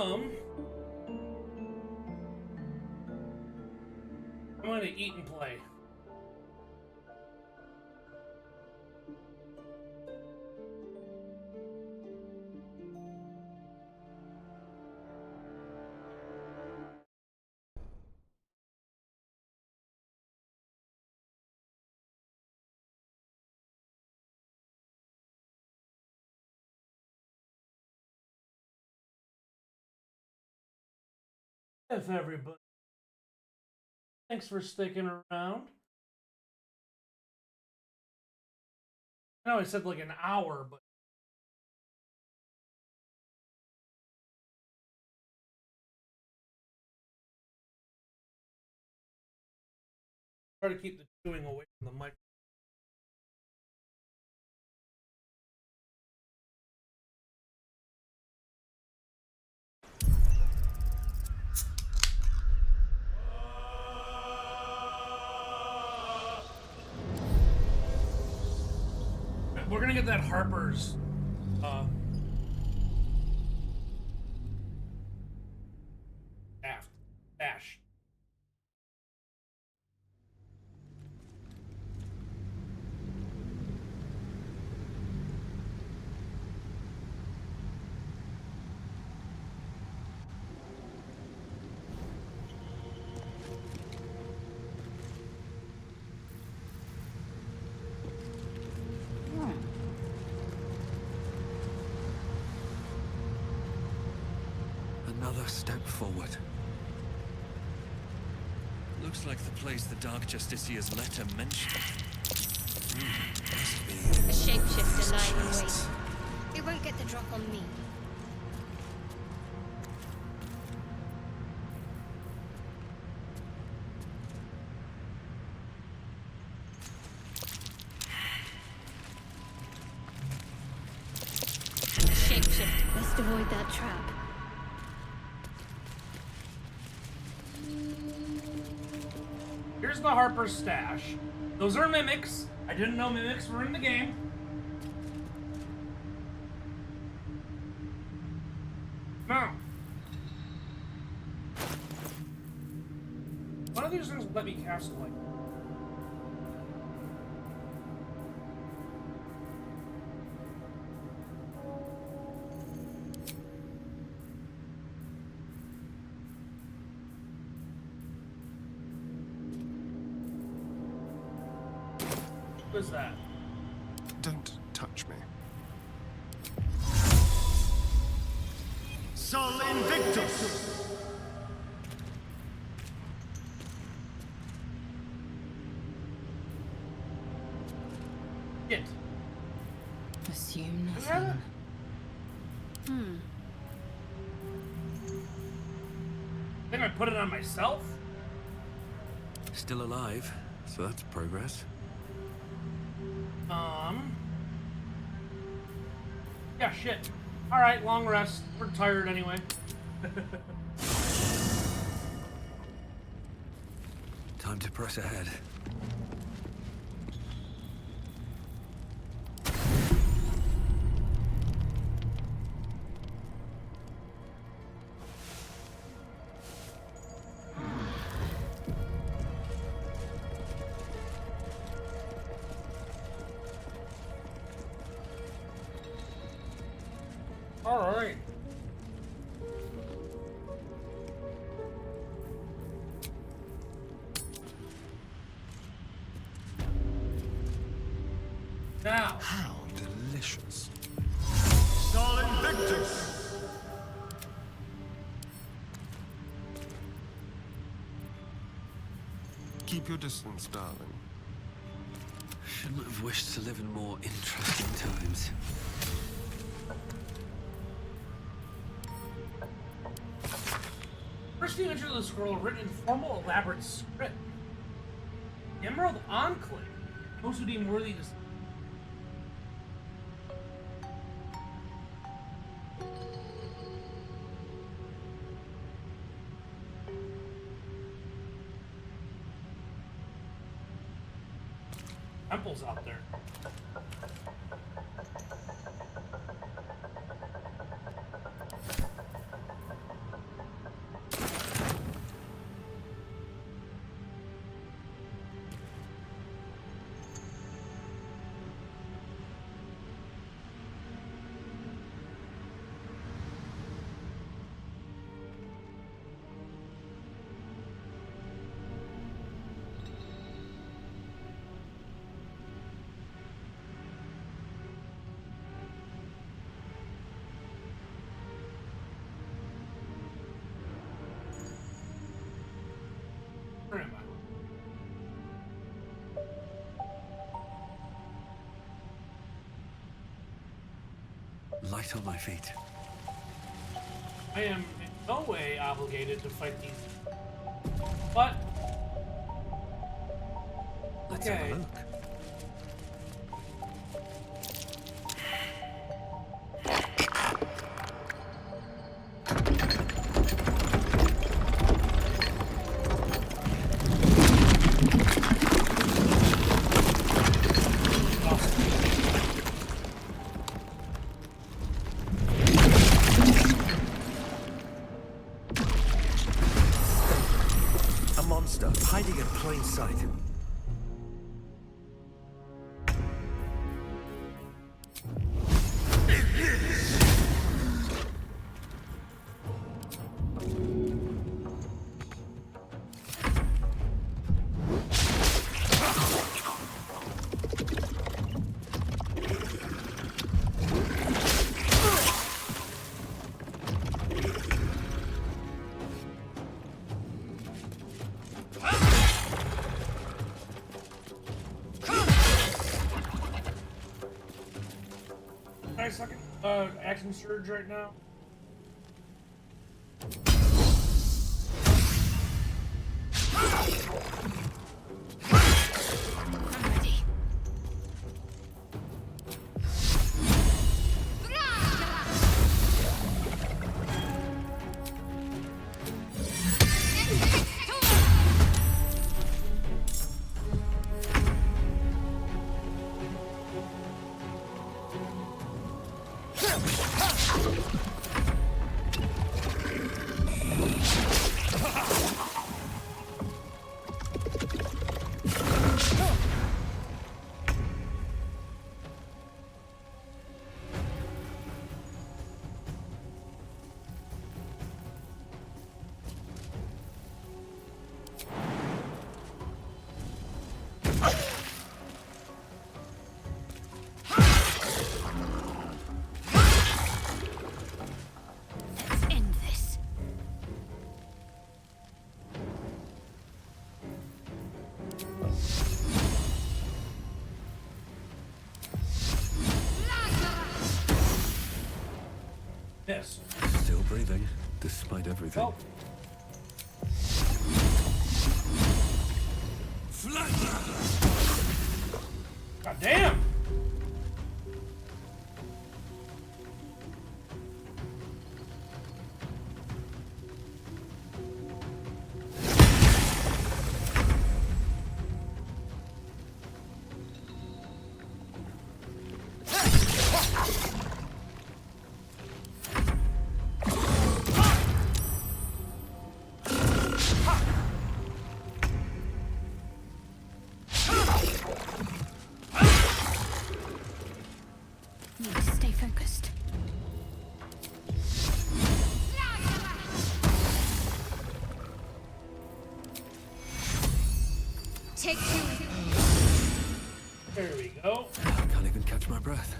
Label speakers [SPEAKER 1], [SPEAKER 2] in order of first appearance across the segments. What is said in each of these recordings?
[SPEAKER 1] I'm gonna eat and play. If everybody, thanks for sticking around. I know I said like an hour, but try to keep the chewing away from the mic. We're gonna get that Harper's dash.
[SPEAKER 2] Another step forward. Looks like the place the Dark Justicia's letter mentioned. Must be
[SPEAKER 3] A shapeshifter lying in wait. It won't get the drop on me. A shapeshifter. Must avoid that trap.
[SPEAKER 1] Here's the Harper stash. Those are mimics. I didn't know mimics were in the game. No. One of these things let me cast like. What is that?
[SPEAKER 4] Don't touch me.
[SPEAKER 5] Sol Invictus!
[SPEAKER 1] Shit.
[SPEAKER 6] Assume
[SPEAKER 1] Is that
[SPEAKER 6] nothing.
[SPEAKER 1] I think I put it on myself.
[SPEAKER 2] still alive, so that's progress.
[SPEAKER 1] Yeah, shit. Alright, long rest. We're tired anyway.
[SPEAKER 2] Time to press ahead.
[SPEAKER 1] Alright. Now.
[SPEAKER 4] How delicious.
[SPEAKER 5] Sol Invictus!
[SPEAKER 4] Keep your distance, darling.
[SPEAKER 2] Shouldn't have wished to live in more interesting times.
[SPEAKER 1] First few inches of the scroll written in formal, elaborate script. The Emerald Enclave. Those who deem worthy to. Temples out there.
[SPEAKER 2] light on my feet.
[SPEAKER 1] I am in no way obligated to fight these. But
[SPEAKER 2] Let's
[SPEAKER 1] okay.
[SPEAKER 2] have a look. A monster hiding in plain sight.
[SPEAKER 1] Nice second action surge right now.
[SPEAKER 3] I'm ready. Let's end this.
[SPEAKER 1] Yes.
[SPEAKER 2] Still breathing, despite everything.
[SPEAKER 1] Oh. God damn!
[SPEAKER 3] Need to stay focused. Take two.
[SPEAKER 1] There we go.
[SPEAKER 2] I can't even catch my breath.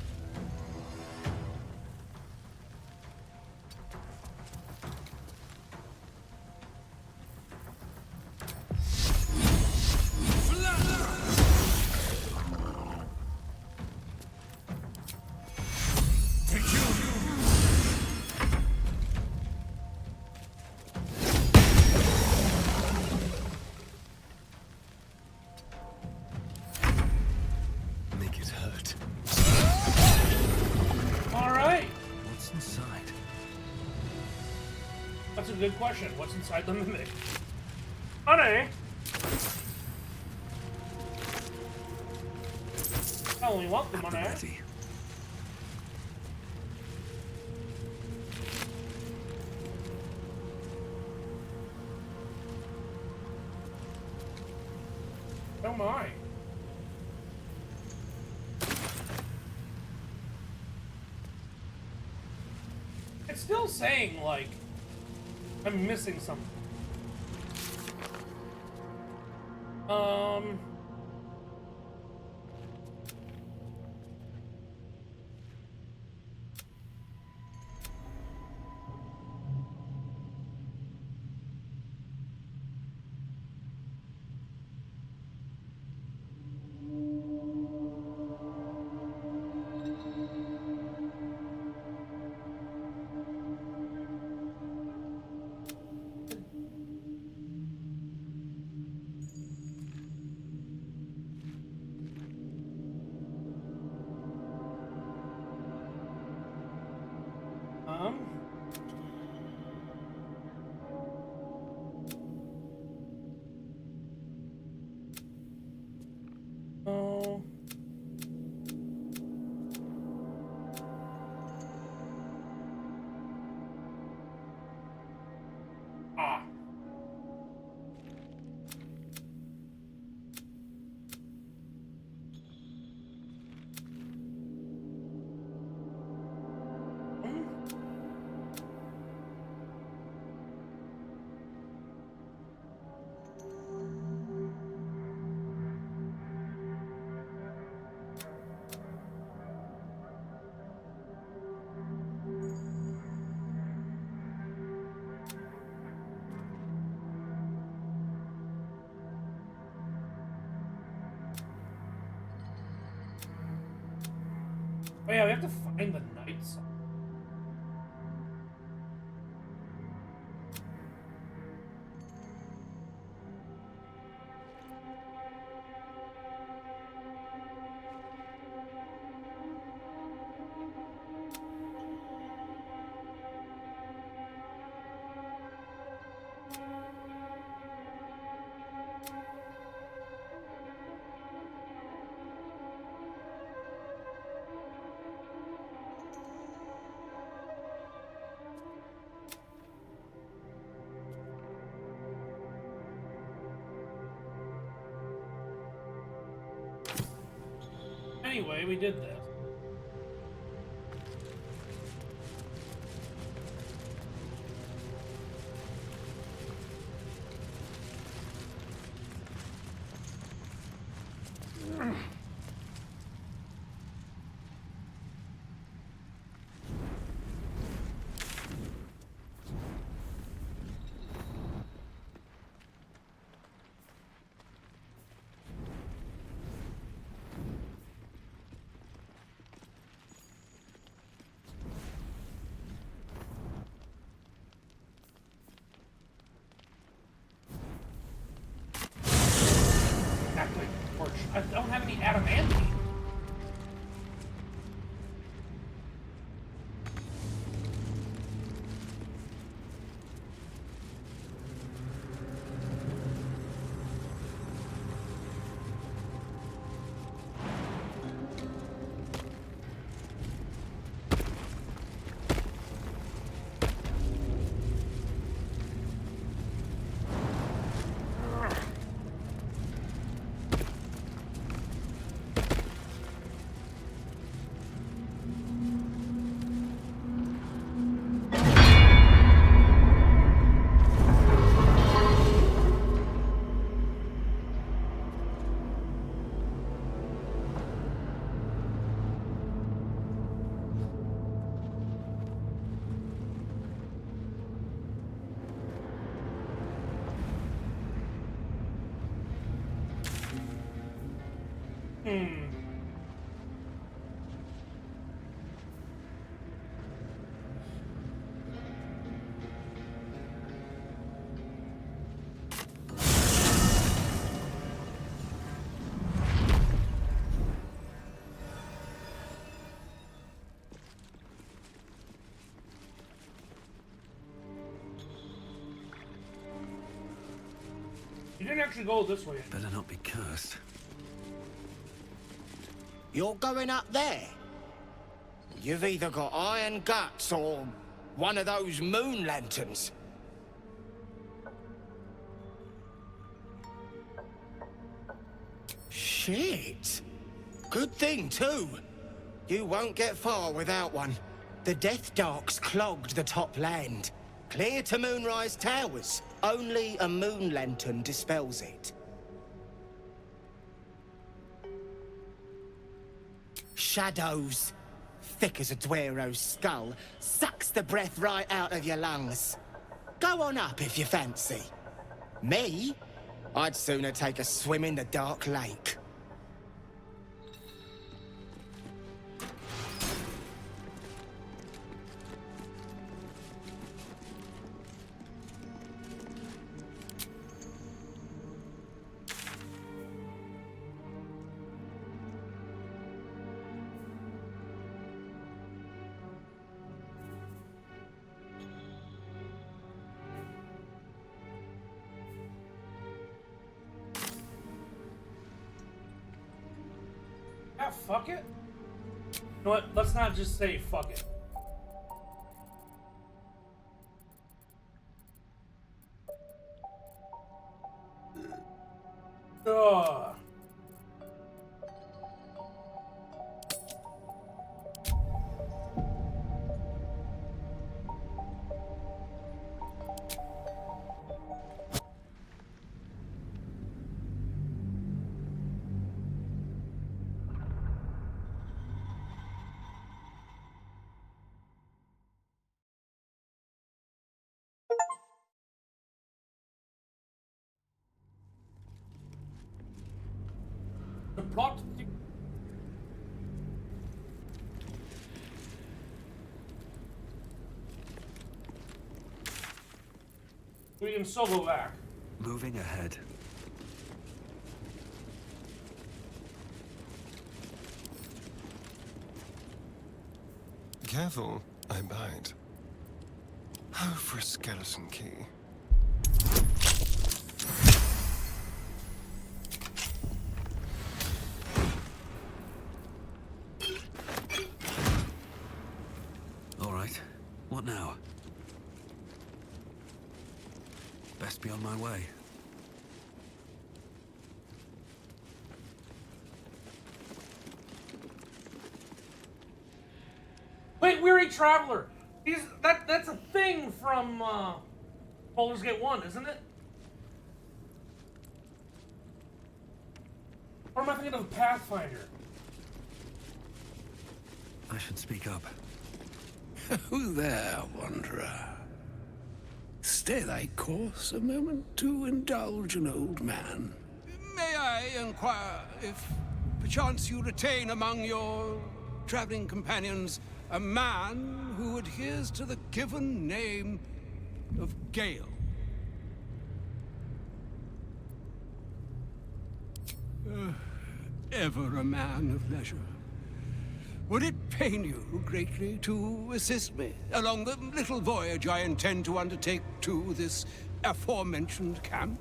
[SPEAKER 2] Make it hurt.
[SPEAKER 1] Alright.
[SPEAKER 2] What's inside?
[SPEAKER 1] That's a good question. What's inside the mimic? Honey! I only want the
[SPEAKER 2] At the
[SPEAKER 1] money.
[SPEAKER 2] ready.
[SPEAKER 1] Oh my. It's still saying, like, I'm missing something. yeah, we have to find the knights. Anyway, we did this. Exactly. I don't have any adamantine. You didn't actually go this way.
[SPEAKER 2] Better not be cursed.
[SPEAKER 6] You're going up there? You've either got iron guts or one of those moon lanterns. Shit. Good thing, too. You won't get far without one. The Death Dark's clogged the top land. Clear to Moonrise Towers. Only a moon lantern dispels it. Shadows, thick as a Dwero's skull, sucks the breath right out of your lungs. Go on up if you fancy. Me? I'd sooner take a swim in the Dark Lake.
[SPEAKER 1] Yeah, fuck it. You know what? Let's not just say fuck it. Ugh. The plot. We can solo back.
[SPEAKER 2] Moving ahead.
[SPEAKER 4] Careful, I bite. Oh, for a skeleton key.
[SPEAKER 2] All right. What now? Best be on my way.
[SPEAKER 1] Wait, Weary Traveler. That's a thing from Baldur's Gate 1, isn't it? Or am I thinking of Pathfinder?
[SPEAKER 2] I should speak up.
[SPEAKER 7] Who there, wanderer? Stay thy course a moment to indulge an old man. May I inquire if perchance you retain among your traveling companions a man who adheres to the given name of Gale? Ever a man of leisure. Would it pain you greatly to assist me along the little voyage I intend to undertake to this aforementioned camp?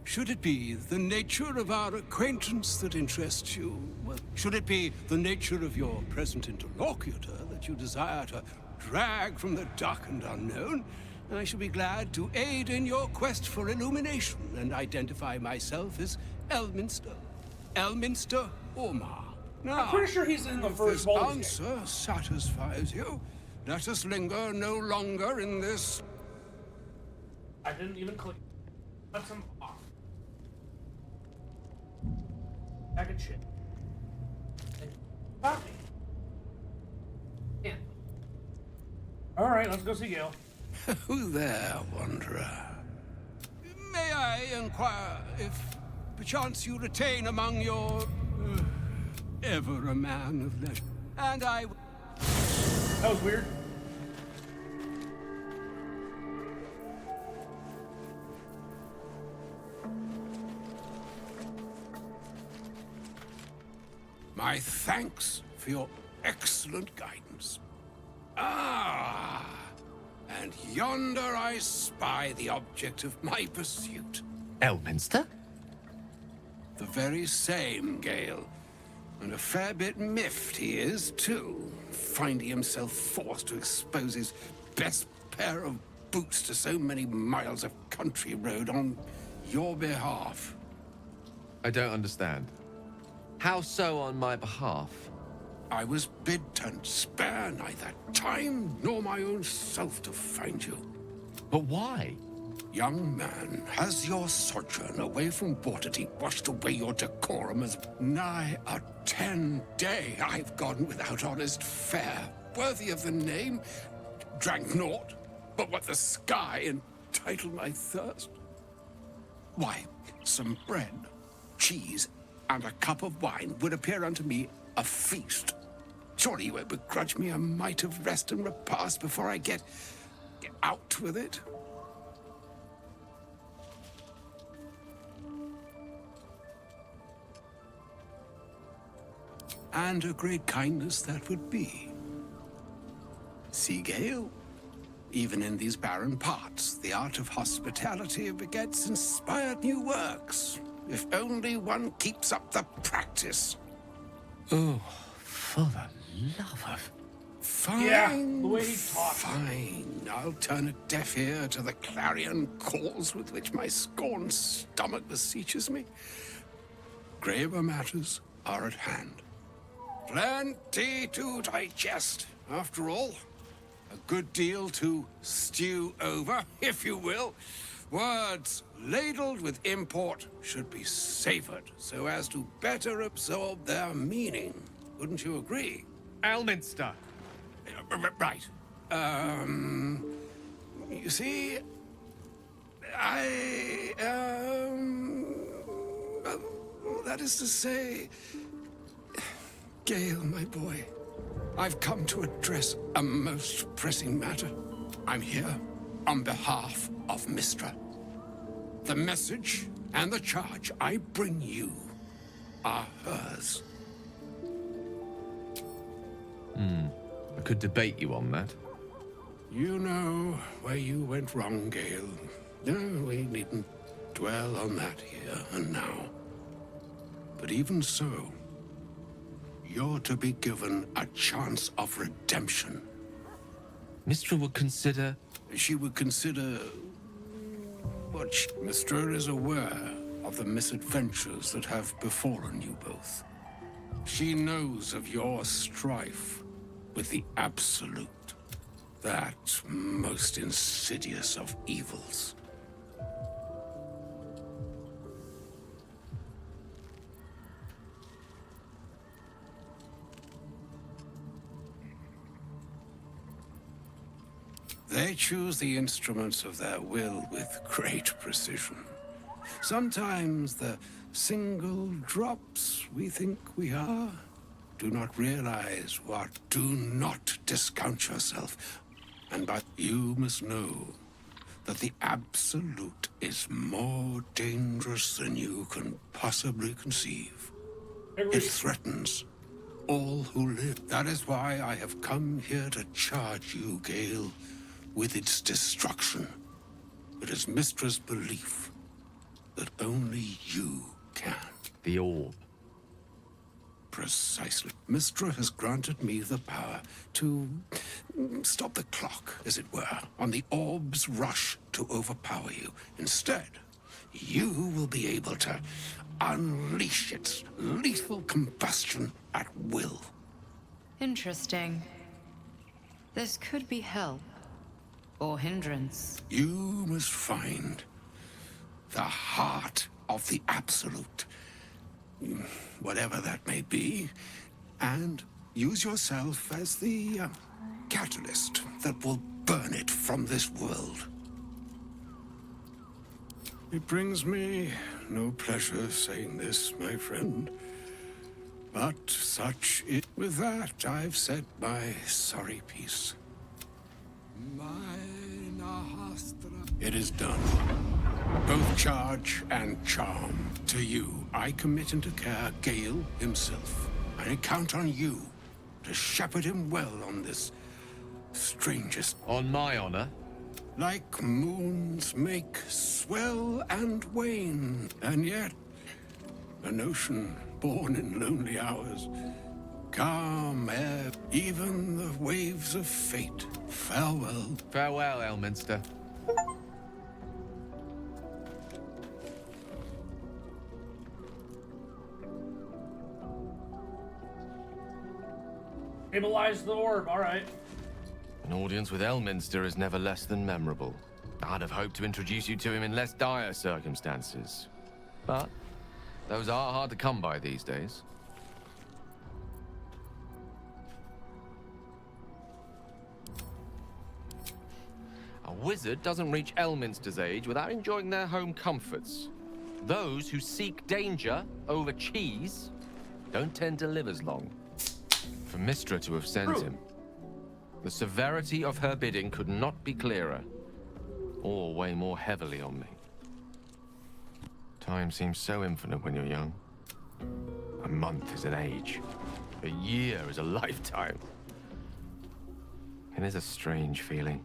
[SPEAKER 7] Should it be the nature of our acquaintance that interests you? Well, should it be the nature of your present interlocutor that you desire to drag from the darkened unknown? I shall be glad to aid in your quest for illumination and identify myself as Elminster. Elminster Ormar. Now,
[SPEAKER 1] I'm pretty sure he's in the
[SPEAKER 7] if
[SPEAKER 1] first
[SPEAKER 7] this
[SPEAKER 1] Baldur's Gate.
[SPEAKER 7] answer satisfies you, let us linger no longer in this.
[SPEAKER 1] I didn't even click. Let's him off. Bag of shit. And copy. Yeah. Alright, let's go see Gale.
[SPEAKER 7] Who there, wanderer? May I inquire if perchance you retain among your ever a man of leisure? And I.
[SPEAKER 1] That was weird.
[SPEAKER 7] My thanks for your excellent guidance. Ah, and yonder I spy the object of my pursuit.
[SPEAKER 8] Elminster?
[SPEAKER 7] The very same, Gale. And a fair bit miffed he is, too, finding himself forced to expose his best pair of boots to so many miles of country road on your behalf.
[SPEAKER 8] I don't understand. How so on my behalf?
[SPEAKER 7] I was bid to spare neither time nor my own self to find you.
[SPEAKER 8] But why?
[SPEAKER 7] Young man, has your sojourn away from Waterdeep washed away your decorum as nigh a 10-day I've gone without honest fare, worthy of the name, drank naught but what the sky entitled my thirst? Why, some bread, cheese, and a cup of wine would appear unto me a feast. Surely you won't begrudge me a mite of rest and repast before I get out with it? And a great kindness that would be. See, Gale, even in these barren parts, the art of hospitality begets inspired new works, if only one keeps up the practice.
[SPEAKER 8] Oh, for the love of...
[SPEAKER 7] Fine,
[SPEAKER 1] Yeah, the way he talks.
[SPEAKER 7] fine. I'll turn a deaf ear to the clarion calls with which my scorned stomach beseeches me. Graver matters are at hand. Plenty to digest, after all. A good deal to stew over, if you will. Words ladled with import should be savored so as to better absorb their meaning. Wouldn't you agree?
[SPEAKER 8] Elminster!
[SPEAKER 7] Right. You see, that is to say, Gale, my boy, I've come to address a most pressing matter. I'm here on behalf of Mystra. The message and the charge I bring you are hers.
[SPEAKER 8] I could debate you on that.
[SPEAKER 7] You know where you went wrong, Gale. No, we needn't dwell on that here and now. But even so, you're to be given a chance of redemption.
[SPEAKER 8] Mystra would consider...
[SPEAKER 7] She would consider... Mystra is aware of the misadventures that have befallen you both. She knows of your strife with the Absolute, that most insidious of evils. They choose the instruments of their will with great precision. Sometimes the single drops we think we are do not realize what. Do not discount yourself. And but you must know that the Absolute is more dangerous than you can possibly conceive. It threatens all who live. That is why I have come here to charge you, Gale, with its destruction. It is Mystra's belief that only you can.
[SPEAKER 8] The orb.
[SPEAKER 7] Precisely. Mystra has granted me the power to stop the clock, as it were, on the orb's rush to overpower you. Instead, you will be able to unleash its lethal combustion at will.
[SPEAKER 9] Interesting. This could be help. Or hindrance.
[SPEAKER 7] You must find the heart of the Absolute, whatever that may be, and use yourself as the catalyst that will burn it from this world. It brings me no pleasure saying this, my friend, but such it. With that, I've said my sorry piece. It is done. Both charge and charm. To you, I commit into care Gale himself. I count on you to shepherd him well on this strangest.
[SPEAKER 8] On my honor.
[SPEAKER 7] Like moons make swell and wane, and yet a notion born in lonely hours. Calm air, even the waves of fate. Farewell.
[SPEAKER 8] Farewell, Elminster.
[SPEAKER 1] Stabilize the orb, alright.
[SPEAKER 8] An audience with Elminster is never less than memorable. I'd have hoped to introduce you to him in less dire circumstances. But those are hard to come by these days. A wizard doesn't reach Elminster's age without enjoying their home comforts. Those who seek danger over cheese don't tend to live as long. For Mystra to have sent him, the severity of her bidding could not be clearer, or weigh more heavily on me. Time seems so infinite when you're young. A month is an age. A year is a lifetime. It is a strange feeling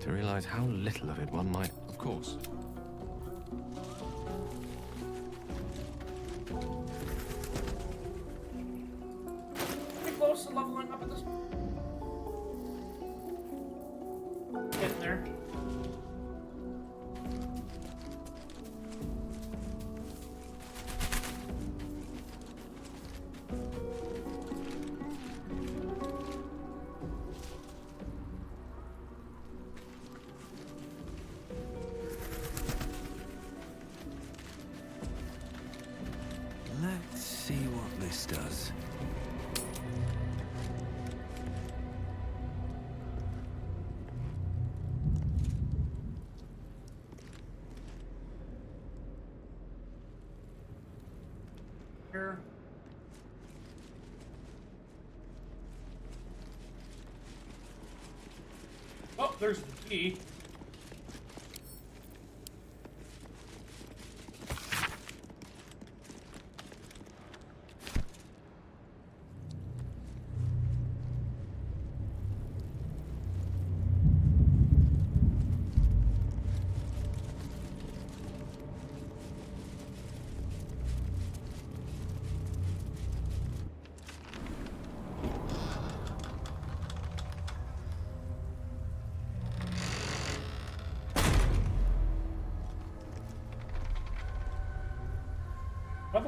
[SPEAKER 8] to realize how little of it one might... Of course.
[SPEAKER 1] Pretty close to leveling up at this point. Getting there.
[SPEAKER 2] Let's see what this does.
[SPEAKER 1] Here. there's the key.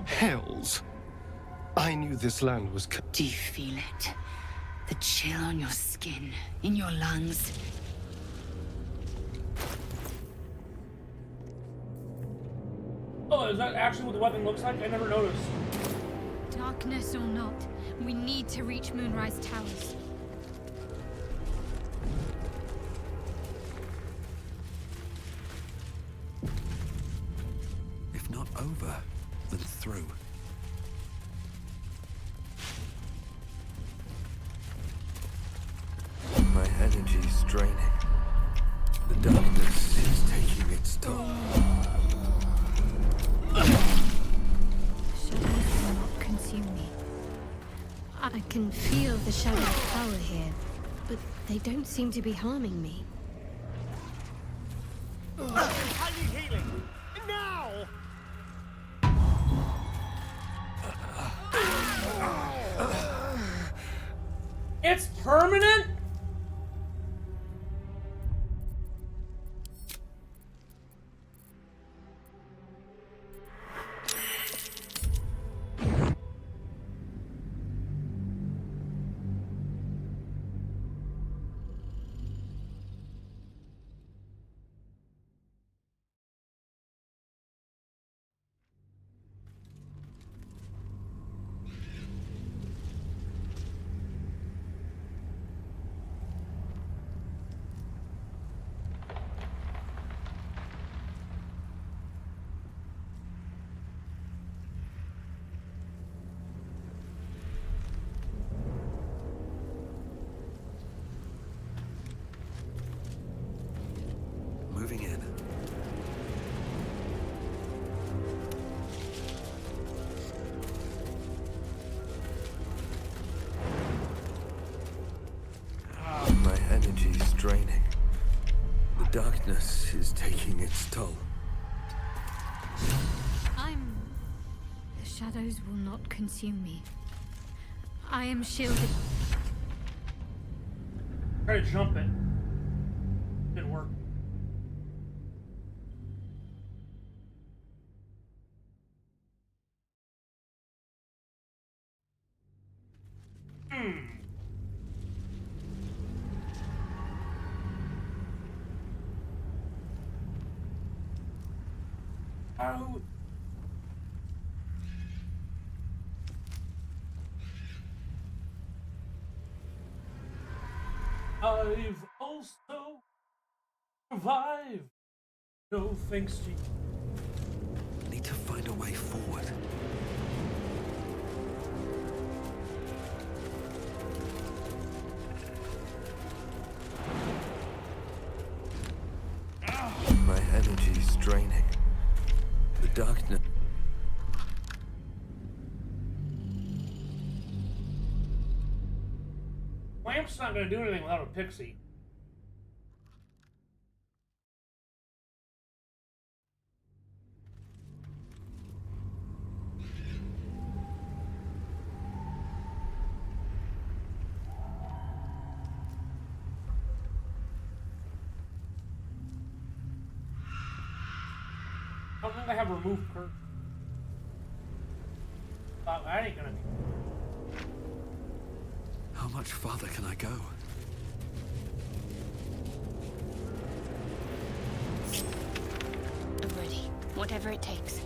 [SPEAKER 4] Hells. I knew this land was...
[SPEAKER 10] Do you feel it? The chill on your skin, in your lungs.
[SPEAKER 1] Oh, is that actually what the weapon looks like? I never noticed.
[SPEAKER 3] Darkness or not, we need to reach Moonrise Towers.
[SPEAKER 2] If not over, then through. My energy's draining. The darkness is taking its toll.
[SPEAKER 3] Shadows will not consume me. I can feel the shadow's power here, but they don't seem to be harming me.
[SPEAKER 5] I need healing! Now!
[SPEAKER 1] It's permanent?
[SPEAKER 2] Moving in. My energy's draining. The darkness is taking its toll.
[SPEAKER 3] The shadows will not consume me. I am shielded.
[SPEAKER 1] Try to jump it. Didn't work. Oh. I've also survived. No thanks to you.
[SPEAKER 2] Need to find a way forward. My energy's draining. The darkness.
[SPEAKER 1] Lamp's not gonna do anything without a pixie. I don't think I have removed curtain. That ain't gonna be.
[SPEAKER 2] How much farther can I go?
[SPEAKER 10] I'm ready. Whatever it takes.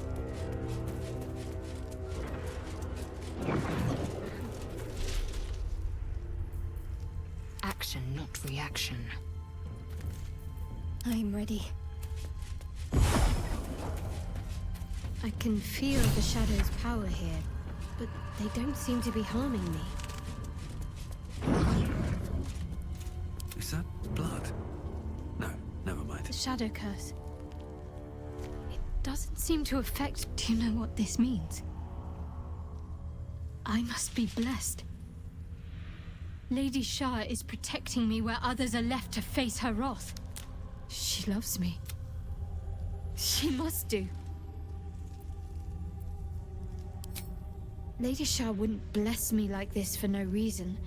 [SPEAKER 10] Action, not reaction.
[SPEAKER 3] I'm ready. I can feel the shadow's power here, but they don't seem to be harming me.
[SPEAKER 2] Is that blood?
[SPEAKER 3] shadow curse. It doesn't seem to affect... Do you know what this means? I must be blessed. Lady Shah is protecting me where others are left to face her wrath. She loves me. She must do. Lady Shah wouldn't bless me like this for no reason.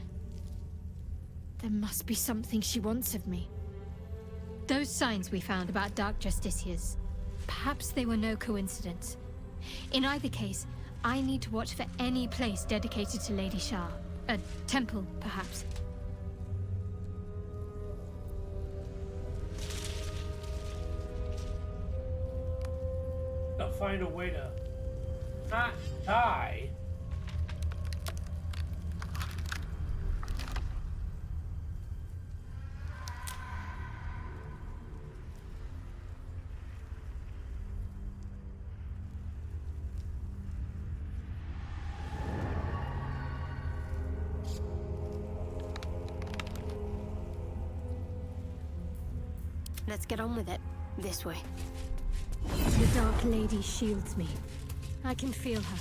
[SPEAKER 3] There must be something she wants of me. Those signs we found about Dark Justiciars, perhaps they were no coincidence. In either case, I need to watch for any place dedicated to Lady Shah. A temple, perhaps.
[SPEAKER 1] Gotta find a way to not die.
[SPEAKER 3] Let's get on with it. This way. The Dark Lady shields me. I can feel her.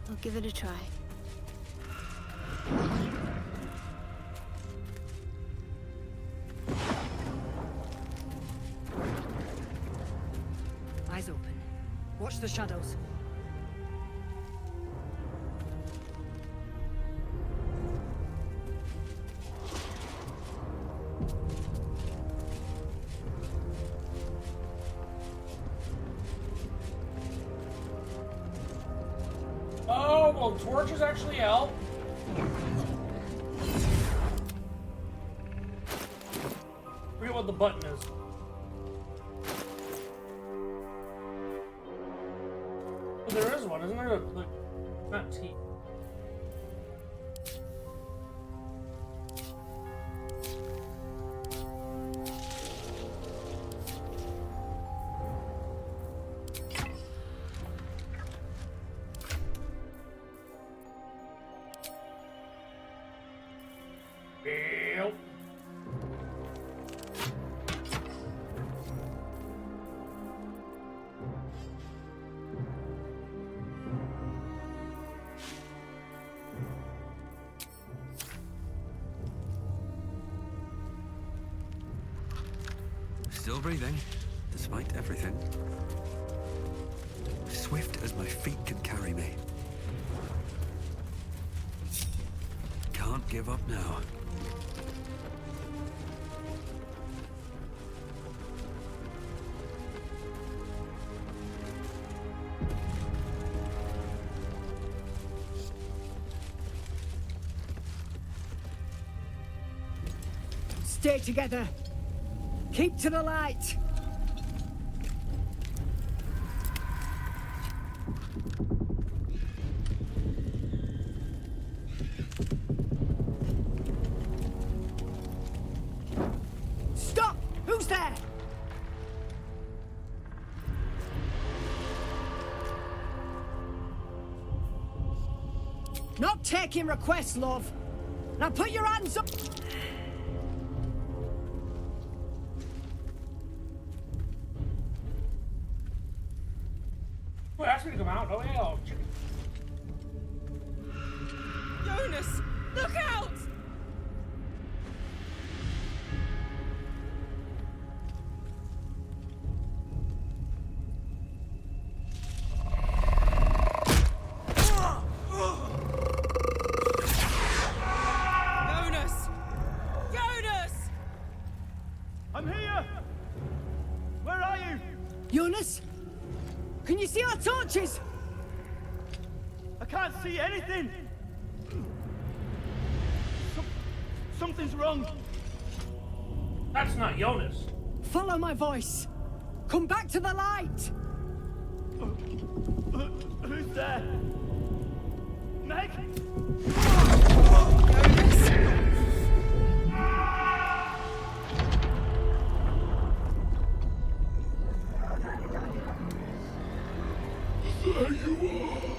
[SPEAKER 3] I'll give it a try.
[SPEAKER 11] Eyes open. Watch the shadows.
[SPEAKER 1] Oh, well, torches actually help. Forget what the button is. Oh, there is one, isn't there? Like, not T. Yep.
[SPEAKER 2] Still breathing, despite everything. Swift as my feet can carry me. Can't give up now.
[SPEAKER 11] Stay together. Keep to the light. Stop! Who's there? Not taking requests, love. Now put your hands up.
[SPEAKER 1] Who asked me to come out? Oh, yeah. Oh, chicken.
[SPEAKER 12] Jonas! Look out! Jonas! Jonas!
[SPEAKER 5] I'm here! Where are you?
[SPEAKER 11] Jonas? Can you see our torches?
[SPEAKER 5] I can't see anything! Something's wrong.
[SPEAKER 1] That's not Jonas.
[SPEAKER 11] Follow my voice. Come back to the light.
[SPEAKER 5] Who's there? Meg?
[SPEAKER 7] There you are.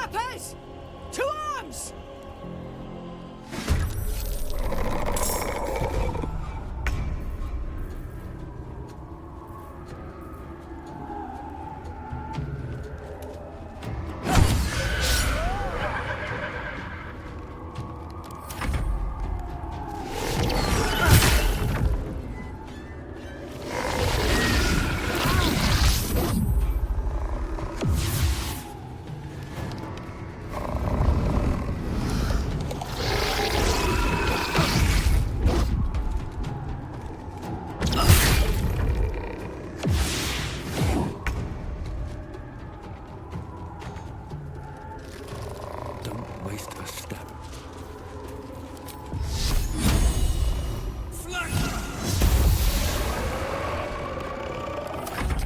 [SPEAKER 11] Usurpers! To arms!
[SPEAKER 2] Don't waste a step.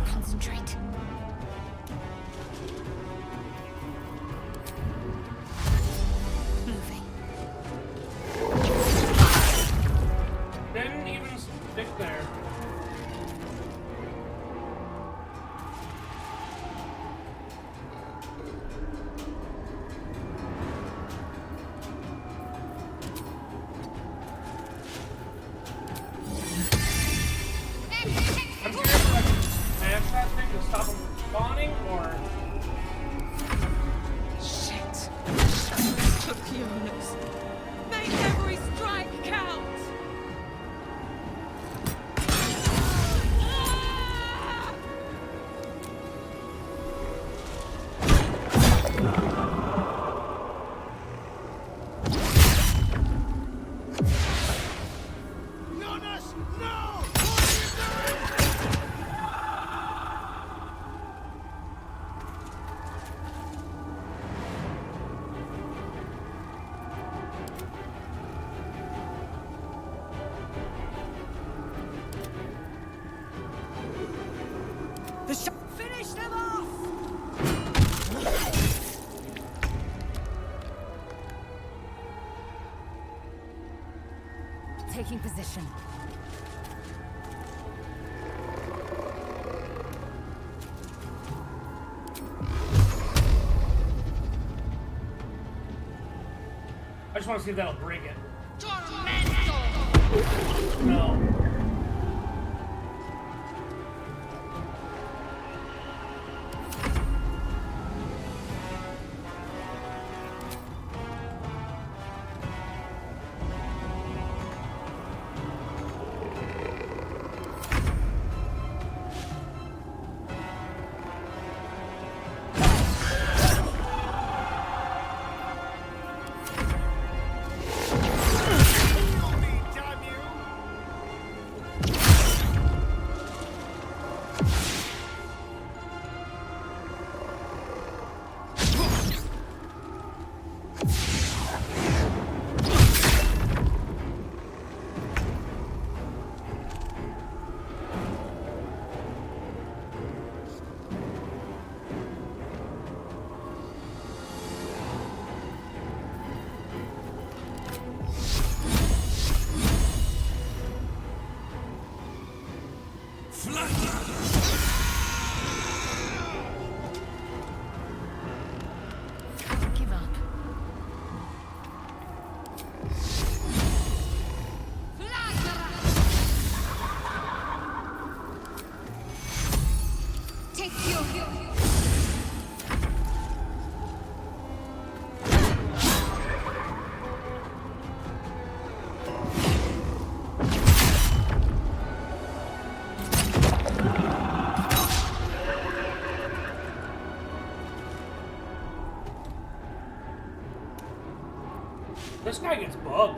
[SPEAKER 3] Concentrate. Moving.
[SPEAKER 1] Didn't even stick there. I'm curious if I can smash that thing to stop him from spawning, or...
[SPEAKER 12] Shit. Took Jonas. Make every strike count.
[SPEAKER 5] Jonas, no!
[SPEAKER 11] Finish them off! Taking position.
[SPEAKER 1] I just want to see if that'll break it. No.
[SPEAKER 11] Give up.
[SPEAKER 3] Take your...
[SPEAKER 1] This guy gets bugged.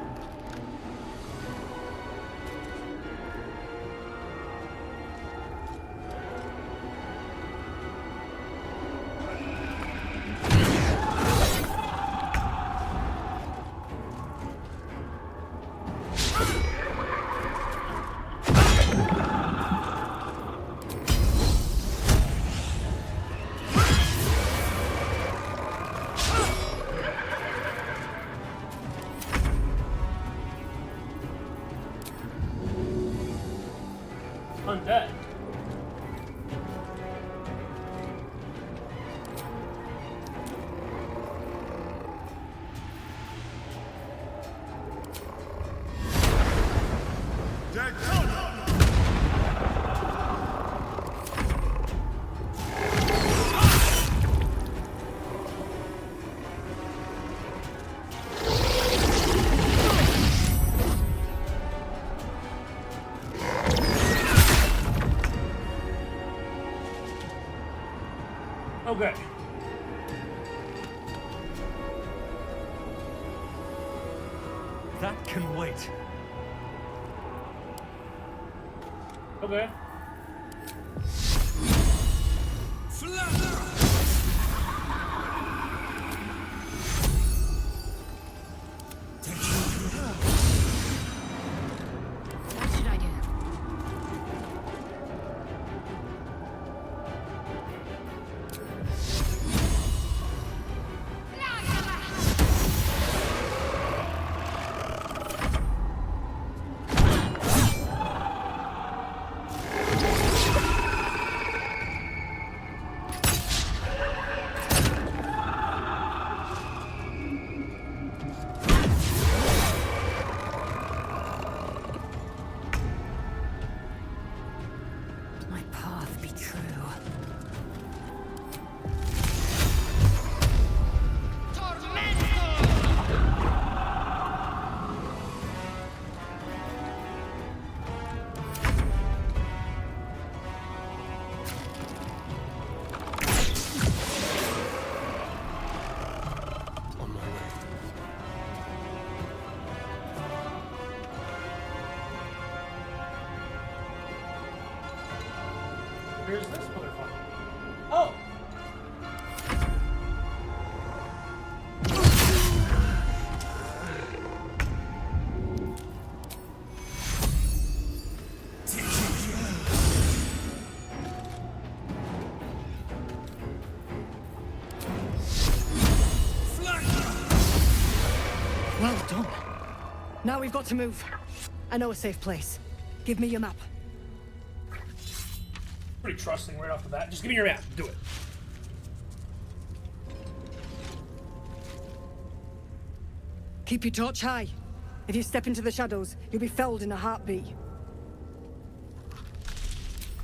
[SPEAKER 1] Okay.
[SPEAKER 13] That can wait.
[SPEAKER 1] Okay.
[SPEAKER 10] What should I do? My path be true.
[SPEAKER 4] On my way.
[SPEAKER 1] Here's this motherfucker. Oh!
[SPEAKER 11] Well done. Now we've got to move. I know a safe place. Give me your map.
[SPEAKER 1] Pretty trusting right off the bat. Just give me your map. Do it.
[SPEAKER 11] Keep your torch high. If you step into the shadows, you'll be felled in a heartbeat.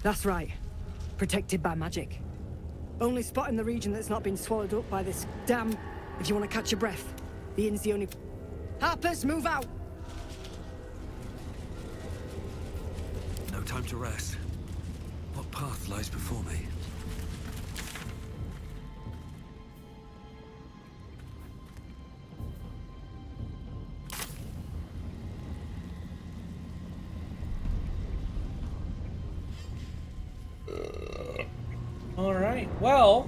[SPEAKER 11] That's right. Protected by magic. Only spot in the region that's not been swallowed up by this damn... If you want to catch your breath, the inn's the only... Harpers, move out!
[SPEAKER 2] No time to rest. What path lies before me?
[SPEAKER 1] All right. Well,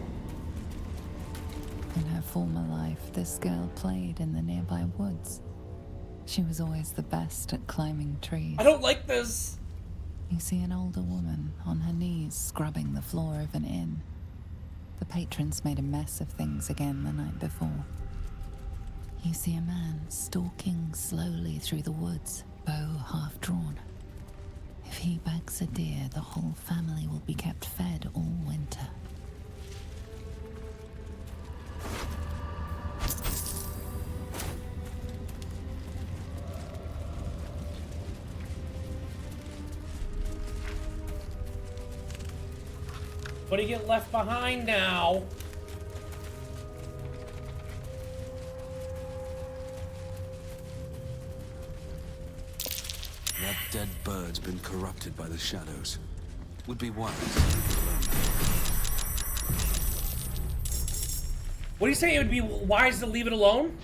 [SPEAKER 14] In her former life, this girl played in the nearby woods. She was always the best at climbing trees.
[SPEAKER 1] I don't like this.
[SPEAKER 14] You see an older woman on her knees scrubbing the floor of an inn. The patrons made a mess of things again the night before. You see a man stalking slowly through the woods, bow half drawn. If he bags a deer, the whole family will be kept fed all winter.
[SPEAKER 1] What do you get left behind now?
[SPEAKER 2] That dead bird's been corrupted by the shadows. Would be wise.
[SPEAKER 1] What do you say? It would be wise to leave it alone?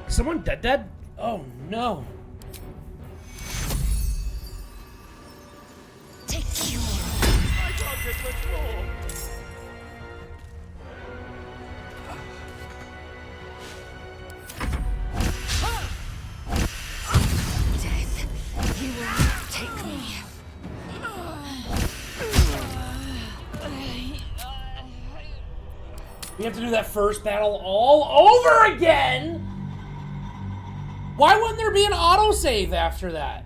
[SPEAKER 1] Someone dead? Oh no.
[SPEAKER 5] I can't take much more.
[SPEAKER 10] Death, you will not take me.
[SPEAKER 1] We have to do that first battle all over again? Why wouldn't there be an autosave after that?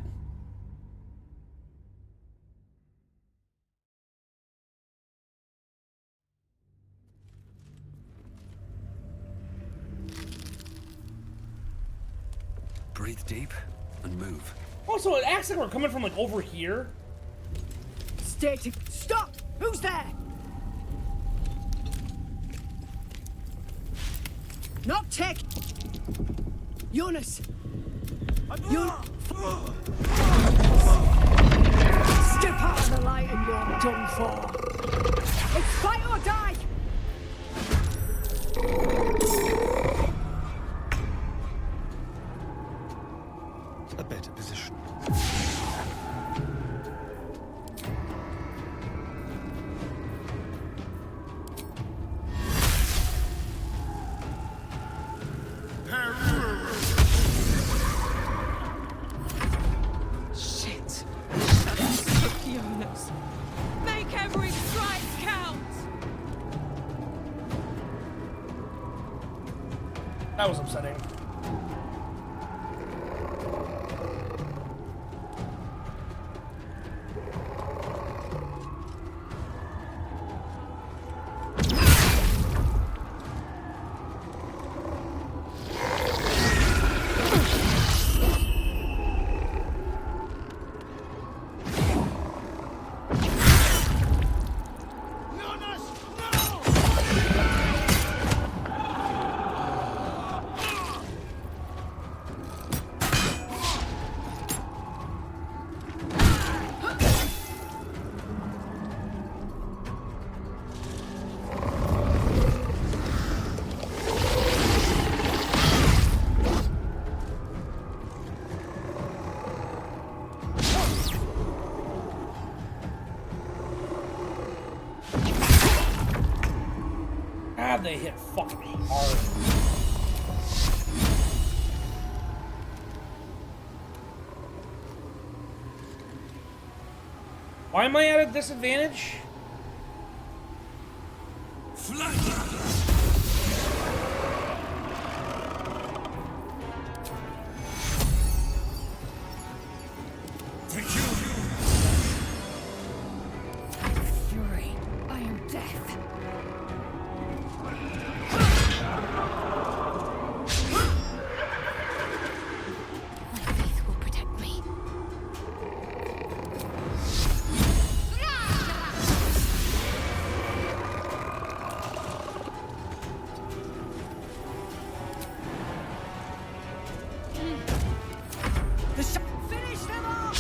[SPEAKER 2] Breathe deep and move.
[SPEAKER 1] Also, it acts like we're coming from like over here.
[SPEAKER 11] Stop! Who's there? Not Tech! Jonas! Step out of the light and you're done for. It's fight or die!
[SPEAKER 4] A better position.
[SPEAKER 12] Shit. Jonas. Make every strike count.
[SPEAKER 1] That was upsetting. They hit fucking hard. Why am I at a disadvantage?
[SPEAKER 10] Fury, I am death. My faith will protect me.
[SPEAKER 11] Finish them off!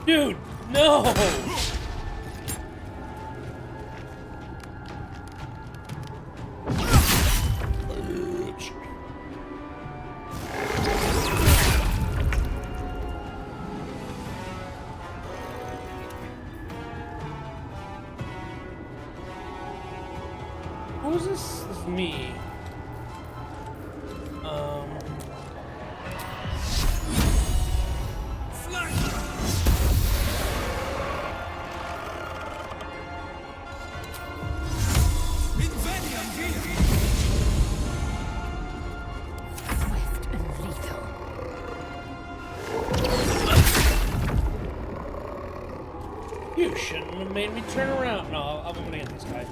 [SPEAKER 1] Dude, no! who's this? This is me.
[SPEAKER 10] Swift and lethal.
[SPEAKER 1] You shouldn't have made me turn around. No, I'm gonna get this guy.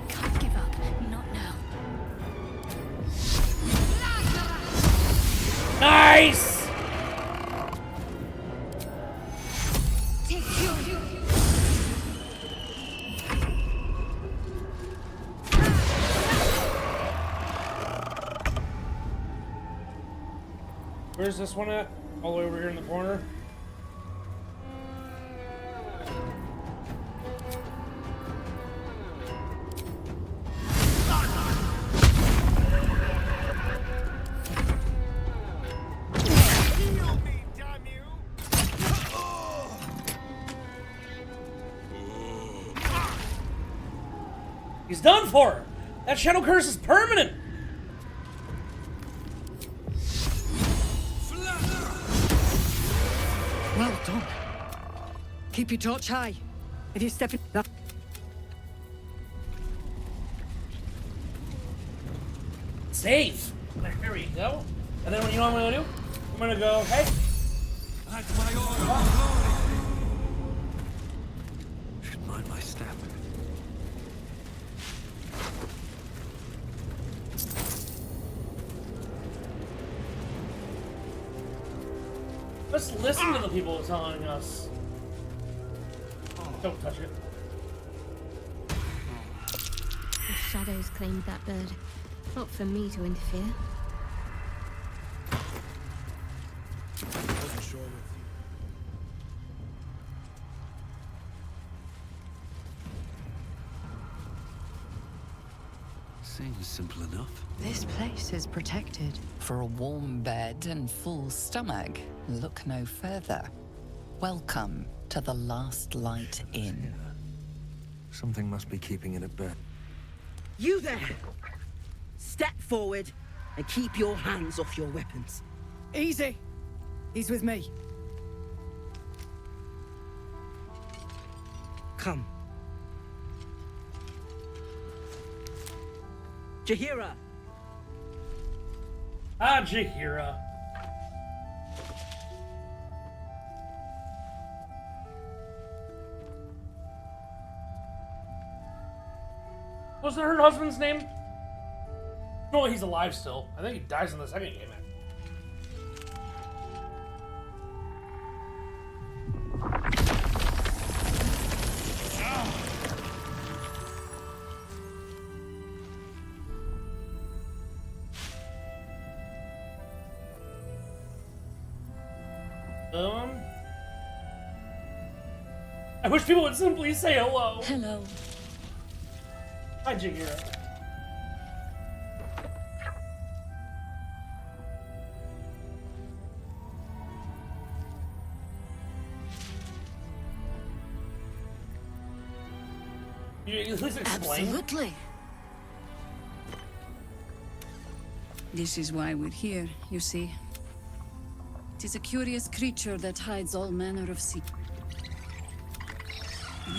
[SPEAKER 10] Can't give up. Not now.
[SPEAKER 1] Nice!
[SPEAKER 10] Take you.
[SPEAKER 1] Where's this one at? All the way over here in the corner. He's done for! That shadow curse is permanent!
[SPEAKER 11] Well done. Keep your torch high. If you step in that.
[SPEAKER 1] Save! There we go. And then what you know what I'm gonna do? I'm gonna go, hey.
[SPEAKER 2] Should mind my step.
[SPEAKER 1] Let's listen to the people telling us. Don't touch it.
[SPEAKER 3] The shadows claimed that bird. Not for me to interfere.
[SPEAKER 4] Wasn't sure with
[SPEAKER 2] Seems simple enough.
[SPEAKER 14] This place is protected. For a warm bed and full stomach, look no further. Welcome to the Last Light Inn.
[SPEAKER 2] Something must be keeping it at bed.
[SPEAKER 13] You there! Step forward and keep your hands off your weapons.
[SPEAKER 11] Easy. He's with me.
[SPEAKER 13] Come. Jaheira!
[SPEAKER 1] Ah, Jaheira. Wasn't her husband's name? No, he's alive still. I think he dies in the second game. I wish people would simply say hello.
[SPEAKER 10] Hello.
[SPEAKER 1] Hi, Jaheira. You at least explain.
[SPEAKER 10] Absolutely. This is why we're here, you see. It is a curious creature that hides all manner of secrets.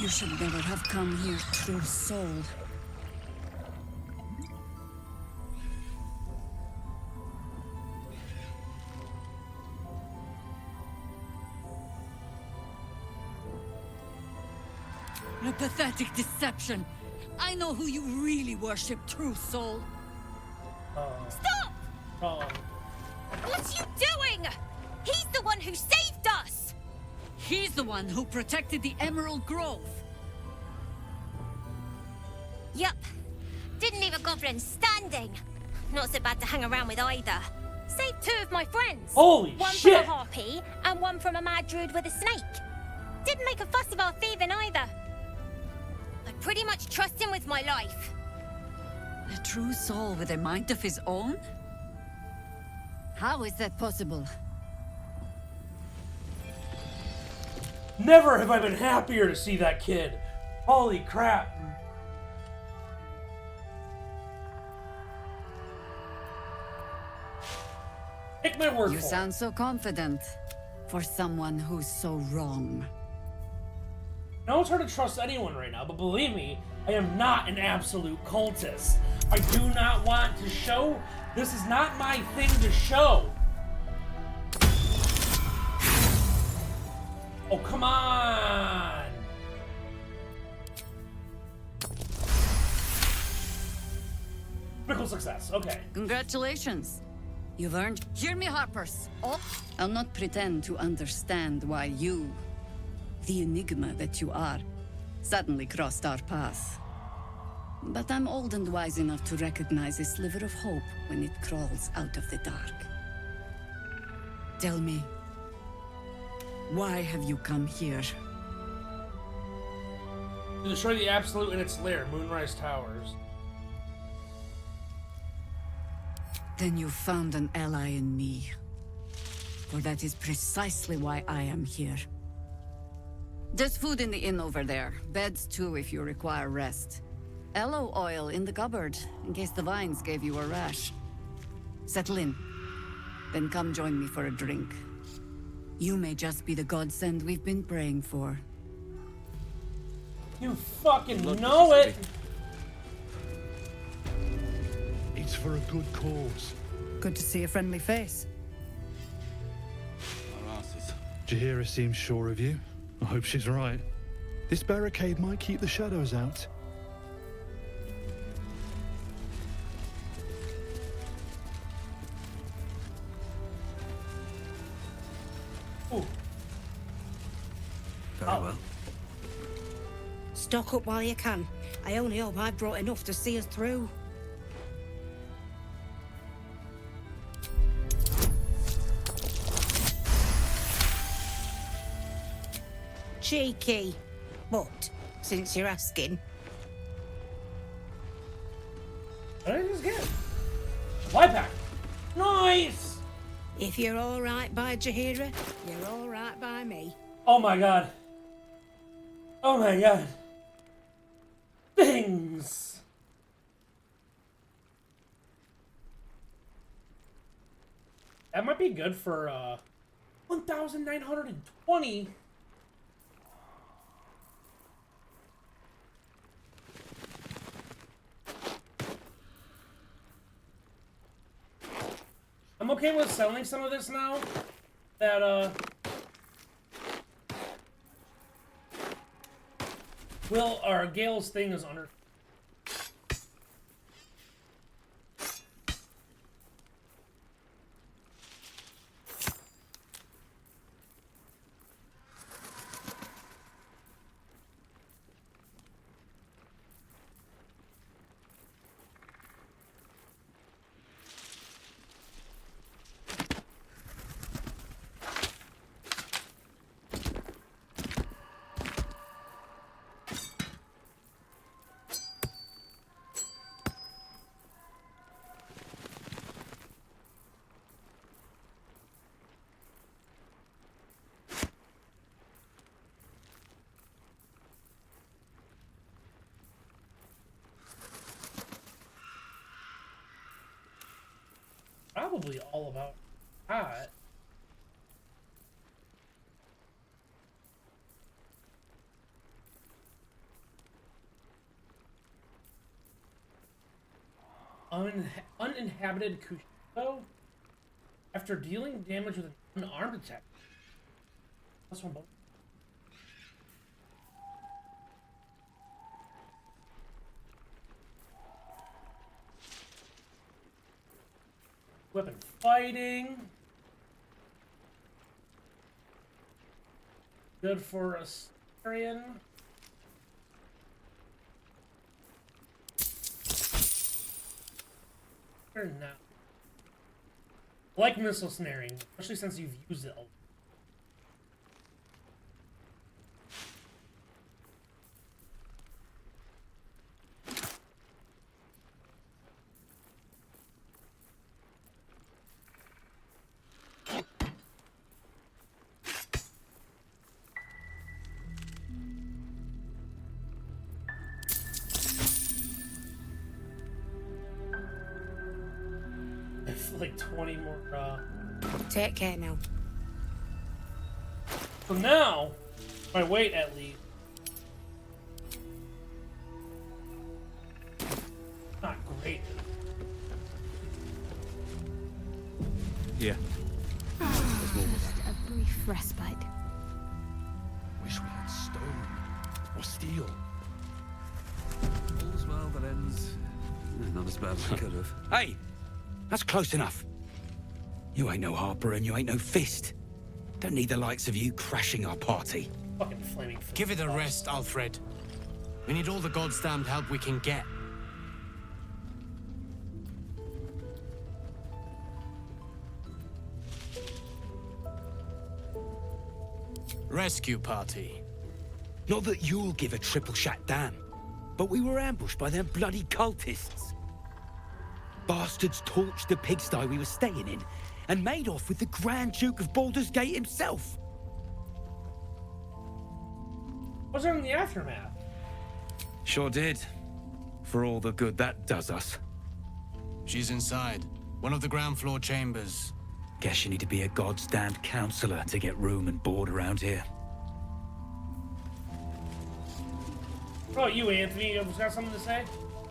[SPEAKER 10] You should never have come here, true soul. A pathetic deception. I know who you really worship, true soul.
[SPEAKER 12] Stop!
[SPEAKER 1] Oh.
[SPEAKER 12] What's you doing? He's the one who saved us!
[SPEAKER 10] He's the one who protected the Emerald Grove.
[SPEAKER 12] Yup. Didn't leave a goblin standing. Not so bad to hang around with either. Saved two of my friends.
[SPEAKER 1] Holy
[SPEAKER 12] one
[SPEAKER 1] shit!
[SPEAKER 12] One from a harpy, and one from a mad druid with a snake. Didn't make a fuss of our thieving either. I pretty much trust him with my life.
[SPEAKER 10] A true soul with a mind of his own? How is that possible?
[SPEAKER 1] Never have I been happier to see that kid. Holy crap. Take my word
[SPEAKER 10] You
[SPEAKER 1] for it.
[SPEAKER 10] sound so confident for someone who's so wrong.
[SPEAKER 1] No, it's hard to trust anyone right now, but believe me, I am not an absolute cultist. I do not want to show. This is not my thing to show. Oh, come on! Critical success, okay.
[SPEAKER 10] Congratulations. You've earned... Hear me, Harpers. Oh, I'll not pretend to understand why you, the enigma that you are, suddenly crossed our path. But I'm old and wise enough to recognize a sliver of hope when it crawls out of the dark. Tell me, why have you come here?
[SPEAKER 1] To destroy the Absolute in its lair, Moonrise Towers.
[SPEAKER 10] Then you found an ally in me. For that is precisely why I am here. There's food in the inn over there. Beds too if you require rest. Aloe oil in the cupboard, in case the vines gave you a rash. Settle in. Then come join me for a drink. You may just be the godsend we've been praying for.
[SPEAKER 1] You fucking know it!
[SPEAKER 15] It's for a good cause.
[SPEAKER 11] Good to see a friendly face.
[SPEAKER 15] Jaheira seems sure of you. I hope she's right. This barricade might keep the shadows out.
[SPEAKER 1] Ooh.
[SPEAKER 2] Very well.
[SPEAKER 13] Stock up while you can. I only hope I've brought enough to see us through. Cheeky. But, since you're asking...
[SPEAKER 1] What did I just get? Supply pack. Nice!
[SPEAKER 13] If you're alright by Jaheira, you're alright by me.
[SPEAKER 1] Oh my god. Oh my god. Things. That might be good for 1,920. I'm okay with selling some of this now that Will or Gale's thing is under. Probably all about that. Uninhabited Kushibo. After dealing damage with an unarmed attack. Plus one bonus. Weapon fighting. Good for a Astarion. Or not. I like missile snaring, especially since you've used it a lot. like 20 more,
[SPEAKER 6] Take care now.
[SPEAKER 1] So now, my weight at least. Not great.
[SPEAKER 2] Yeah.
[SPEAKER 3] Just a brief respite.
[SPEAKER 15] Wish we had stone or steel.
[SPEAKER 2] All's well that ends. Not as bad as we could have.
[SPEAKER 16] Hey, that's close enough. You ain't no Harper and you ain't no Fist. Don't need the likes of you crashing our party.
[SPEAKER 1] Fucking flaming fist.
[SPEAKER 17] Give it a rest, Alfred. We need all the goddamned help we can get. Rescue party.
[SPEAKER 16] Not that you'll give a triple shot damn, but we were ambushed by them bloody cultists. Bastards torched the pigsty we were staying in and made off with the Grand Duke of Baldur's Gate himself.
[SPEAKER 1] What's there in the aftermath?
[SPEAKER 16] Sure did. For all the good that does us.
[SPEAKER 17] She's inside. One of the ground floor chambers.
[SPEAKER 16] Guess you need to be a goddamn counselor to get room and board around here.
[SPEAKER 1] What about you, Anthony? You got something to say?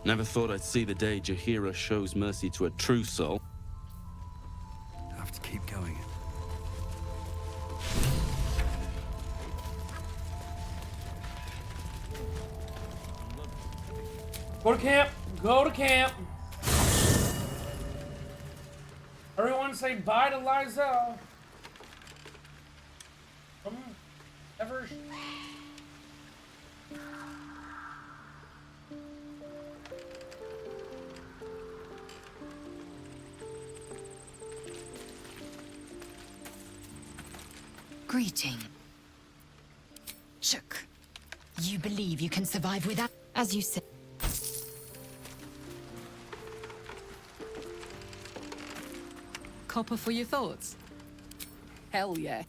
[SPEAKER 18] Never thought I'd see the day Jaheira shows mercy to a true soul.
[SPEAKER 2] Have to keep going.
[SPEAKER 1] Go to camp. Go to camp. Everyone say bye to Liza. Ever.
[SPEAKER 19] Greeting. Shook. You believe you can survive without, as you said.
[SPEAKER 14] Copper for your thoughts? Hell yeah.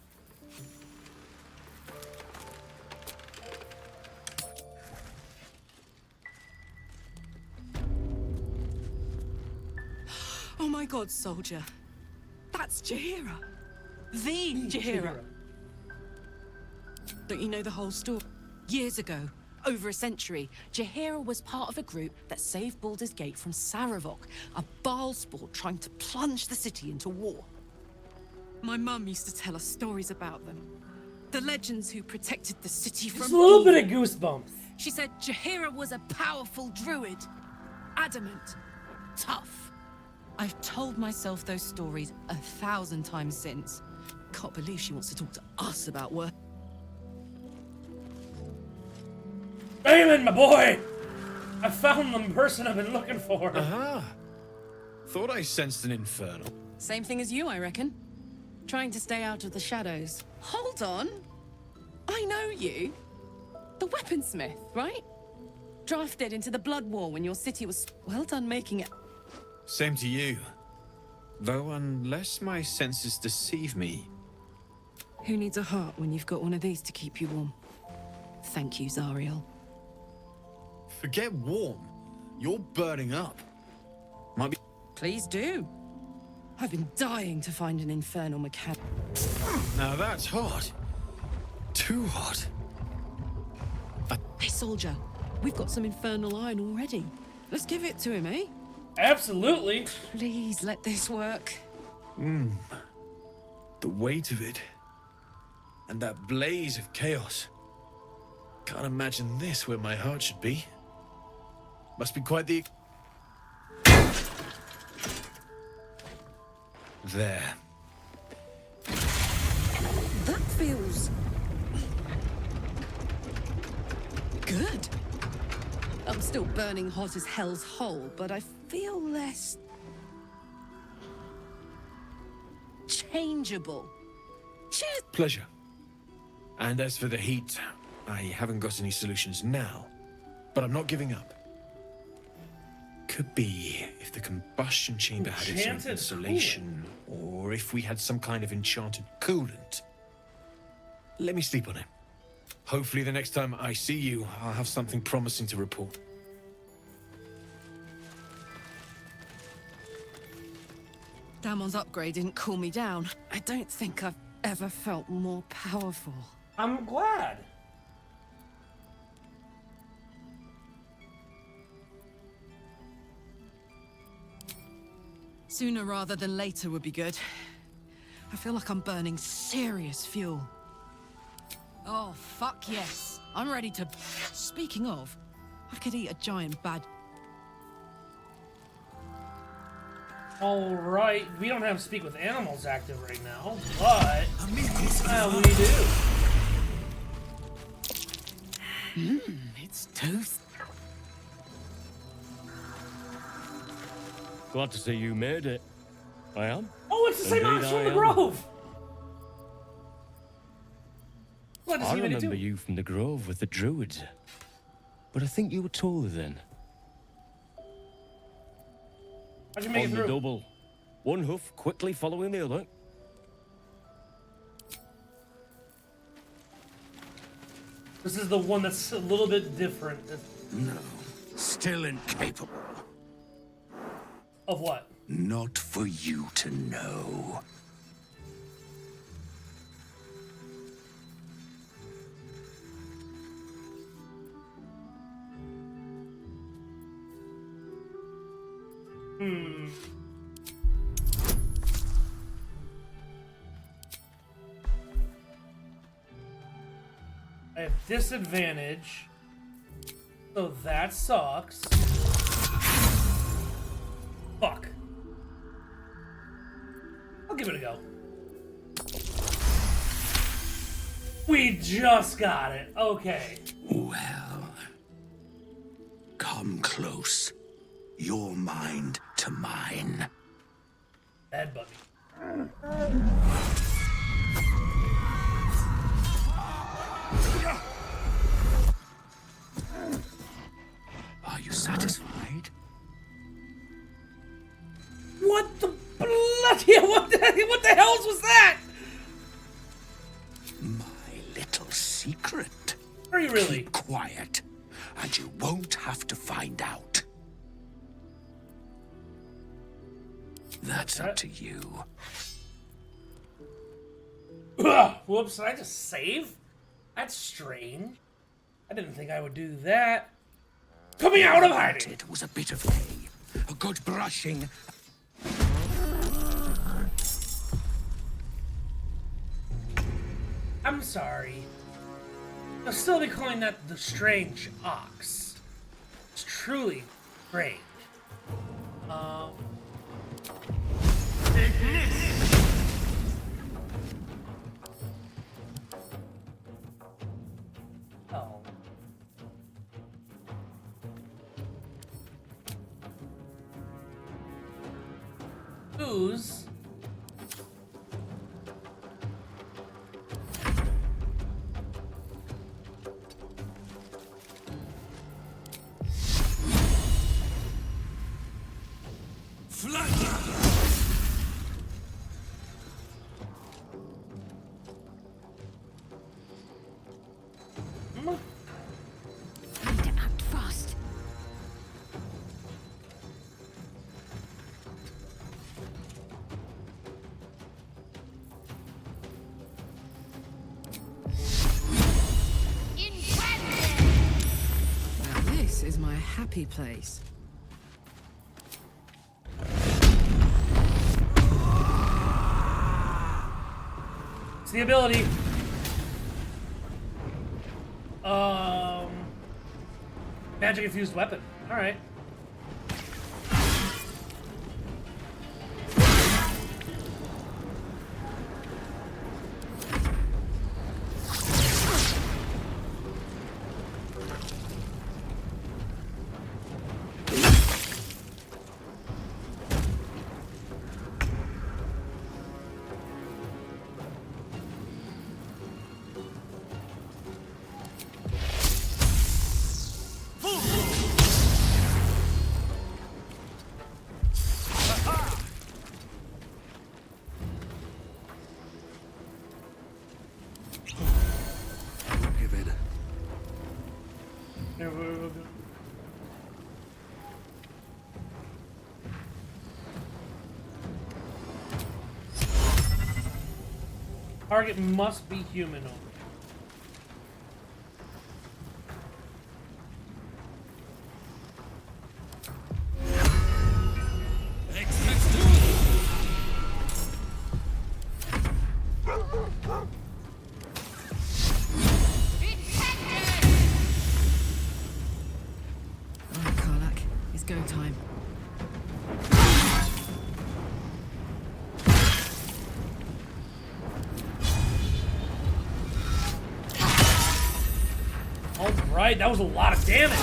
[SPEAKER 20] Oh my god, soldier. That's Jaheira. The Jaheira. Don't you know the whole story? Years ago, over a century, Jaheira was part of a group that saved Baldur's Gate from Sarevok, a Baalsport trying to plunge the city into war. My mum used to tell us stories about them. The legends who protected the city from
[SPEAKER 1] Just a little
[SPEAKER 20] evil.
[SPEAKER 1] bit of goosebumps.
[SPEAKER 20] She said Jaheira was a powerful druid. Adamant. Tough. I've told myself those stories 1,000 times since. Can't believe she wants to talk to us about work.
[SPEAKER 1] Damon, my boy! I found the person I've been looking for.
[SPEAKER 15] Aha! Thought I sensed an infernal.
[SPEAKER 20] Same thing as you, I reckon. Trying to stay out of the shadows. Hold on. I know you. The weaponsmith, right? Drafted into the Blood War when your city was well done making it.
[SPEAKER 15] Same to you. Though unless my senses deceive me.
[SPEAKER 20] Who needs a heart when you've got one of these to keep you warm? Thank you, Zariel.
[SPEAKER 15] Forget warm. You're burning up. Might be.
[SPEAKER 20] Please do. I've been dying to find an infernal mechanic.
[SPEAKER 15] Now that's hot. Too hot.
[SPEAKER 20] Hey, soldier. We've got some infernal iron already. Let's give it to him, eh?
[SPEAKER 1] Absolutely.
[SPEAKER 20] Please let this work.
[SPEAKER 15] The weight of it. And that blaze of chaos. Can't imagine this where my heart should be. Must be quite the... There.
[SPEAKER 20] That feels... good. I'm still burning hot as hell's hole, but I feel less... changeable. Cheers!
[SPEAKER 15] Pleasure. And as for the heat, I haven't got any solutions now, but I'm not giving up. Could be if the combustion chamber had its own
[SPEAKER 1] Enchanted
[SPEAKER 15] insulation, or if we had some kind of enchanted coolant. Let me sleep on it. Hopefully the next time I see you, I'll have something promising to report.
[SPEAKER 20] Damon's upgrade didn't cool me down. I don't think I've ever felt more powerful.
[SPEAKER 1] I'm glad.
[SPEAKER 20] Sooner rather than later would be good. I feel like I'm burning serious fuel. Oh, fuck yes. I'm ready to... Speaking of, I could eat a giant bad...
[SPEAKER 1] Alright, we don't have Speak with Animals active right now, but... we do.
[SPEAKER 16] It's toast.
[SPEAKER 21] Glad to see you made it. I am.
[SPEAKER 1] Oh, it's the same
[SPEAKER 21] Indeed,
[SPEAKER 1] artist from
[SPEAKER 21] I
[SPEAKER 1] the
[SPEAKER 21] am.
[SPEAKER 1] Grove! Glad to
[SPEAKER 21] I
[SPEAKER 1] see you made it
[SPEAKER 21] remember
[SPEAKER 1] too.
[SPEAKER 21] you from the Grove with the Druids. But I think you were taller then.
[SPEAKER 1] How'd you make
[SPEAKER 21] On
[SPEAKER 1] it
[SPEAKER 21] the
[SPEAKER 1] through?
[SPEAKER 21] double. One hoof quickly following the other.
[SPEAKER 1] This is the one that's a little bit different.
[SPEAKER 7] No, still incapable.
[SPEAKER 1] Of what?
[SPEAKER 7] Not for you to know.
[SPEAKER 1] I have disadvantage. So that sucks. Fuck. I'll give it a go. We just got it. Okay.
[SPEAKER 7] Well, come close. Your mind to mine.
[SPEAKER 1] Bad buggy.
[SPEAKER 7] Are you satisfied?
[SPEAKER 1] What the bloody what the hells was that?
[SPEAKER 7] My little secret.
[SPEAKER 1] Are you really?
[SPEAKER 7] Keep quiet, and you won't have to find out. That's up to you.
[SPEAKER 1] Ugh, whoops, did I just save? That's strange. I didn't think I would do that. Coming out of hiding!
[SPEAKER 7] It was a bit of hay, a good brushing.
[SPEAKER 1] I'm sorry. I'll still be calling that the strange ox. It's truly strange. Oh. Ooze.
[SPEAKER 3] Need to act fast.
[SPEAKER 20] Now this is my happy place.
[SPEAKER 1] It's the ability. Magic infused weapon. Alright.
[SPEAKER 2] Give it.
[SPEAKER 1] Target must be human only.
[SPEAKER 20] Karlach, it's go time.
[SPEAKER 1] Alright, that was a lot of damage.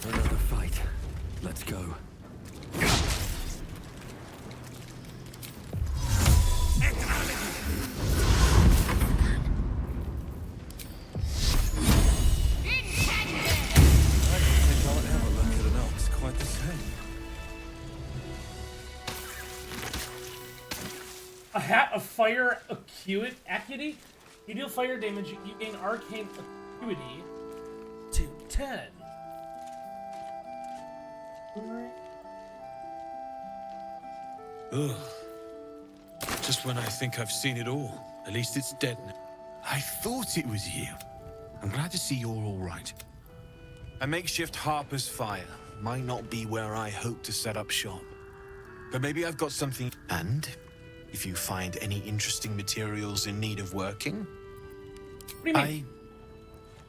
[SPEAKER 2] Another fight. Let's go.
[SPEAKER 1] A hat of fire acuity. You deal fire damage, you gain arcane acuity to 10.
[SPEAKER 15] Ugh. Just when I think I've seen it all. At least it's dead now.
[SPEAKER 4] I thought it was you. I'm glad to see you're all right. A makeshift Harper's Fire might not be where I hope to set up shop. But maybe I've got something... And if you find any interesting materials in need of working...
[SPEAKER 1] What do you mean?
[SPEAKER 4] I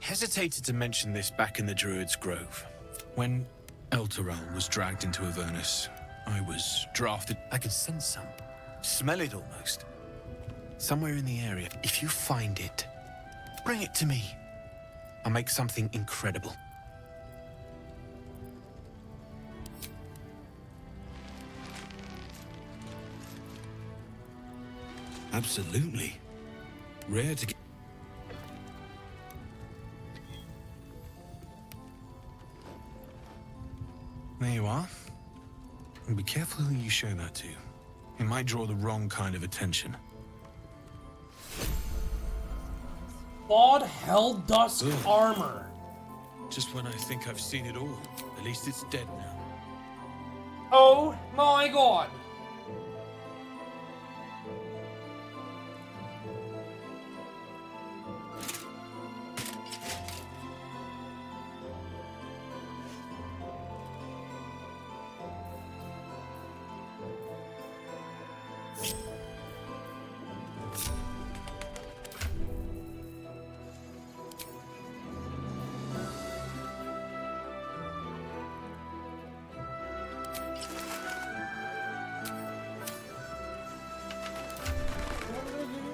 [SPEAKER 4] hesitated to mention this back in the Druid's Grove. When Elturel was dragged into Avernus, I was drafted... I can sense some. Smell it almost. Somewhere in the area. If you find it, bring it to me. I'll make something incredible.
[SPEAKER 15] Absolutely. Rare to get...
[SPEAKER 4] There you are. And be careful who you show that to. It might draw the wrong kind of attention.
[SPEAKER 1] Clawed Helldusk armor.
[SPEAKER 15] Just when I think I've seen it all. At least it's dead now.
[SPEAKER 1] Oh my god.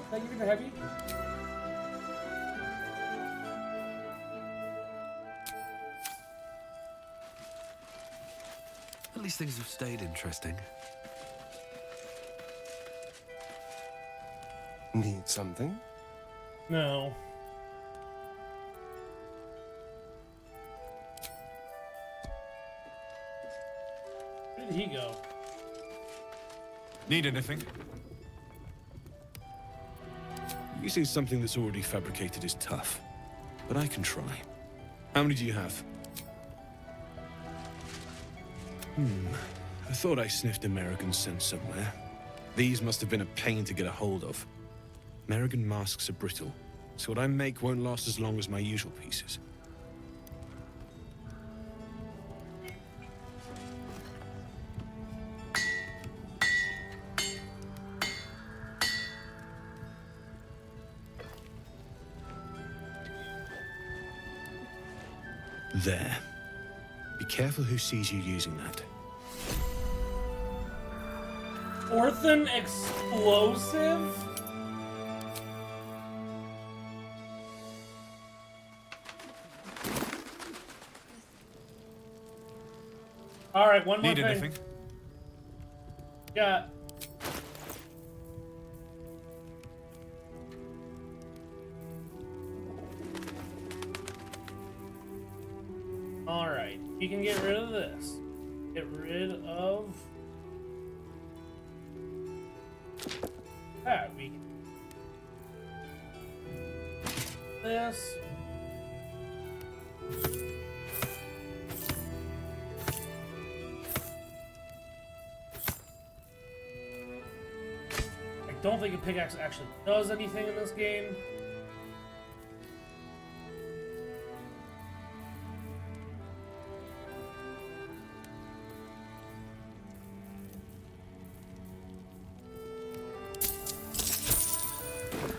[SPEAKER 1] Did I give you the heavy?
[SPEAKER 2] At least things have stayed interesting.
[SPEAKER 4] Need something?
[SPEAKER 1] No. Where did he go?
[SPEAKER 4] Need anything?
[SPEAKER 15] Using something that's already fabricated is tough, but I can try. How many do you have? I thought I sniffed American scent somewhere. These must have been a pain to get a hold of. American masks are brittle, so what I make won't last as long as my usual pieces. There. Be careful who sees you using that.
[SPEAKER 1] Orphan explosive? Alright, one more
[SPEAKER 4] Need
[SPEAKER 1] thing.
[SPEAKER 4] anything?
[SPEAKER 1] Yeah. Alright, you can get rid of this. Get rid of that. We can this. I don't think a pickaxe actually does anything in this game.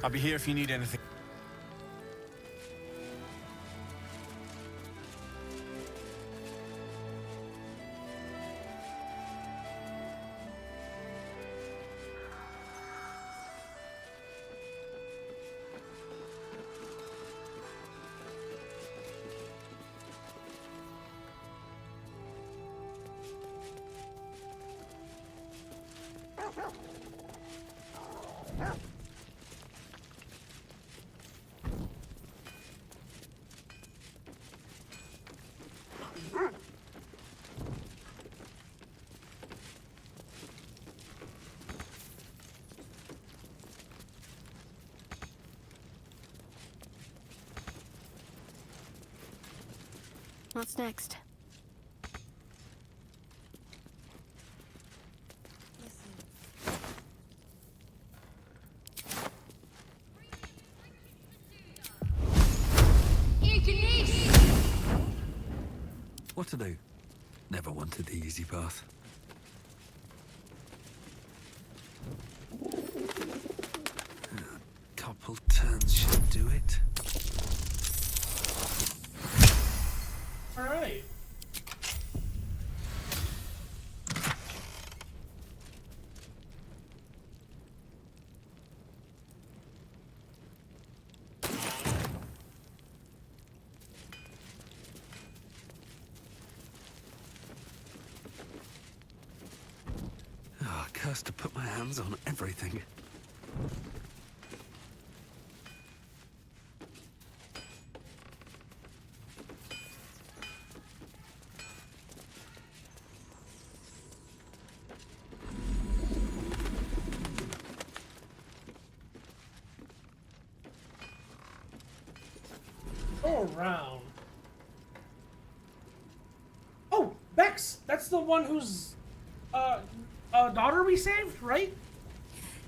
[SPEAKER 4] I'll be here if you need anything.
[SPEAKER 12] What's next?
[SPEAKER 2] What to do? Never wanted the easy path. A couple turns should do it.
[SPEAKER 1] All right.
[SPEAKER 2] Ah, cursed to put my hands on everything.
[SPEAKER 1] Go around. Oh, Bex! That's the one whose daughter we saved, right?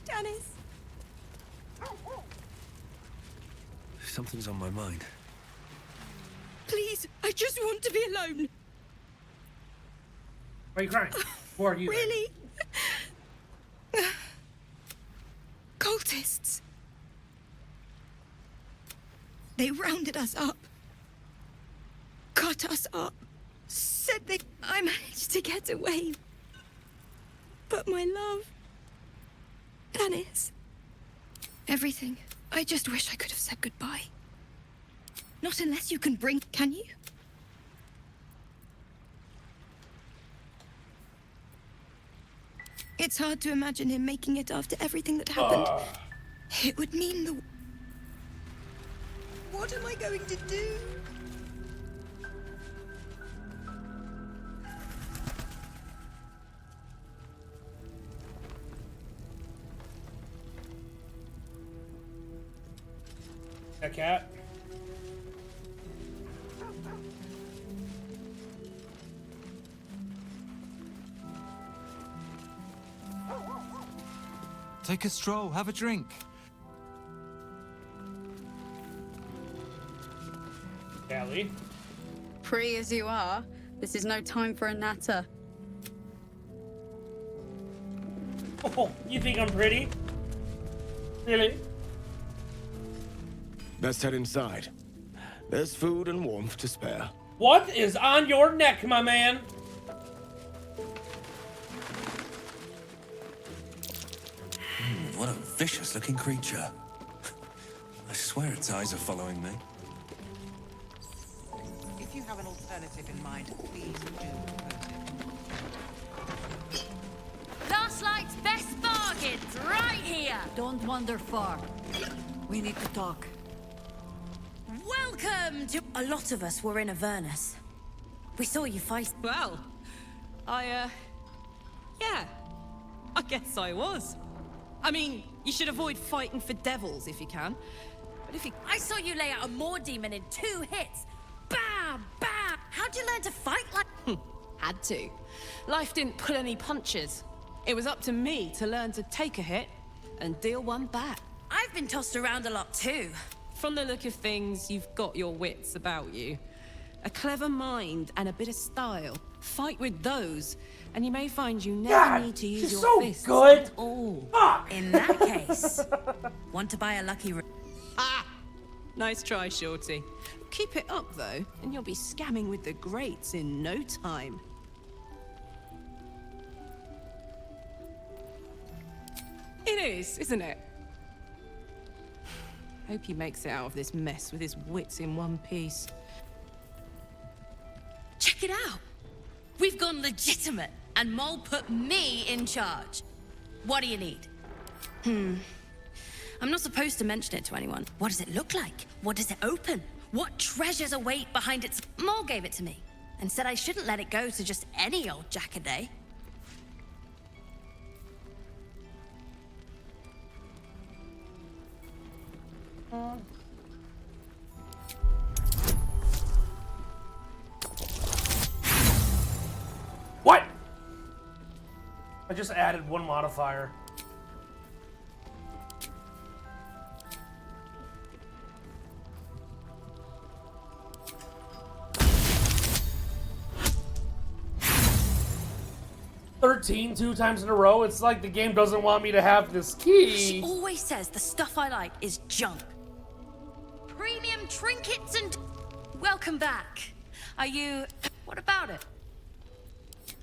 [SPEAKER 12] Dennis.
[SPEAKER 2] Something's on my mind.
[SPEAKER 11] Please, I just want to be alone.
[SPEAKER 1] Why are you crying? Who are you?
[SPEAKER 11] Really? Cultists. They rounded us up. Cut us up. Said they... I managed to get away. But my love... Dennis... Everything. I just wish I could have said goodbye. Not unless you can bring... Can you? It's hard to imagine him making it after everything that happened. It would mean the... What am I going to do?
[SPEAKER 1] A cat.
[SPEAKER 9] Take a stroll, have a drink.
[SPEAKER 1] Callie.
[SPEAKER 22] Pretty as you are, this is no time for a natter.
[SPEAKER 1] Oh, you think I'm pretty? Really?
[SPEAKER 6] Let's head inside. There's food and warmth to spare.
[SPEAKER 1] What is on your neck, my man?
[SPEAKER 2] What a vicious-looking creature. I swear its eyes are following me.
[SPEAKER 23] If you have an alternative in mind, please do propose it.
[SPEAKER 12] Last Light's best bargains, right here!
[SPEAKER 10] Don't wander far. We need to talk.
[SPEAKER 12] Welcome to... A lot of us were in Avernus. We saw you fight...
[SPEAKER 20] Well, Yeah. I guess I was. I mean, you should avoid fighting for devils if you can. But if you...
[SPEAKER 5] I saw you lay out a Moor demon in 2 hits. Bam! Bam! How'd you learn to fight like...
[SPEAKER 20] Had to. Life didn't pull any punches. It was up to me to learn to take a hit and deal one back.
[SPEAKER 5] I've been tossed around a lot too.
[SPEAKER 20] From the look of things, you've got your wits about you. A clever mind and a bit of style. Fight with those, and you may find you never need to use your fists at all.
[SPEAKER 1] Fuck!
[SPEAKER 5] In that case, want to buy a lucky...
[SPEAKER 20] Nice try, Shorty. Keep it up, though, and you'll be scamming with the greats in no time. It is, isn't it? Hope he makes it out of this mess with his wits in one piece.
[SPEAKER 5] Check it out. We've gone legitimate, and Mole put me in charge. What do you need? I'm not supposed to mention it to anyone. What does it look like? What does it open? What treasures await behind its... Mole gave it to me, and said I shouldn't let it go to just any old Jackaday.
[SPEAKER 1] What? I just added 1 modifier. $13 2 times in a row. It's like the game doesn't want me to have this key.
[SPEAKER 5] She always says the stuff I like is junk. Premium trinkets and... Welcome back. Are you... What about it?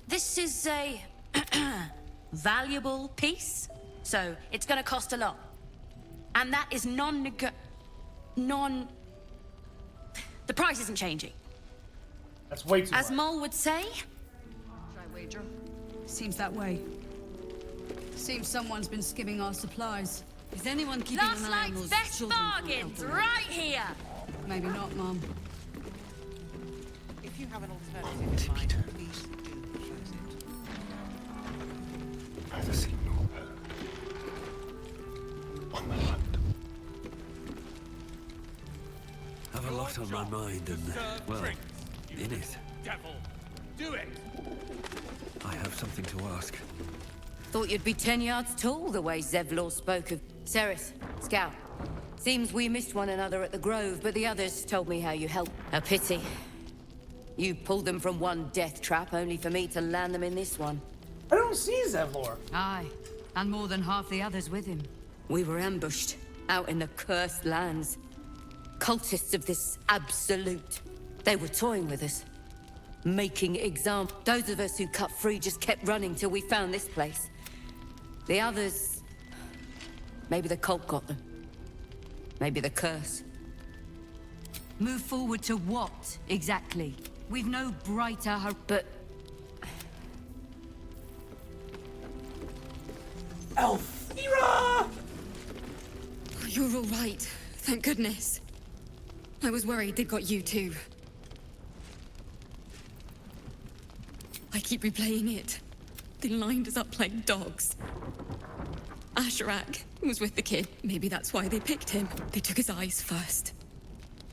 [SPEAKER 5] This is a... valuable piece, so it's gonna cost a lot. And that is The price isn't changing.
[SPEAKER 1] That's way too
[SPEAKER 5] As
[SPEAKER 1] much.
[SPEAKER 5] Mole would say...
[SPEAKER 22] Try wager. Seems that way. Seems someone's been skimming our supplies.
[SPEAKER 10] Is anyone keeping
[SPEAKER 5] Last
[SPEAKER 10] an eye on
[SPEAKER 5] night's
[SPEAKER 10] those
[SPEAKER 5] best
[SPEAKER 10] children from
[SPEAKER 5] bargains,
[SPEAKER 10] Eltham?
[SPEAKER 5] right here!
[SPEAKER 22] Maybe not, Mum.
[SPEAKER 23] If you have an alternative in mind, please do choose it.
[SPEAKER 2] Neither seen nor heard. On the hunt. Have a lot on my mind and, well, in it.
[SPEAKER 17] Devil, do it!
[SPEAKER 2] I have something to ask.
[SPEAKER 10] Thought you'd be 10 yards tall the way Zevlor spoke of... Ceres, Scout. Seems we missed one another at the Grove, but the others told me how you helped. A pity. You pulled them from one death trap, only for me to land them in this one.
[SPEAKER 1] I don't see Zevlor.
[SPEAKER 10] Aye, and more than half the others with him. We were ambushed, out in the cursed lands. Cultists of this absolute. They were toying with us. Making examples. Those of us who cut free just kept running till we found this place. The others... Maybe the cult got them. Maybe the curse.
[SPEAKER 8] Move forward to what, exactly? We've no brighter hope.
[SPEAKER 10] But...
[SPEAKER 1] Elfira!
[SPEAKER 13] You're all right. Thank goodness. I was worried they'd got you too. I keep replaying it. They lined us up like dogs. Asherak was with the kid. Maybe that's why they picked him. They took his eyes first.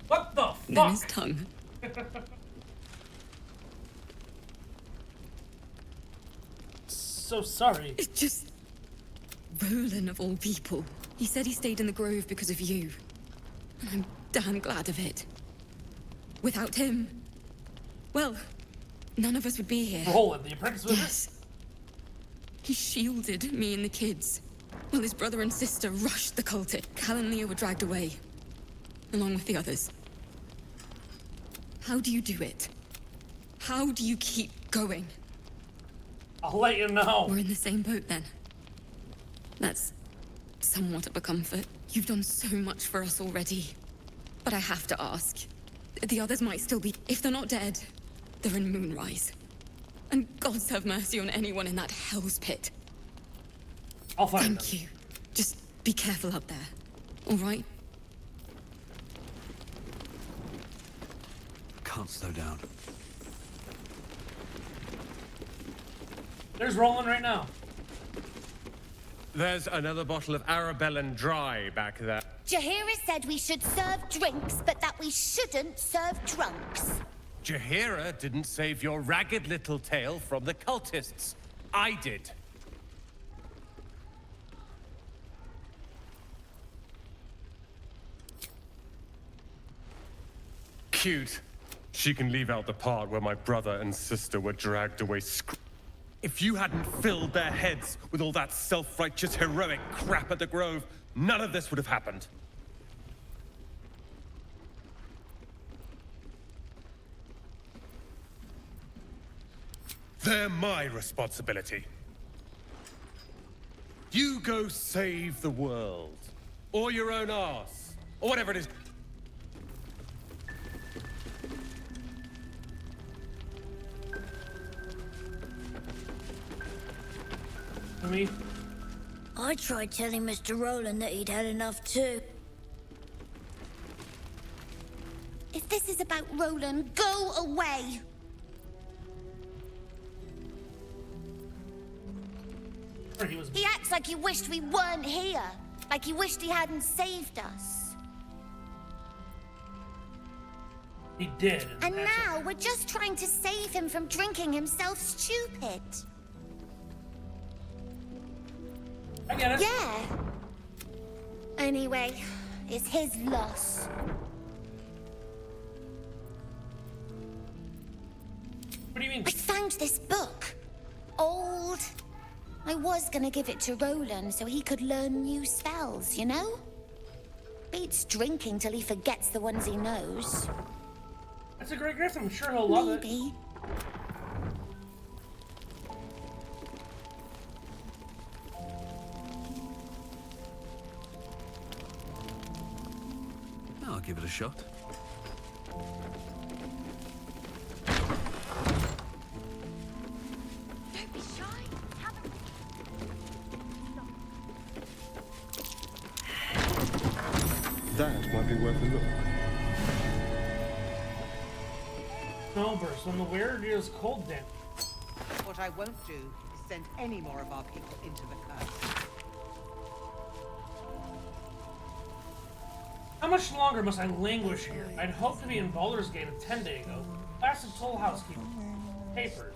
[SPEAKER 1] What the fuck?
[SPEAKER 13] Then his tongue.
[SPEAKER 1] So sorry.
[SPEAKER 13] It's just... Roland of all people. He said he stayed in the Grove because of you. And I'm damn glad of it. Without him... Well, none of us would be here.
[SPEAKER 1] Roland, the apprentice was
[SPEAKER 13] Yes. He shielded me and the kids. While his brother and sister rushed the cultist. Cal and Leah were dragged away. Along with the others. How do you do it? How do you keep going?
[SPEAKER 1] I'll let you know.
[SPEAKER 13] We're in the same boat then. That's somewhat of a comfort. You've done so much for us already. But I have to ask. The others might still be... If they're not dead, they're in Moonrise. And gods have mercy on anyone in that hell's pit.
[SPEAKER 1] I'll find them.
[SPEAKER 13] Thank you. Just be careful up there. All right?
[SPEAKER 2] Can't slow down.
[SPEAKER 1] There's Roland right now.
[SPEAKER 14] There's another bottle of Arabellan Dry back there.
[SPEAKER 12] Jaheira said we should serve drinks, but that we shouldn't serve drunks.
[SPEAKER 14] Jaheira didn't save your ragged little tail from the cultists. I did. Cute. She can leave out the part where my brother and sister were dragged away If you hadn't filled their heads with all that self-righteous heroic crap at the Grove, none of this would have happened. They're my responsibility. You go save the world. Or your own arse. Or whatever it is.
[SPEAKER 1] Me?
[SPEAKER 12] I tried telling Mr. Roland that he'd had enough too. If this is about Roland, go away! He acts like he wished we weren't here. Like he wished he hadn't saved us.
[SPEAKER 1] He did.
[SPEAKER 12] And now we're just trying to save him from drinking himself stupid.
[SPEAKER 1] I get it.
[SPEAKER 12] Yeah. Anyway, it's his loss.
[SPEAKER 1] What do you mean?
[SPEAKER 12] I found this book. Old. I was gonna give it to Roland so he could learn new spells, you know? Beats drinking till he forgets the ones he knows.
[SPEAKER 1] That's a great gift. I'm sure he'll love it.
[SPEAKER 12] Maybe.
[SPEAKER 2] I'll give it a shot.
[SPEAKER 12] Don't be shy.
[SPEAKER 14] That might be worth a look.
[SPEAKER 1] Snowburst, when the wearer deals cold damage.
[SPEAKER 23] What I won't do is send any more of our people into the curse.
[SPEAKER 1] How much longer must I languish here? I'd hoped to be in Baldur's Gate 10 days ago. Classic Toll Housekeeping. Papers.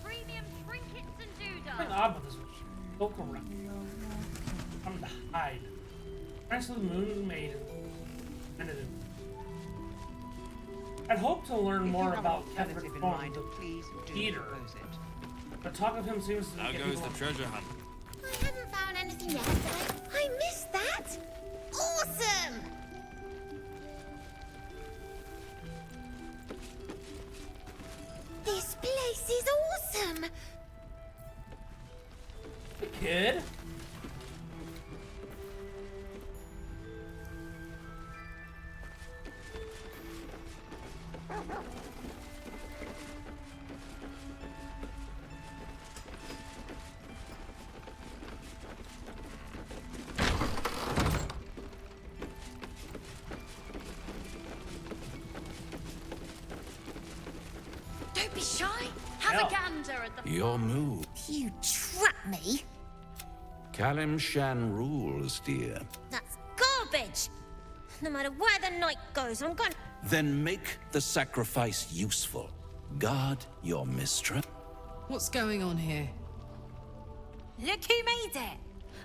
[SPEAKER 12] Premium trinkets and
[SPEAKER 1] Something
[SPEAKER 12] doodles.
[SPEAKER 1] odd with this book around. I'm to hide. Prince of the Moon Maiden. I'd hoped to learn more about Ketheric Thorn, Peter. But talk of him seems to
[SPEAKER 18] Now
[SPEAKER 1] get
[SPEAKER 18] goes
[SPEAKER 1] people
[SPEAKER 18] the treasure hunt.
[SPEAKER 12] I haven't found anything yet, but I missed that. Awesome! This place is awesome!
[SPEAKER 1] Kid?
[SPEAKER 12] Don't be shy. Have a gander at the...
[SPEAKER 7] Your move.
[SPEAKER 12] You trap me?
[SPEAKER 7] Kalim Shan rules, dear.
[SPEAKER 12] That's garbage! No matter where the night goes, I'm going...
[SPEAKER 7] Then make the sacrifice useful. Guard your mistress.
[SPEAKER 20] What's going on here?
[SPEAKER 12] Look who made it!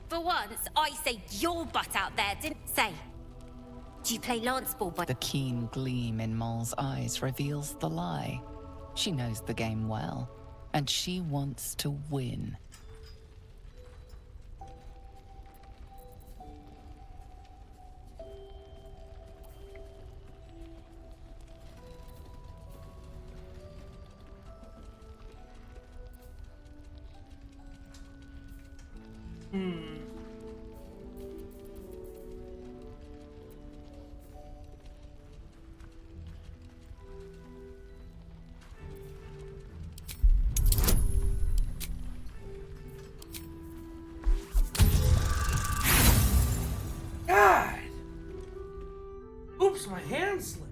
[SPEAKER 12] For once, I saved your butt out there, didn't say. Do you play lance ball, but...
[SPEAKER 19] The keen gleam in Moll's eyes reveals the lie. She knows the game well, and she wants to win.
[SPEAKER 1] God! Oops, my hand slipped.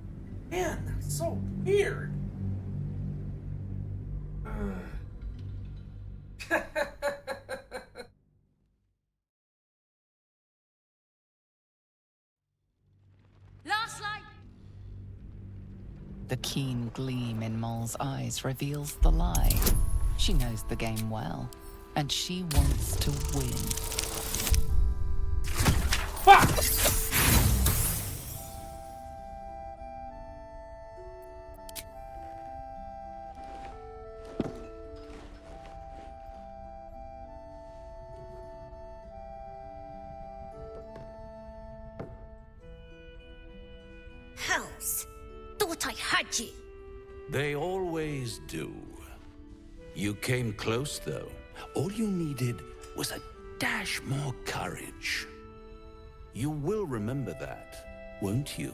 [SPEAKER 1] Man, that's so weird.
[SPEAKER 19] The keen gleam in Moll's eyes reveals the lie. She knows the game well, and she wants to win.
[SPEAKER 1] Fuck!
[SPEAKER 12] Hells! Thought I had you.
[SPEAKER 7] They always do. You came close, though. All you needed was a dash more courage. You will remember that, won't you?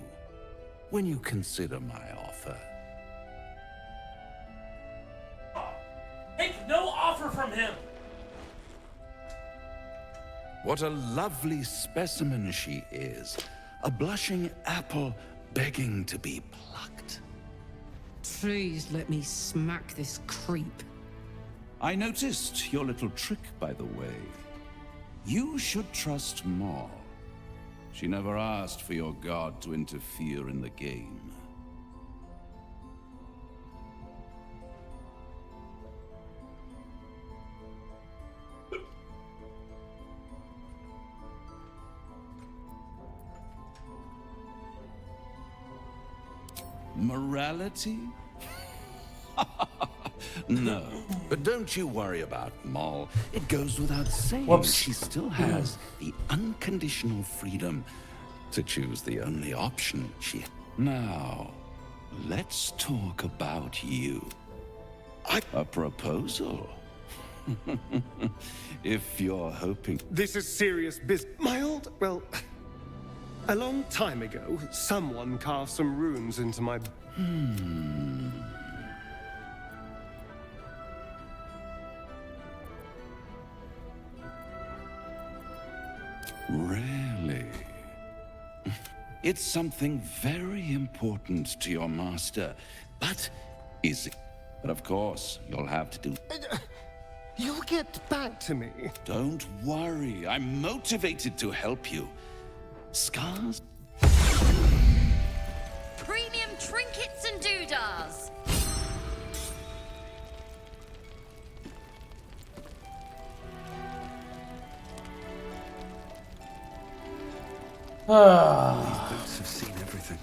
[SPEAKER 7] When you consider my offer.
[SPEAKER 1] Take no offer from him!
[SPEAKER 7] What a lovely specimen she is. A blushing apple begging to be plucked.
[SPEAKER 20] Please let me smack this creep.
[SPEAKER 16] I noticed your little trick, by the way. You should trust Moll. She never asked for your god to interfere in the game. Morality?
[SPEAKER 7] No, but don't you worry about Moll. It goes without saying.
[SPEAKER 1] Whoops.
[SPEAKER 7] She still has the unconditional freedom to choose the only option she... Now, let's talk about you. A proposal? If you're hoping...
[SPEAKER 14] This is serious business. My old... well... A long time ago, someone carved some runes into my...
[SPEAKER 16] Really? It's something very important to your master. But is it? But of course, you'll have to do...
[SPEAKER 14] You'll get back to me.
[SPEAKER 16] Don't worry, I'm motivated to help you. Scars?
[SPEAKER 5] Premium trinkets and doodahs.
[SPEAKER 2] These boots have seen everything.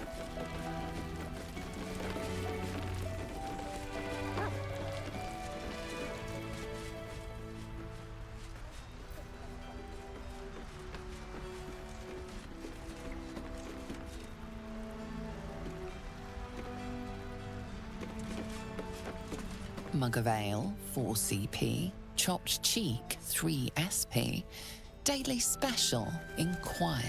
[SPEAKER 19] Mug of ale, 4 CP. Chopped cheek, 3 SP. Daily special, inquire.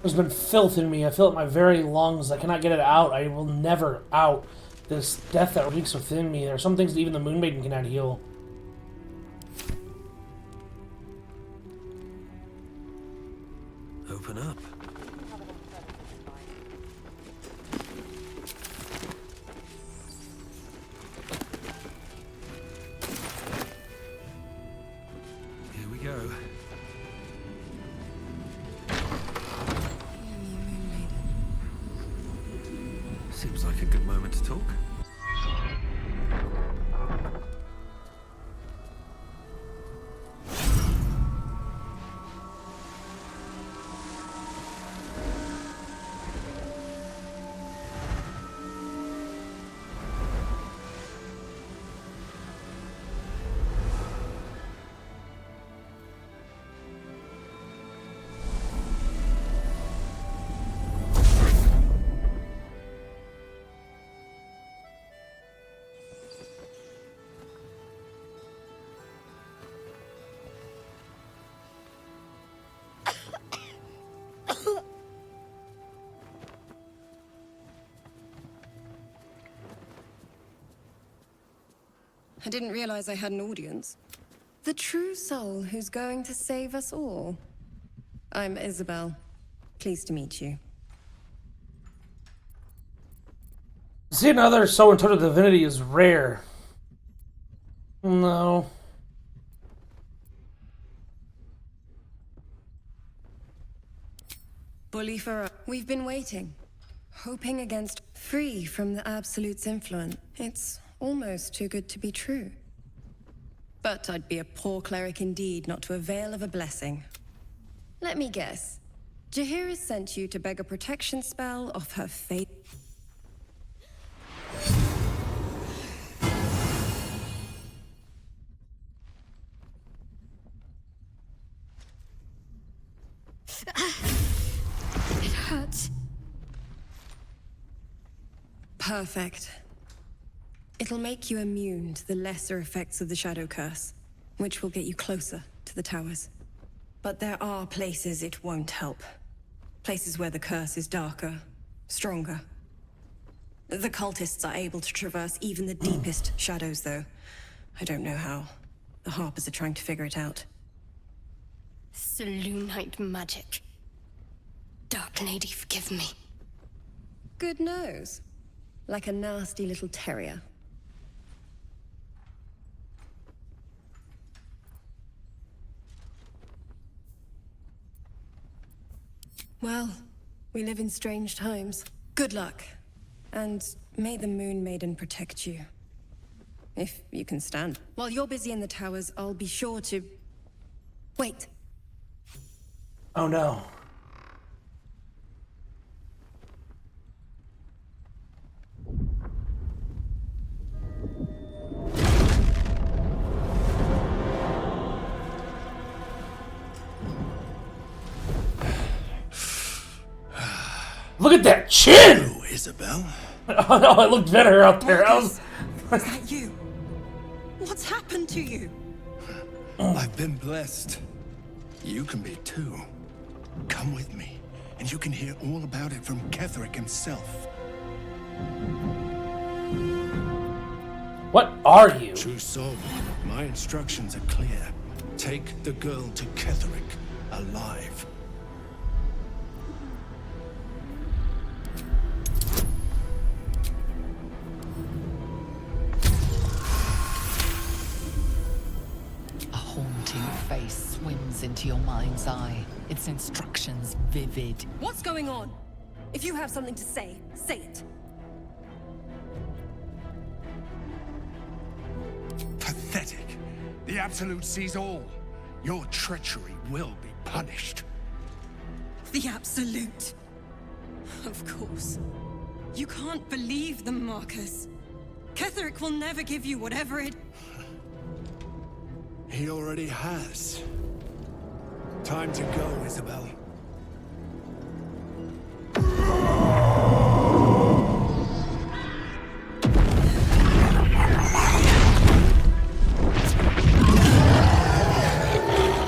[SPEAKER 1] There's been filth in me. I feel it in my very lungs. I cannot get it out. I will never out this death that reeks within me. There are some things that even the Moon Maiden cannot heal.
[SPEAKER 2] Open up. Here we go. Seems like a good moment to talk.
[SPEAKER 13] I didn't realize I had an audience. The true soul who's going to save us all. I'm Isabel.
[SPEAKER 3] Pleased to meet you.
[SPEAKER 1] See another so in touch with divinity is rare. No.
[SPEAKER 3] Bully for we've been waiting, hoping against free from the Absolute's influence. It's almost too good to be true. But I'd be a poor cleric indeed not to avail of a blessing. Let me guess. Jaheira sent you to beg a protection spell off her fate.
[SPEAKER 13] It hurts.
[SPEAKER 3] Perfect. It'll make you immune to the lesser effects of the Shadow Curse, which will get you closer to the towers. But there are places it won't help. Places where the curse is darker, stronger. The cultists are able to traverse even the deepest shadows, though. I don't know how. The Harpers are trying to figure it out.
[SPEAKER 13] Selûnite magic. Dark Lady, forgive me.
[SPEAKER 3] Good nose. Like a nasty little terrier. Well, we live in strange times. Good luck. And may the Moon Maiden protect you. If you can stand. While you're busy in the towers, I'll be sure to... Wait.
[SPEAKER 1] Oh no. Look at that chin!
[SPEAKER 7] Hello, Isabel.
[SPEAKER 1] Oh no, it looked better out there.
[SPEAKER 20] Is that you? What's happened to you?
[SPEAKER 7] I've been blessed. You can be too. Come with me, and you can hear all about it from Ketheric himself.
[SPEAKER 1] What are you?
[SPEAKER 7] True soul, my instructions are clear. Take the girl to Ketheric, alive.
[SPEAKER 19] A haunting face swims into your mind's eye, its instructions vivid.
[SPEAKER 3] What's going on? If you have something to say, say it.
[SPEAKER 7] Pathetic. The Absolute sees all. Your treachery will be punished.
[SPEAKER 3] The Absolute. Of course. You can't believe them, Marcus. Ketheric will never give you whatever it...
[SPEAKER 7] He already has. Time to go, Isabel.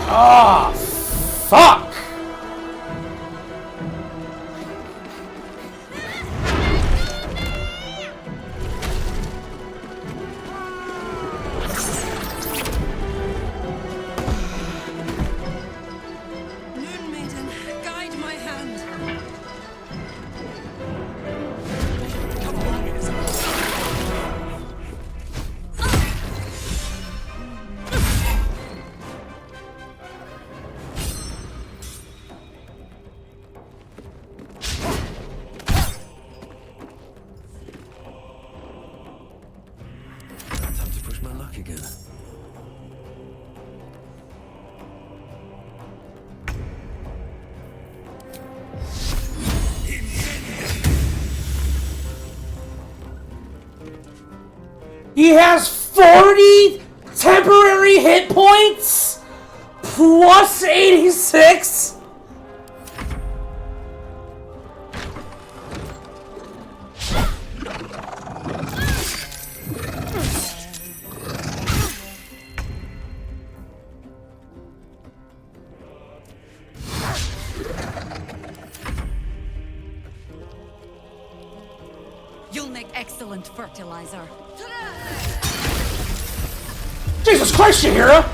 [SPEAKER 1] Ah, fuck!
[SPEAKER 3] Moon Maiden, guide my hand.
[SPEAKER 7] Come on, Isabel.
[SPEAKER 2] Time to push my luck again.
[SPEAKER 1] He has 40 temporary hit points plus 86.
[SPEAKER 8] You'll make excellent fertilizer.
[SPEAKER 1] Jesus Christ, Jaheira!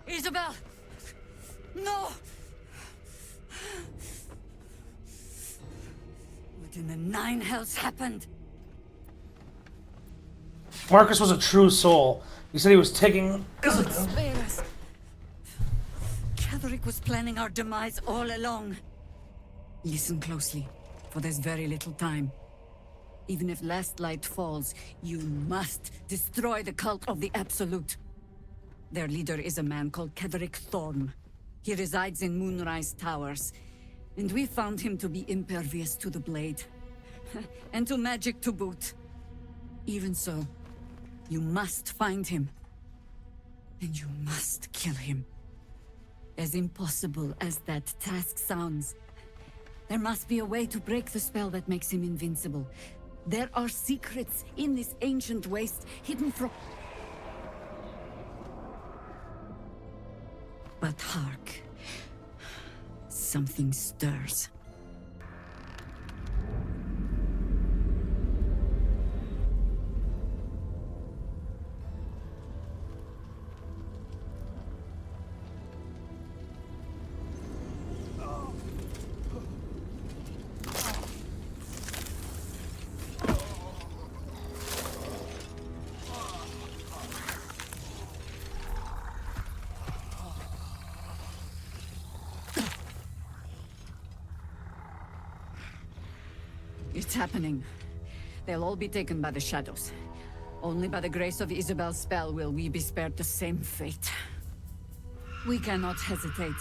[SPEAKER 10] Isabel! No! What in the nine hells happened?
[SPEAKER 1] Marcus was a true soul. He said he was taking
[SPEAKER 10] God spare us. Ketheric was planning our demise all along. Listen closely, for there's very little time. Even if last light falls, you must destroy the cult of the Absolute. Their leader is a man called Ketheric Thorm. He resides in Moonrise Towers, and we found him to be impervious to the blade. And to magic to boot. Even so, you must find him. And you must kill him. As impossible as that task sounds, there must be a way to break the spell that makes him invincible. There are secrets in this ancient waste hidden from... But hark. Something stirs. It's happening. They'll all be taken by the shadows. Only by the grace of Isabel's spell will we be spared the same fate. We cannot hesitate.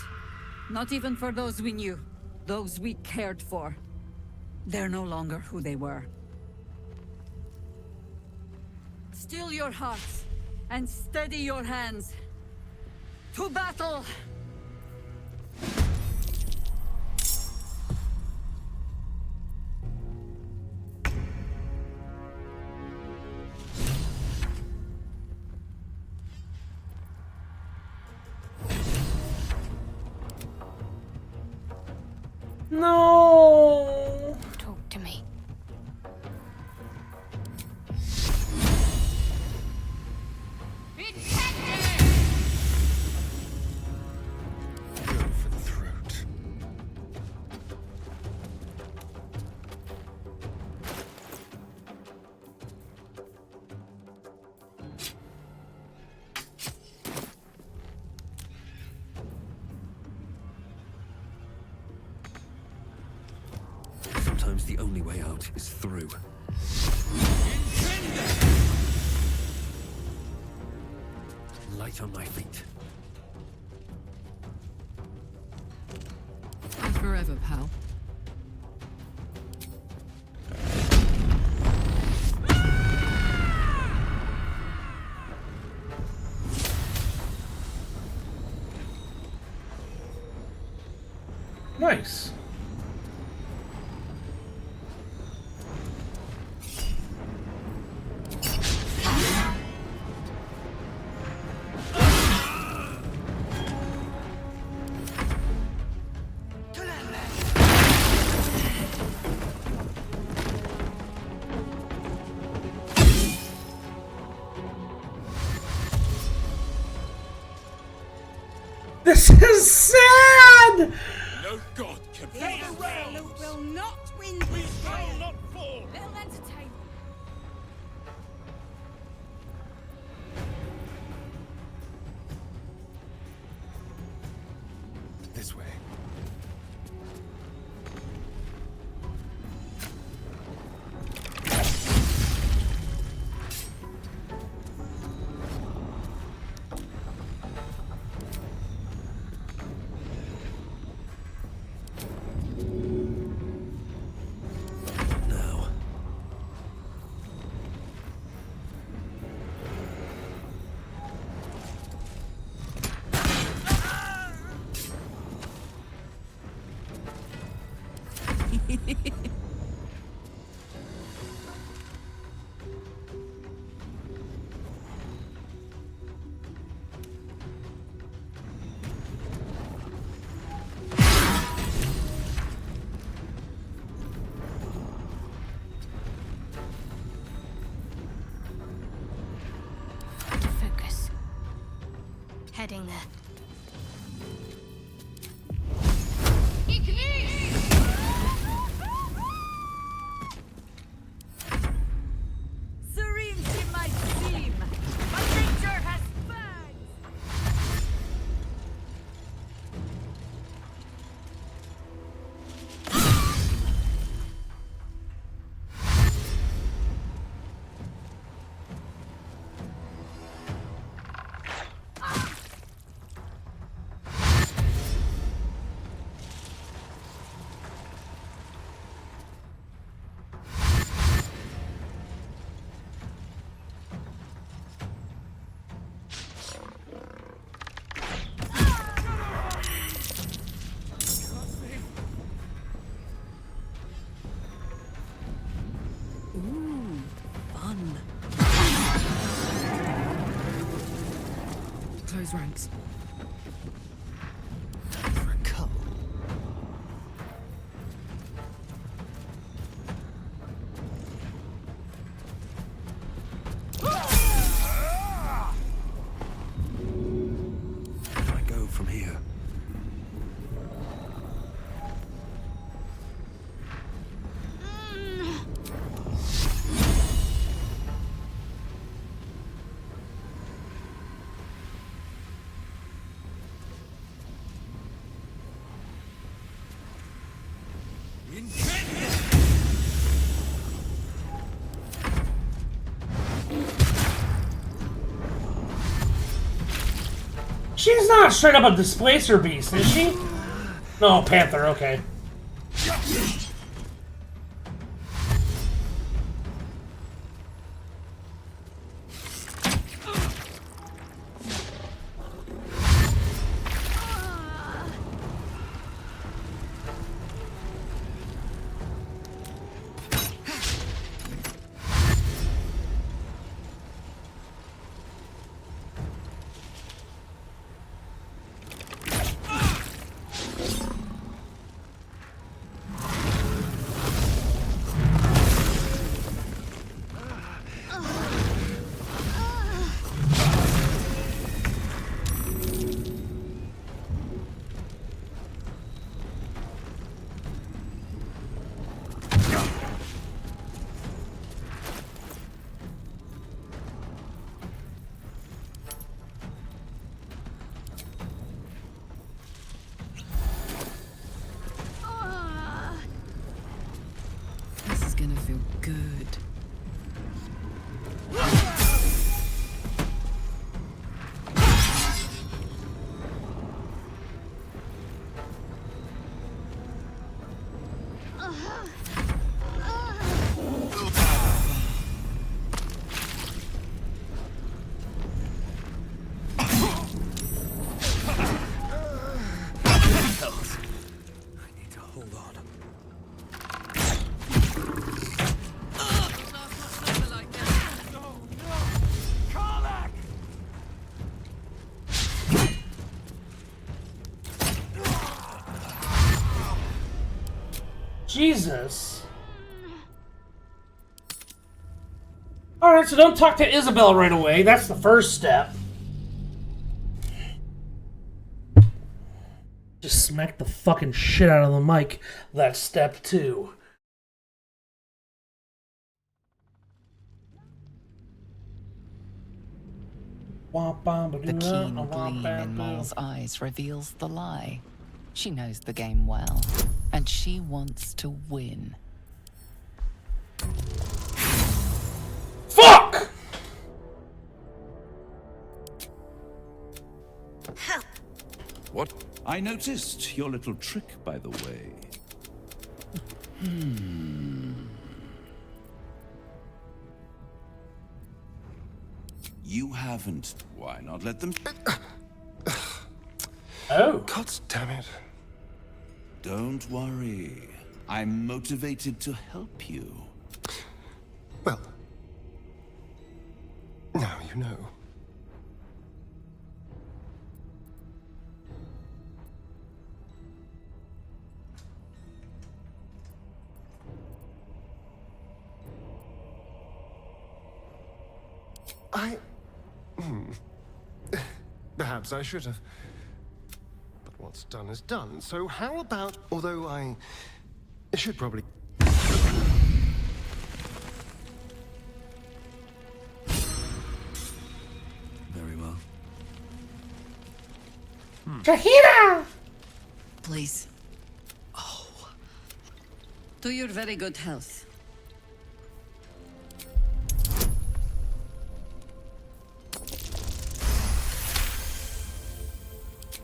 [SPEAKER 10] Not even for those we knew. Those we cared for. They're no longer who they were. Still your hearts, and steady your hands. To battle!
[SPEAKER 1] No.
[SPEAKER 12] Talk to me.
[SPEAKER 14] Go for the throat.
[SPEAKER 2] Sometimes the only way out is through. Light on my feet.
[SPEAKER 8] Forever, pal.
[SPEAKER 1] Nice. This is sad!
[SPEAKER 7] No god can
[SPEAKER 22] Israel will not win
[SPEAKER 7] We
[SPEAKER 22] this
[SPEAKER 7] shall
[SPEAKER 22] trial.
[SPEAKER 7] not fall!
[SPEAKER 22] They'll entertain.
[SPEAKER 14] This way.
[SPEAKER 2] Now.
[SPEAKER 22] Serene's in my seam. My nature has fangs.
[SPEAKER 20] Ooh, fun. Close ranks. For a cull.
[SPEAKER 2] Where do I go from here?
[SPEAKER 1] She's not straight up a displacer beast, is she? No, Panther, okay.
[SPEAKER 10] This is gonna feel good.
[SPEAKER 2] I need to hold on.
[SPEAKER 1] Jesus. Alright, so don't talk to Isabel right away. That's the first step. Just smack the fucking shit out of the mic. That's step 2.
[SPEAKER 19] The keen gleam in Maul's eyes reveals the lie. She knows the game well, and she wants to win.
[SPEAKER 1] Fuck!
[SPEAKER 16] What? I noticed your little trick, by the way. You haven't. Why not let them...
[SPEAKER 1] Oh.
[SPEAKER 14] God damn it.
[SPEAKER 16] Don't worry. I'm motivated to help you.
[SPEAKER 14] Well, now you know.
[SPEAKER 15] Perhaps I should have. But what's done is done. So how about, although I should probably...
[SPEAKER 2] Very well.
[SPEAKER 1] Jaheira!
[SPEAKER 10] Please. Oh. To your very good health.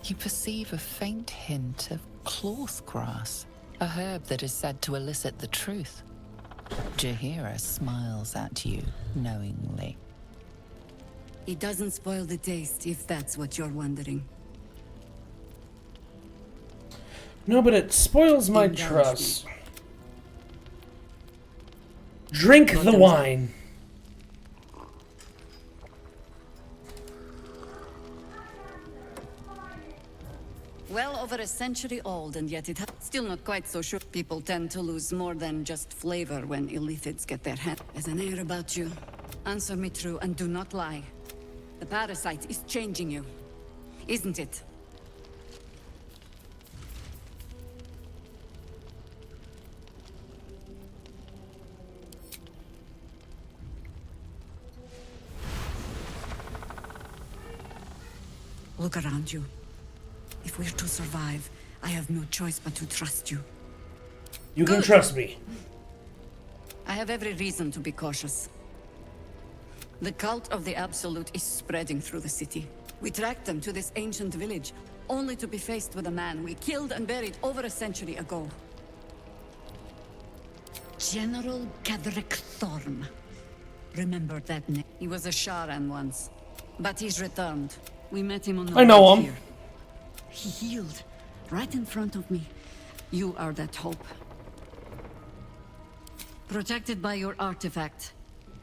[SPEAKER 19] You perceive a faint hint of cloth grass, a herb that is said to elicit the truth. Jaheira smiles at you knowingly.
[SPEAKER 10] It doesn't spoil the taste, if that's what you're wondering.
[SPEAKER 1] No, but it spoils my trust. Drink the wine.
[SPEAKER 10] Well over a century old, and yet it's still not quite so sure. People tend to lose more than just flavor when illithids get their hand. There's an air about you. Answer me true and do not lie. The parasite is changing you, isn't it? Look around you. If we're to survive, I have no choice but to trust you.
[SPEAKER 1] You can trust me.
[SPEAKER 10] I have every reason to be cautious. The cult of the Absolute is spreading through the city. We tracked them to this ancient village, only to be faced with a man we killed and buried over a century ago. General Gadrick Thorm. Remember that name? He was a Sharan once, but he's returned. We met him on the
[SPEAKER 1] I know
[SPEAKER 10] road
[SPEAKER 1] him.
[SPEAKER 10] here. He healed, right in front of me. You are that hope. Protected by your artifact,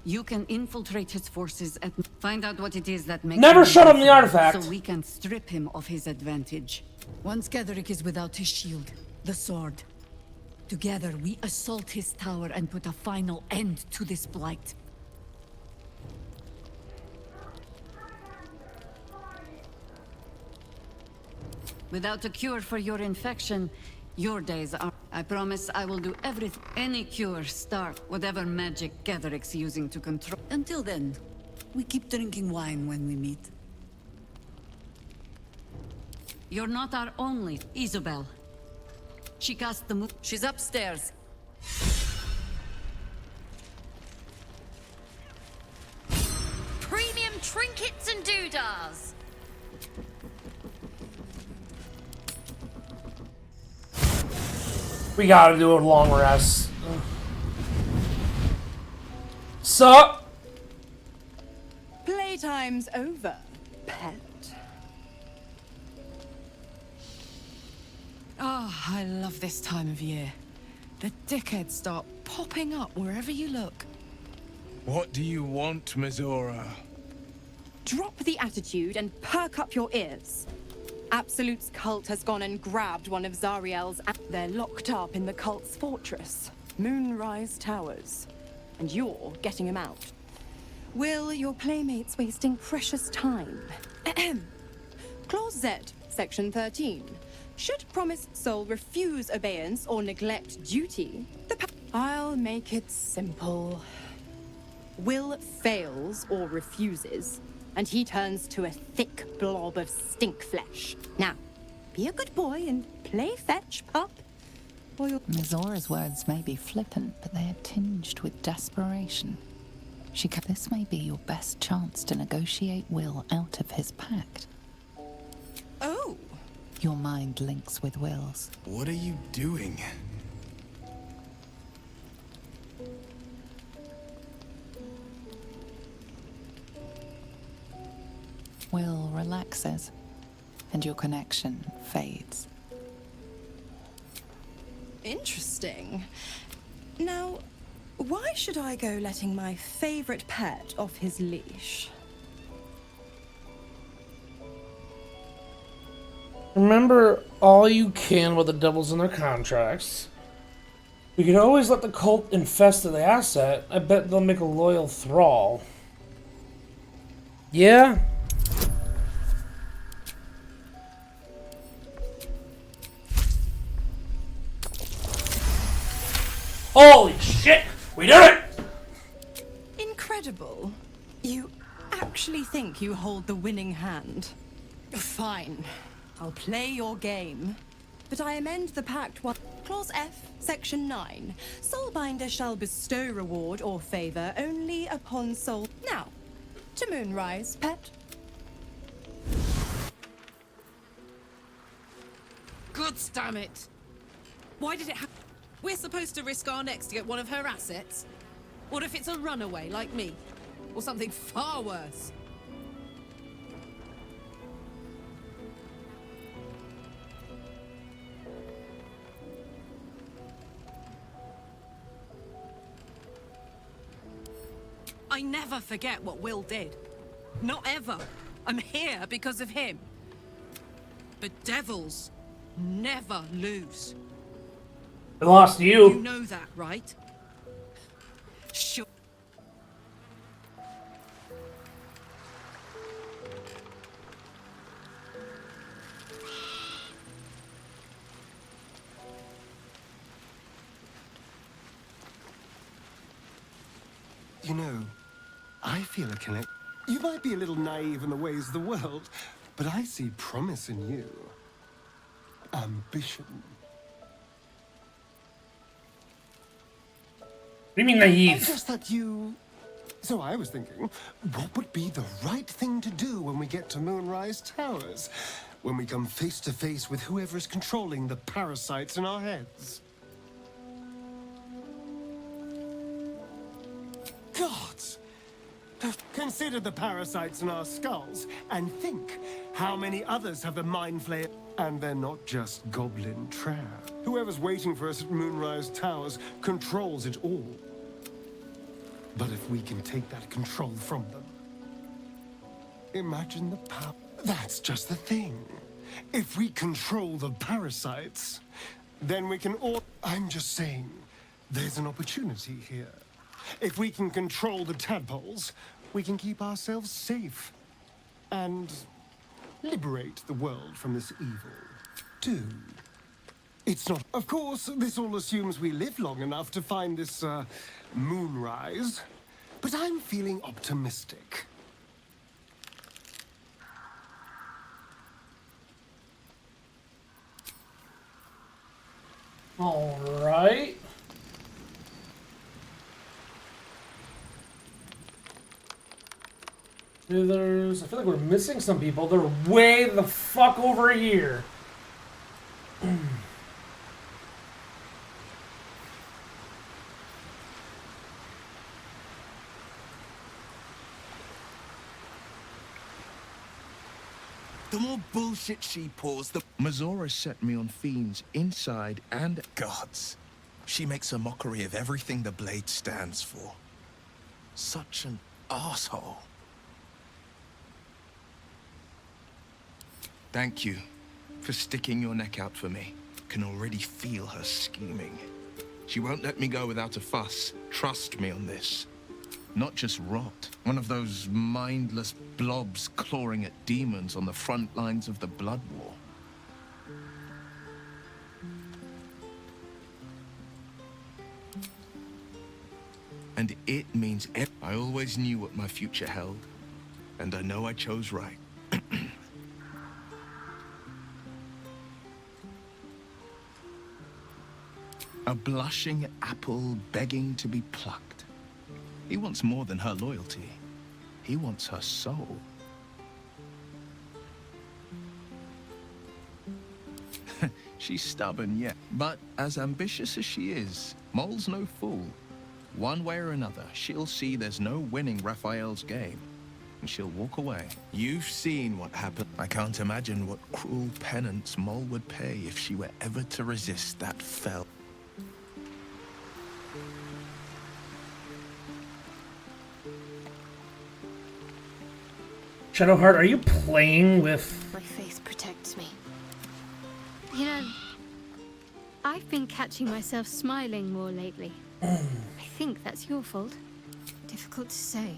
[SPEAKER 10] you can infiltrate his forces and find out what it is that makes
[SPEAKER 1] Never
[SPEAKER 10] him
[SPEAKER 1] shut him the
[SPEAKER 10] invincible,
[SPEAKER 1] artifact.
[SPEAKER 10] so we can strip him of his advantage. Once Gadrick is without his shield, the sword. Together, we assault his tower and put a final end to this blight. Without a cure for your infection, your days are... I promise I will do everything. Any cure, start whatever magic Gadrick's using to control. Until then, we keep drinking wine when we meet. You're not our only Isabel. She cast the move. She's upstairs.
[SPEAKER 5] Premium trinkets and doodahs.
[SPEAKER 1] We gotta do a long rest. Sup?
[SPEAKER 18] Playtime's over, pet.
[SPEAKER 20] Oh, I love this time of year. The dickheads start popping up wherever you look.
[SPEAKER 21] What do you want, Mizora?
[SPEAKER 18] Drop the attitude and perk up your ears. Absolute's cult has gone and grabbed one of Zariel's... They're locked up in the cult's fortress, Moonrise Towers. And you're getting them out. Will your playmates wasting precious time? Clause Z, Section 13. Should promised soul refuse obeyance or neglect duty, I'll make it simple. Will fails or refuses, and he turns to a thick blob of stink flesh. Now, be a good boy and play fetch, pup. Or you'll...
[SPEAKER 19] Mizora's words may be flippant, but they are tinged with desperation. This may be your best chance to negotiate Will out of his pact.
[SPEAKER 18] Oh!
[SPEAKER 19] Your mind links with Will's.
[SPEAKER 21] What are you doing?
[SPEAKER 19] Will relaxes, and your connection fades.
[SPEAKER 18] Interesting. Now, why should I go letting my favorite pet off his leash?
[SPEAKER 1] Remember all you can with the devils in their contracts. We could always let the cult infest the asset. I bet they'll make a loyal thrall. Yeah? Holy shit! We did it!
[SPEAKER 18] Incredible. You actually think you hold the winning hand? Fine. I'll play your game. But I amend the Pact 1. Clause F, Section 9. Soulbinder shall bestow reward or favor only upon soul. Now, to Moonrise, pet.
[SPEAKER 20] God damn it! Why did it happen? We're supposed to risk our necks to get one of her assets? What if it's a runaway like me? Or something far worse? I never forget what Will did. Not ever. I'm here because of him. But devils never lose.
[SPEAKER 1] I lost you.
[SPEAKER 20] You know that, right? Sure.
[SPEAKER 15] You know, I feel a connect. You might be a little naive in the ways of the world, but I see promise in you. Ambition.
[SPEAKER 1] What do you mean naive?
[SPEAKER 15] Just that you... So I was thinking, what would be the right thing to do when we get to Moonrise Towers? When we come face to face with whoever's controlling the parasites in our heads? Gods! Consider the parasites in our skulls, and think how many others have the Mind Flayer. And they're not just goblin trap. Whoever's waiting for us at Moonrise Towers controls it all. But if we can take that control from them, imagine the power. That's just the thing. If we control the parasites, then we can all... I'm just saying, there's an opportunity here. If we can control the tadpoles, we can keep ourselves safe. And liberate the world from this evil. Do. It's not... Of course, this all assumes we live long enough to find this, moonrise. But I'm feeling optimistic.
[SPEAKER 1] All right. I feel like we're missing some people. They're way the fuck over here.
[SPEAKER 21] The more bullshit she pours, the... Mizora set me on fiends inside and... Gods. She makes a mockery of everything the Blade stands for. Such an asshole. Thank you for sticking your neck out for me. Can already feel her scheming. She won't let me go without a fuss. Trust me on this. Not just rot. One of those mindless blobs clawing at demons on the front lines of the Blood War. And it means I always knew what my future held. And I know I chose right. A blushing apple begging to be plucked. He wants more than her loyalty. He wants her soul. She's stubborn, yeah. But as ambitious as she is, Mole's no fool. One way or another, she'll see there's no winning Raphael's game. And she'll walk away. You've seen what happened. I can't imagine what cruel penance Mole would pay if she were ever to resist that fell.
[SPEAKER 1] Shadowheart, are you playing with...
[SPEAKER 4] My faith protects me. You know, I've been catching myself smiling more lately. I think that's your fault. Difficult to say.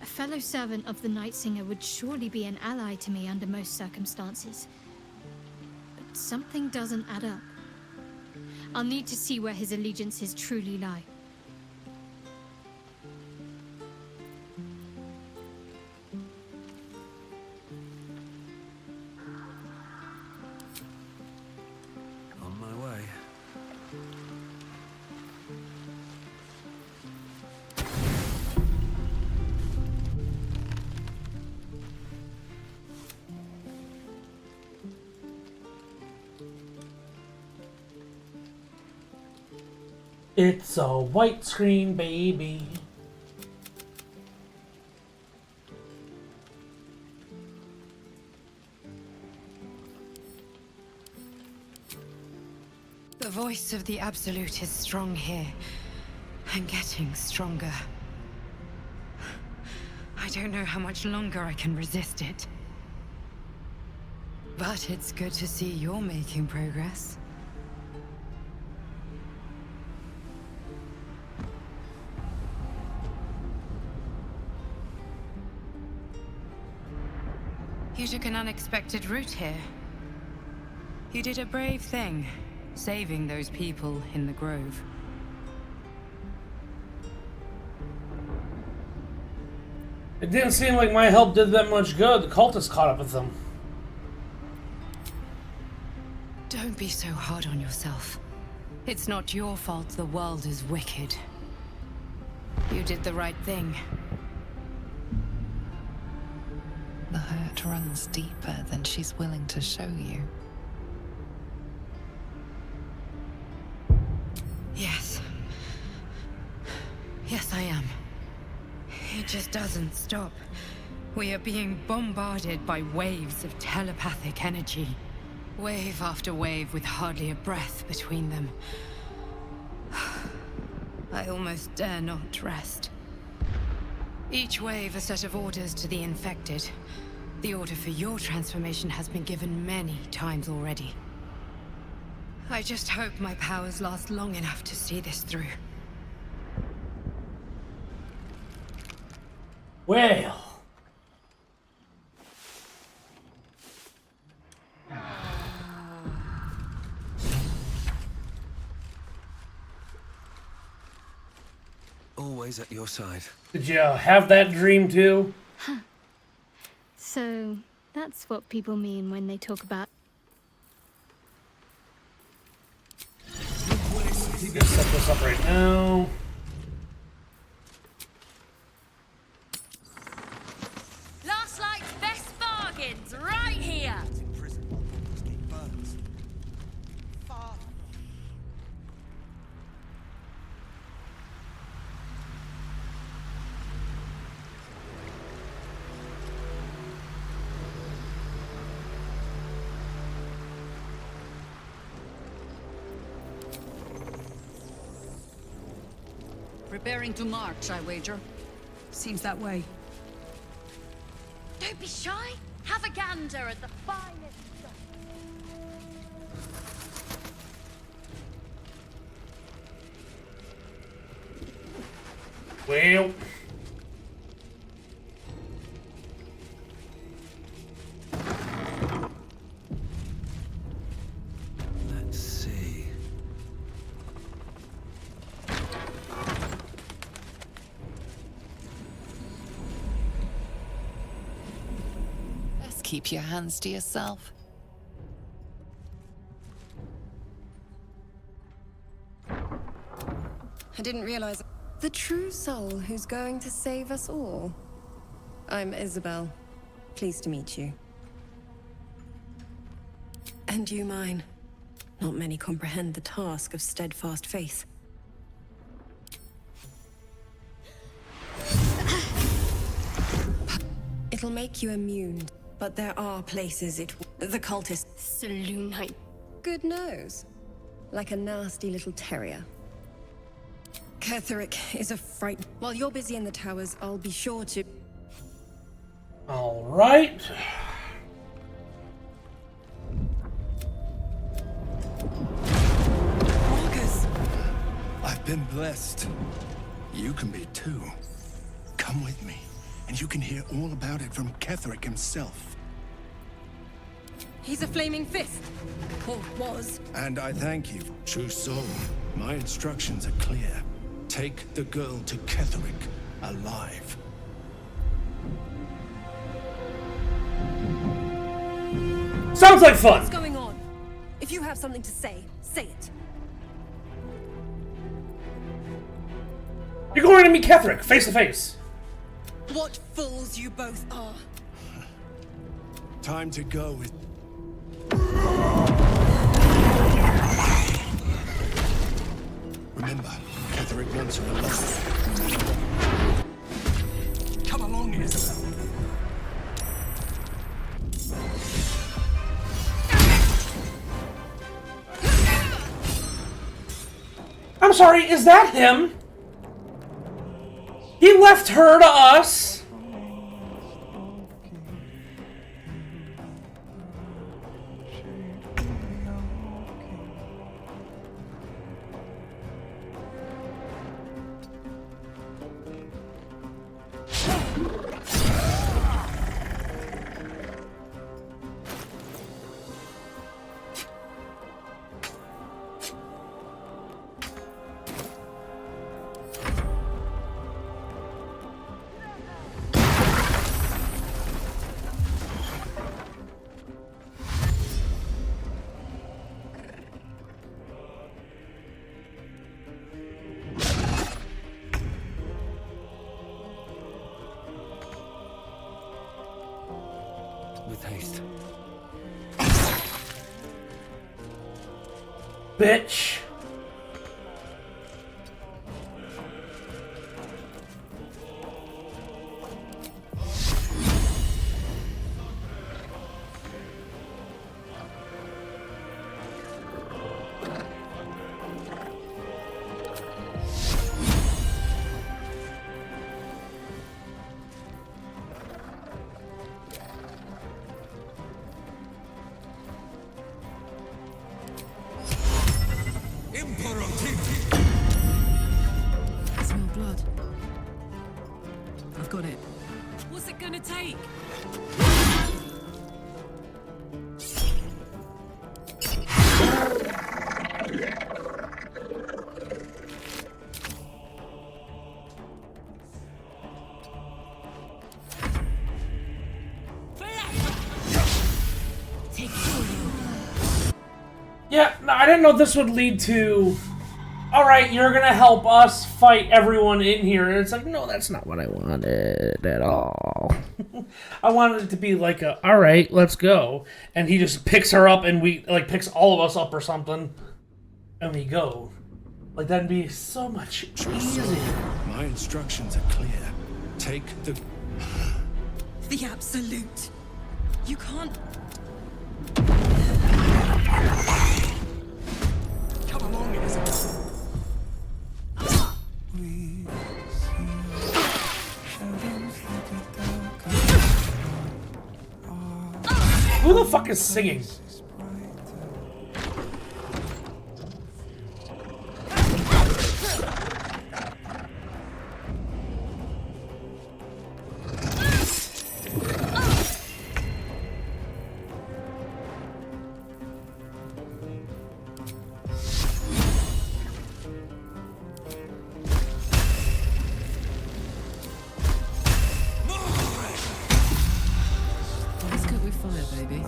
[SPEAKER 4] A fellow servant of the Night Singer would surely be an ally to me under most circumstances. But something doesn't add up. I'll need to see where his allegiances truly lie.
[SPEAKER 2] On my way.
[SPEAKER 1] It's a white screen, baby.
[SPEAKER 3] The voice of the Absolute is strong here, and getting stronger. I don't know how much longer I can resist it. But it's good to see you're making progress. You took an unexpected route here. You did a brave thing, saving those people in the Grove.
[SPEAKER 1] It didn't seem like my help did that much good. The cultists caught up with them.
[SPEAKER 3] Don't be so hard on yourself. It's not your fault the world is wicked. You did the right thing.
[SPEAKER 19] The hurt runs deeper than she's willing to show you.
[SPEAKER 3] Yes. Yes, I am. It just doesn't stop. We are being bombarded by waves of telepathic energy. Wave after wave with hardly a breath between them. I almost dare not rest. Each wave a set of orders to the infected. The order for your transformation has been given many times already. I just hope my powers last long enough to see this through.
[SPEAKER 1] Well.
[SPEAKER 2] Always at your side.
[SPEAKER 1] Did you have that dream too?
[SPEAKER 4] Huh. So, that's what people mean when they talk about...
[SPEAKER 1] Let's set this up right now.
[SPEAKER 5] Last Light's best bargains, right here!
[SPEAKER 22] Preparing to march, I wager. Seems that way.
[SPEAKER 5] Don't be shy. Have a gander at the finest stuff.
[SPEAKER 1] Well.
[SPEAKER 2] Let's see.
[SPEAKER 19] Best keep your hands to yourself.
[SPEAKER 3] I didn't realize... The true soul who's going to save us all. I'm Isabel. Pleased to meet you. And you mine. Not many comprehend the task of steadfast faith. It'll make you immune, but there are places it... The cultists...
[SPEAKER 4] Selûnite.
[SPEAKER 3] Good nose. Like a nasty little terrier. Ketheric is a fright. While you're busy in the towers, I'll be sure to...
[SPEAKER 1] All right.
[SPEAKER 3] Marcus!
[SPEAKER 7] I've been blessed. You can be too. Come with me, and you can hear all about it from Ketheric himself.
[SPEAKER 3] He's a flaming fist. Or was.
[SPEAKER 7] And I thank you. True soul, my instructions are clear. Take the girl to Ketherick alive.
[SPEAKER 1] Sounds like fun.
[SPEAKER 3] What's going on? If you have something to say, say it.
[SPEAKER 1] You're going to meet Ketherick, face to face.
[SPEAKER 3] What fools you both are.
[SPEAKER 7] Time to go with... Remember, Ketherick wants her alive. Come along, Isabel.
[SPEAKER 1] I'm sorry, is that him? He left her to us.
[SPEAKER 2] With haste.
[SPEAKER 1] Bitch.
[SPEAKER 20] I smell blood. I've got it. What's it gonna take?
[SPEAKER 1] Yeah, no, I didn't know this would lead to... Alright, you're gonna help us fight everyone in here. And it's like, no, that's not what I wanted at all. I wanted it to be like a, alright, let's go. And he just picks her up and we, like, picks all of us up or something. And we go. Like, that'd be so much easier.
[SPEAKER 7] My instructions are clear. Take the...
[SPEAKER 3] The Absolute. You can't...
[SPEAKER 7] Come along, Isabel.
[SPEAKER 1] Who the fuck is singing?
[SPEAKER 20] Let's cook with fire, baby.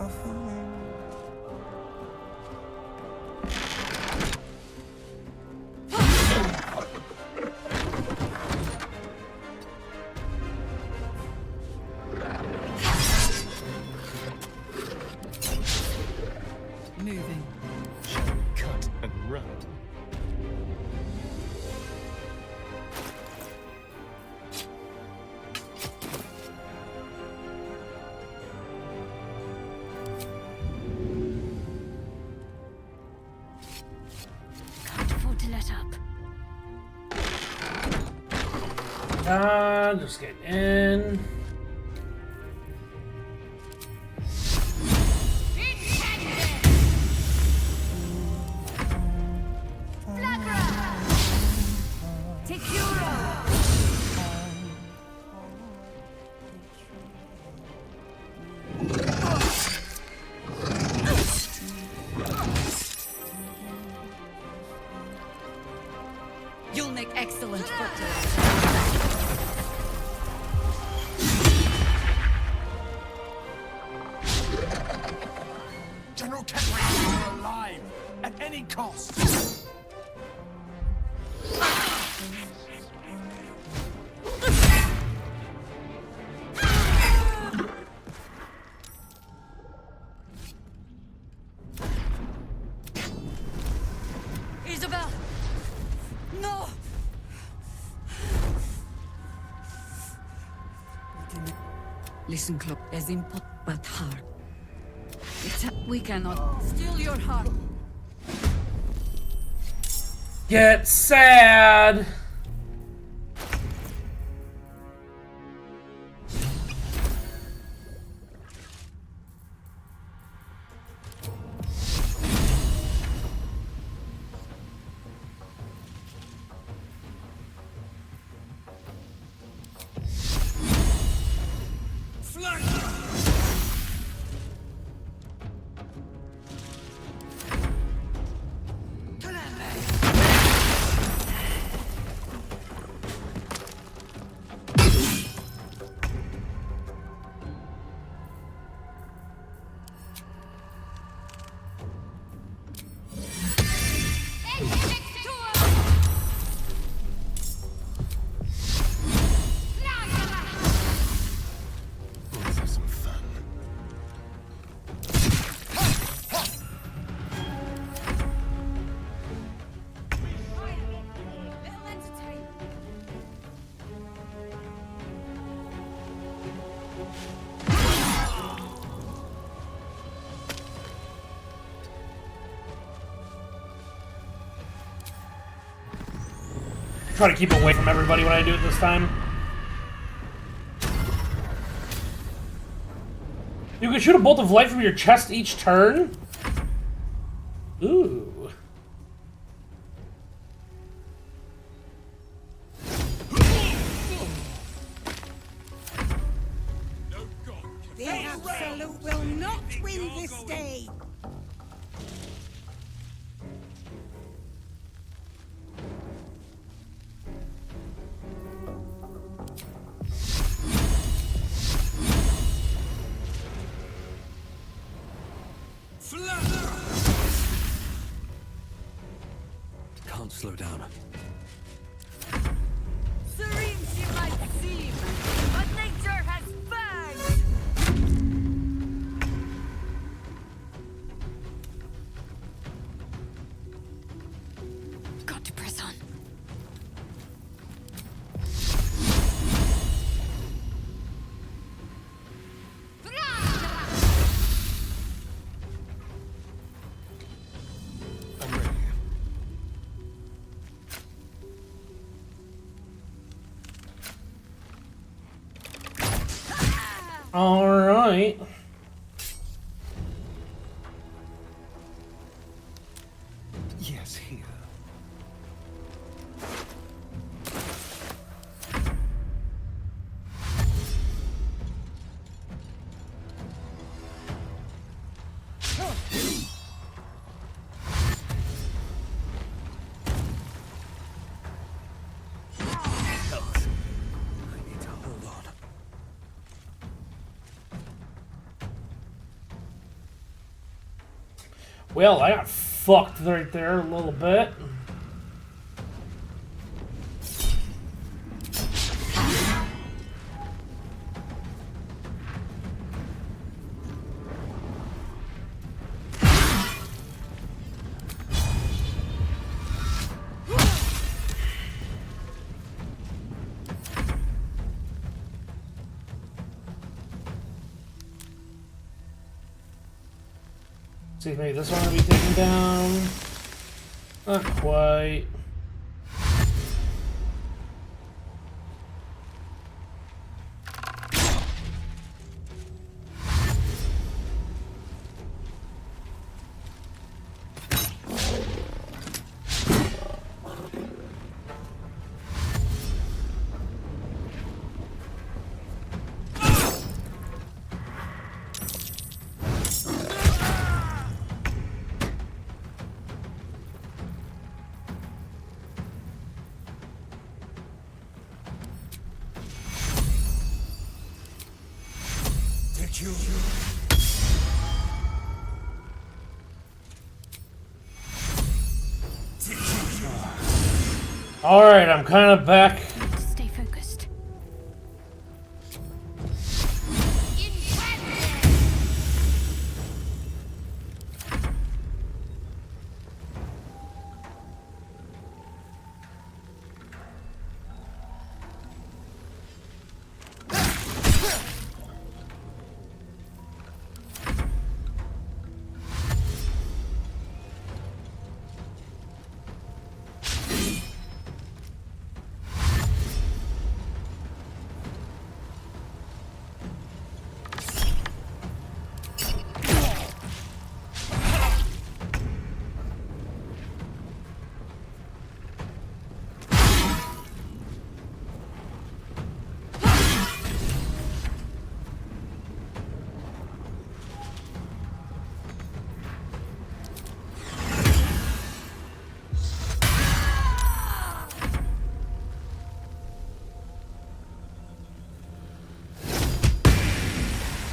[SPEAKER 20] Moving.
[SPEAKER 14] Cut and run.
[SPEAKER 4] Can't afford to let up.
[SPEAKER 1] Just get in.
[SPEAKER 8] make excellent fertilizer.
[SPEAKER 7] General Kenway, you're alive at any cost.
[SPEAKER 8] Isabel! No! Listen close. As important, but hard. We cannot steal your heart.
[SPEAKER 1] Get sad. Try to keep away from everybody when I do it this time. You can shoot a bolt of light from your chest each turn? Ooh.
[SPEAKER 6] The Absolute will not win this day!
[SPEAKER 2] Can't slow down.
[SPEAKER 8] Serene she might seem, but nature has fangs!
[SPEAKER 13] Got to press on.
[SPEAKER 1] All right.
[SPEAKER 15] Yes, here.
[SPEAKER 1] Well, I got fucked right there a little bit. See, maybe this one will be taken down. Not quite. Alright, I'm kind of back.
[SPEAKER 4] Stay focused.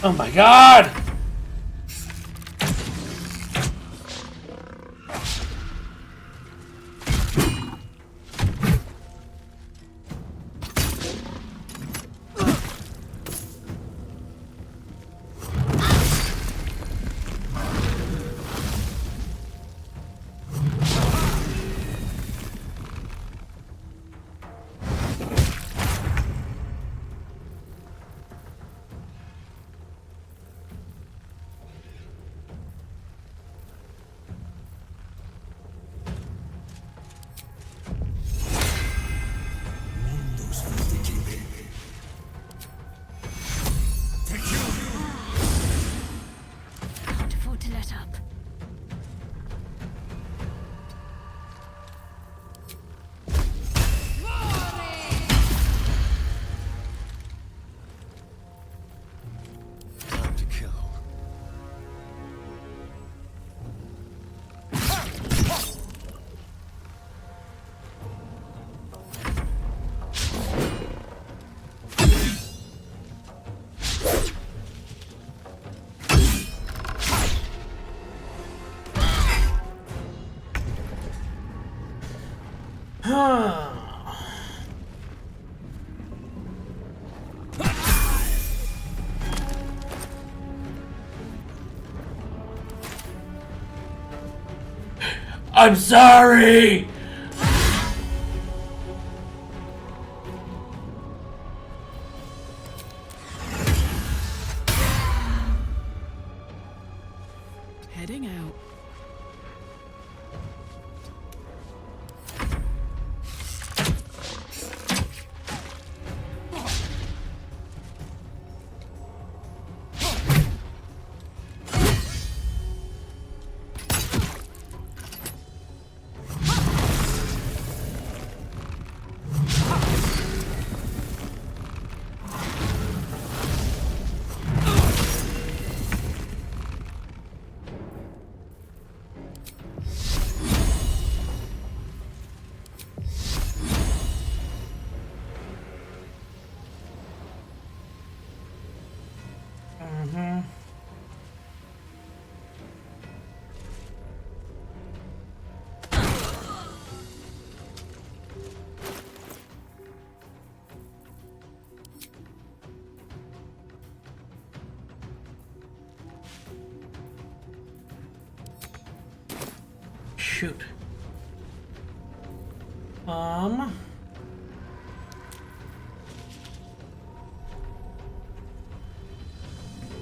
[SPEAKER 1] Oh my god!
[SPEAKER 4] Can't afford to let up.
[SPEAKER 15] Time to kill.
[SPEAKER 1] I'm sorry!
[SPEAKER 20] Heading out.
[SPEAKER 1] Shoot.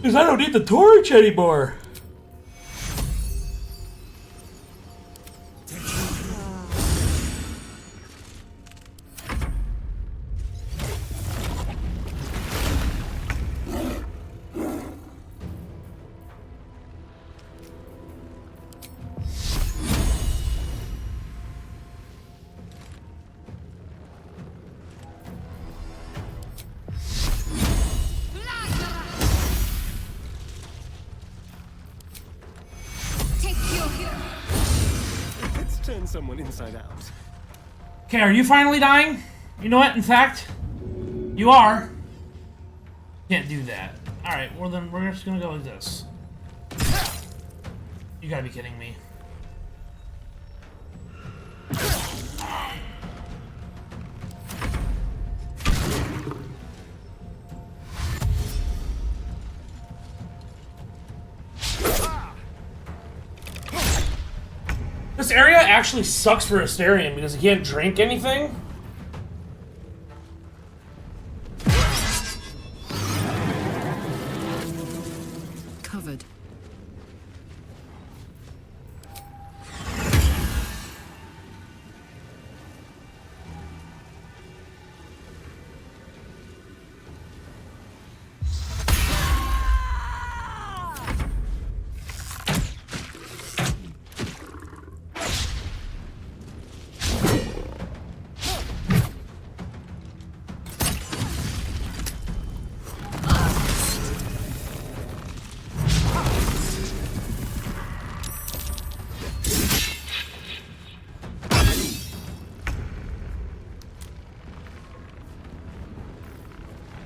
[SPEAKER 1] Because I don't need the torch anymore.
[SPEAKER 15] Let's turn someone inside out.
[SPEAKER 1] Okay, are you finally dying? You know what? In fact, you are. Can't do that. Alright, well then we're just gonna go like this. You gotta be kidding me. area actually sucks for Astarion because he can't drink anything.
[SPEAKER 8] Covered.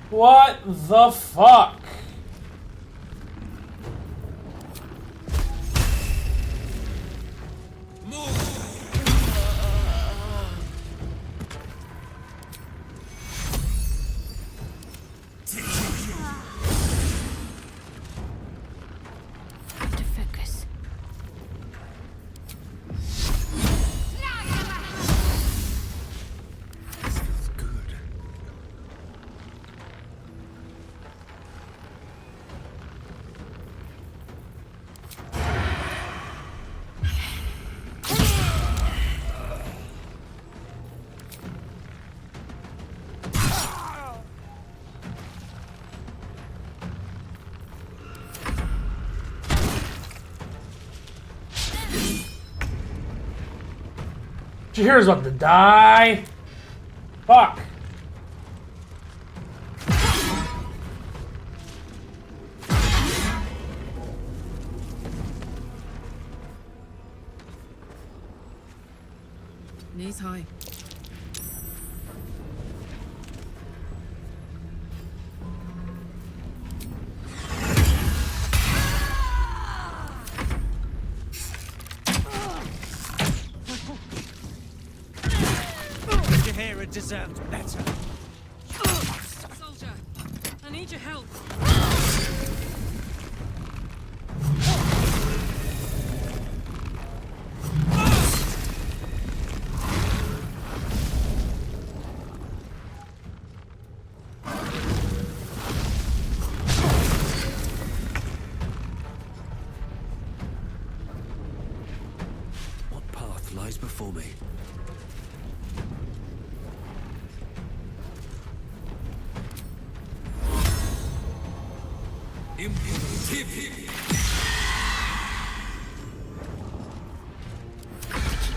[SPEAKER 1] What the fuck?
[SPEAKER 4] To focus.
[SPEAKER 2] This feels good.
[SPEAKER 1] Jaheira's about to die. Fuck.
[SPEAKER 8] Knees high.
[SPEAKER 9] Jaheira deserves better.
[SPEAKER 8] Soldier, I need your help.
[SPEAKER 2] What path lies before me?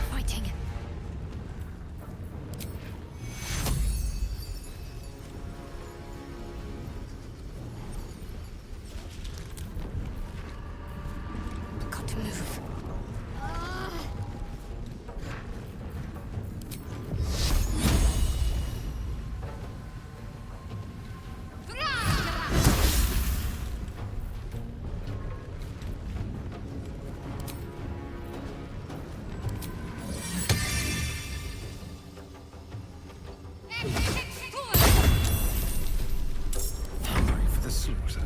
[SPEAKER 4] Fighting. Got to move.
[SPEAKER 2] Hungry for the slaughter.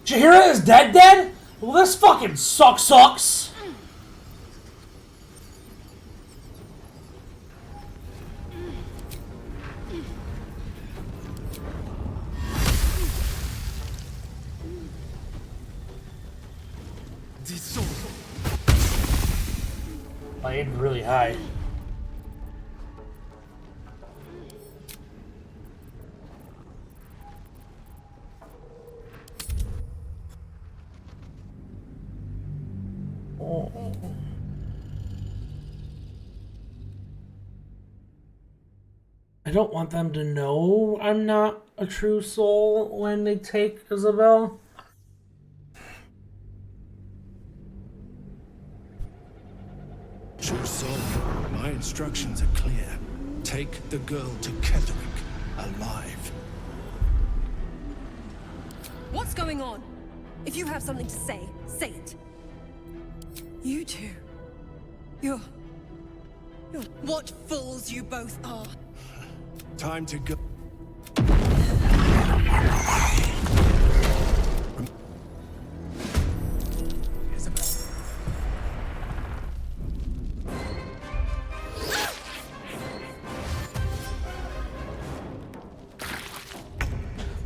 [SPEAKER 1] Jaheira is dead? Well, this fucking sucks. I aimed really high. I don't want them to know I'm not a true soul when they take Isabel.
[SPEAKER 7] True soul, my instructions are clear. Take the girl to Ketherick alive.
[SPEAKER 3] What's going on? If you have something to say, say it. You two. You're... What fools you both are.
[SPEAKER 7] Time to go.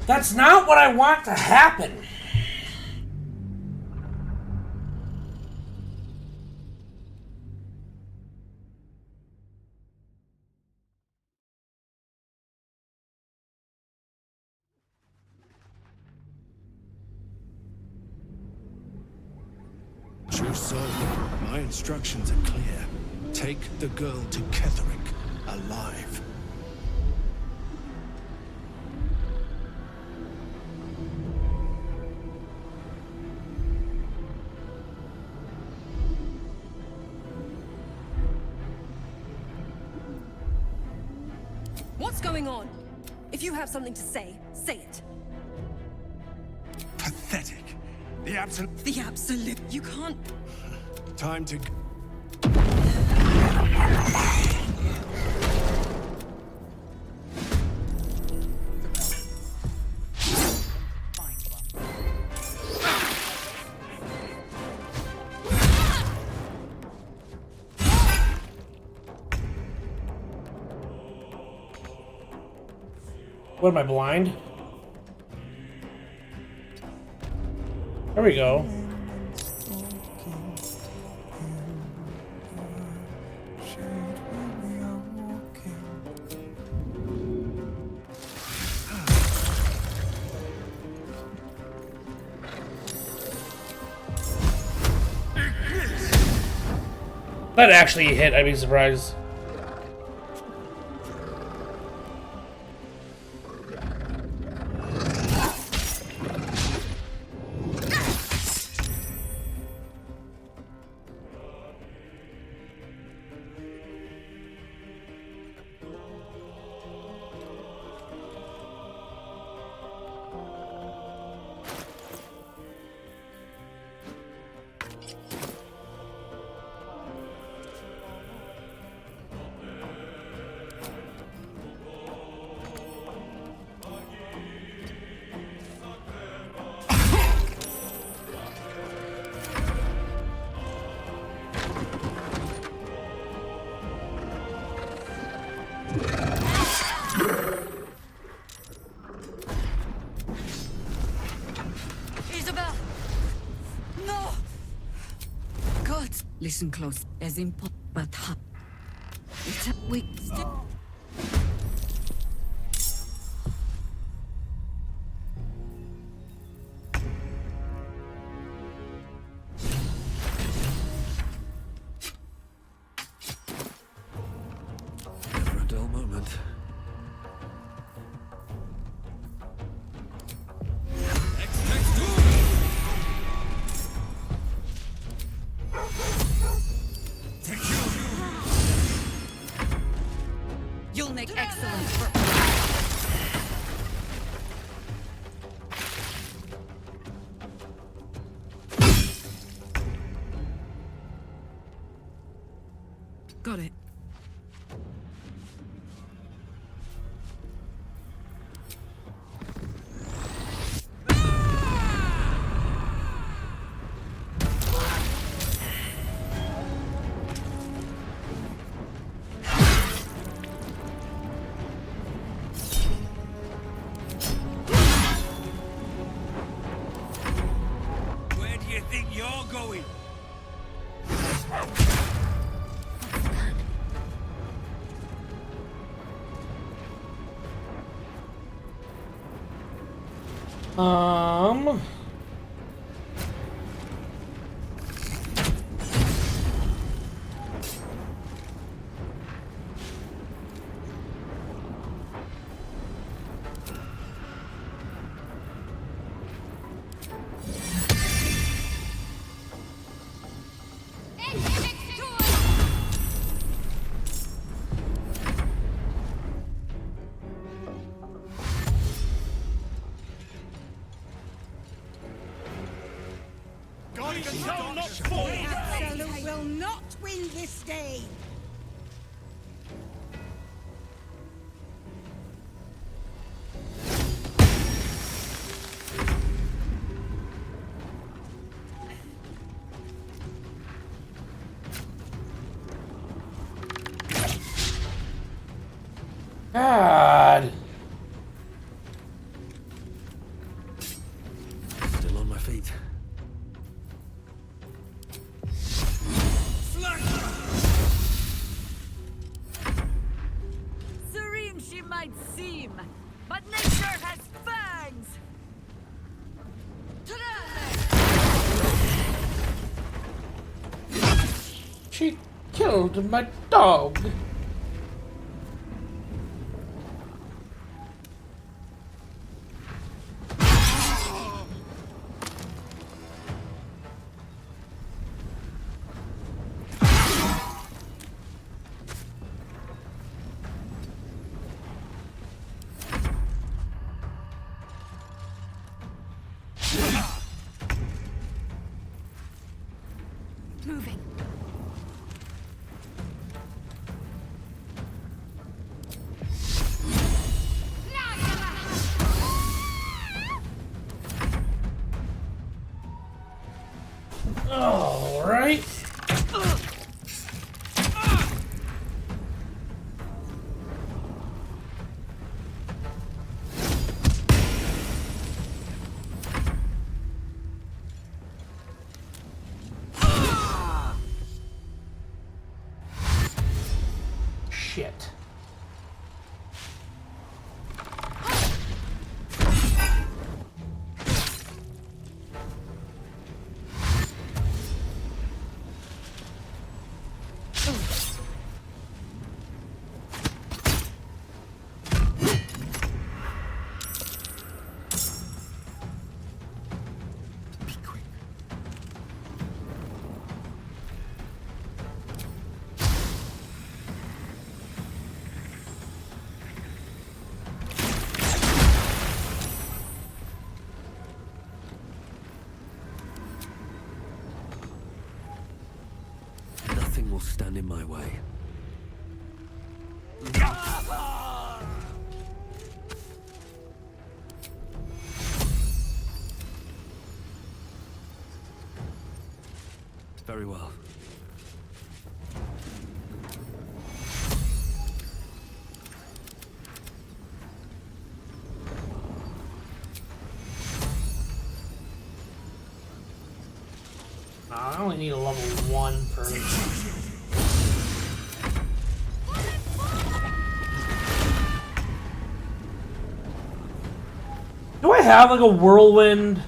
[SPEAKER 1] That's not what I want to happen.
[SPEAKER 7] True soul, my instructions are clear. Take the girl to Ketherick, alive.
[SPEAKER 3] What's going on? If you have something to say, say it.
[SPEAKER 7] Pathetic. The absolute.
[SPEAKER 3] The absolute. You can't.
[SPEAKER 7] Time to.
[SPEAKER 1] What, am I blind? There we go. That actually hit, I'd be surprised.
[SPEAKER 10] Isabel! No! God! Listen close. As important, but it's we still.
[SPEAKER 2] Never a dull moment.
[SPEAKER 10] You'll make excellent for. Got it.
[SPEAKER 7] Where do you think you're going?
[SPEAKER 1] Um...
[SPEAKER 6] The Absolute will not win this day.
[SPEAKER 1] God. She killed my dog.
[SPEAKER 4] Moving.
[SPEAKER 1] All right. Shit.
[SPEAKER 2] Nothing will stand in my way. Very well.
[SPEAKER 1] I only need a level 1 for... Do I have like a whirlwind?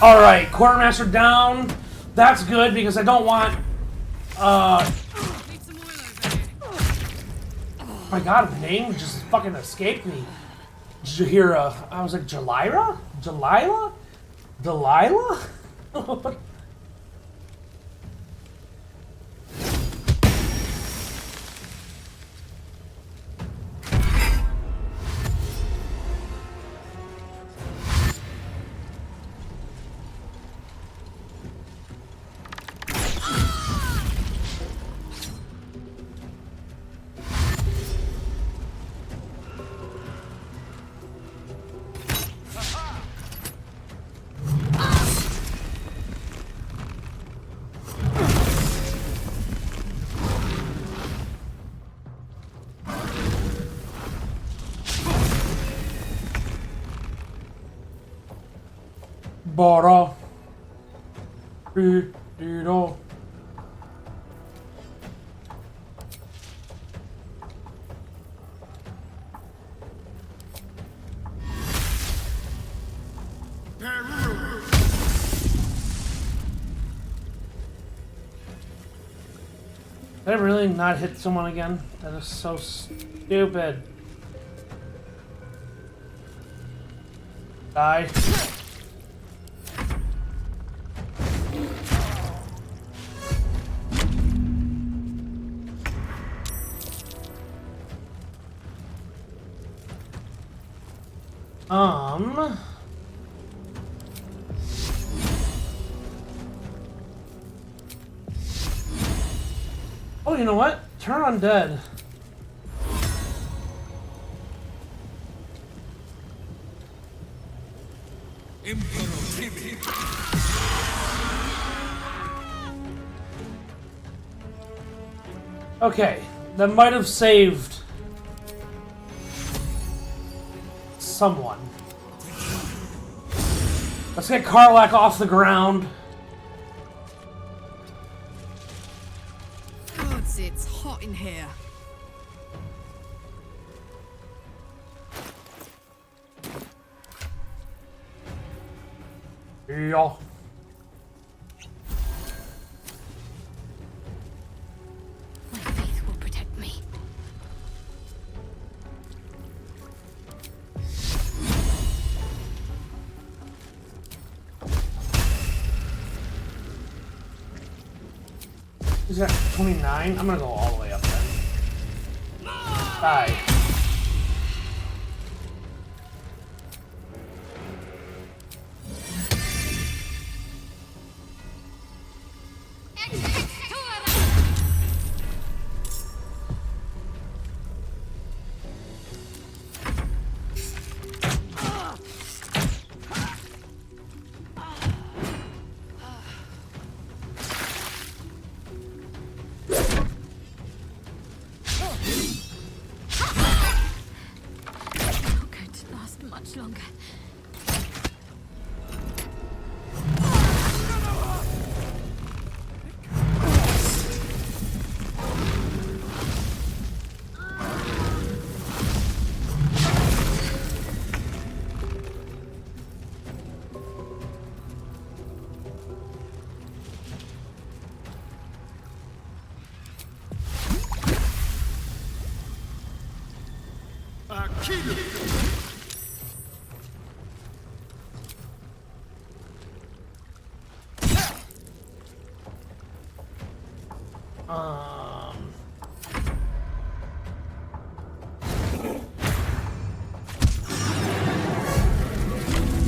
[SPEAKER 1] Alright, Quartermaster down. That's good because I don't want... Oh my god, the name just fucking escaped me. Jaheira. I was like, Jalira? Jalila? Delilah? Bara. Dino. Did I really not hit someone again? That is so stupid. Die. Oh, you know what? Turn undead. Okay, that might have saved someone. Let's get Karlach off the ground.
[SPEAKER 22] Gods, it's hot in here.
[SPEAKER 1] Yeah.
[SPEAKER 4] My faith will protect me.
[SPEAKER 1] Is that 29? I'm gonna go all the way up then. Die.
[SPEAKER 4] Much longer.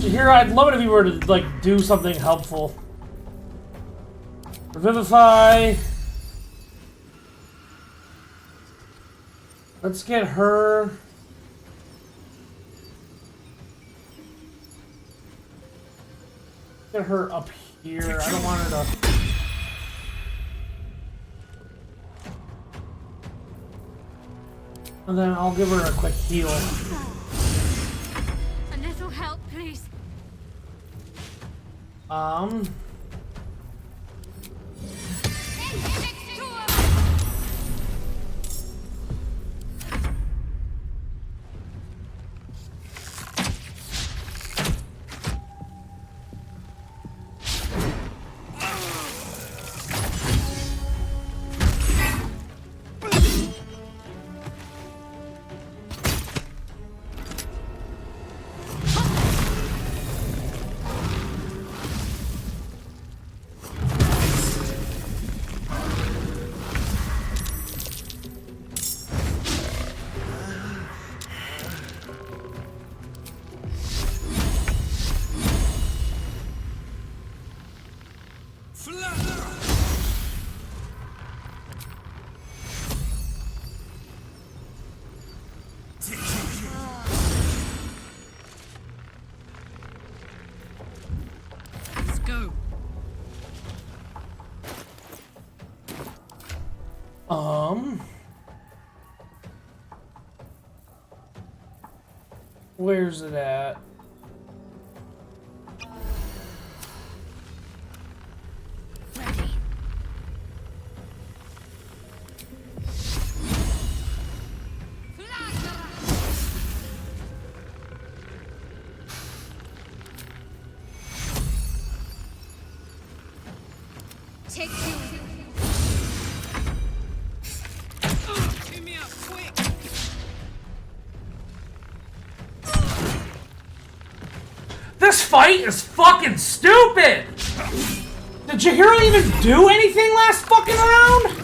[SPEAKER 4] Here, I'd love it if you were to, like, do something helpful. Revivify. Let's get her. Get her up here. I don't want her to. And then I'll give her a quick heal. A little help, please.
[SPEAKER 22] Let's go.
[SPEAKER 1] Where's it at?
[SPEAKER 4] Ready.
[SPEAKER 22] Take two. Give me up, quick.
[SPEAKER 1] This fight is fucking stupid! Did Jaheira even do anything last fucking round?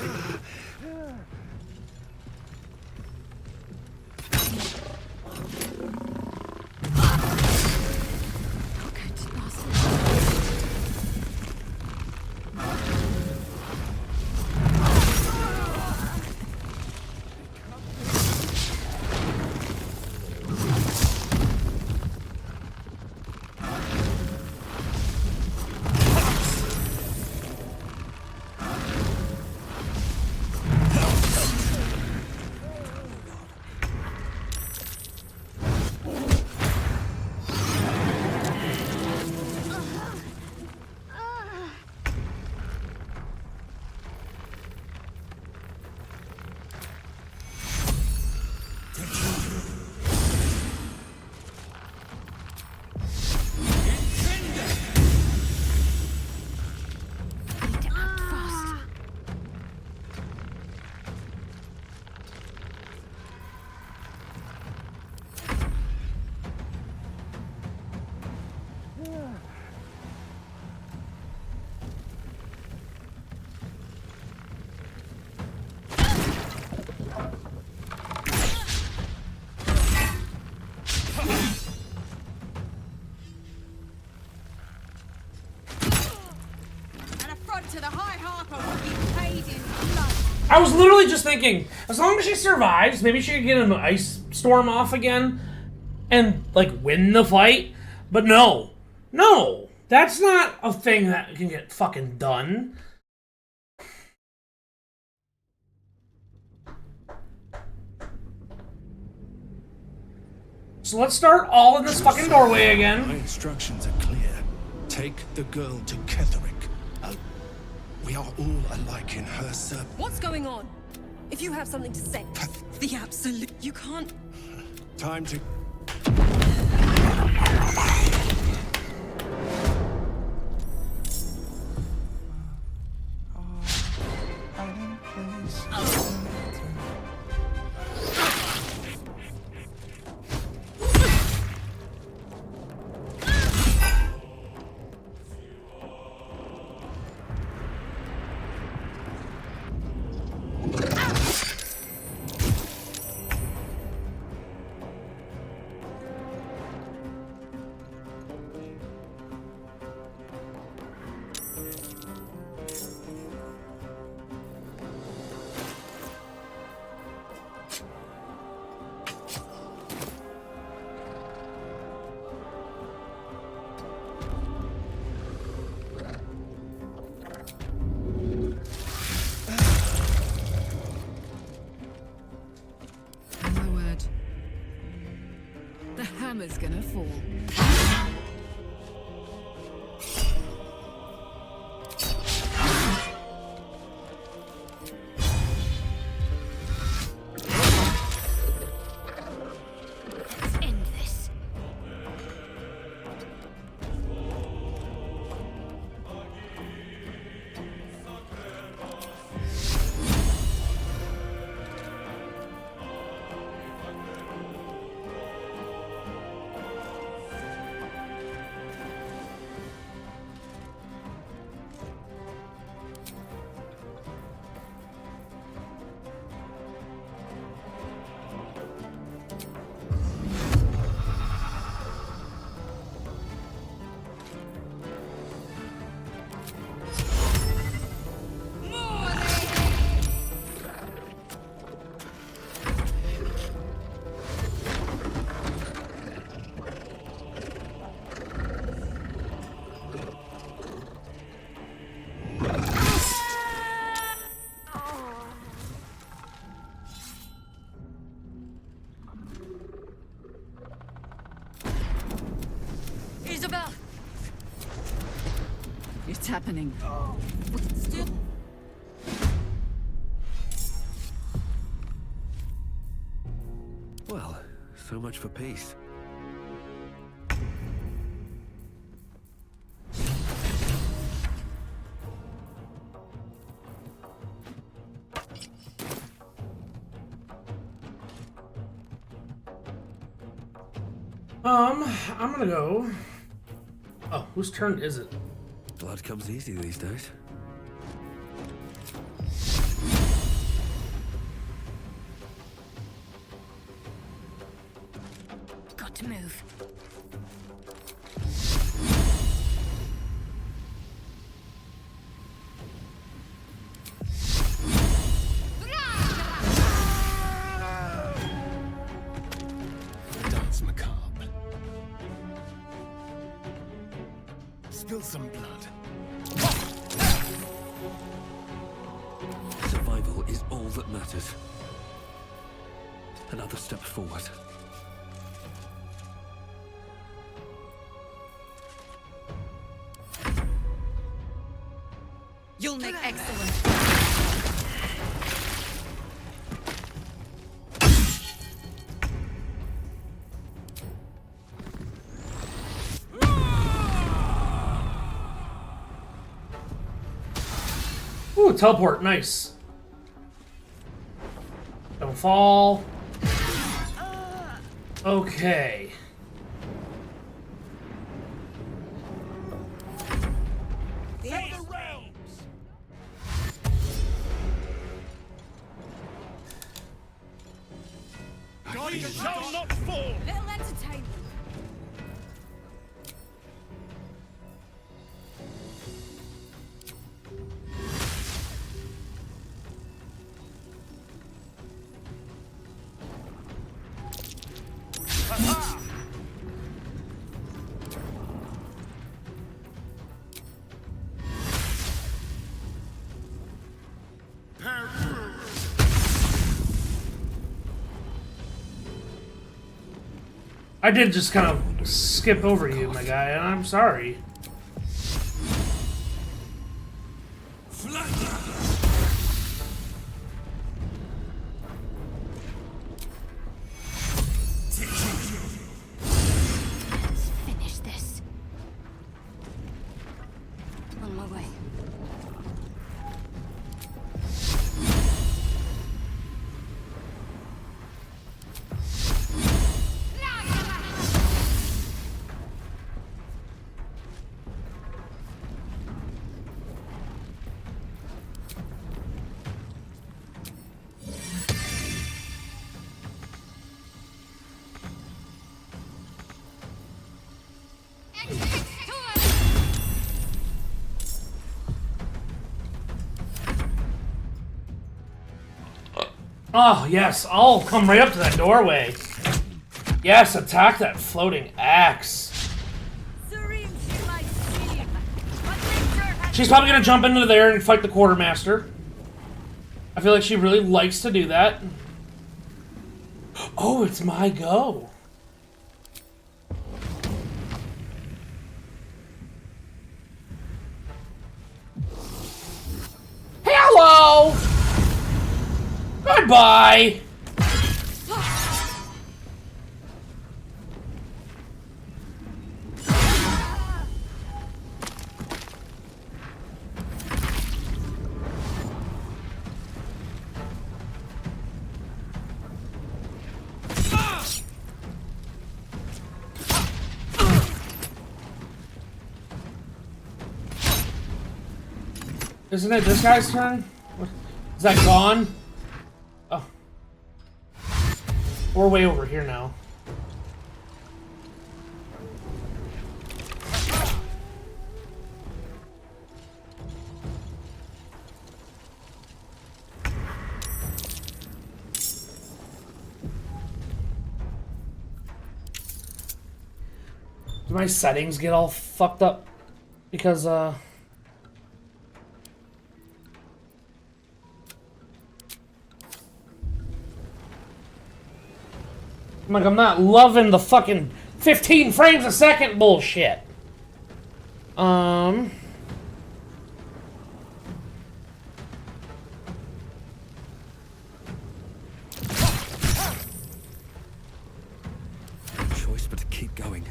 [SPEAKER 1] I was literally just thinking, as long as she survives, maybe she could get an ice storm off again and, like, win the fight. But no. No. That's not a thing that can get fucking done. So let's start all in this fucking doorway again.
[SPEAKER 7] My instructions are clear. Take the girl to Ketherick. We are all alike in her service.
[SPEAKER 3] What's going on? If you have something to say, the absolute. You can't.
[SPEAKER 7] Time to.
[SPEAKER 10] Hammer's gonna fall.
[SPEAKER 4] Let's end this.
[SPEAKER 3] Isabel!
[SPEAKER 10] It's happening.
[SPEAKER 3] Still.
[SPEAKER 2] Well, so much for peace.
[SPEAKER 1] I'm gonna go. Oh, whose turn is it?
[SPEAKER 2] Blood comes easy these days.
[SPEAKER 4] Got to move.
[SPEAKER 15] Dance macabre. Spill some blood.
[SPEAKER 2] Survival is all that matters. Another step forward.
[SPEAKER 10] You'll make excellent.
[SPEAKER 1] Ooh, teleport, nice. Don't fall. Okay.
[SPEAKER 6] The other realms.
[SPEAKER 14] God shall not fall!
[SPEAKER 3] Little entertainment.
[SPEAKER 1] I did just kind of skip over you, my guy, and I'm sorry.
[SPEAKER 12] Finish this. On my way.
[SPEAKER 1] Oh, yes, I'll come right up to that doorway. Yes, attack that floating axe. She's probably gonna jump into there and fight the quartermaster. I feel like she really likes to do that. Oh, it's my go. Hello! Goodbye! Isn't it this guy's turn? Is that gone? Oh. We're way over here now. Do my settings get all fucked up? Because, like, I'm not loving the fucking 15 frames a second bullshit.
[SPEAKER 2] Choice but to keep going.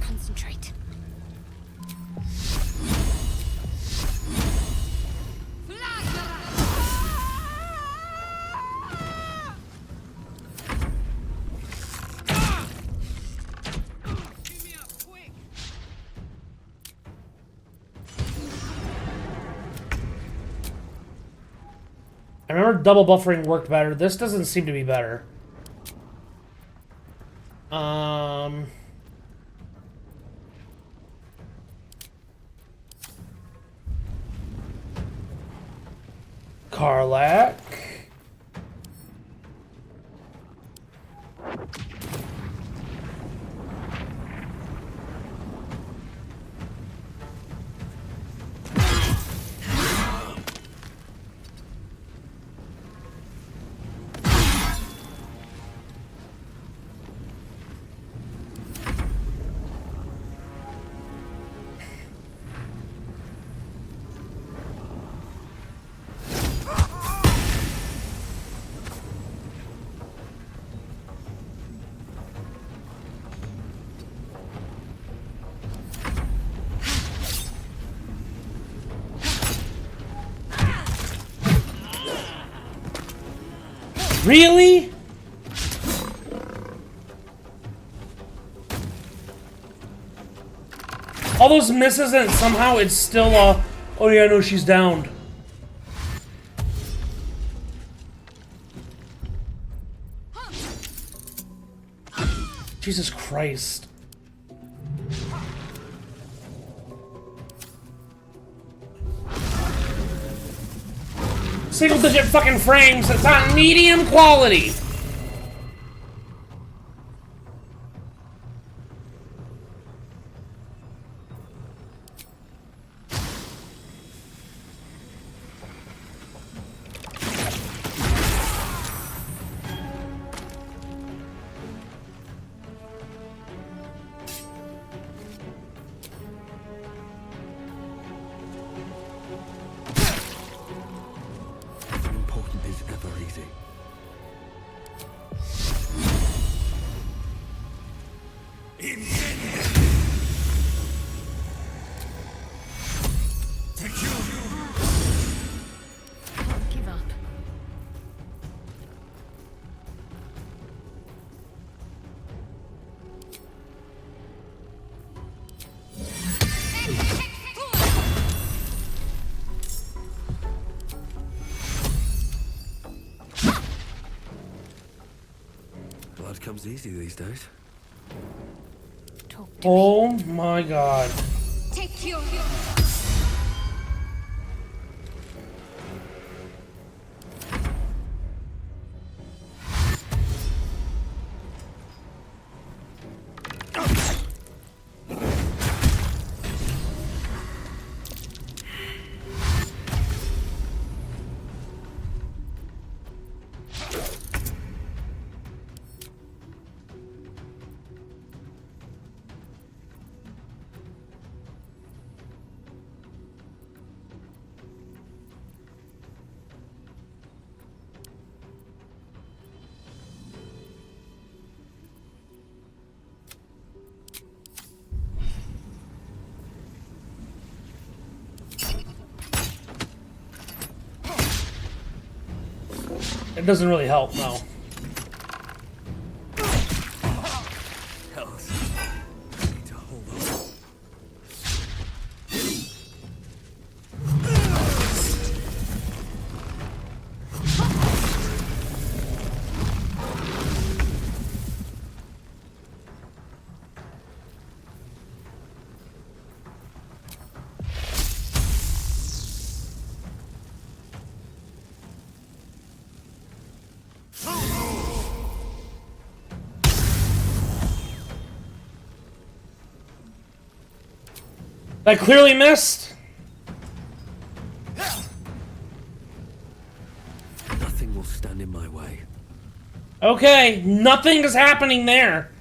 [SPEAKER 12] Concentrate.
[SPEAKER 1] I remember double buffering worked better. This doesn't seem to be better. Karlach. Really? All those misses and somehow it's still oh yeah, no, she's downed. Jesus Christ. Single-digit fucking frames. It's on medium quality.
[SPEAKER 2] Important is ever easy.
[SPEAKER 13] Give up.
[SPEAKER 2] Blood comes easy these days.
[SPEAKER 1] Oh my god.
[SPEAKER 13] Take your.
[SPEAKER 1] It doesn't really help, no. I clearly missed.
[SPEAKER 2] Nothing will stand in my way.
[SPEAKER 1] Okay, nothing is happening there.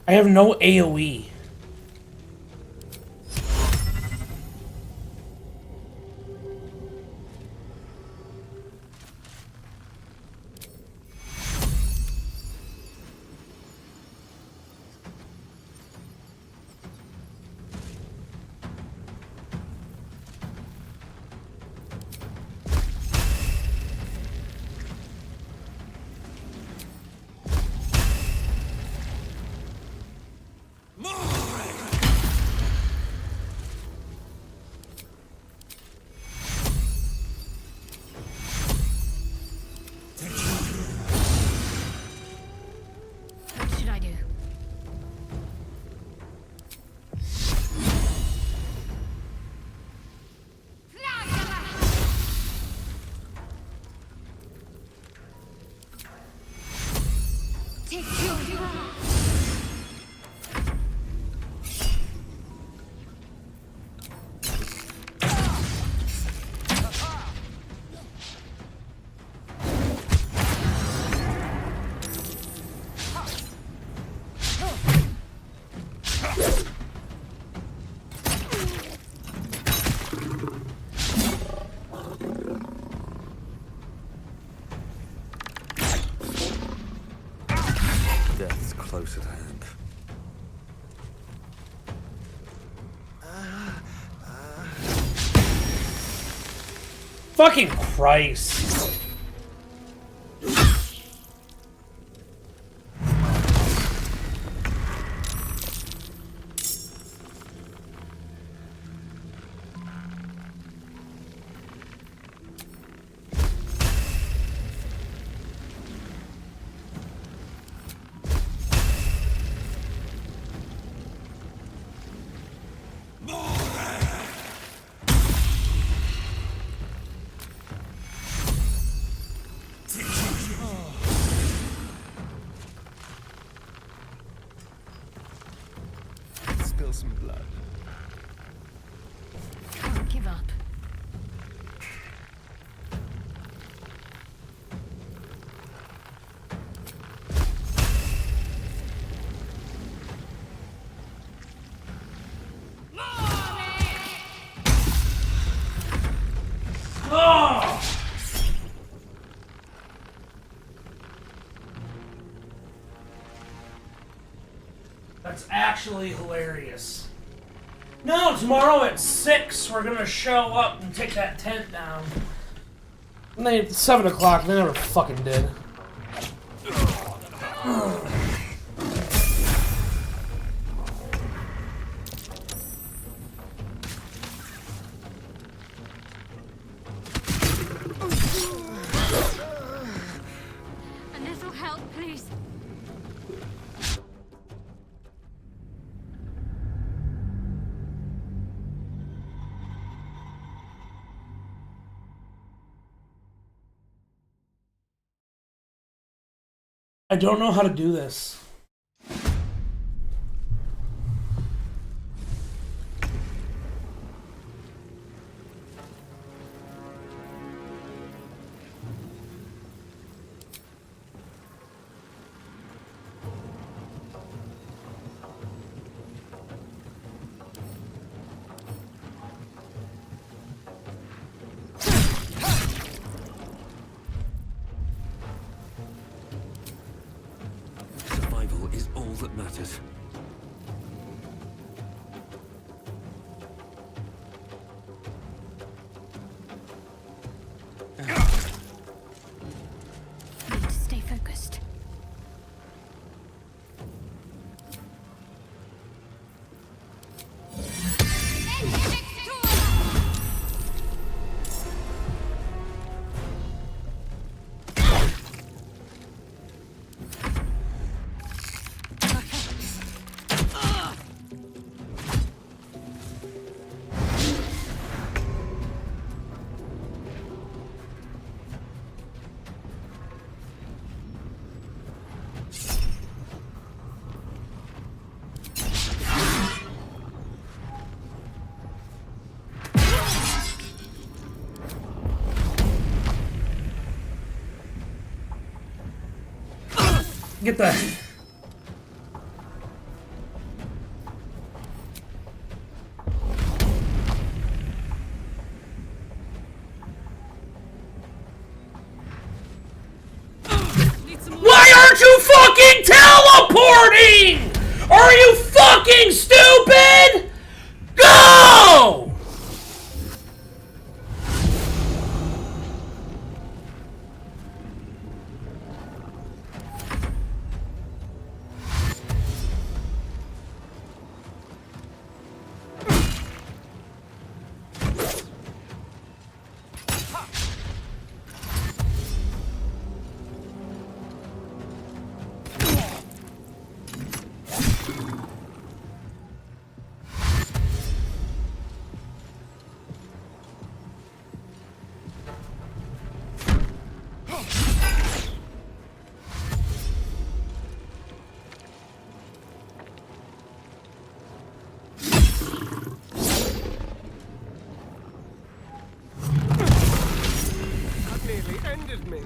[SPEAKER 1] I have no AoE.
[SPEAKER 13] What should I do? Take your.
[SPEAKER 2] Death's close at hand.
[SPEAKER 1] Fucking Christ.
[SPEAKER 15] some blood.
[SPEAKER 5] Can't give up.
[SPEAKER 1] Oh! That's actually hilarious. No, tomorrow at 6 we're gonna show up and take that tent down. And they 7 o'clock, they never fucking did.
[SPEAKER 4] A little help, please.
[SPEAKER 1] I don't know how to do this.
[SPEAKER 2] Survival is all that matters.
[SPEAKER 4] Need to stay focused.
[SPEAKER 1] Get that. Why aren't you fucking teleporting? Are you fucking stupid? Go!
[SPEAKER 15] That nearly ended me.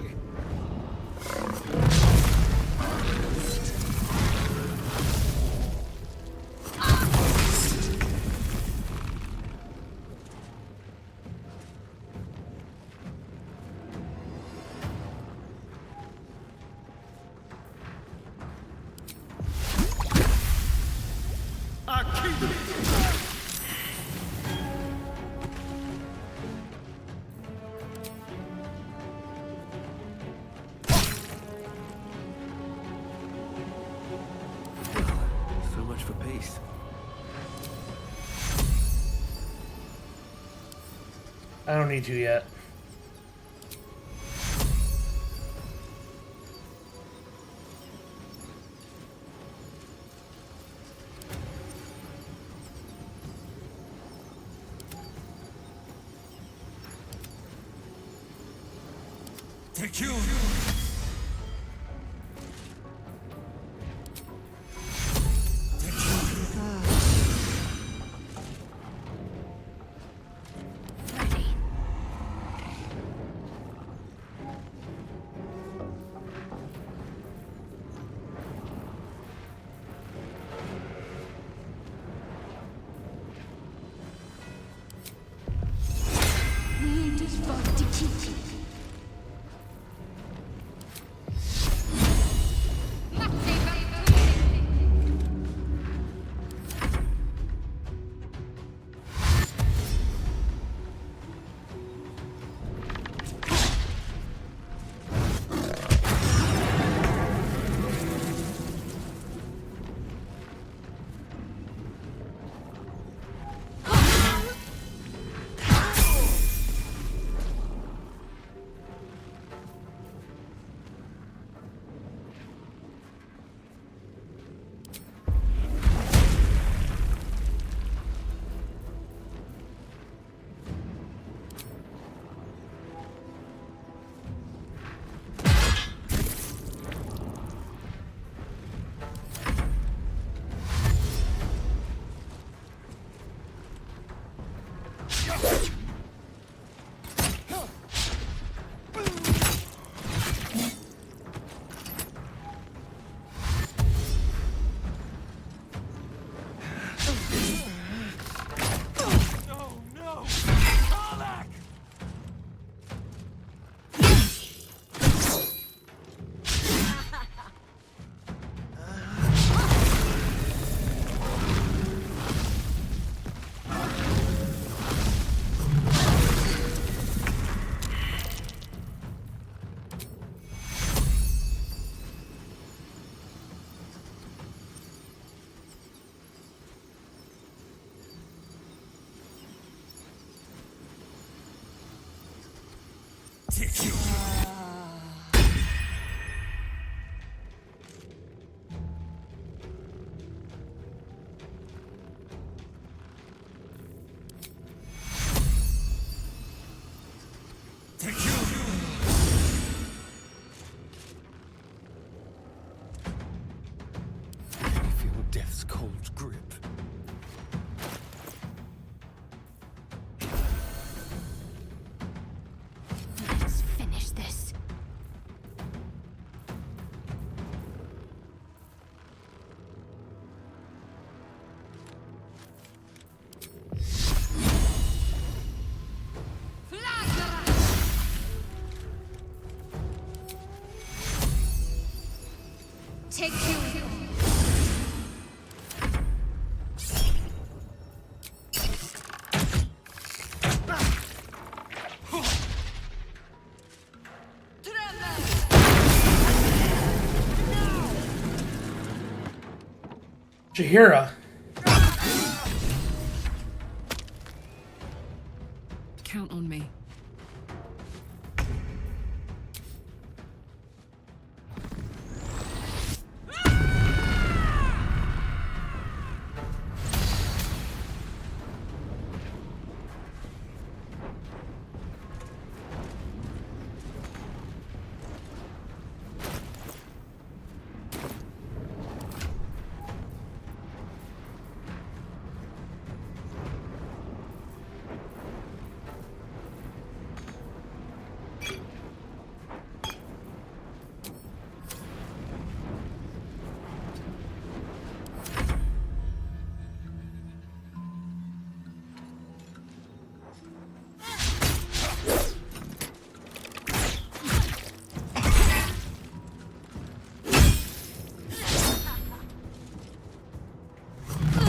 [SPEAKER 2] So much for peace.
[SPEAKER 1] I don't need to yet.
[SPEAKER 2] Take you.
[SPEAKER 7] Take you. Take you.
[SPEAKER 15] I feel death's cold grip.
[SPEAKER 4] Let's finish this.
[SPEAKER 12] Take you.
[SPEAKER 1] Jaheira.
[SPEAKER 20] Count on me.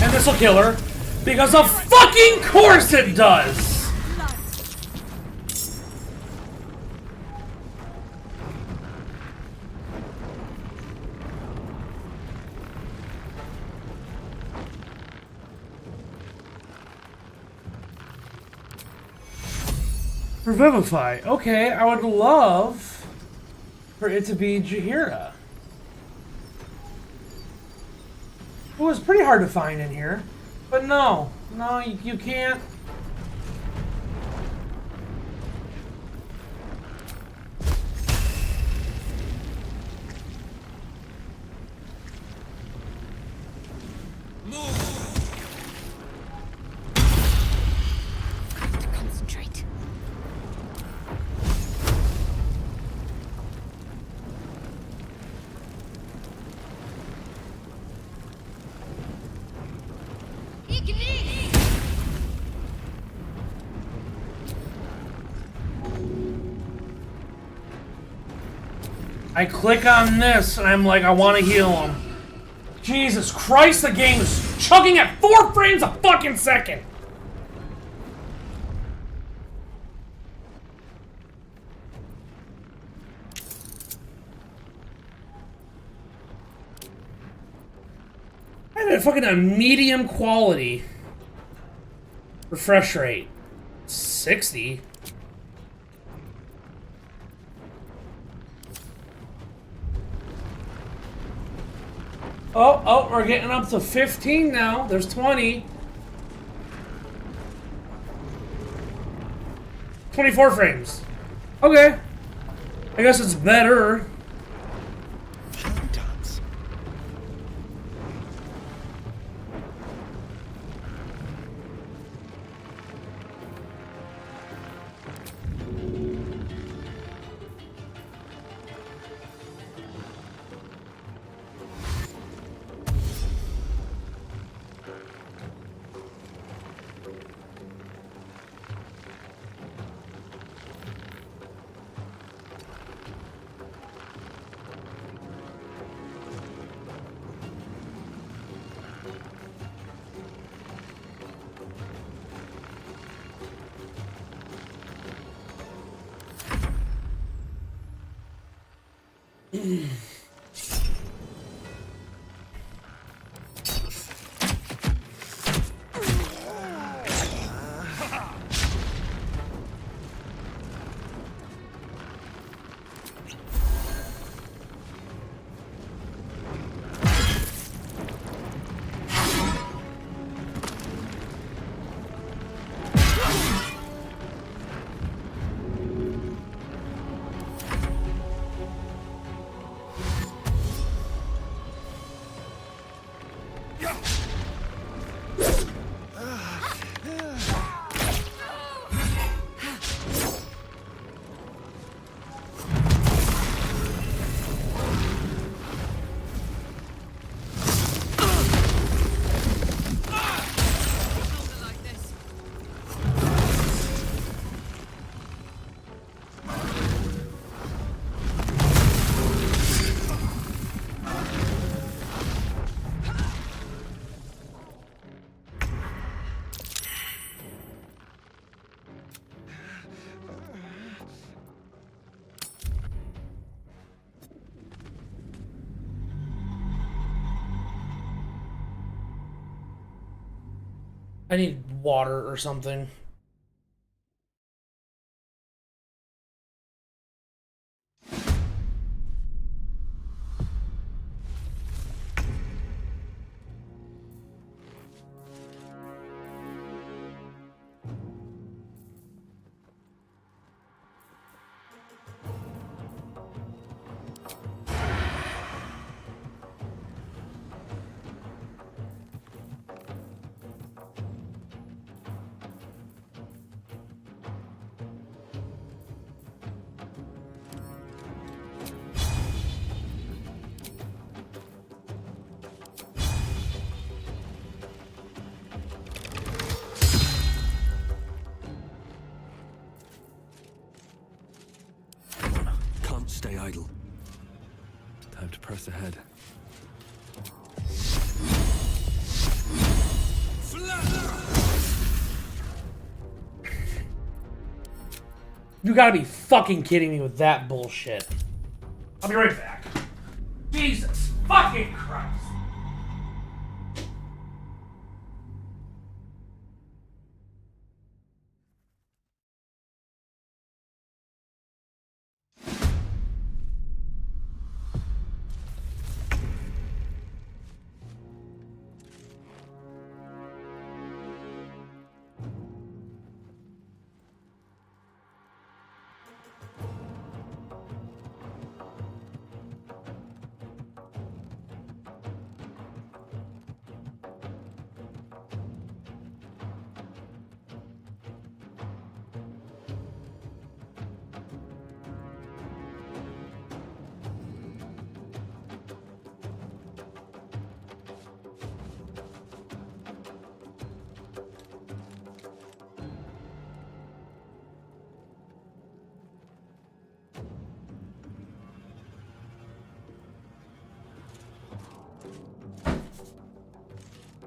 [SPEAKER 1] And this'll kill her. Because of fucking course it does! Revivify. Okay, I would love for it to be Jaheira. It was pretty hard to find in here. But no. No, you can't.
[SPEAKER 4] Concentrate.
[SPEAKER 1] I click on this and I'm like, I want to heal him. Jesus Christ, the game is chugging at 4 frames a fucking second. I had a fucking medium quality refresh rate. 60. Oh, we're getting up to 15 now. There's 20. 24 frames. Okay. I guess it's better. I need water or something.
[SPEAKER 2] Can't stay idle. Time to press ahead.
[SPEAKER 1] You gotta be fucking kidding me with that bullshit. I'll be right back. Jesus fucking Christ.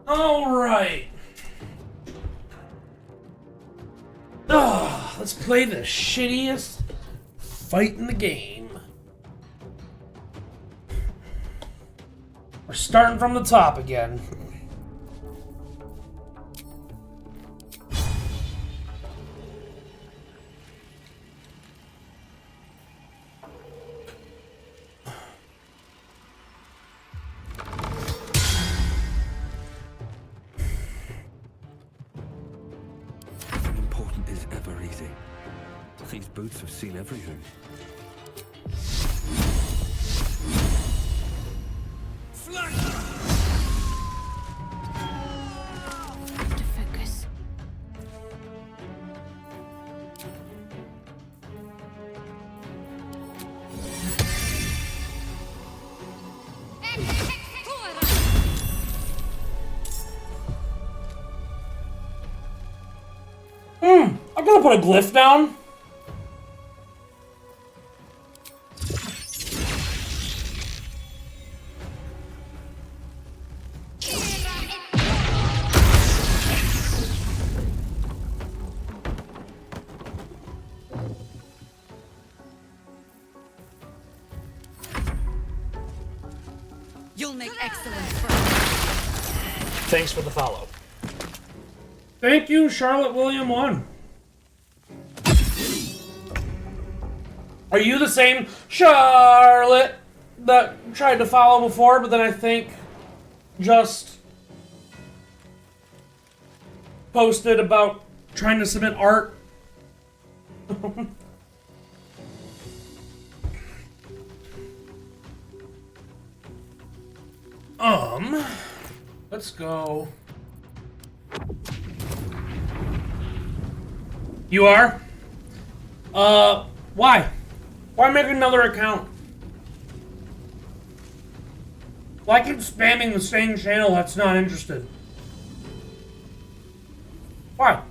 [SPEAKER 1] Alright. Let's play the shittiest fight in the game. We're starting from the top again.
[SPEAKER 2] Nothing important is ever easy. These boots have seen everything.
[SPEAKER 4] To focus.
[SPEAKER 1] I'm gonna put a glyph down.
[SPEAKER 10] You'll make excellent friends.
[SPEAKER 1] Thanks for the follow. Thank you, Charlotte William 1. Are you the same Charlotte that tried to follow before, but then I think just posted about trying to submit art? Let's go. You are? Why? Why make another account? Why keep spamming the same channel that's not interested? Why?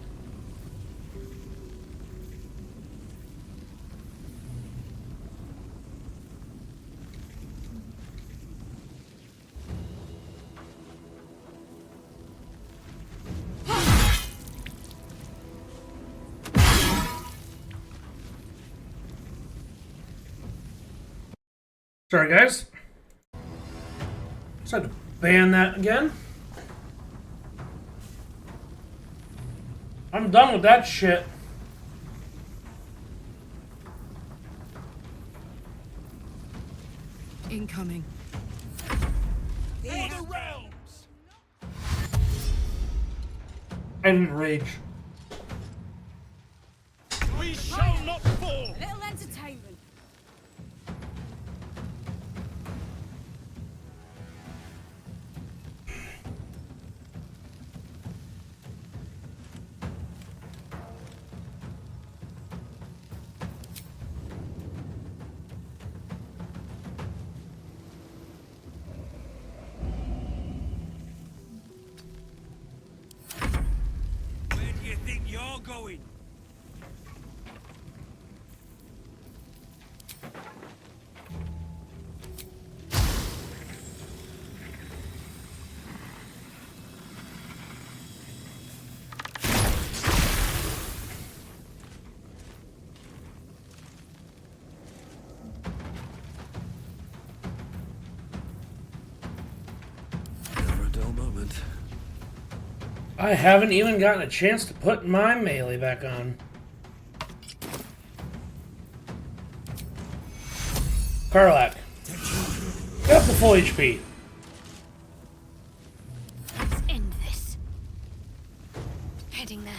[SPEAKER 1] Sorry, guys. Just had to ban that again. I'm done with that shit.
[SPEAKER 18] Incoming.
[SPEAKER 15] Order realms!
[SPEAKER 1] I didn't rage.
[SPEAKER 15] We shall not fall!
[SPEAKER 18] Little entertainment.
[SPEAKER 15] Where do you think you're going?
[SPEAKER 2] Never a dull moment.
[SPEAKER 1] I haven't even gotten a chance to put my melee back on. Karlach. Get up to full HP.
[SPEAKER 4] Let's end this. Heading there.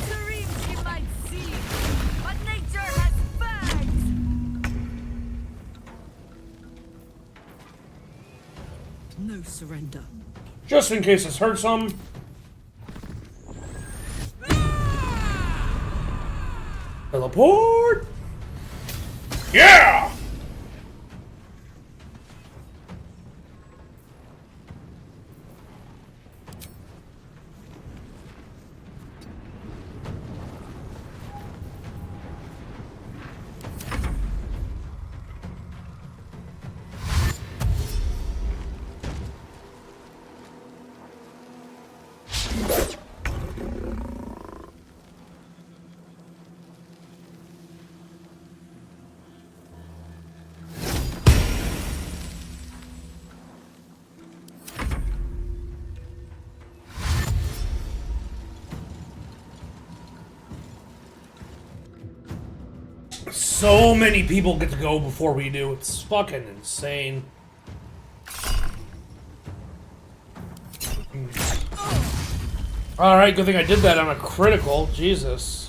[SPEAKER 5] Dreams you might see, but nature has bags.
[SPEAKER 20] No surrender.
[SPEAKER 1] Just in case this hurts some. Teleport! Yeah! So many people get to go before we do. It's fucking insane. Alright, good thing I did that on a critical. Jesus.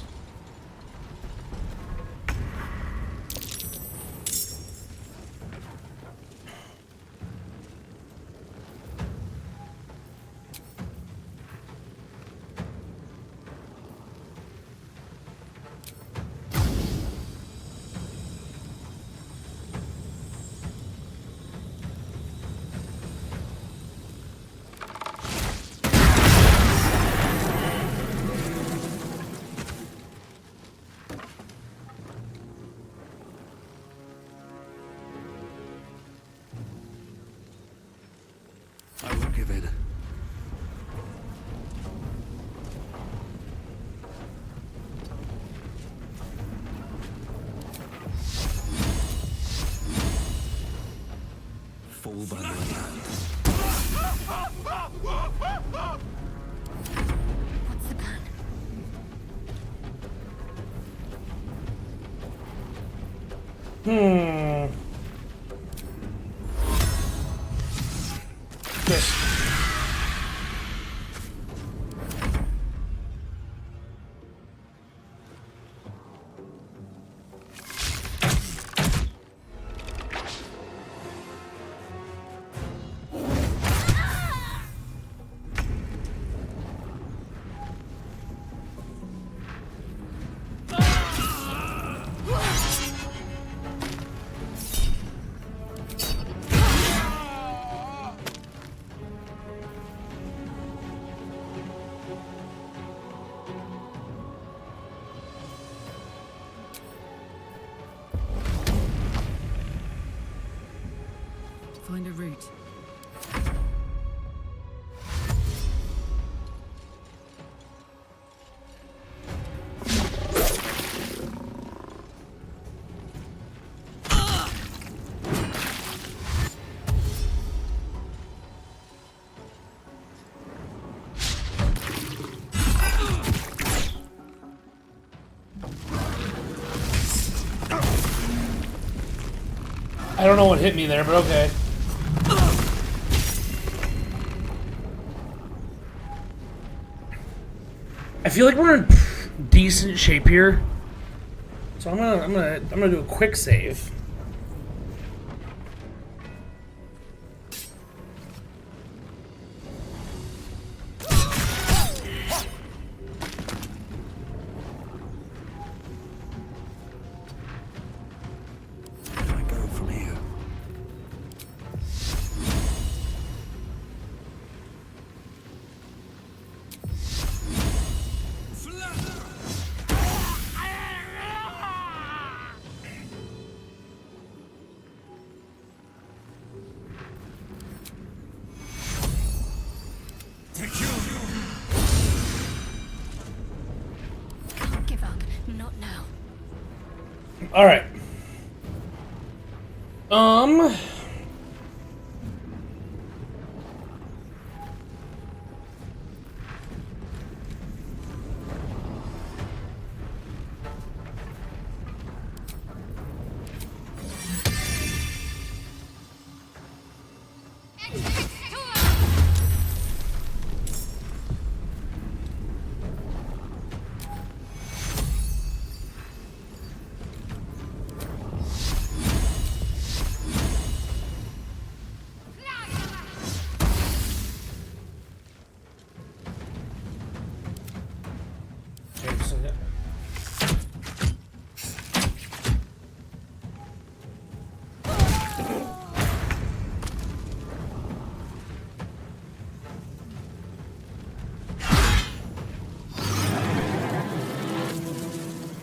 [SPEAKER 2] I won't give in. Fall by my hand.
[SPEAKER 4] What's the plan?
[SPEAKER 1] this.
[SPEAKER 8] Find a route.
[SPEAKER 1] I don't know what hit me there, but okay. I feel like we're in decent shape here, so I'm gonna do a quick save.
[SPEAKER 12] Give up. Not now.
[SPEAKER 1] All right.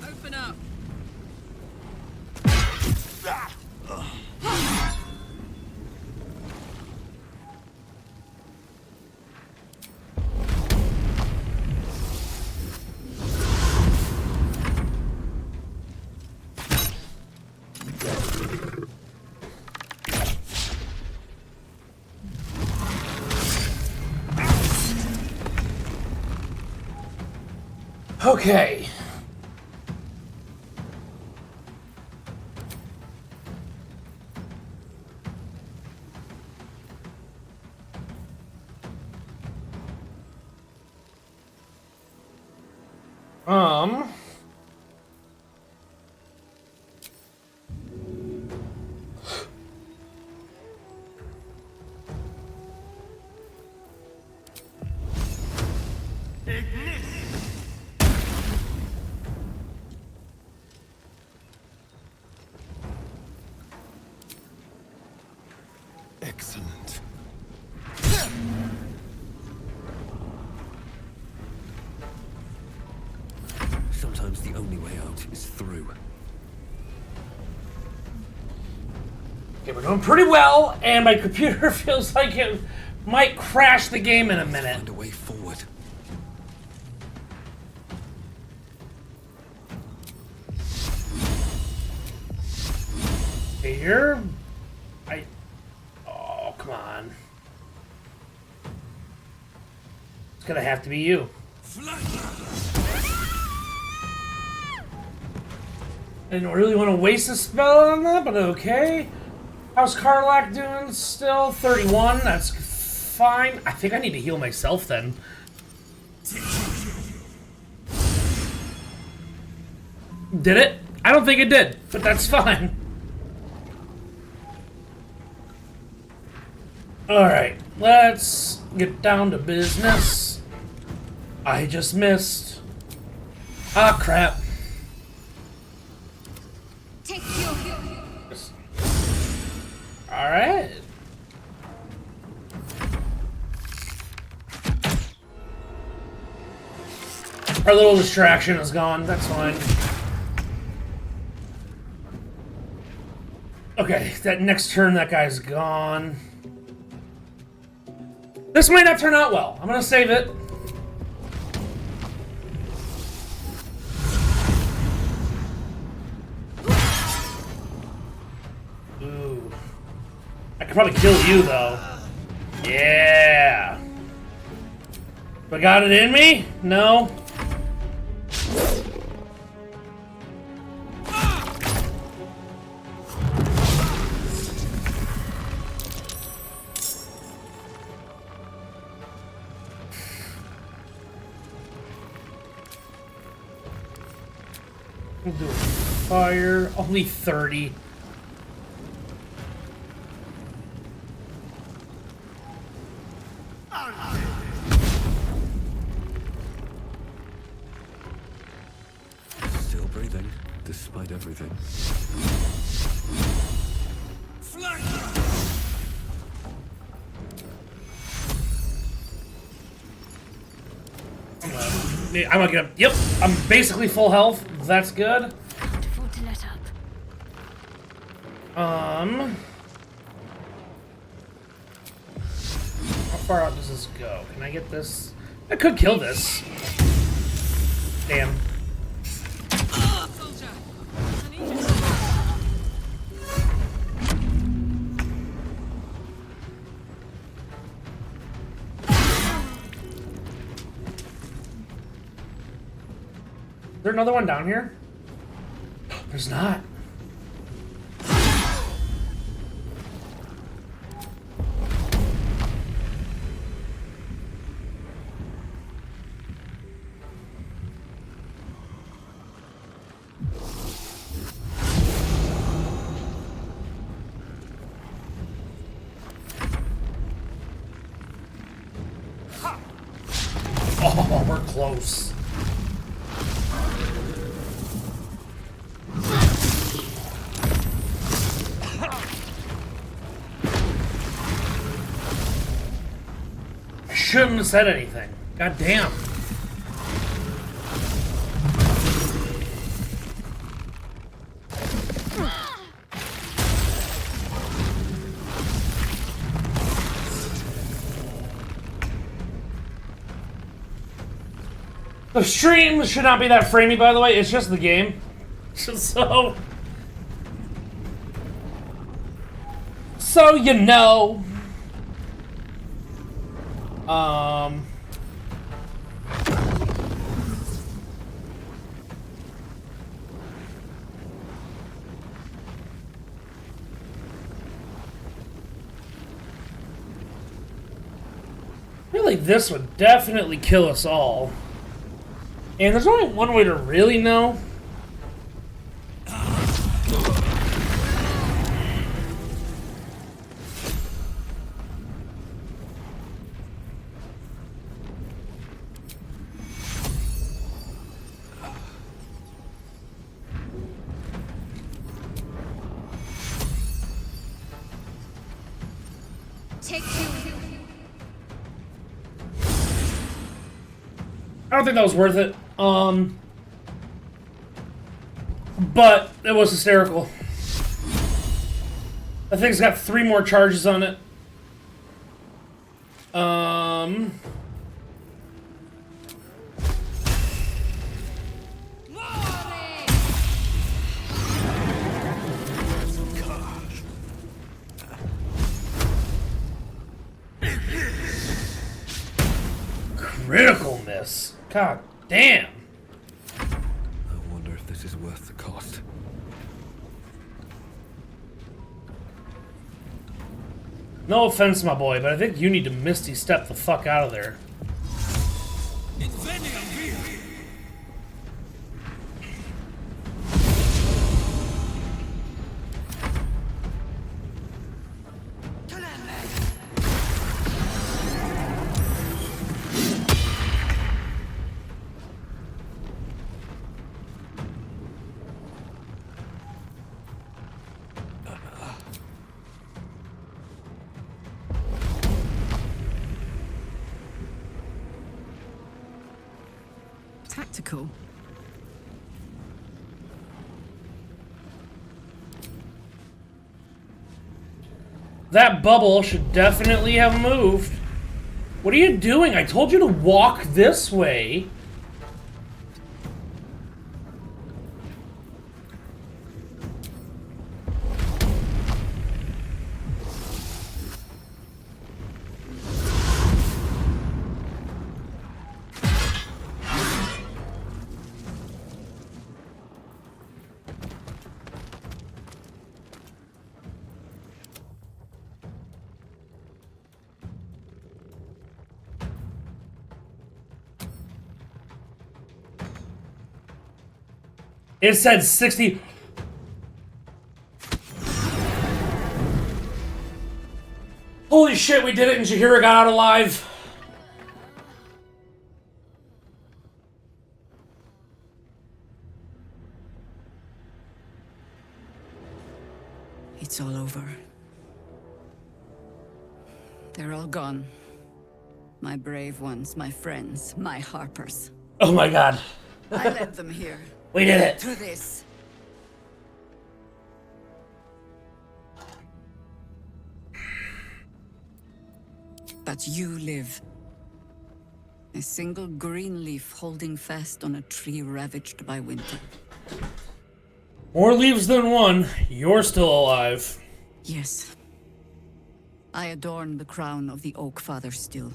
[SPEAKER 8] Open up.
[SPEAKER 1] Okay.
[SPEAKER 15] Excellent.
[SPEAKER 2] Sometimes the only way out is through.
[SPEAKER 1] Okay, we're doing pretty well, and my computer feels like it might crash the game in a minute.
[SPEAKER 2] Find a way forward.
[SPEAKER 1] Here, oh, come on. It's gonna have to be you. I didn't really want to waste a spell on that, but okay. How's Karlach doing still? 31, that's fine. I think I need to heal myself then. Did it? I don't think it did, but that's fine. Alright, let's get down to business. I just missed. Ah, crap. Alright. Our little distraction is gone, that's fine. Okay, that next turn that guy's gone. This might not turn out well. I'm gonna save it. Ooh. I could probably kill you though. Yeah. But got it in me? No. We'll do fire. Only 30.
[SPEAKER 2] Still breathing, despite everything.
[SPEAKER 1] I'm gonna get up. Yep, I'm basically full health. That's good.
[SPEAKER 4] Afford to let up.
[SPEAKER 1] How far out does this go? Can I get this? I could kill this. Damn. Is there another one down here? There's not. Oh, we're close. Shouldn't have said anything. God damn. The stream should not be that framey, by the way. It's just the game. So you know. I feel like this would definitely kill us all. And there's only one way to really know. I don't think that was worth it. But it was hysterical. I think it's got 3 more charges on it. Critical miss. God damn.
[SPEAKER 2] I wonder if this is worth the cost.
[SPEAKER 1] No offense, my boy, but I think you need to Misty Step the fuck out of there.
[SPEAKER 10] Tactical.
[SPEAKER 1] That bubble should definitely have moved. What are you doing? I told you to walk this way. It said 60. Holy shit, we did it and Jaheira got out alive.
[SPEAKER 10] It's all over. They're all gone. My brave ones, my friends, my Harpers.
[SPEAKER 1] Oh my god.
[SPEAKER 10] I led them here.
[SPEAKER 1] We did it.
[SPEAKER 10] Through this. But you live. A single green leaf holding fast on a tree ravaged by winter.
[SPEAKER 1] More leaves than one. You're still alive.
[SPEAKER 10] Yes. I adorn the crown of the Oak Father still.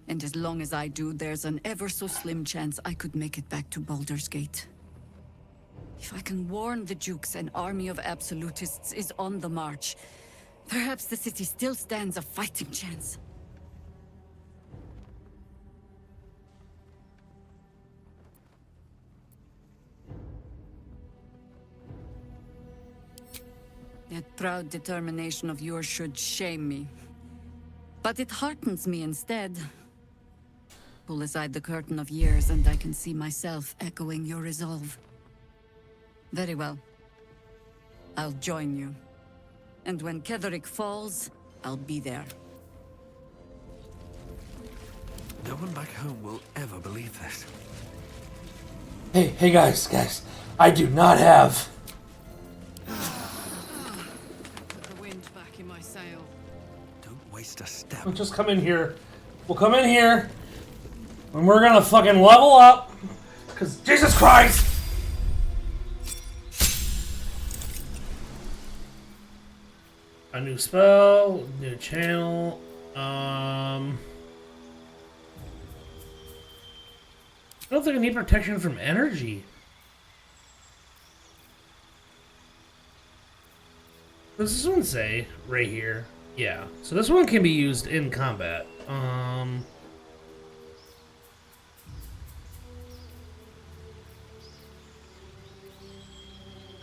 [SPEAKER 10] And as long as I do, there's an ever so slim chance I could make it back to Baldur's Gate. If I can warn the Dukes an army of absolutists is on the march, perhaps the city still stands a fighting chance. That proud determination of yours should shame me. But it heartens me instead. Pull aside the curtain of years and I can see myself echoing your resolve. Very well. I'll join you. And when Ketheric falls, I'll be there.
[SPEAKER 2] No one back home will ever believe this.
[SPEAKER 1] Hey guys. I do not have...
[SPEAKER 20] Put the wind back in my sail.
[SPEAKER 2] Don't waste a step.
[SPEAKER 1] We'll just come in here. We'll come in here. And we're gonna fucking level up. Because Jesus Christ! A new spell, new channel. I don't think I need protection from energy. What does this one say right here? Yeah. So this one can be used in combat.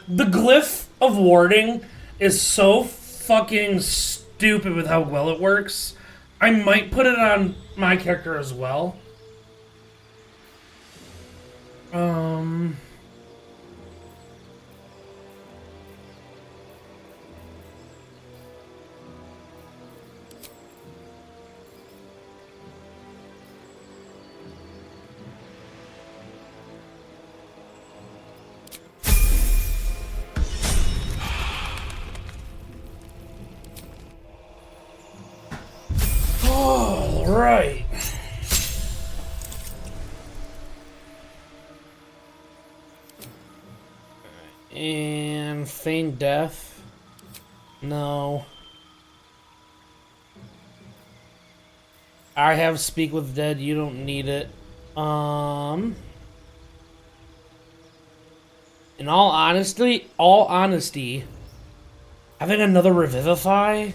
[SPEAKER 1] The glyph of warding is so fucking stupid with how well it works. I might put it on my character as well. All right. And feign death. No. I have speak with dead. You don't need it. In all honesty, having another revivify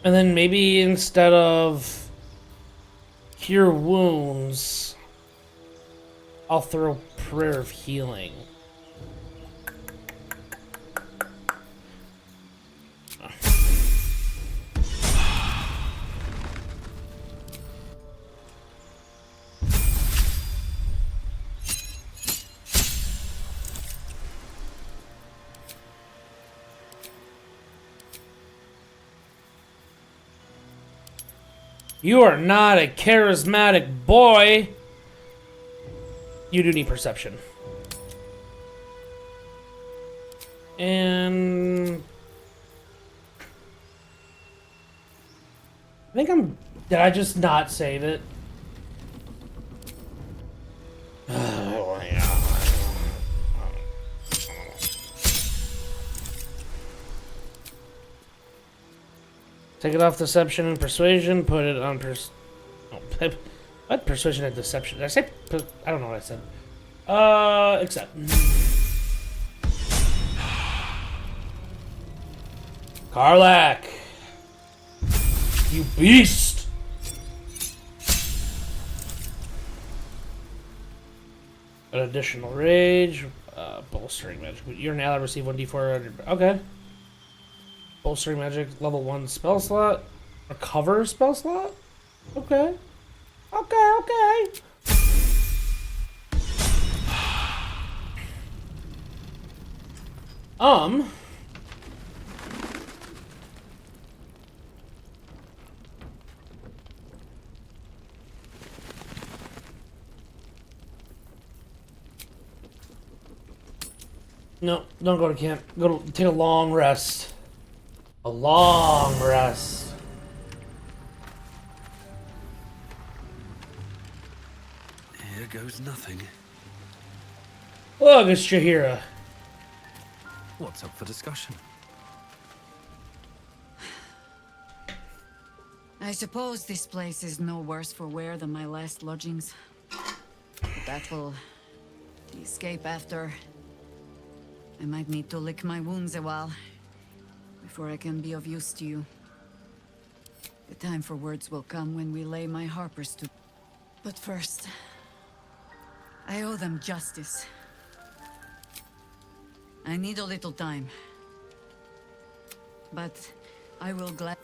[SPEAKER 1] And then maybe instead of cure wounds, I'll throw prayer of healing. You are not a charismatic boy. You do need perception. And I think I'm... Did I just not save it? Take it off deception and persuasion, put it on what? Persuasion and deception. Did I say... I don't know what I said. Accept. Karlach! You beast! An additional rage. Bolstering magic. You're an ally, receive 1d4. Okay. Bolstering magic, level 1 spell slot. Recover spell slot? Okay. Okay. No, don't go to camp. Go to take a long rest. A long rest.
[SPEAKER 2] Here goes nothing.
[SPEAKER 1] Look, it's Jaheira.
[SPEAKER 2] What's up for discussion?
[SPEAKER 10] I suppose this place is no worse for wear than my last lodgings. But that will escape after. I might need to lick my wounds a while before I can be of use to you. The time for words will come when we lay my harpers to... But first, I owe them justice. I need a little time. But I will glad...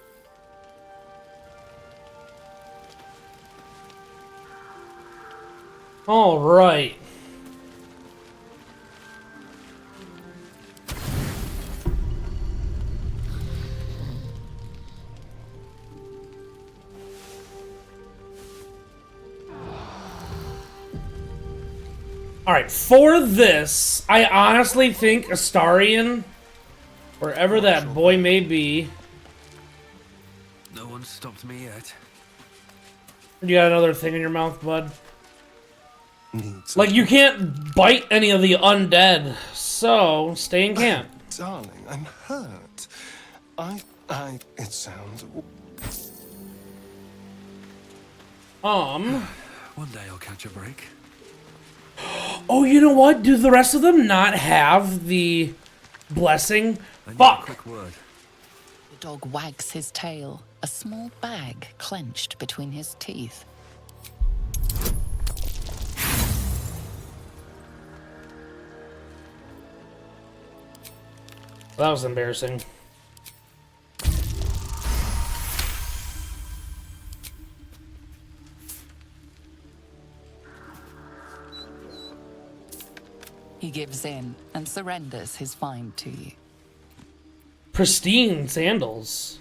[SPEAKER 1] All right. Alright, for this, I honestly think Astarion, wherever that boy may be...
[SPEAKER 2] No one stopped me yet.
[SPEAKER 1] You got another thing in your mouth, bud? Like, you can't bite any of the undead, so stay in camp.
[SPEAKER 15] Darling, I'm hurt. It sounds...
[SPEAKER 2] One day I'll catch a break.
[SPEAKER 1] Oh, you know what? Do the rest of them not have the blessing? Fuck!
[SPEAKER 2] Quick word.
[SPEAKER 19] The dog wags his tail, a small bag clenched between his teeth.
[SPEAKER 1] That was embarrassing.
[SPEAKER 19] He gives in and surrenders his find to you.
[SPEAKER 1] Pristine sandals.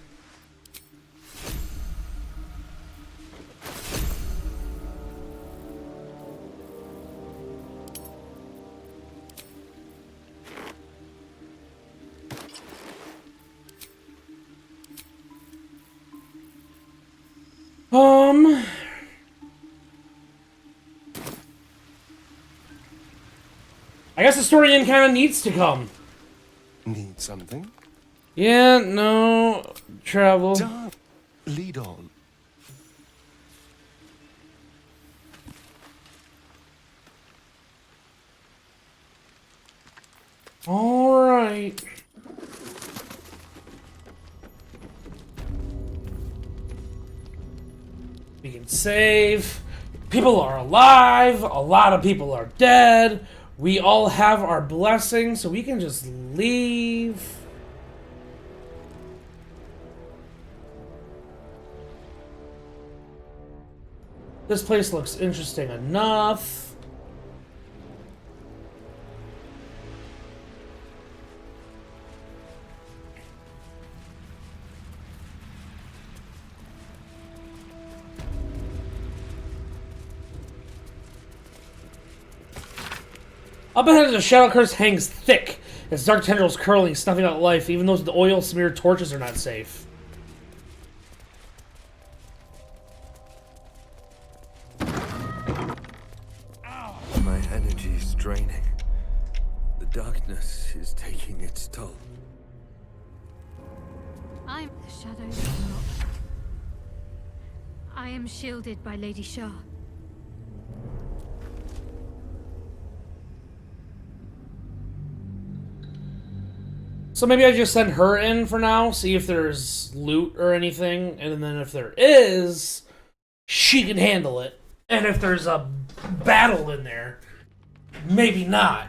[SPEAKER 1] I guess the Astarion kind of needs to come.
[SPEAKER 15] Need something?
[SPEAKER 1] Yeah, no travel.
[SPEAKER 15] Lead on.
[SPEAKER 1] All right. everyone's safe. People are alive. A lot of people are dead. We all have our blessings, so we can just leave. This place looks interesting enough. Up ahead, the shadow curse hangs thick, its dark tendrils curling, snuffing out life, even though the oil-smeared torches are not safe.
[SPEAKER 2] My energy is draining. The darkness is taking its toll.
[SPEAKER 4] I'm the shadows are not. I am shielded by Lady Shah.
[SPEAKER 1] So maybe I just send her in for now, see if there's loot or anything, and then if there is, she can handle it. And if there's a battle in there, maybe not.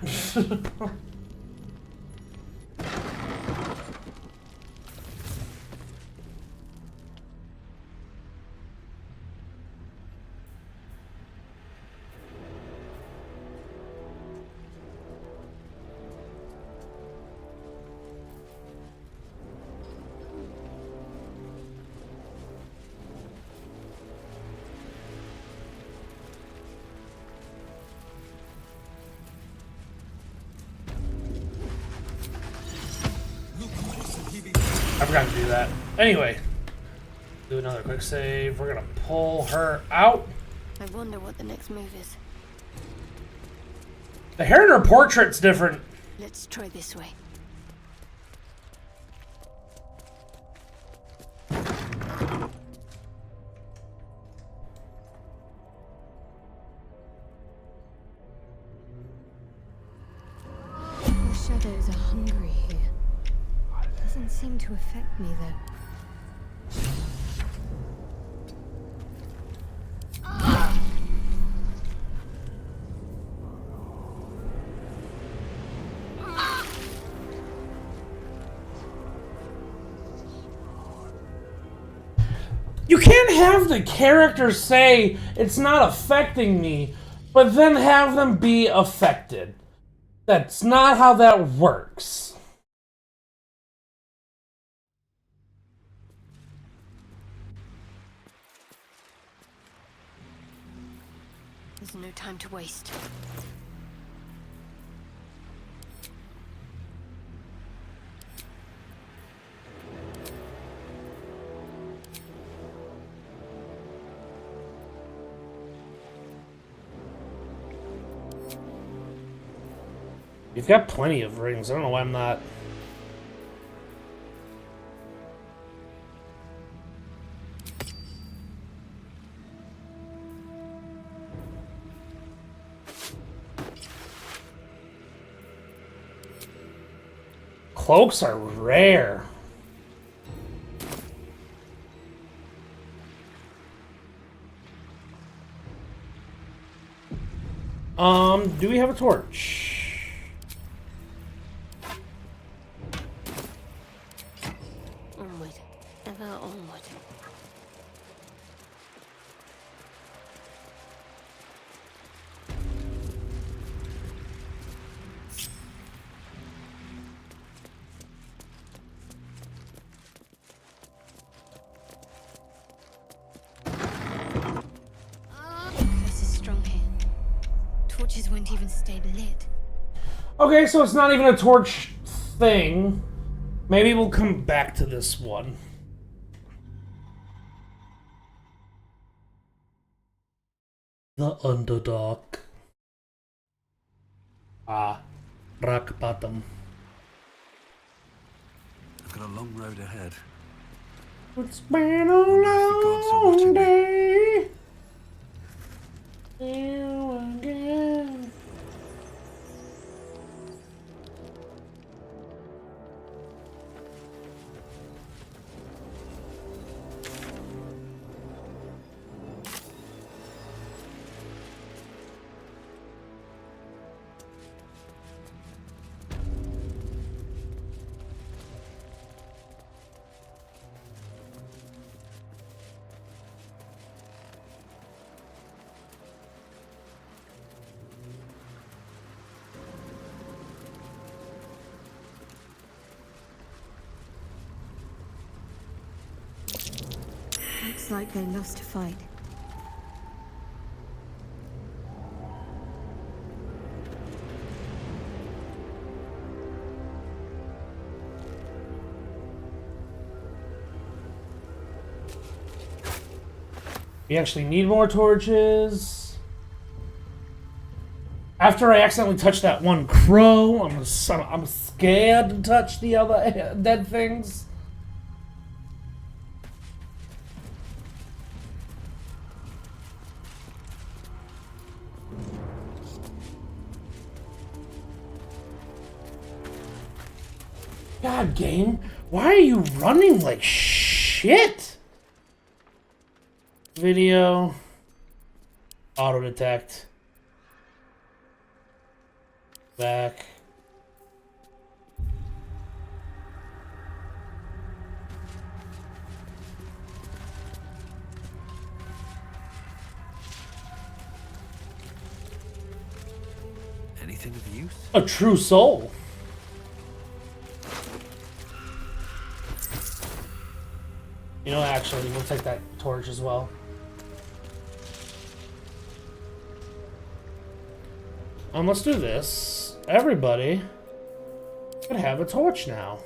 [SPEAKER 1] I forgot to do that. Anyway, do another quick save. We're gonna pull her out.
[SPEAKER 4] I wonder what the next move is.
[SPEAKER 1] The hair in her portrait's different.
[SPEAKER 4] Let's try this way. The shadows are hungry here. Doesn't seem to affect me though.
[SPEAKER 1] You can't have the character say it's not affecting me, but then have them be affected. That's not how that works.
[SPEAKER 4] There's no time to waste.
[SPEAKER 1] You've got plenty of rings. I don't know why I'm not. Cloaks are rare. Do we have a torch?
[SPEAKER 4] Onward. Ever onward. Curse is strong here. Torches won't even stay lit.
[SPEAKER 1] Okay, so it's not even a torch thing. Maybe we'll come back to this one. The Underdark. Ah, rock bottom.
[SPEAKER 2] I've got a long road ahead.
[SPEAKER 1] It's been a long day. You again.
[SPEAKER 4] Looks like they lost a fight.
[SPEAKER 1] We actually need more torches. After I accidentally touched that one crow, I'm scared to touch the other dead things. God, game, why are you running like shit? Video. Auto detect. Back.
[SPEAKER 2] Anything of use?
[SPEAKER 1] A true soul. You know, actually, we'll take that torch as well. Let's do this. Everybody could have a torch now.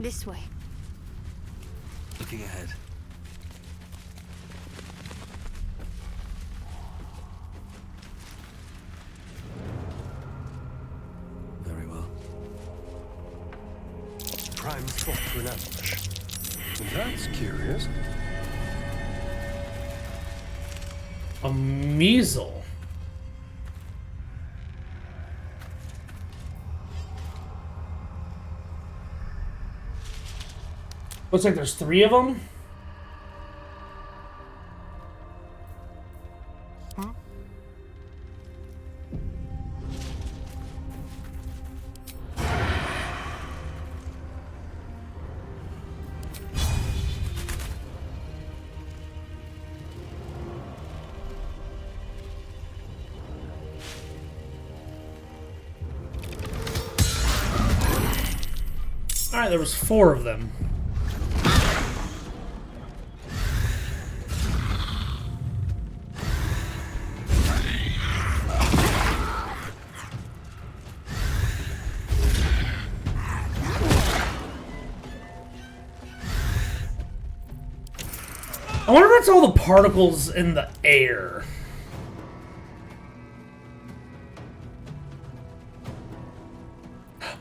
[SPEAKER 4] This way.
[SPEAKER 2] Looking ahead. Very well.
[SPEAKER 15] Prime spot for an ambush. That's curious.
[SPEAKER 1] A measle. Looks like there's 3 of them. Alright, there was 4 of them. I wonder if it's all the particles in the air.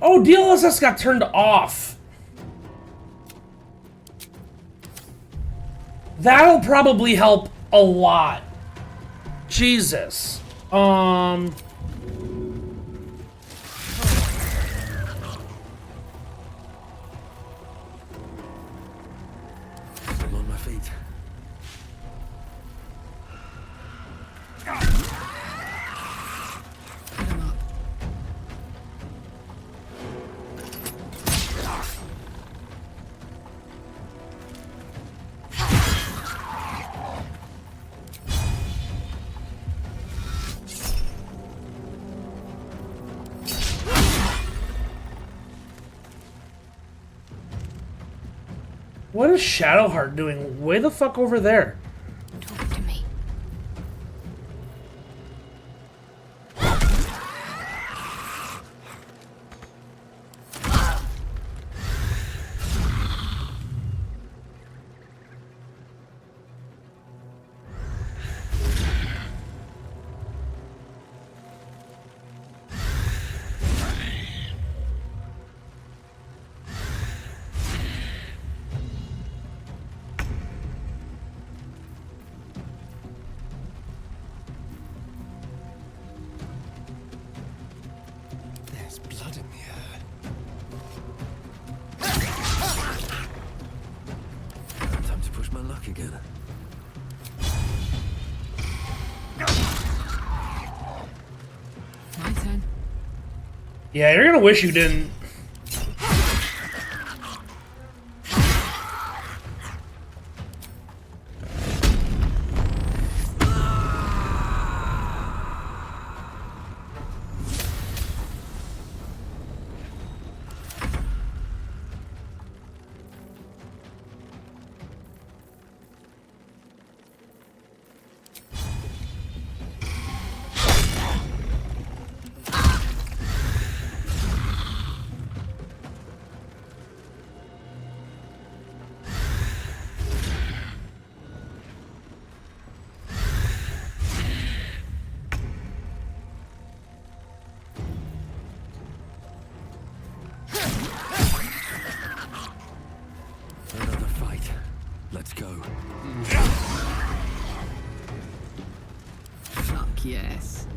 [SPEAKER 1] Oh, DLSS got turned off. That'll probably help a lot. Jesus. I'm
[SPEAKER 2] on my feet.
[SPEAKER 1] What is Shadowheart doing way the fuck over there?
[SPEAKER 4] Talk to me.
[SPEAKER 15] There's blood in the air.
[SPEAKER 2] Time to push my luck again.
[SPEAKER 8] My turn.
[SPEAKER 1] Yeah, you're gonna wish you didn't.
[SPEAKER 10] yes.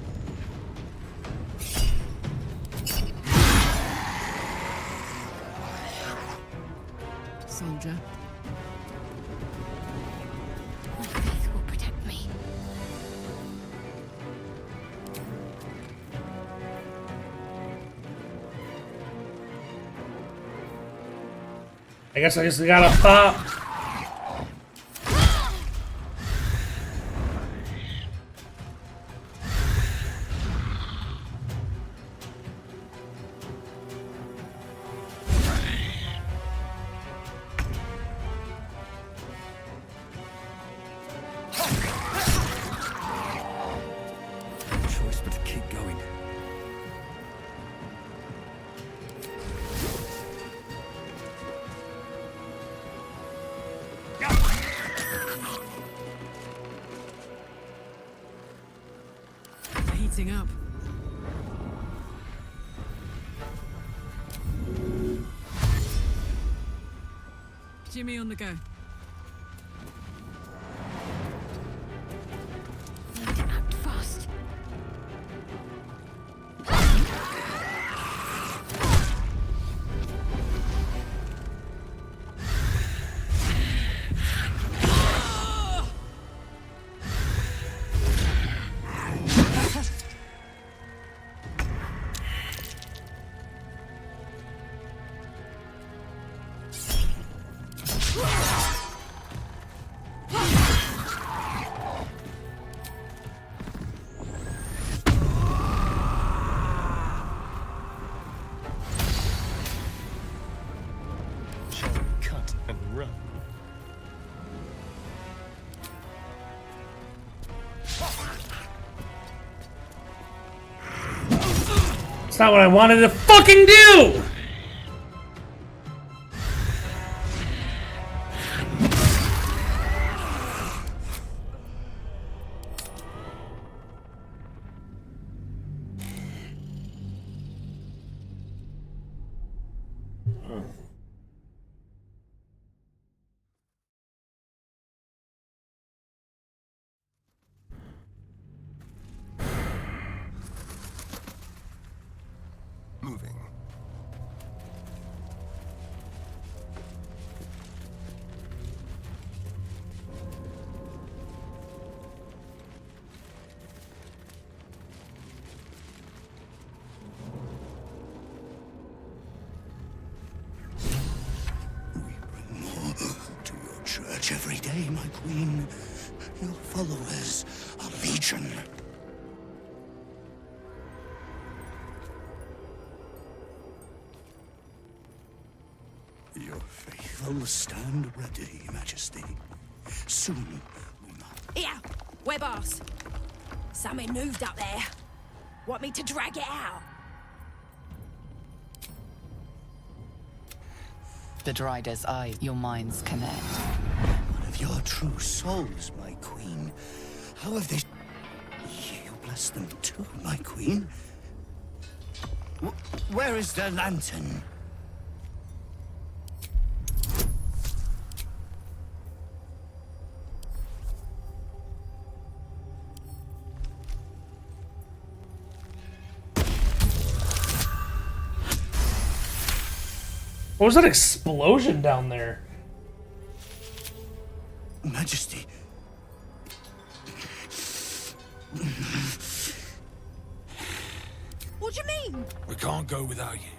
[SPEAKER 10] Soldier.
[SPEAKER 4] My faith will protect me.
[SPEAKER 1] I guess I just gotta pop.
[SPEAKER 2] Choice but to keep going.
[SPEAKER 20] Heating up. Jimmy on the go.
[SPEAKER 4] Need to act fast.
[SPEAKER 14] Shall we cut and run?
[SPEAKER 1] It's not what I wanted to fucking do!
[SPEAKER 15] Moving.
[SPEAKER 7] To your church every day, my queen. Your followers are legion. Your faithful stand ready, Majesty. Soon we must.
[SPEAKER 5] Here, we're boss. Something moved up there. Want me to drag it out?
[SPEAKER 19] The Dryder's eye, your minds connect.
[SPEAKER 7] One of your true souls, my queen. How have they... You bless them too, my queen. Where is their lantern?
[SPEAKER 1] What was that explosion down there?
[SPEAKER 7] Majesty.
[SPEAKER 5] What do you mean?
[SPEAKER 7] We can't go without you.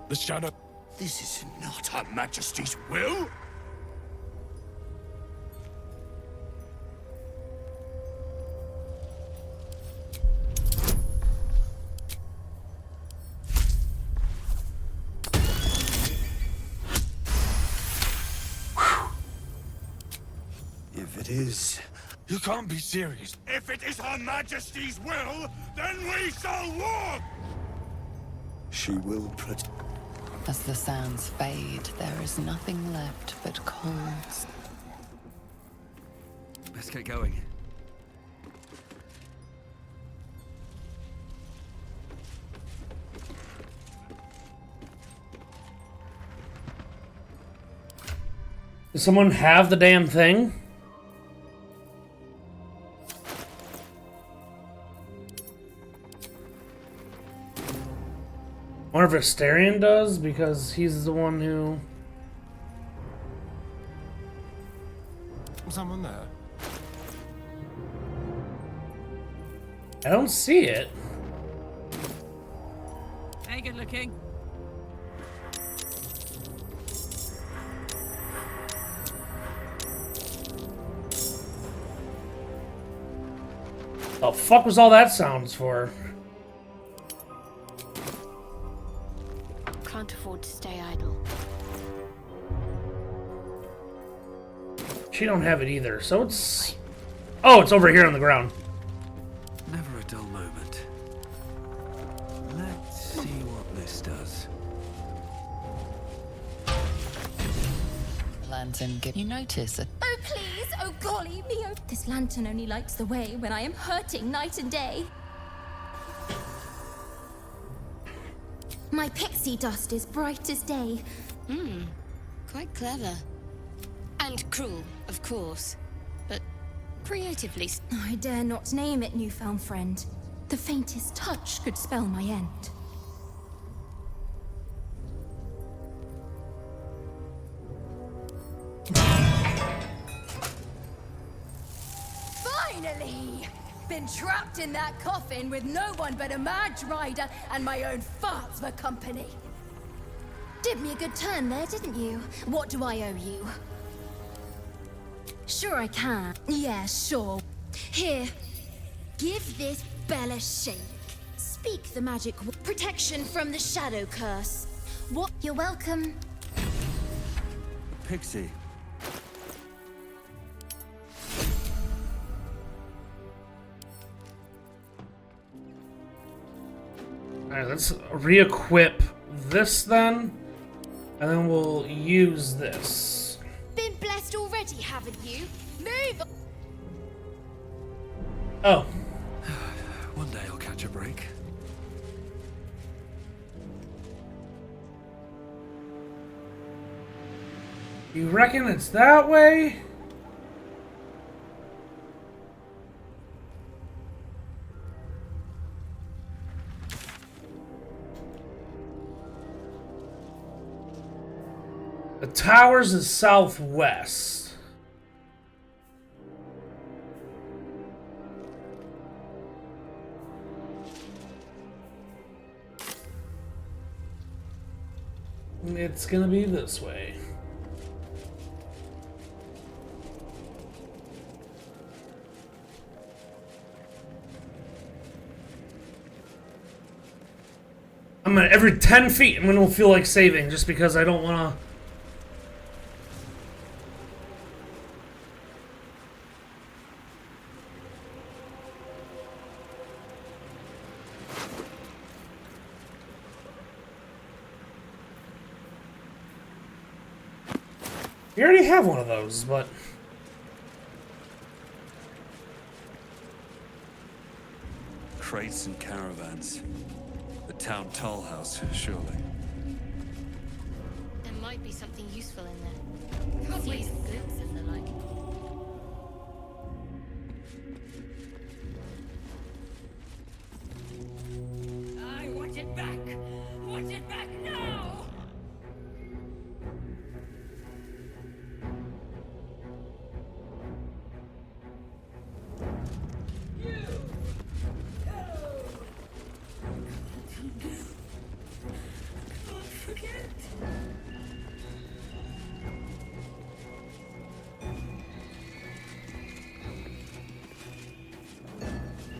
[SPEAKER 7] The shadow... This is not Her Majesty's will. If it is... You can't be serious. If it is Her Majesty's will, then we shall walk! She will protect...
[SPEAKER 19] As the sounds fade, there is nothing left but cold.
[SPEAKER 2] Let's get going.
[SPEAKER 1] Does someone have the damn thing? I wonder if Astarion does, because he's the one who...
[SPEAKER 15] Someone there?
[SPEAKER 1] I don't see it.
[SPEAKER 20] Hey, good looking.
[SPEAKER 1] The fuck was all that sounds for?
[SPEAKER 4] Can't afford to stay idle.
[SPEAKER 1] She don't have it either, so it's... Oh, it's over here on the ground.
[SPEAKER 2] Never a dull moment. Let's see what this does.
[SPEAKER 19] Lantern, you notice a
[SPEAKER 9] Oh, please! Oh, golly me! Oh. This lantern only lights the way when I am hurting night and day. My pixie dust is bright as day.
[SPEAKER 13] Quite clever. And cruel, of course. But creatively.
[SPEAKER 9] I dare not name it, newfound friend. The faintest touch could spell my end.
[SPEAKER 11] Finally! Been trapped in that coffin with no one but a Madge Rider and my own farts for company.
[SPEAKER 9] Did me a good turn there, didn't you? What do I owe you? Sure I can. Yeah, sure. Here, give this bell a shake. Speak the magic protection from the shadow curse. What? You're welcome.
[SPEAKER 2] Pixie.
[SPEAKER 1] Alright, let's re-equip this then. And then we'll use this.
[SPEAKER 9] Been blessed already, haven't you? Move!
[SPEAKER 1] Oh.
[SPEAKER 2] One day I'll catch a break.
[SPEAKER 1] You reckon it's that way? The towers is southwest. It's gonna be this way. I'm gonna, every 10 feet, I'm gonna feel like saving just because I don't wanna. You already have one of those, but...
[SPEAKER 2] Crates and caravans. The town toll house, surely.
[SPEAKER 13] There might be something useful in there. Can't wait some goods and the like.
[SPEAKER 11] I want it back! Want it back now!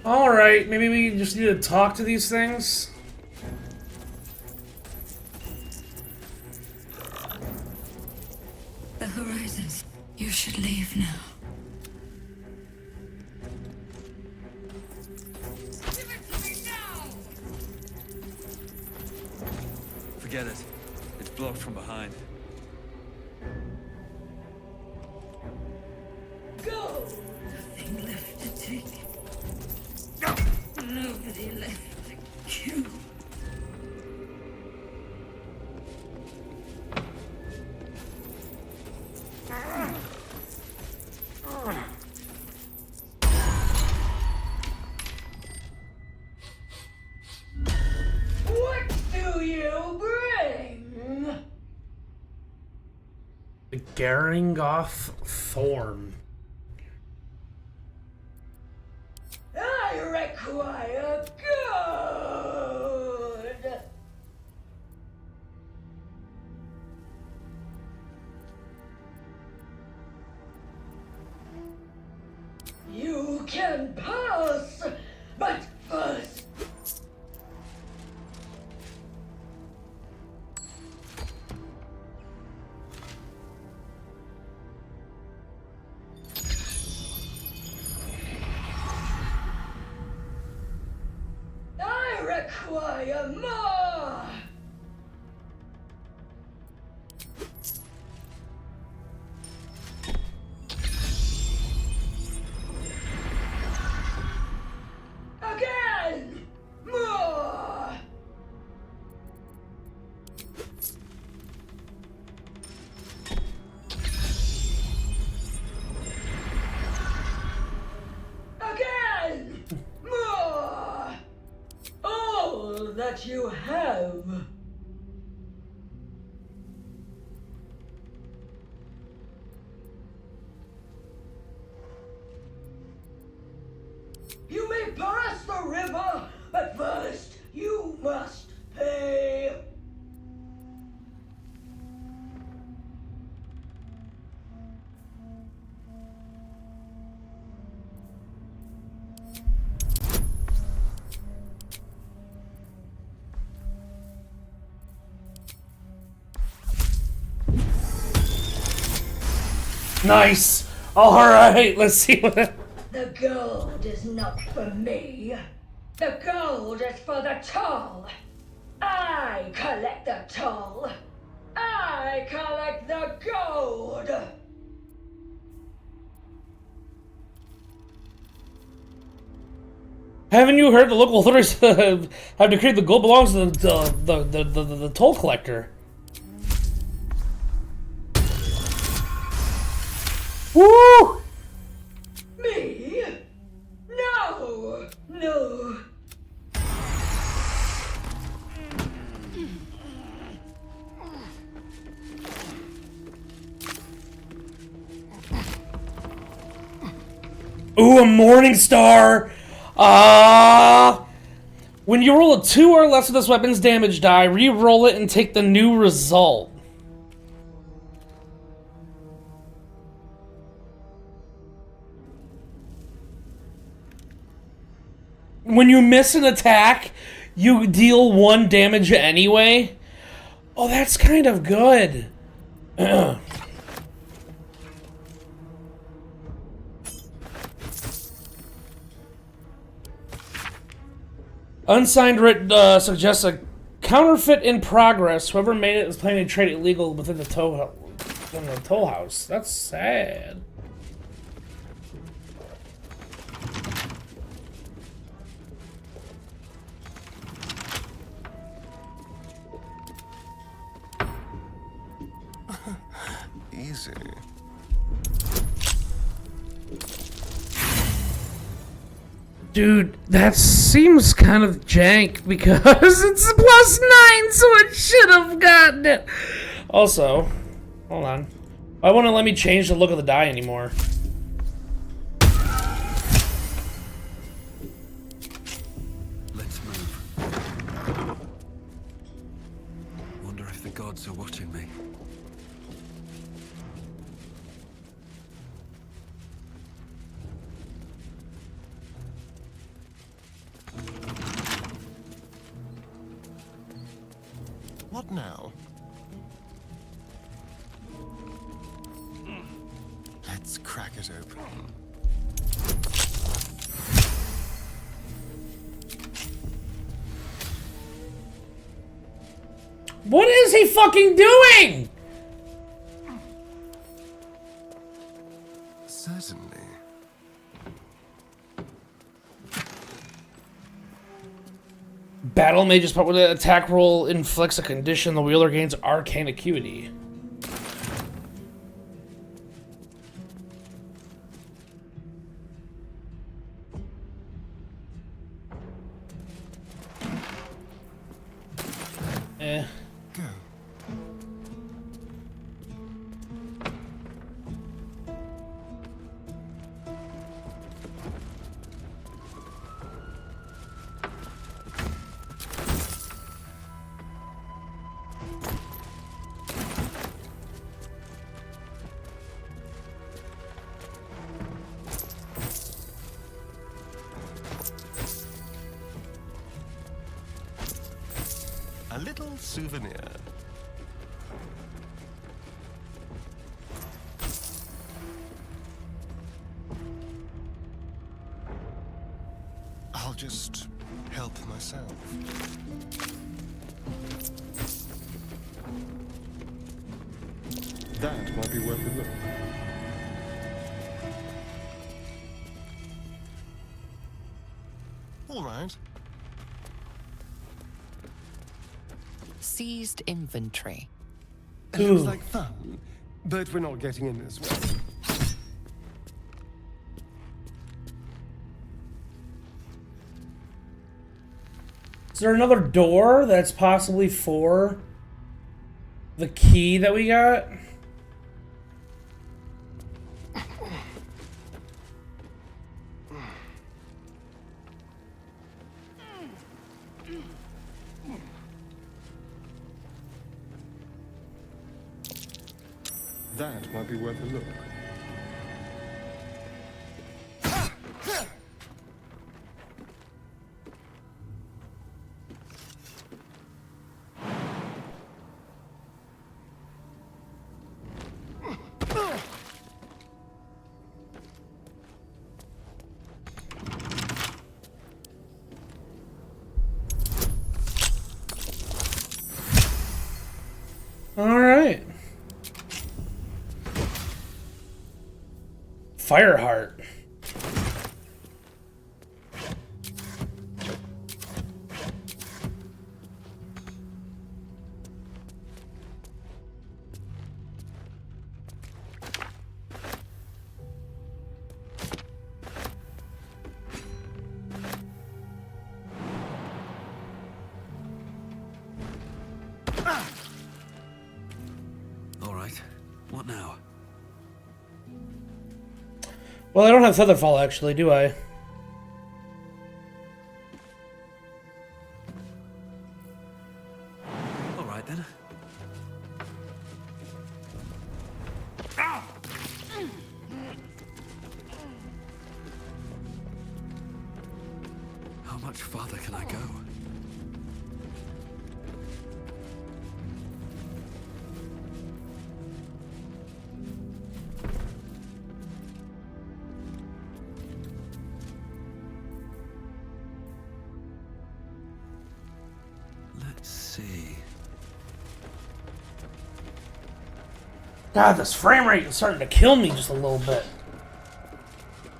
[SPEAKER 1] Alright, maybe we just need to talk to these things?
[SPEAKER 10] The horizons. You should leave now.
[SPEAKER 2] Forget it. It's blocked from behind.
[SPEAKER 11] Go!
[SPEAKER 10] Nothing left to take. Nobody left to kill.
[SPEAKER 11] What do you
[SPEAKER 1] scaring off Thorn.
[SPEAKER 11] I require good. You can pass, but first. I require more! Again! More! Again! More! All that you have. You may pass the river, but first you must pay.
[SPEAKER 1] Nice. All right. Let's see what.
[SPEAKER 11] The gold is not for me. The gold is for the toll. I collect the toll. I collect the gold.
[SPEAKER 1] Haven't you heard the local authorities have decreed the gold belongs to the toll collector? Woo!
[SPEAKER 11] Me? No! No!
[SPEAKER 1] Ooh, a Morning Star! When you roll a 2 or less of this weapon's damage die, re-roll it and take the new result. When you miss an attack, you deal 1 damage anyway. Oh, that's kind of good. Unsigned writ suggests a counterfeit in progress. Whoever made it is planning to trade it illegal within the toll house. That's sad.
[SPEAKER 15] Easy.
[SPEAKER 1] Dude, that seems kind of jank because it's +9, so it should have gotten it. Also, hold on. I won't let me change the look of the die anymore.
[SPEAKER 2] Let's move. Wonder if the gods are watching me.
[SPEAKER 15] What now? Let's crack it open.
[SPEAKER 1] What is he fucking doing?
[SPEAKER 15] Certainly.
[SPEAKER 1] Battle mage's part with an attack roll inflicts a condition. The wielder gains arcane acuity.
[SPEAKER 14] little souvenir.
[SPEAKER 15] I'll just help myself. That might be worth a look. All right.
[SPEAKER 19] Seized inventory.
[SPEAKER 15] It looks like fun, but we're not getting in this way.
[SPEAKER 1] Is there another door that's possibly for the key that we got?
[SPEAKER 15] That might be worth a look.
[SPEAKER 1] All right. Fireheart.
[SPEAKER 2] All right. What now?
[SPEAKER 1] Well, I don't have Featherfall, actually, do I?
[SPEAKER 2] All right then. How much farther can I go? Let's see.
[SPEAKER 1] God, this frame rate is starting to kill me just a little bit.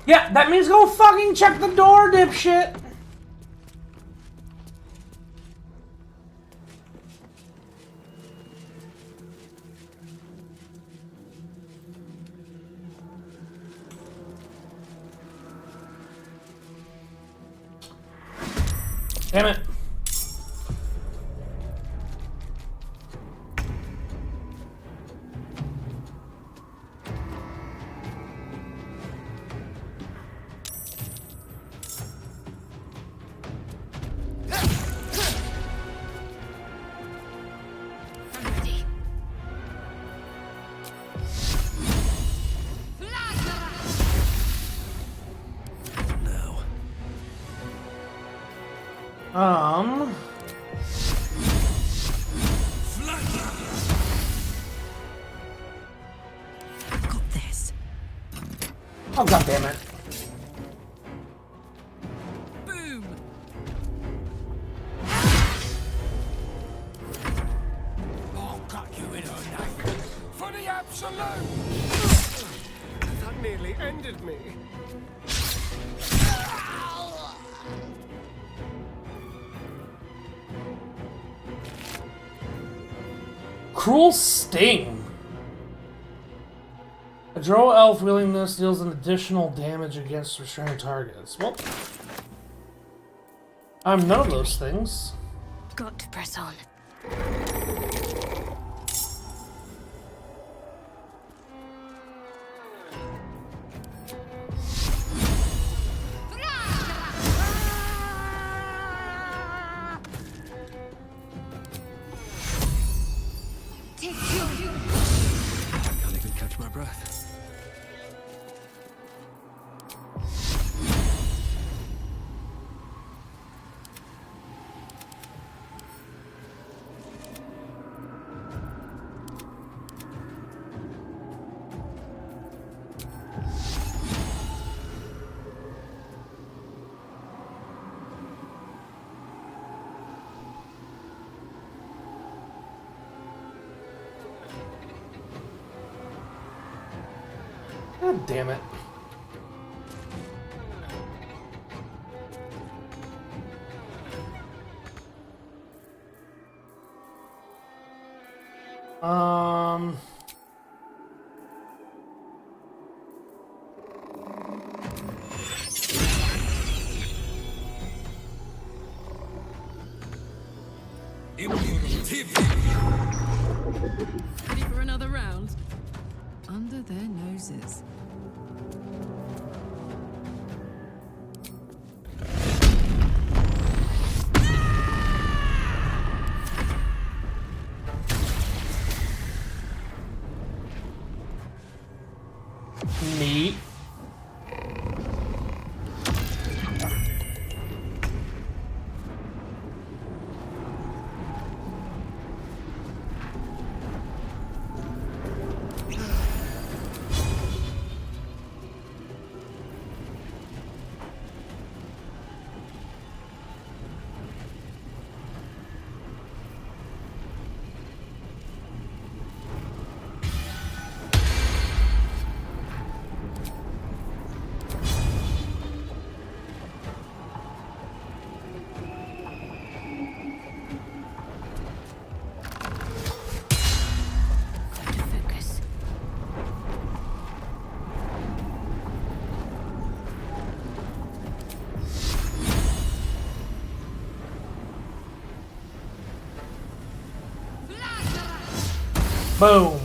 [SPEAKER 1] Yeah, that means go fucking check the door, dipshit! Damn it.
[SPEAKER 20] Got this.
[SPEAKER 1] Oh, God damn it.
[SPEAKER 20] Boom.
[SPEAKER 7] I'll cut you in her neck for the absolute.
[SPEAKER 15] That nearly ended me.
[SPEAKER 1] Cruel Sting. A Drow elf wielding this deals an additional damage against restrained targets. Well, I'm none of those things.
[SPEAKER 4] Got to press on.
[SPEAKER 2] I can't even catch my breath.
[SPEAKER 1] God damn it.
[SPEAKER 10] Ready for another round? Under their noses.
[SPEAKER 1] Neat. Boom.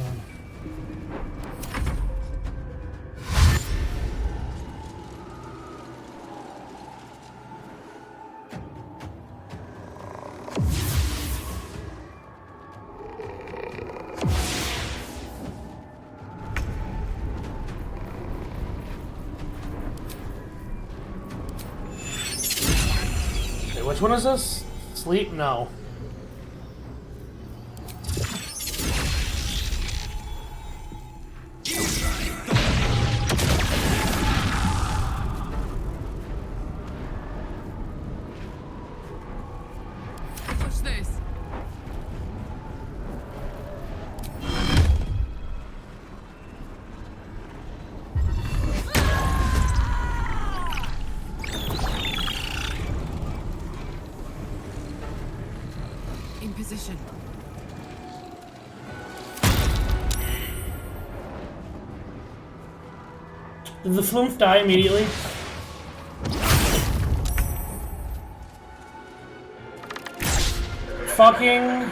[SPEAKER 1] Okay, which one is this? Sleep? No.
[SPEAKER 10] Watch this. In position.
[SPEAKER 1] Did the Flumph die immediately? Fucking...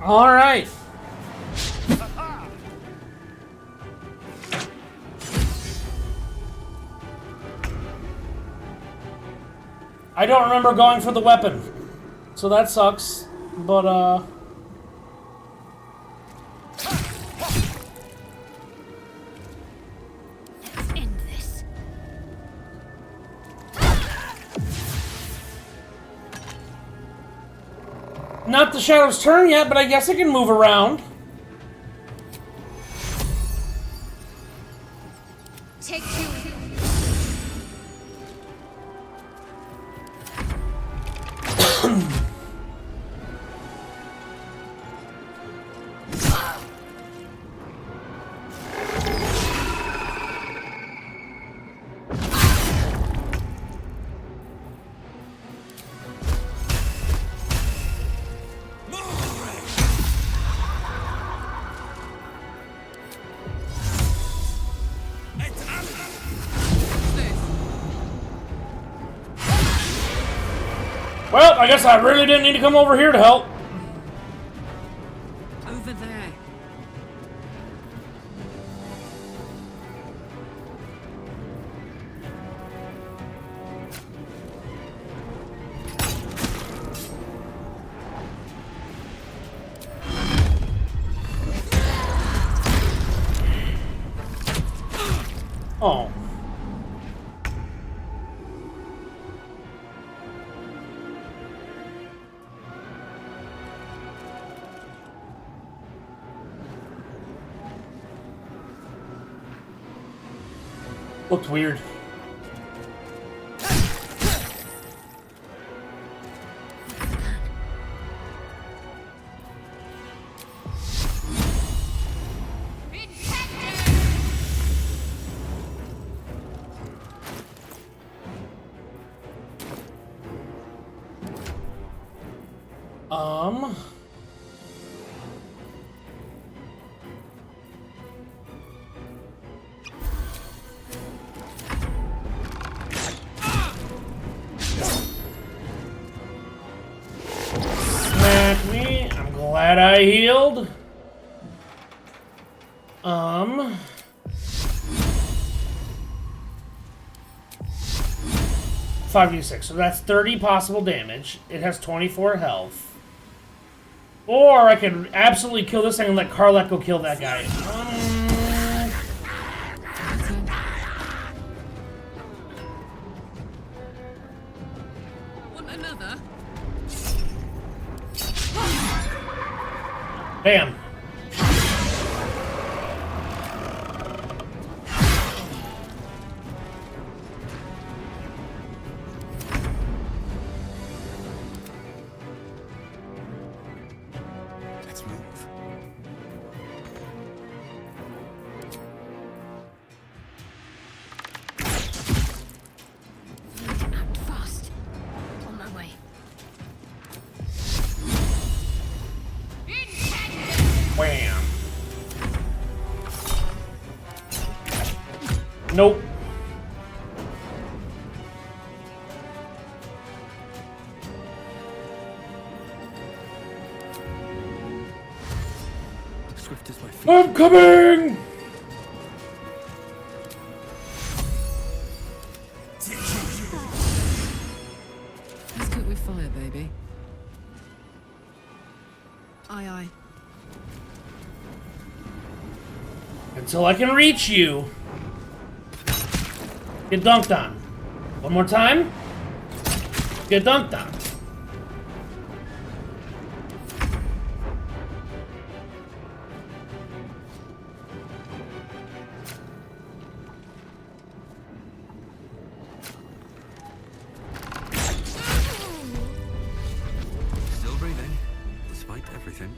[SPEAKER 1] All right. I don't remember going for the weapon, so that sucks, but
[SPEAKER 9] Let's end this.
[SPEAKER 1] not the Shadow's turn yet, but I guess I can move around.
[SPEAKER 9] Take two.
[SPEAKER 1] Well, I guess I really didn't need to come over here to help.
[SPEAKER 20] Over there.
[SPEAKER 1] Oh. Looked weird. Smack me. I'm glad I healed. 5d6, so that's 30 possible damage. It has 24 health. Or I could absolutely kill this thing and let Karlach go kill that guy.
[SPEAKER 20] Want another?
[SPEAKER 1] Bam.
[SPEAKER 2] Let's move.
[SPEAKER 5] Act fast. On my way.
[SPEAKER 1] Wham. Nope.
[SPEAKER 2] Swift as my feet.
[SPEAKER 1] I'm coming!
[SPEAKER 20] Let's cook with fire, baby. Aye, aye.
[SPEAKER 1] Until I can reach you. Get dunked on. One more time. Get dunked on.
[SPEAKER 2] Still breathing, despite everything.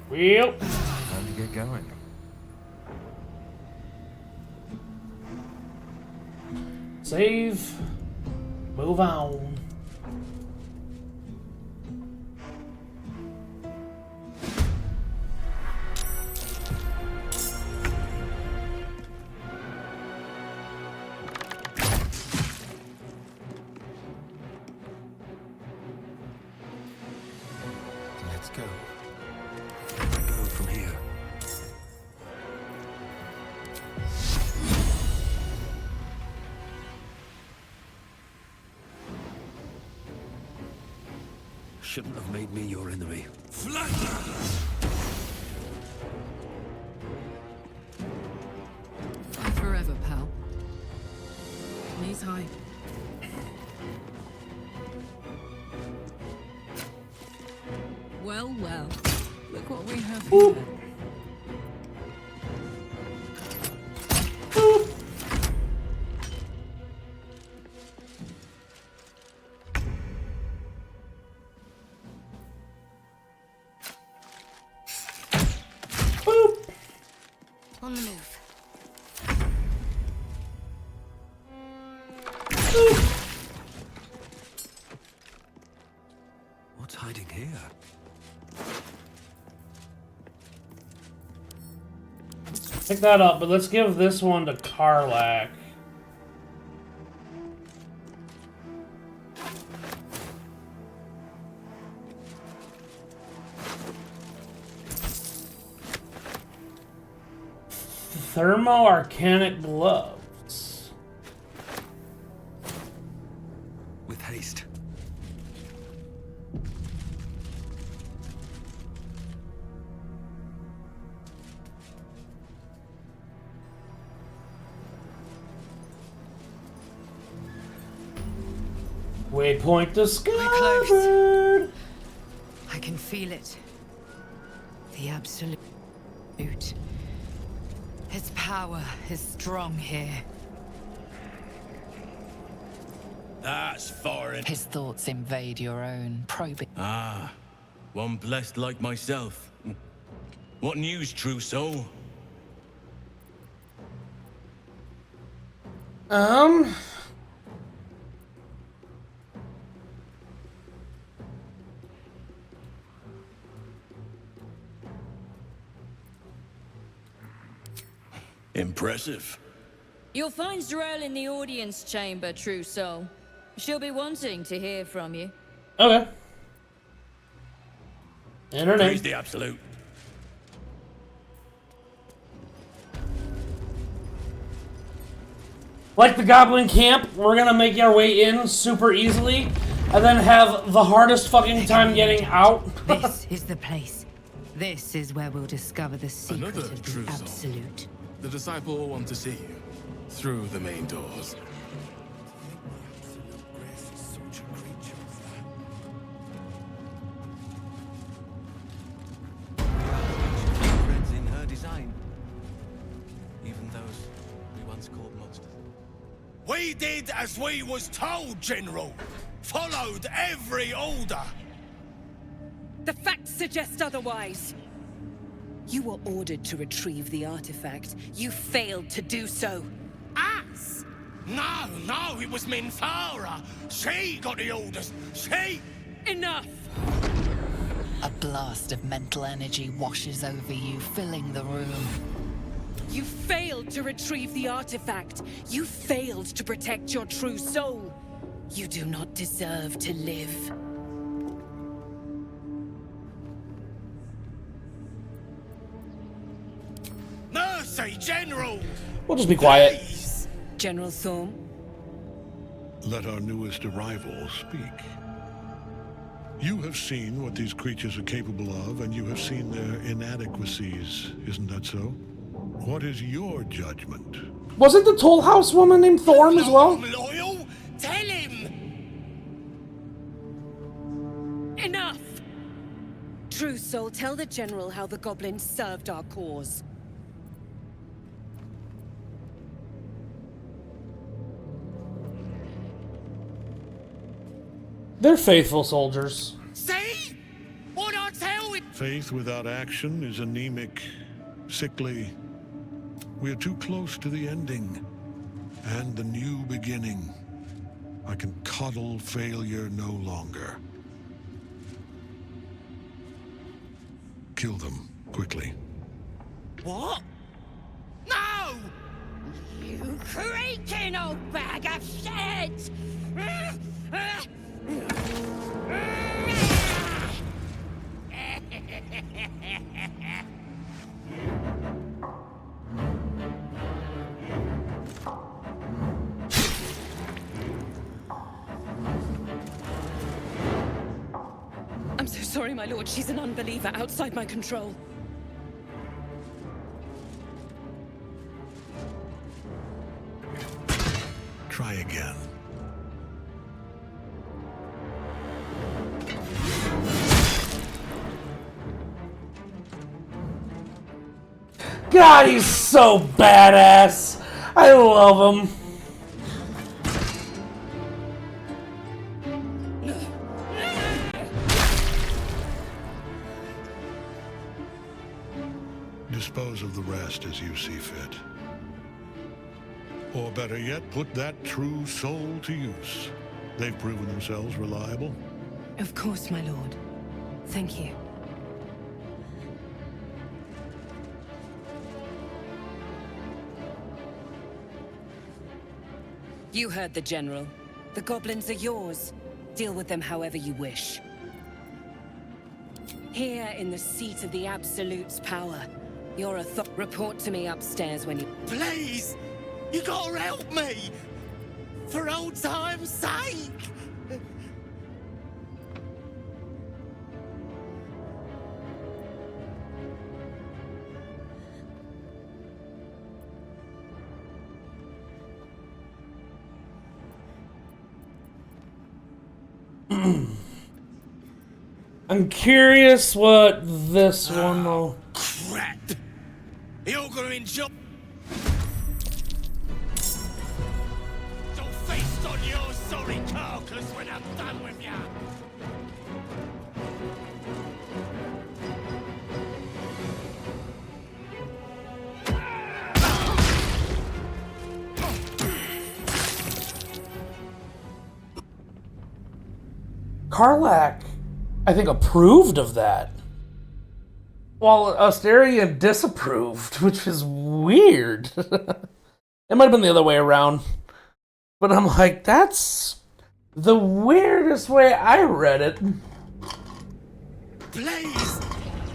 [SPEAKER 1] Well.
[SPEAKER 2] Time to get going.
[SPEAKER 1] Save. Move on.
[SPEAKER 2] Let's go. Where do I go from here? Shouldn't have made me your enemy.
[SPEAKER 20] Fight forever, pal. Knees high. Well, well. Look what we have here.
[SPEAKER 5] On the move.
[SPEAKER 2] What's hiding here?
[SPEAKER 1] Pick that up, but let's give this one to Karlach. Thermo-arcanic gloves.
[SPEAKER 2] With haste.
[SPEAKER 1] Waypoint discovered.
[SPEAKER 20] I can feel it. The absolute. Its power is strong here.
[SPEAKER 16] That's foreign.
[SPEAKER 19] His thoughts invade your own, probing.
[SPEAKER 16] Ah, one blessed like myself. What news, true soul? Impressive.
[SPEAKER 17] You'll find Z'rell in the audience chamber, true soul. She'll be wanting to hear from you.
[SPEAKER 1] Okay. And her name.
[SPEAKER 16] Praise the absolute.
[SPEAKER 1] Like the Goblin Camp, we're gonna make our way in super easily, and then have the hardest fucking time getting out.
[SPEAKER 20] This is the place. This is where we'll discover the secret
[SPEAKER 23] Another
[SPEAKER 20] of
[SPEAKER 23] true
[SPEAKER 20] the
[SPEAKER 23] soul.
[SPEAKER 20] absolute.
[SPEAKER 23] The disciple will want to see you through the main doors.
[SPEAKER 2] Threads in her design. Even those we once called monsters.
[SPEAKER 16] We did as we was told, General. Followed every order.
[SPEAKER 20] The facts suggest otherwise. You were ordered to retrieve the artifact. You failed to do so.
[SPEAKER 16] Us? No, it was Minthara. She got the orders. She...
[SPEAKER 20] Enough!
[SPEAKER 19] A blast of mental energy washes over you, filling the room.
[SPEAKER 20] You failed to retrieve the artifact. You failed to protect your true soul. You do not deserve to live.
[SPEAKER 16] Mercy, General!
[SPEAKER 1] We'll just be quiet.
[SPEAKER 20] General Thorm?
[SPEAKER 24] Let our newest arrival speak. You have seen what these creatures are capable of, and you have seen their inadequacies. Isn't that so? What is your judgment?
[SPEAKER 1] Wasn't the Toll House woman named Thorm as well?
[SPEAKER 16] Loyal? Tell him!
[SPEAKER 20] Enough! True soul, tell the General how the goblins served our cause.
[SPEAKER 1] They're faithful soldiers.
[SPEAKER 16] See? What I tell you?
[SPEAKER 24] Faith without action is anemic, sickly. We are too close to the ending and the new beginning. I can coddle failure no longer. Kill them, quickly.
[SPEAKER 16] What? No! You creaking old bag of shit!
[SPEAKER 20] I'm so sorry, my lord. She's an unbeliever outside my control.
[SPEAKER 24] Try again.
[SPEAKER 1] God, he's so badass. I love him.
[SPEAKER 24] Dispose of the rest as you see fit. Or better yet, put that true soul to use. They've proven themselves reliable.
[SPEAKER 20] Of course, my lord. Thank you.
[SPEAKER 3] You heard the General. The goblins are yours. Deal with them however you wish. Here in the seat of the Absolute's power, your authority. Report to me upstairs when you...
[SPEAKER 16] Please! You gotta help me! For old time's sake!
[SPEAKER 1] I'm curious what this one will.
[SPEAKER 16] Crap! You're gonna enjoy. So feast on your sorry carcass when I'm done with ya.
[SPEAKER 1] Karlach, I think, approved of that, while Astarion disapproved, which is weird. It might have been the other way around, but I'm like, that's the weirdest way I read it.
[SPEAKER 16] Please!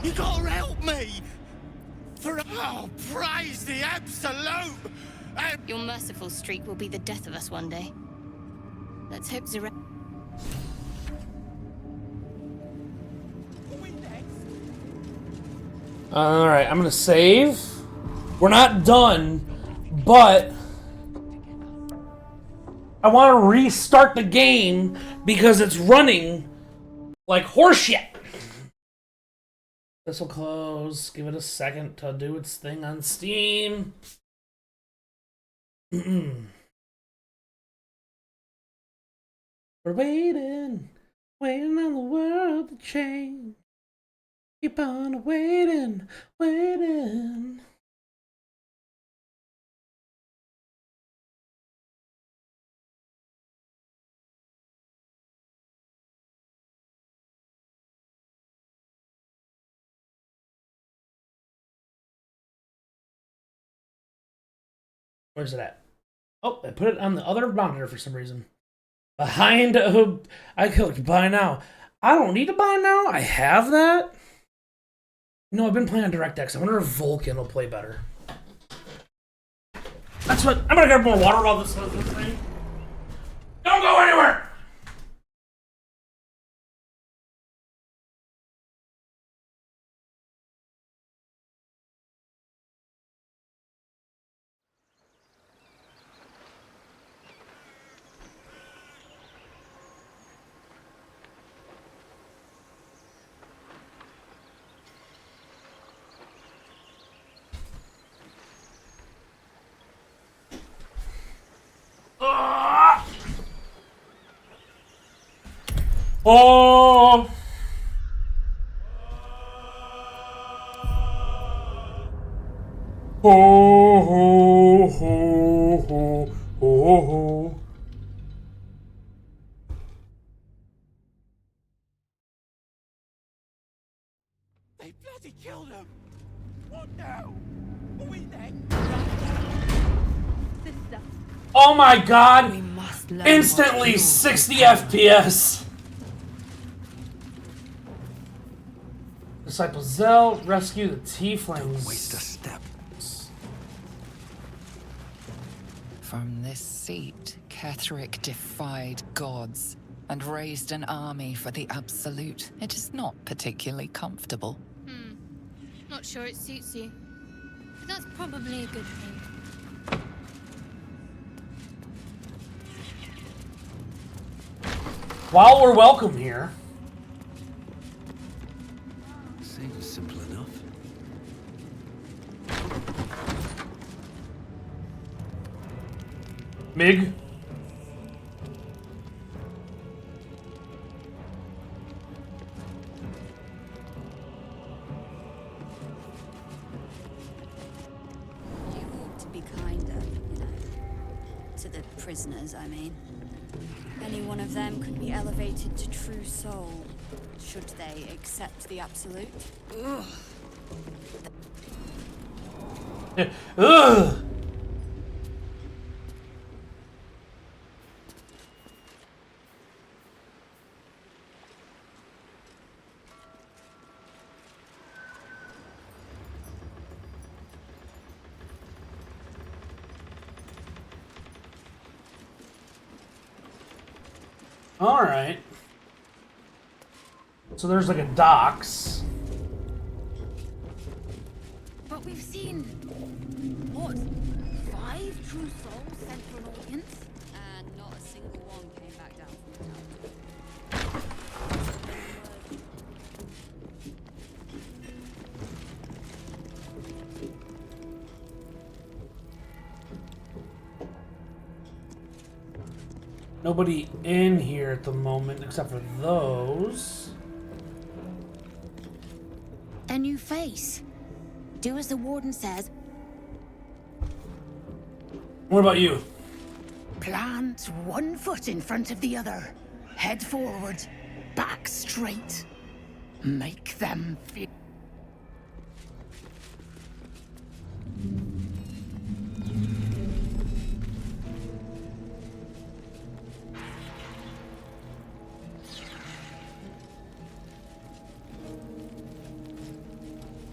[SPEAKER 16] You gotta help me! For praise the Absolute!
[SPEAKER 4] Your merciful streak will be the death of us one day. Let's hope Zara...
[SPEAKER 1] Alright, I'm gonna save. We're not done, but I want to restart the game because it's running like horseshit. This will close. Give it a second to do its thing on Steam. We're waiting on the world to change. Keep on waiting. Where's it at? Oh, I put it on the other monitor for some reason. Behind, I clicked buy now. I don't need to buy now. I have that. No, I've been playing on DirectX. I wonder if Vulkan will play better. That's what. I'm gonna grab more water while this thing. Don't go anywhere! Oh! Ho ho ho ho ho ho.
[SPEAKER 16] They bloody killed him! What now? Are we next?
[SPEAKER 1] Oh my god! Instantly 60 FPS! Disciple Zell, rescue the Tieflings.
[SPEAKER 2] Don't waste a step.
[SPEAKER 19] From this seat, Ketheric defied gods and raised an army for the Absolute. It is not particularly comfortable.
[SPEAKER 4] Not sure it suits you. But that's probably a good thing.
[SPEAKER 1] While we're welcome here.
[SPEAKER 2] Seems simple enough.
[SPEAKER 1] Mig.
[SPEAKER 6] You ought to be kinder, you know. To the prisoners, I mean. Any one of them could be elevated to true soul, should they accept the Absolute.
[SPEAKER 1] Ugh. Ugh. Alright. So there's like a docks.
[SPEAKER 6] But we've seen, what, 5 true souls sent for an audience? And not a single one came back down from the tower.
[SPEAKER 1] Nobody in here at the moment except for those.
[SPEAKER 9] A new face. Do as the warden says.
[SPEAKER 1] What about you?
[SPEAKER 12] Plant one foot in front of the other. Head forward. Back straight. Make them feel.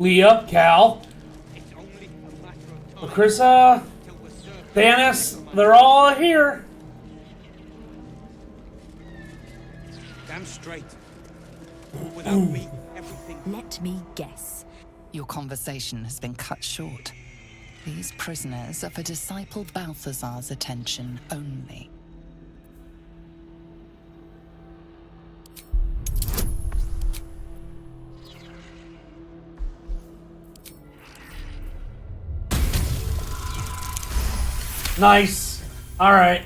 [SPEAKER 1] Leah, Cal, Lacrissa, Thanos, they're all here.
[SPEAKER 16] Damn straight. Without me, everything.
[SPEAKER 19] Let me guess. Your conversation has been cut short. These prisoners are for Disciple Balthazar's attention only.
[SPEAKER 1] Nice. All right.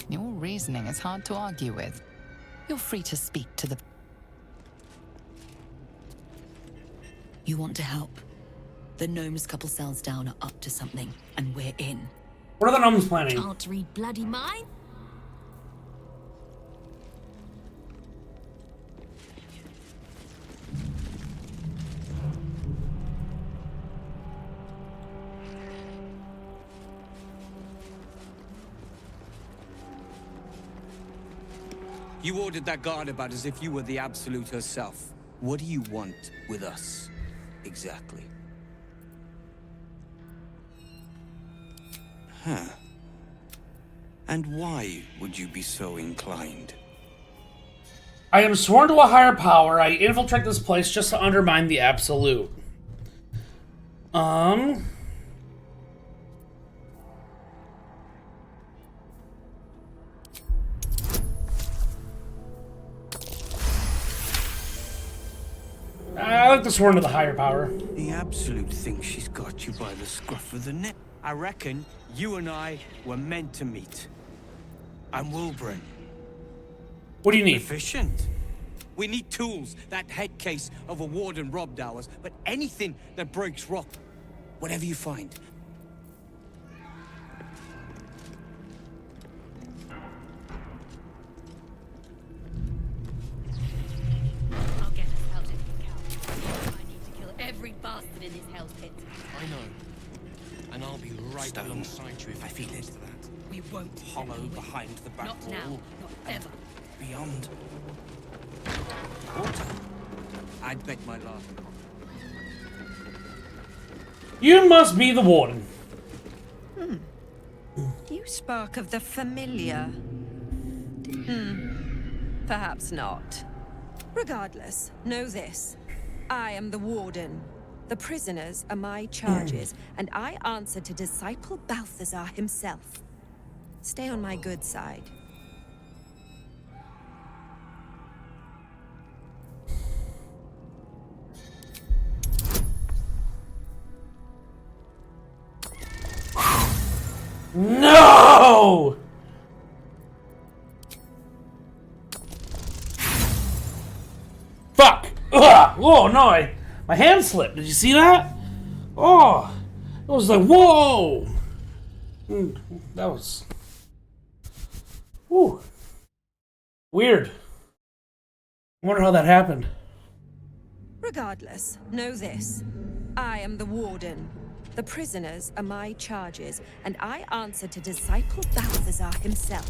[SPEAKER 19] Your reasoning is hard to argue with. You're free to speak to the...
[SPEAKER 3] You want to help? The gnomes couple cells down are up to something, and we're in.
[SPEAKER 1] What are the gnomes planning?
[SPEAKER 9] Can't read bloody mind.
[SPEAKER 16] You ordered that guard about as if you were the Absolute herself. What do you want with us, exactly? Huh. And why would you be so inclined?
[SPEAKER 1] I am sworn to a higher power. I infiltrate this place just to undermine the Absolute. I like the sworn to the higher power.
[SPEAKER 16] The Absolute thinks she's got you by the scruff of the neck. I reckon you and I were meant to meet. I'm Wilburn.
[SPEAKER 1] What do you need?
[SPEAKER 16] Efficient. We need tools. That head case of a warden robbed ours, but anything that breaks rock, whatever you find.
[SPEAKER 6] I'll get us out of here, Cal. I need to kill every bastard in this hell's pit.
[SPEAKER 16] I know. And I'll be right alongside you if I feel it.
[SPEAKER 6] We won't.
[SPEAKER 16] Hollow behind the back
[SPEAKER 6] Not
[SPEAKER 16] wall.
[SPEAKER 6] now, not ever.
[SPEAKER 16] Beyond. Water. I'd bet my life.
[SPEAKER 1] You must be the warden.
[SPEAKER 18] You spoke of the familiar. Perhaps not. Regardless, know this. I am the warden. The prisoners are my charges, and I answer to Disciple Balthazar himself. Stay on my good side.
[SPEAKER 1] No! Fuck! Ugh! Oh no! My hand slipped. Did you see that? Oh! It was like whoa! That was. Whew. Weird. I wonder how that happened.
[SPEAKER 18] Regardless, know this. I am the warden. The prisoners are my charges, and I answer to Disciple Balthazar himself.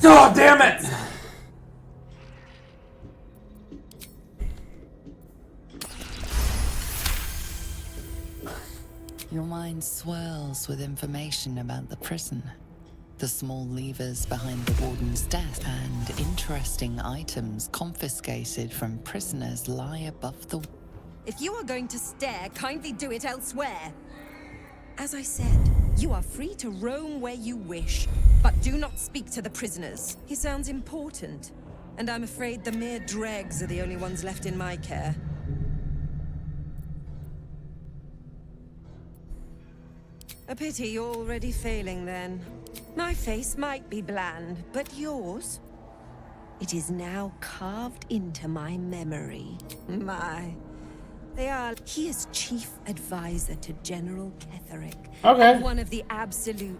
[SPEAKER 1] Oh, damn it!
[SPEAKER 19] Your mind swirls with information about the prison. The small levers behind the warden's desk and interesting items confiscated from prisoners lie above the...
[SPEAKER 18] If you are going to stare, kindly do it elsewhere. As I said, you are free to roam where you wish, but do not speak to the prisoners. He sounds important, and I'm afraid the mere dregs are the only ones left in my care. A pity you're already failing, then. My face might be bland, but yours? It is now carved into my memory. He is chief advisor to General Ketherick.
[SPEAKER 1] Okay.
[SPEAKER 18] And one of the absolute...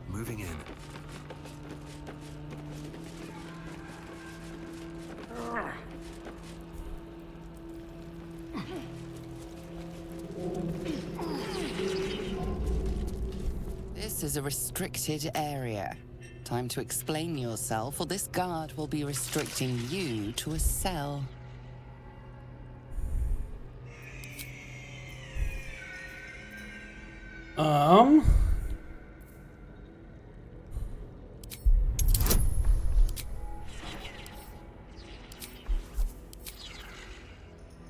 [SPEAKER 2] Moving in.
[SPEAKER 19] This is a restricted area. Time to explain yourself, or this guard will be restricting you to a cell.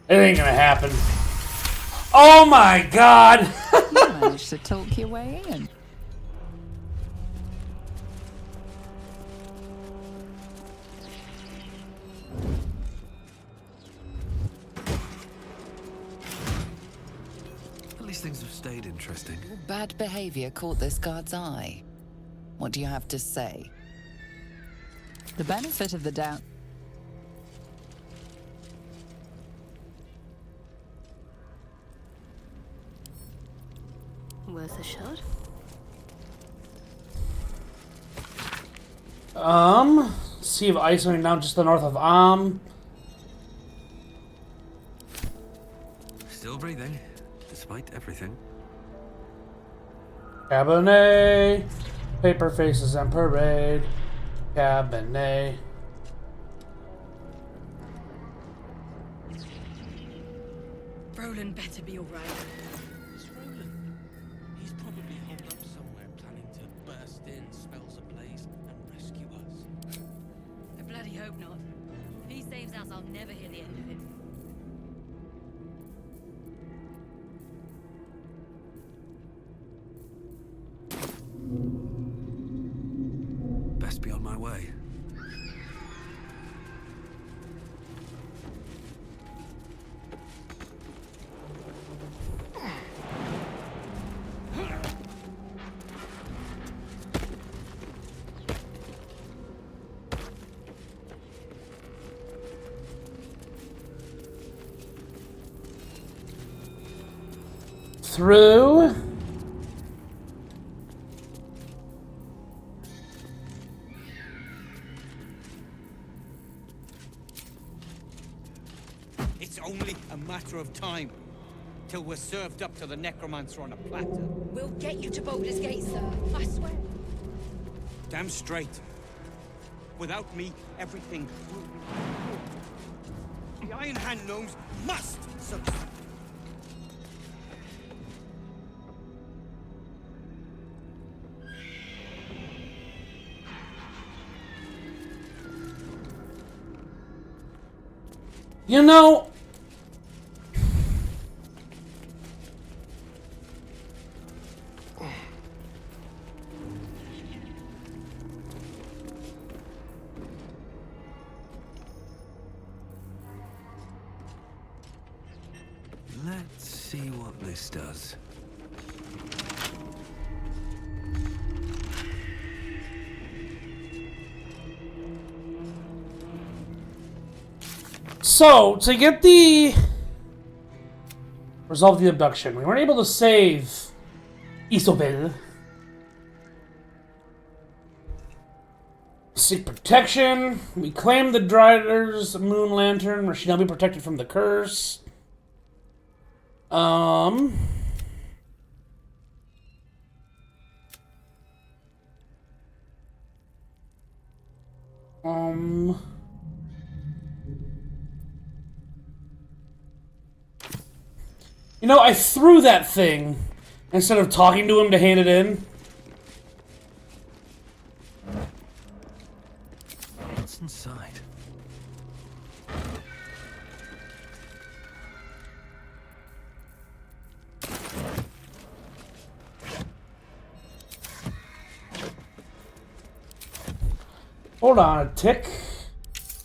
[SPEAKER 1] It ain't gonna happen. Oh my god!
[SPEAKER 19] You managed to talk your way in.
[SPEAKER 2] At least things have stayed interesting.
[SPEAKER 19] Bad behavior caught this guard's eye. What do you have to say? The benefit of the doubt.
[SPEAKER 4] Worth a shot.
[SPEAKER 1] Sea of Ice going down just to the north of
[SPEAKER 2] Still breathing, despite everything.
[SPEAKER 1] Cabernet. Paper faces and parade. Cabernet.
[SPEAKER 20] Roland better be alright.
[SPEAKER 16] It's Roland. He's probably holed up somewhere, planning to burst in, smells ablaze, and rescue us.
[SPEAKER 3] I bloody hope not. If he saves us, I'll never hear the end of it.
[SPEAKER 2] Best be on my way.
[SPEAKER 1] Through.
[SPEAKER 16] It's only a matter of time till we're served up to the necromancer on a platter.
[SPEAKER 18] We'll get you to Baldur's Gate, sir. I swear.
[SPEAKER 16] Damn straight. Without me, everything will be... The Iron Hand gnomes must succeed.
[SPEAKER 1] You know,
[SPEAKER 2] let's see what this does.
[SPEAKER 1] so to get the resolve the abduction, we weren't able to save Isobel. Seek protection. We claim the Drider's Moon Lantern, where she now be protected from the curse. You know, I threw that thing instead of talking to him to hand it in.
[SPEAKER 2] What's inside?
[SPEAKER 1] Hold on a tick.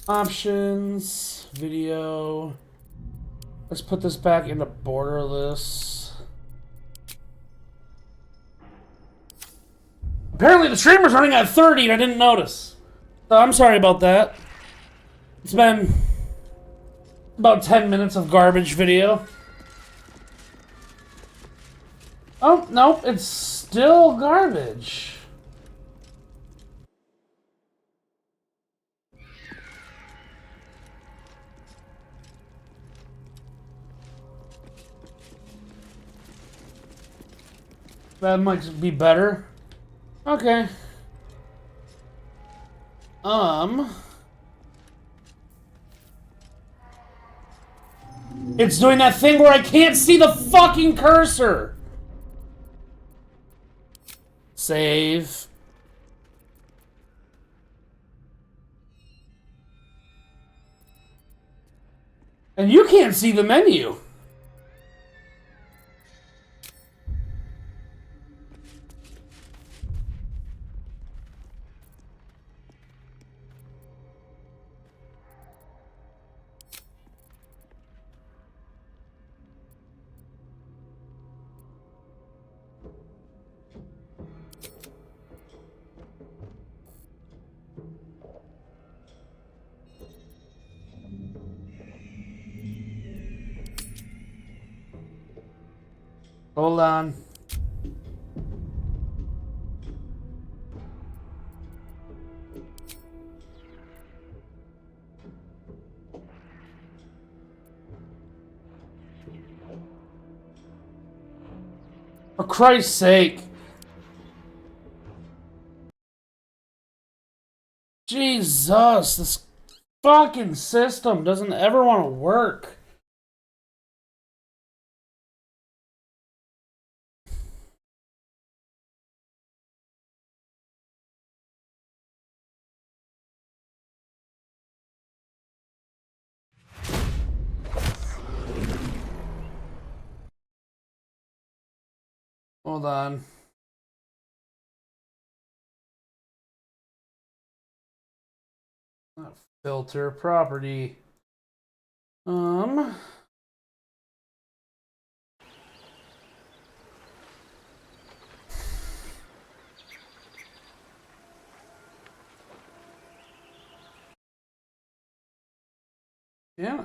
[SPEAKER 1] Options, video. Let's put this back into borderless. Apparently the streamer's running at 30 and I didn't notice. So I'm sorry about that. It's been about 10 minutes of garbage video. Oh, nope, it's still garbage. That might be better. Okay. It's doing that thing where I can't see the fucking cursor. Save. And you can't see the menu. Hold on. For Christ's sake. Jesus, this fucking system doesn't ever want to work. Hold on. Not filter property. Can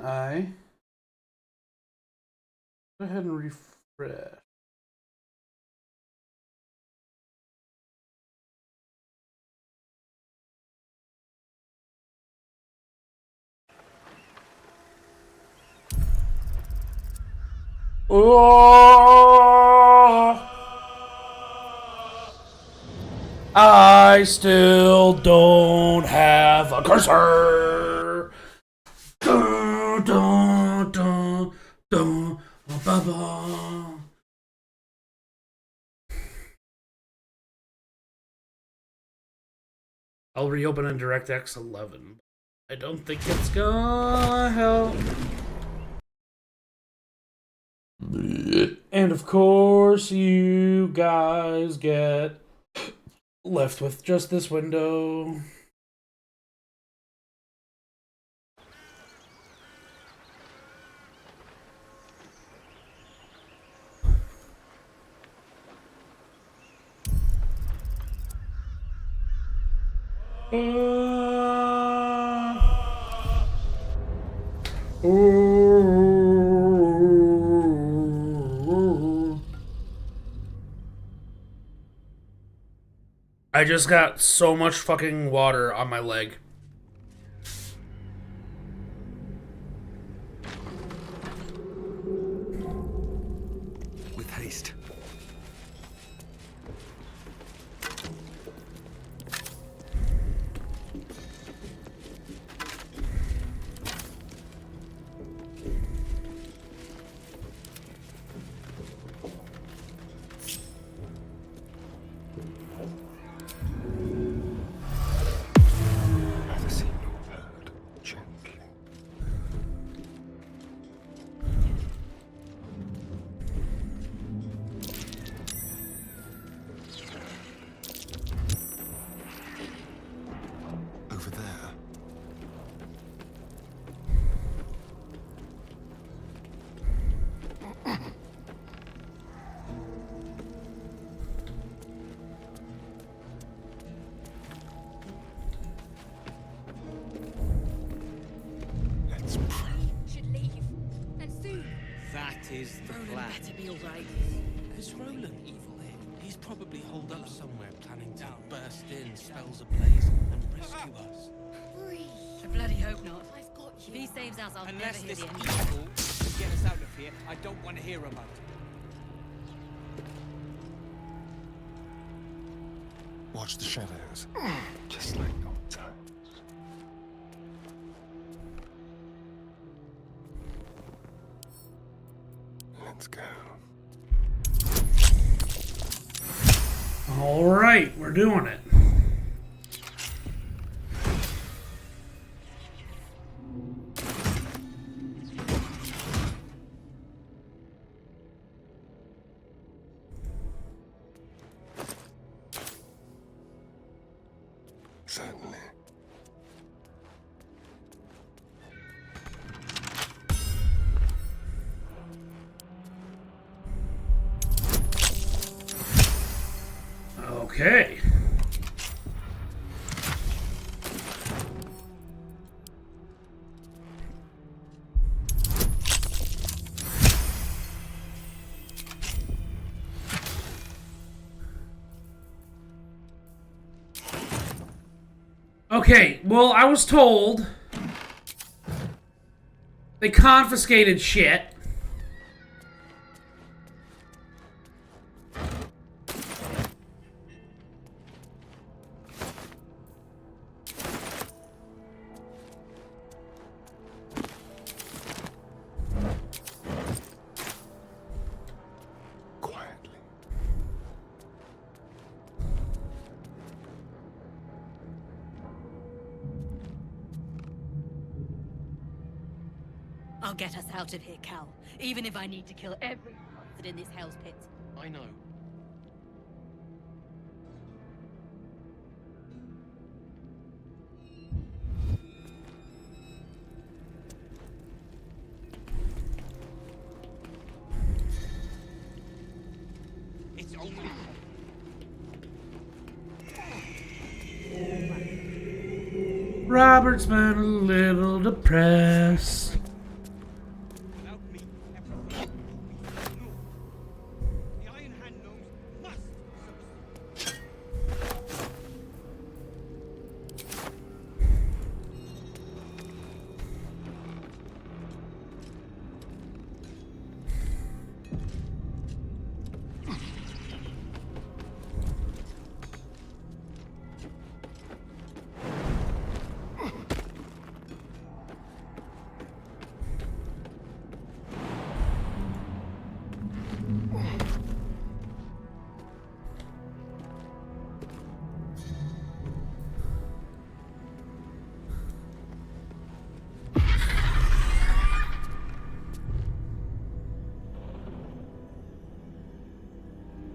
[SPEAKER 1] I go ahead and refresh? Oh, I still don't have a cursor. Dun, dun, dun, dun, ba, ba. I'll reopen in DirectX 11. I don't think it's gonna help. And of course, you guys get left with just this window. I just got so much fucking water on my leg.
[SPEAKER 2] With haste.
[SPEAKER 16] is the
[SPEAKER 20] Roland
[SPEAKER 16] plan?
[SPEAKER 20] better be alright.
[SPEAKER 8] Is Roland evil here? He's probably holed up somewhere planning to burst in, spells ablaze, and rescue us.
[SPEAKER 20] I bloody hope not.
[SPEAKER 5] If he saves us, I'll
[SPEAKER 16] Unless
[SPEAKER 5] never
[SPEAKER 16] this
[SPEAKER 5] hear the
[SPEAKER 16] evil
[SPEAKER 5] end.
[SPEAKER 16] can get us out of here, I don't want to hear about it.
[SPEAKER 15] Watch the shadows. Just like old times. Let's go.
[SPEAKER 1] All right, we're doing it.
[SPEAKER 15] Certainly.
[SPEAKER 1] Okay. Okay, well, I was told they confiscated shit.
[SPEAKER 15] Quietly.
[SPEAKER 5] I'll get us out of here, Cal. Even if I need to kill every bastard in this hell's pit.
[SPEAKER 8] I know.
[SPEAKER 16] It's only...
[SPEAKER 1] Robert's been a little depressed.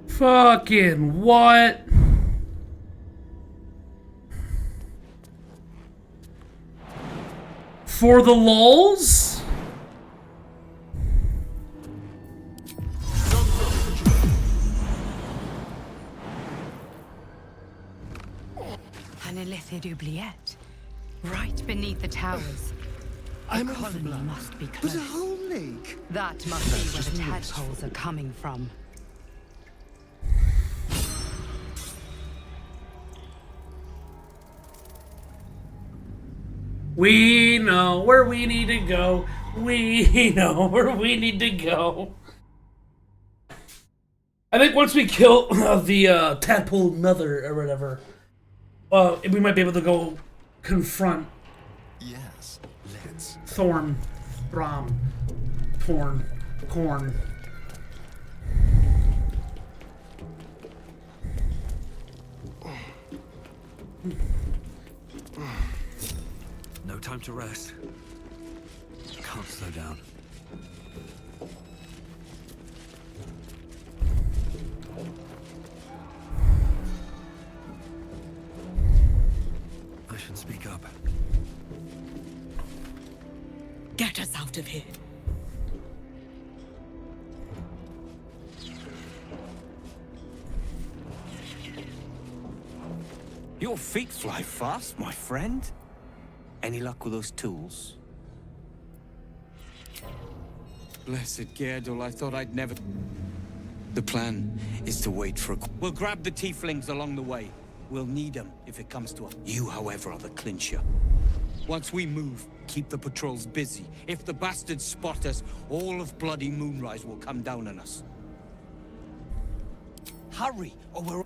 [SPEAKER 1] Fucking what? For the lulz?
[SPEAKER 13] An Elithid oubliette, right beneath the towers. The colony must be close.
[SPEAKER 21] There's a whole lake.
[SPEAKER 13] That must be where the tadpoles are coming from.
[SPEAKER 1] We know where we need to go. We know where we need to go. I think once we kill the tadpole mother or whatever, we might be able to go confront.
[SPEAKER 15] Yes, let's.
[SPEAKER 1] Thorn, Throm, Torn, Corn.
[SPEAKER 2] No time to rest. Can't slow down. I should speak up.
[SPEAKER 5] Get us out of here.
[SPEAKER 16] Your feet fly fast, my friend. Any luck with those tools? Blessed Gerdul, I thought I'd never... The plan is to wait for a... We'll grab the tieflings along the way. We'll need them if it comes to it. You, however, are the clincher. Once we move, keep the patrols busy. If the bastards spot us, all of bloody Moonrise will come down on us. Hurry, or we're...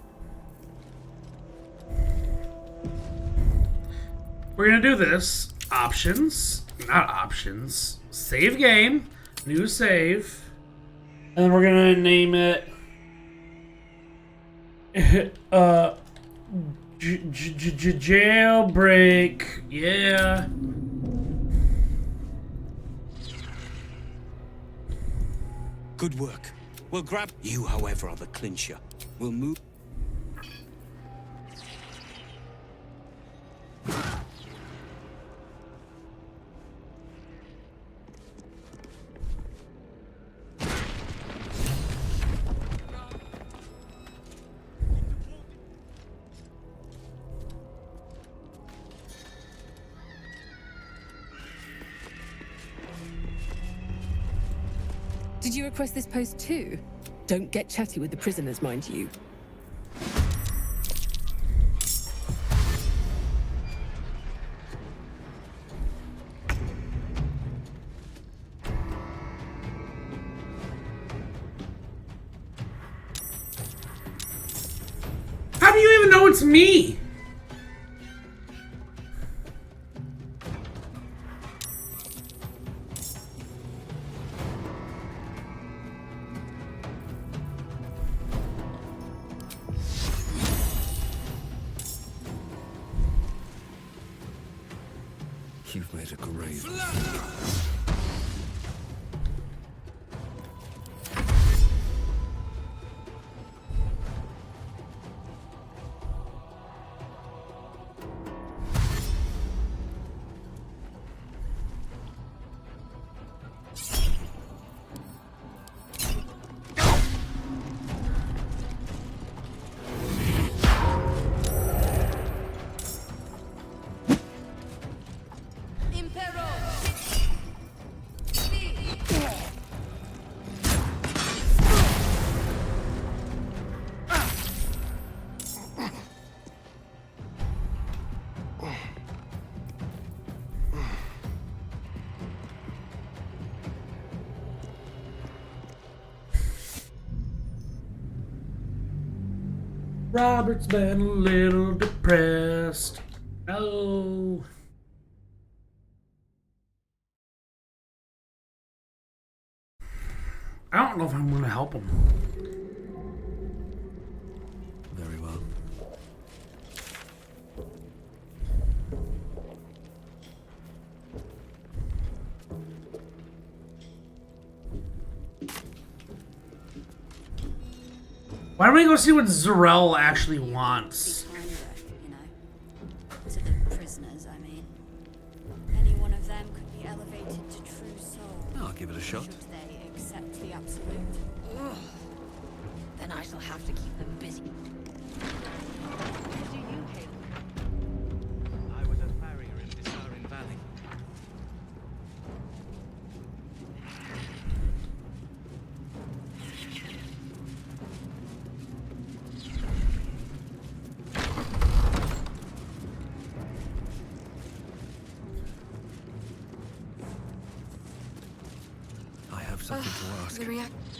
[SPEAKER 1] We're gonna do this. Options. Not options. Save game. New save. And then we're gonna name it... Jailbreak. Yeah.
[SPEAKER 16] Good work. We'll grab... You, however, are the clincher. We'll move...
[SPEAKER 20] Did you request this post too? Don't get chatty with the prisoners, mind you.
[SPEAKER 1] How do you even know it's me?
[SPEAKER 2] You've made a grave.
[SPEAKER 1] Robert's been a little depressed. No. I don't know if I'm gonna help him.
[SPEAKER 2] Very well.
[SPEAKER 1] Why don't we go see what Zarel actually wants?
[SPEAKER 6] To the prisoners, I mean. Any one of them could be elevated to true soul.
[SPEAKER 2] I'll give it a shot.
[SPEAKER 6] Should they accept the absolute? Ugh. Then I shall have to keep them busy.
[SPEAKER 8] Where do you hail from? I was a farrier in Visarin Valley.
[SPEAKER 2] I have something to ask.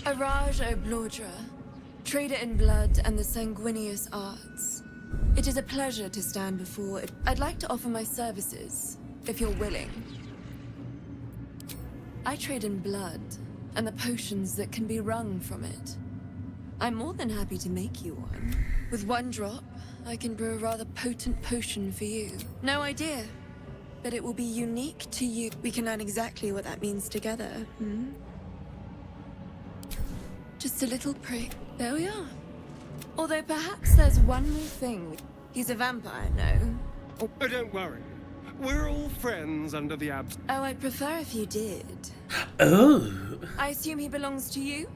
[SPEAKER 11] Araj Oblodra, trader in blood and the sanguineous arts. It is a pleasure to stand before it. I'd like to offer my services, if you're willing. I trade in blood, and the potions that can be wrung from it. I'm more than happy to make you one. With one drop, I can brew a rather potent potion for you. No idea, but it will be unique to you. We can learn exactly what that means together, hmm? Just a little prick. There we are. Although perhaps there's one more thing. He's a vampire, no?
[SPEAKER 15] Oh, don't worry. We're all friends under the abs.
[SPEAKER 11] Oh, I'd prefer if you did.
[SPEAKER 1] Oh.
[SPEAKER 11] I assume he belongs to you?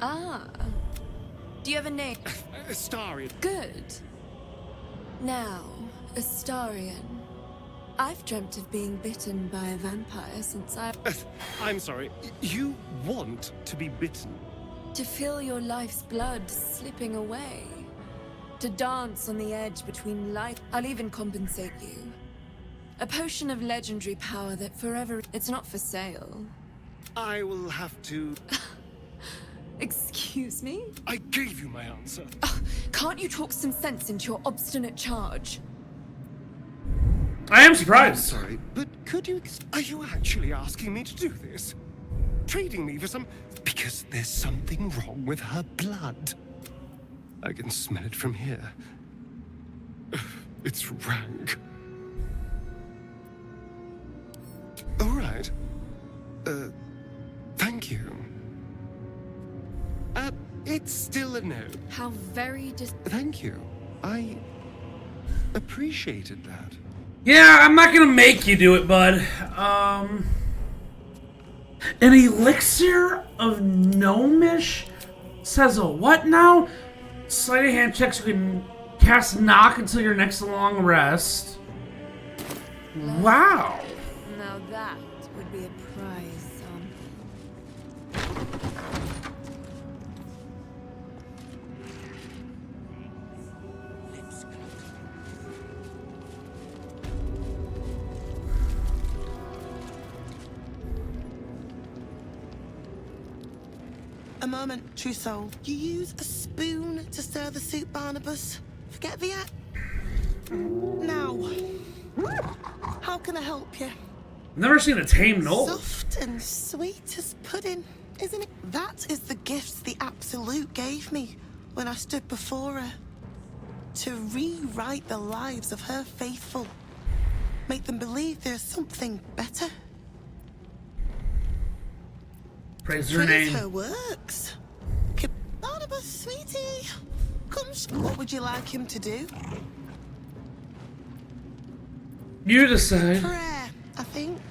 [SPEAKER 11] Ah. Do you have a name?
[SPEAKER 15] Starry.
[SPEAKER 11] Good. Now, Astarion. I've dreamt of being bitten by a vampire since
[SPEAKER 15] I'm sorry. You want to be bitten?
[SPEAKER 11] To feel your life's blood slipping away. To dance on the edge between life. I'll even compensate you. A potion of legendary power that forever... It's not for sale.
[SPEAKER 15] I will have to...
[SPEAKER 11] Excuse me?
[SPEAKER 15] I gave you my answer.
[SPEAKER 11] Can't you talk some sense into your obstinate charge?
[SPEAKER 1] I am surprised.
[SPEAKER 15] I'm sorry, but could you... Are you actually asking me to do this? Trading me for some... Because there's something wrong with her blood. I can smell it from here. It's rank. All right. Thank you. It's still a no.
[SPEAKER 11] How very
[SPEAKER 15] Thank you. I appreciated that.
[SPEAKER 1] Yeah, I'm not gonna make you do it, bud. An elixir of gnomish says a what now? Sleight of hand checks, you can cast knock until your next long rest. Wow.
[SPEAKER 11] Now that would be a prize.
[SPEAKER 7] A moment, true soul. You use a spoon to stir the soup, Barnabas. Forget the act. Now, how can I help you?
[SPEAKER 1] Never seen a tame gnoll.
[SPEAKER 7] Soft and sweet as pudding, isn't it? That is the gift the Absolute gave me when I stood before her. To rewrite the lives of her faithful. Make them believe there's something better.
[SPEAKER 1] Praise her name.
[SPEAKER 7] Her works. Barnabas, sweetie. Come, what would you like him to do?
[SPEAKER 1] You decide.
[SPEAKER 7] Prayer, I think.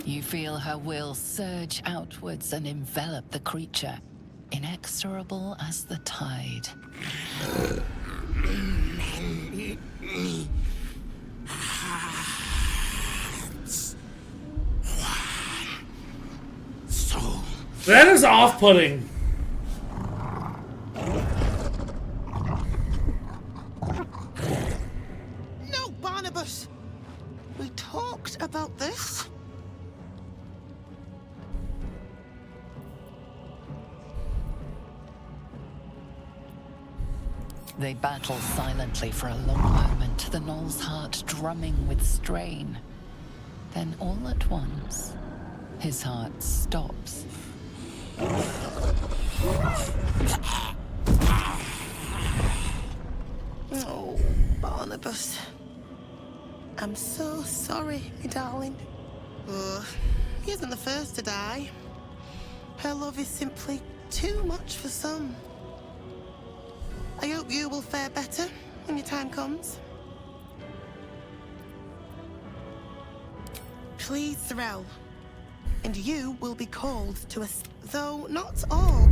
[SPEAKER 19] You feel her will surge outwards and envelop the creature, inexorable as the tide.
[SPEAKER 1] That is off-putting.
[SPEAKER 7] No, Barnabas. We talked about this.
[SPEAKER 19] They battle silently for a long moment, the gnoll's heart drumming with strain. Then all at once, his heart stops.
[SPEAKER 7] Oh, Barnabas. I'm so sorry, my darling. He isn't the first to die. Her love is simply too much for some. I hope you will fare better when your time comes. Please, Thorell. And you will be called to us, though not all.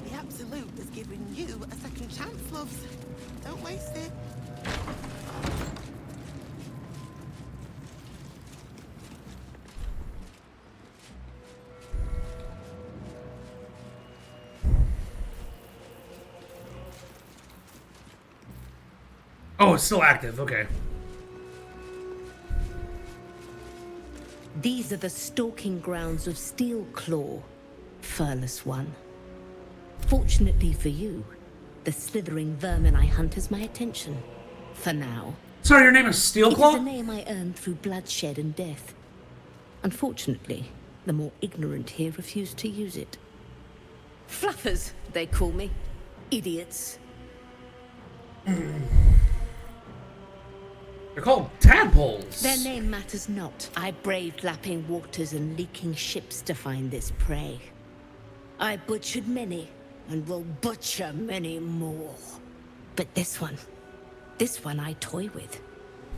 [SPEAKER 7] The Absolute is giving you a second chance, loves. Don't waste it.
[SPEAKER 1] Oh, it's still active. Okay.
[SPEAKER 14] These are the stalking grounds of Steelclaw, Furless One. Fortunately for you, the slithering vermin I hunt has my attention. For now.
[SPEAKER 1] Sorry, your name is Steelclaw?
[SPEAKER 14] It is a name I earned through bloodshed and death. Unfortunately, the more ignorant here refuse to use it. Fluffers, they call me. Idiots.
[SPEAKER 1] They're called tadpoles.
[SPEAKER 14] Their name matters not. I braved lapping waters and leaking ships to find this prey. I butchered many, and will butcher many more. But this one I toy with.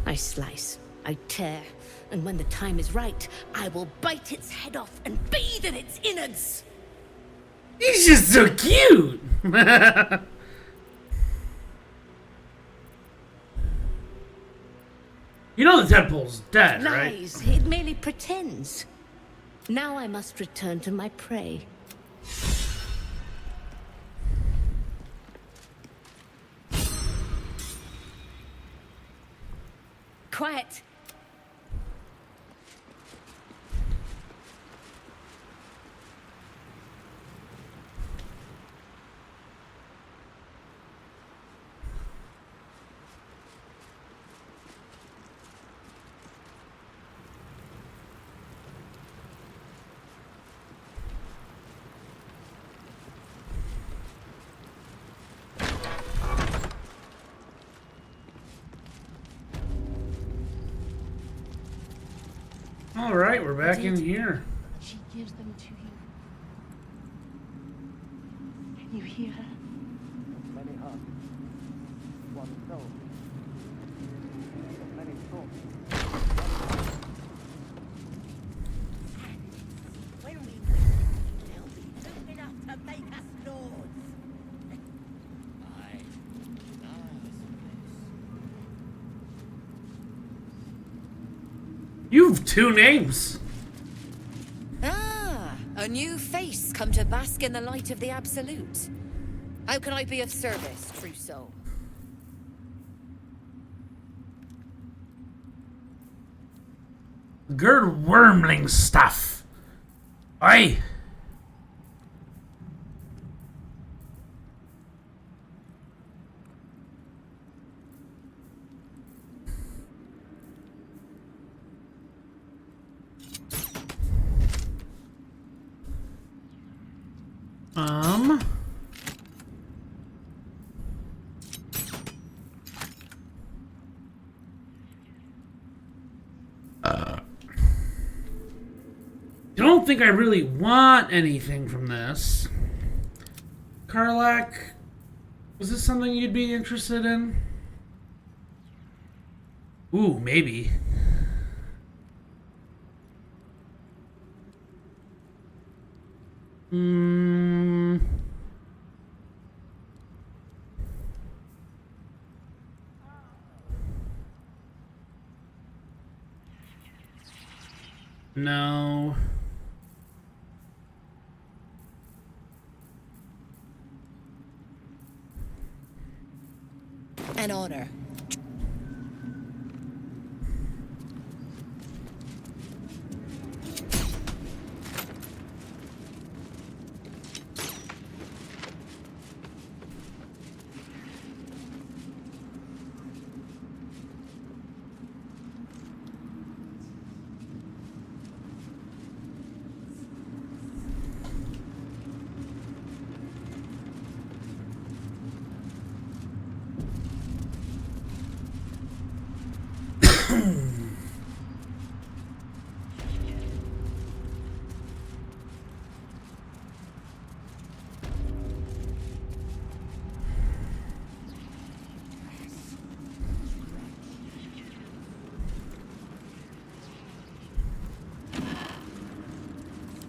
[SPEAKER 14] I slice, I tear, and when the time is right, I will bite its head off and bathe in its innards.
[SPEAKER 1] He's just so cute. You know the tadpole's dead, right?
[SPEAKER 14] Lies. It merely pretends. Now I must return to my prey. Quiet.
[SPEAKER 1] All right, we're back in here.
[SPEAKER 10] She gives them to you. Can you hear her?
[SPEAKER 17] Many hearts, one soul, many thoughts.
[SPEAKER 14] When we they'll be soon enough to make us lords.
[SPEAKER 1] You've two names.
[SPEAKER 3] Ah, a new face come to bask in the light of the Absolute. How can I be of service, true soul?
[SPEAKER 1] Good wormling stuff. Aye. I don't think I really want anything from this. Karlach, was this something you'd be interested in? Ooh, maybe. No.
[SPEAKER 3] An honor.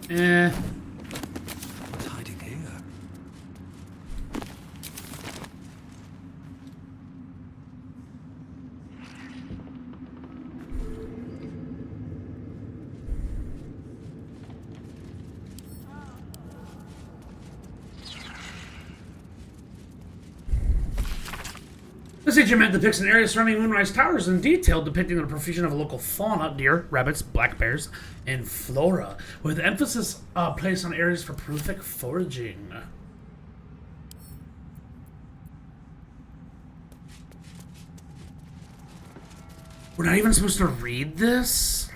[SPEAKER 2] What's hiding here?
[SPEAKER 1] This HMN depicts an area surrounding Moonrise Towers in detail, depicting the profusion of local fauna, deer, rabbits, black bears, and flora, with emphasis placed on areas for prolific foraging. We're not even supposed to read this?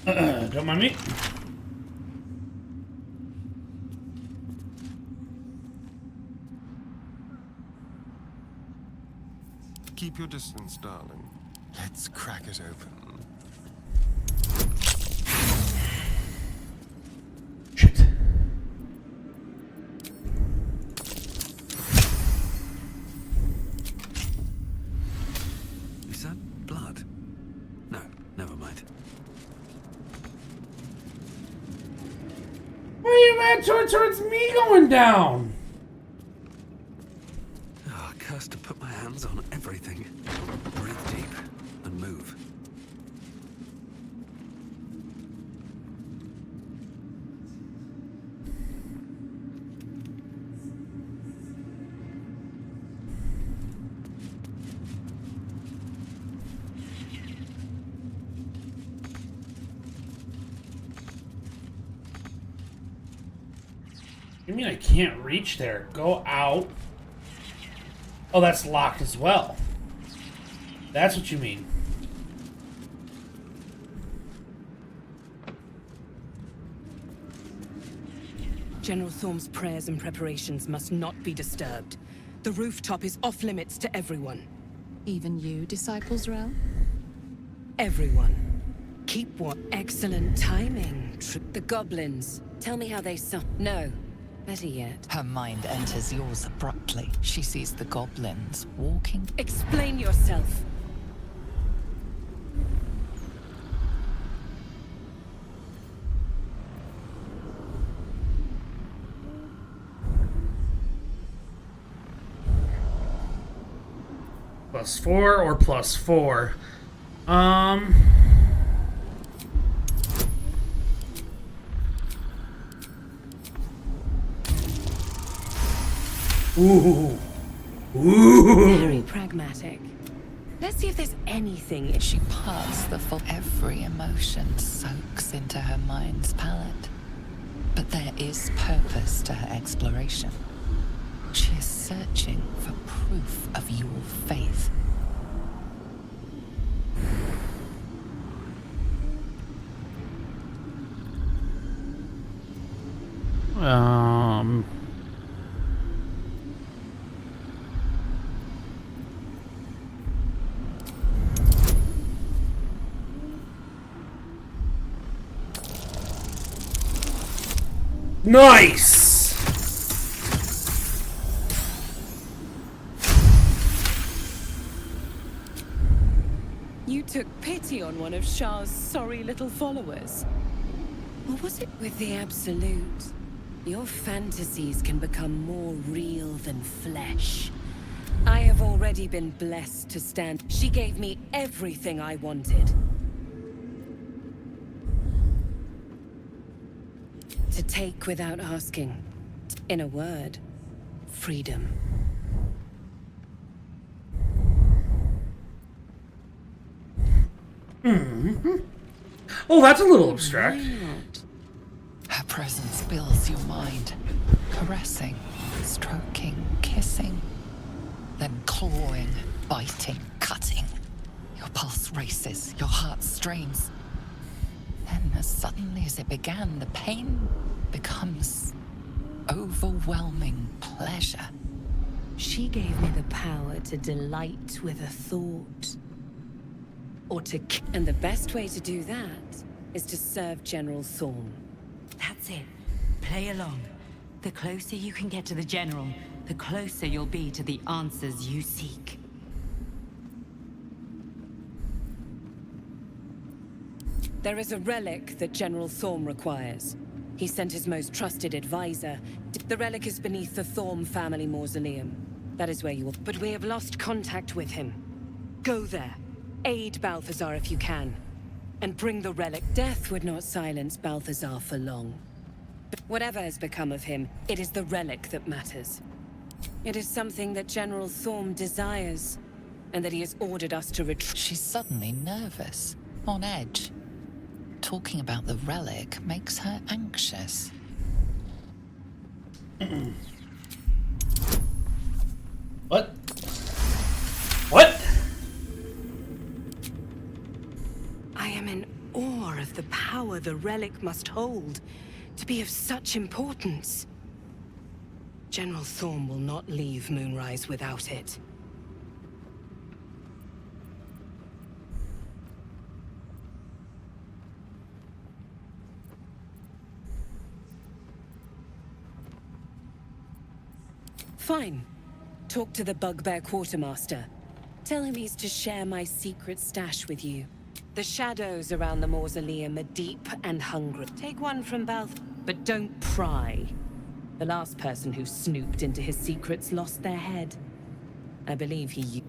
[SPEAKER 1] Don't mind me.
[SPEAKER 15] Keep your distance, darling. Let's crack it open.
[SPEAKER 1] Shit.
[SPEAKER 2] Is that blood? No, never mind.
[SPEAKER 1] Why are you mad towards me going down?
[SPEAKER 2] Oh, cursed to put my hands on everything. Breathe deep and move.
[SPEAKER 1] You mean I can't reach there? Go out. Oh, that's locked as well. That's what you mean.
[SPEAKER 20] General Thorm's prayers and preparations must not be disturbed. The rooftop is off limits to everyone.
[SPEAKER 11] Even you, Disciples Realm?
[SPEAKER 20] Everyone. Keep what? Excellent timing. The goblins. Tell me how they No. Better yet.
[SPEAKER 19] Her mind enters yours abruptly. She sees the goblins walking.
[SPEAKER 20] Explain yourself.
[SPEAKER 1] +4 or +4? Ooh. Ooh.
[SPEAKER 20] Very pragmatic. Let's see if there's anything.
[SPEAKER 19] She parts the fog. Every emotion soaks into her mind's palette. But there is purpose to her exploration. She is searching for proof of your faith.
[SPEAKER 1] Nice!
[SPEAKER 20] You took pity on one of Shah's sorry little followers. Or was it with the Absolute? Your fantasies can become more real than flesh. I have already been blessed to stand. She gave me everything I wanted. To take without asking. In a word, freedom.
[SPEAKER 1] Mm-hmm. Oh, that's a little abstract.
[SPEAKER 19] Her presence fills your mind. Caressing, stroking, kissing. Then clawing, biting, cutting. Your pulse races, your heart strains. Then, as suddenly as it began, the pain becomes overwhelming pleasure.
[SPEAKER 20] She gave me the power to delight with a thought. Or to and the best way to do that is to serve General Thorm.
[SPEAKER 13] That's it. Play along. The closer you can get to the General, the closer you'll be to the answers you seek.
[SPEAKER 20] There is a relic that General Thorm requires. He sent his most trusted advisor. The relic is beneath the Thorm family mausoleum. That is where you will. But we have lost contact with him. Go there. Aid Balthazar if you can. And bring the relic. Death would not silence Balthazar for long. But whatever has become of him, it is the relic that matters. It is something that General Thorm desires, and that he has ordered us to retrieve.
[SPEAKER 19] She's suddenly nervous, on edge. Talking about the relic makes her anxious.
[SPEAKER 1] What? What?
[SPEAKER 20] I am in awe of the power
[SPEAKER 18] the relic must hold to be of such importance. General Thorm will not leave Moonrise without it. Fine. Talk to the Bugbear Quartermaster. Tell him he's to share my secret stash with you. The shadows around the mausoleum are deep and hungry. Take one from Balth, but don't pry. The last person who snooped into his secrets lost their head. I believe he...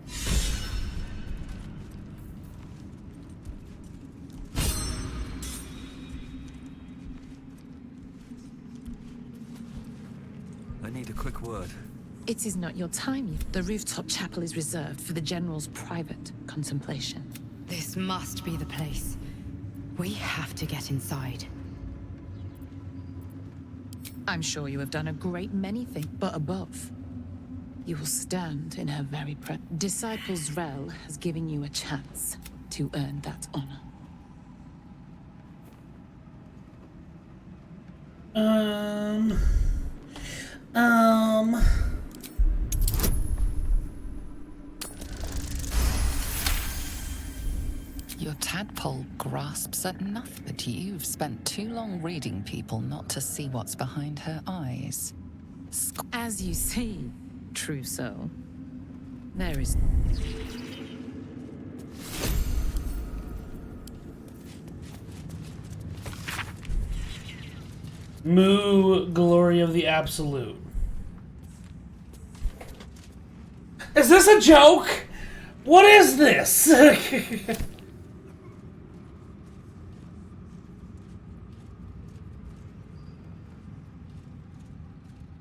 [SPEAKER 2] I need a quick word.
[SPEAKER 21] It is not your time. The rooftop chapel is reserved for the General's private contemplation.
[SPEAKER 13] This must be the place. We have to get inside.
[SPEAKER 21] I'm sure you have done a great many things, but above, you will stand in her very presence. Disciples Rel has given you a chance to earn that honor.
[SPEAKER 19] Your tadpole grasps at nothing, but you've spent too long reading people not to see what's behind her eyes.
[SPEAKER 21] As you see, true soul, there is...
[SPEAKER 1] Moo, glory of the absolute. Is this a joke? What is this?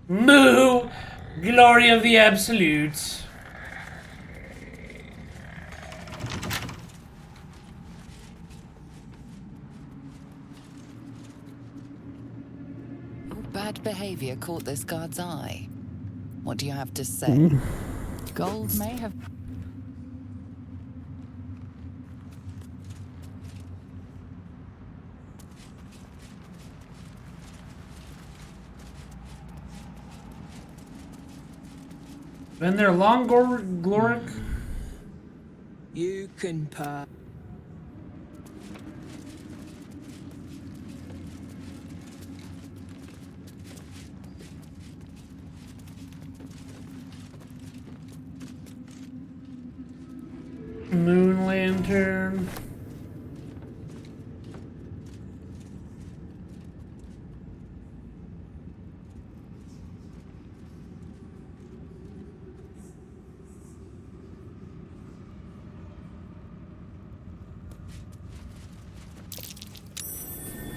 [SPEAKER 1] Moo, glory of the absolute.
[SPEAKER 19] Bad behavior caught this guard's eye. What do you have to say? Gold may have...
[SPEAKER 1] Been there long, Gloric?
[SPEAKER 18] You can pass.
[SPEAKER 1] Moon lantern.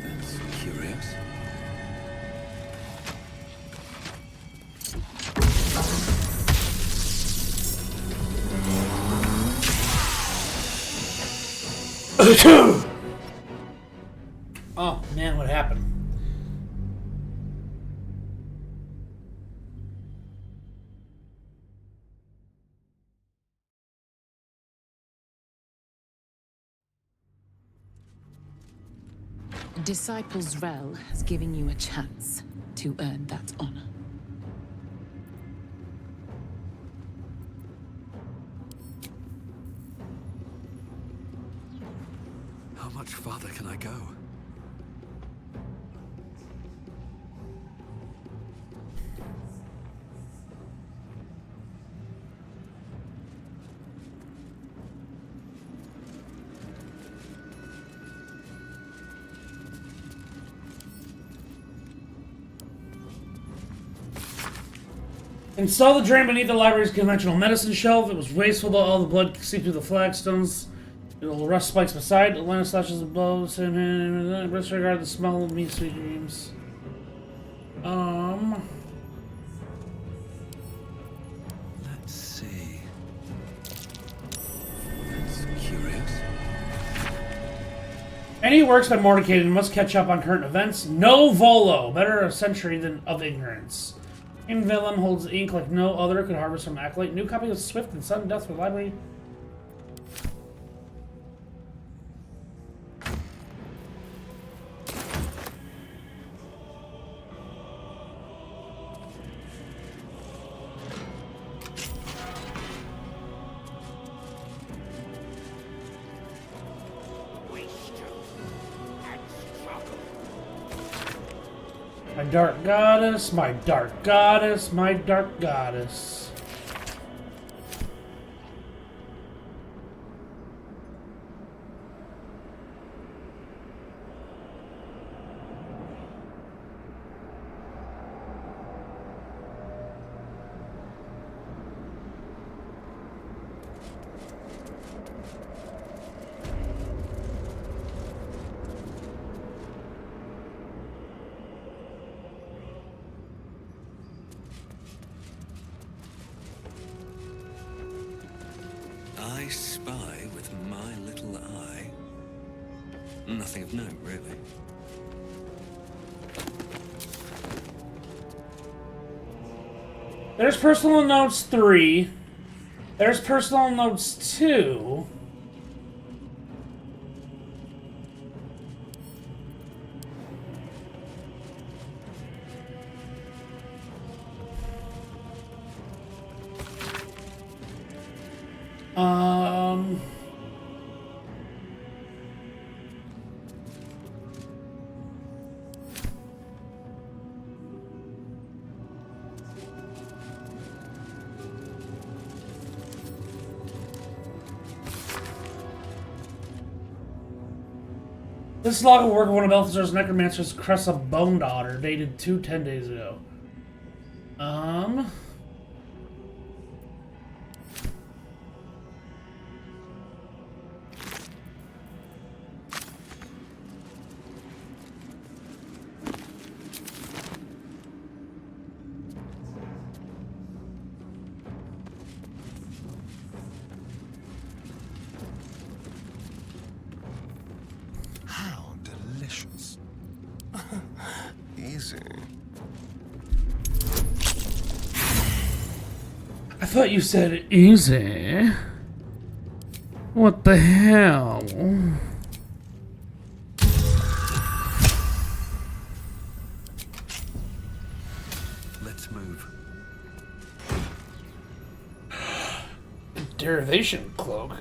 [SPEAKER 2] That's curious.
[SPEAKER 1] Oh man, what happened?
[SPEAKER 21] Disciples Rel has given you a chance to earn that honor.
[SPEAKER 2] How much farther can I go?
[SPEAKER 1] Install the drain beneath the library's conventional medicine shelf. It was wasteful though all the blood seeped through the flagstones. It'll rust spikes beside. Atlanta slashes above. Disregard the smell of me sweet dreams.
[SPEAKER 2] Let's see. That's curious.
[SPEAKER 1] Any works by Mordenkainen must catch up on current events. No Volo. Better a century than of ignorance. In Vellum holds ink like no other could harvest from Acolyte. New copy of Swift and Sudden Death for library. My dark goddess, my dark goddess, my dark goddess.
[SPEAKER 2] I spy with my little eye. Nothing of note, really.
[SPEAKER 1] There's personal notes 3. There's personal notes 2. This log of work of one of Balthazar's necromancers, Cressa Bone Daughter, dated 10 days ago.
[SPEAKER 15] Delicious. Easy.
[SPEAKER 1] I thought you said easy. What the hell?
[SPEAKER 2] Let's move.
[SPEAKER 1] Derivation cloak.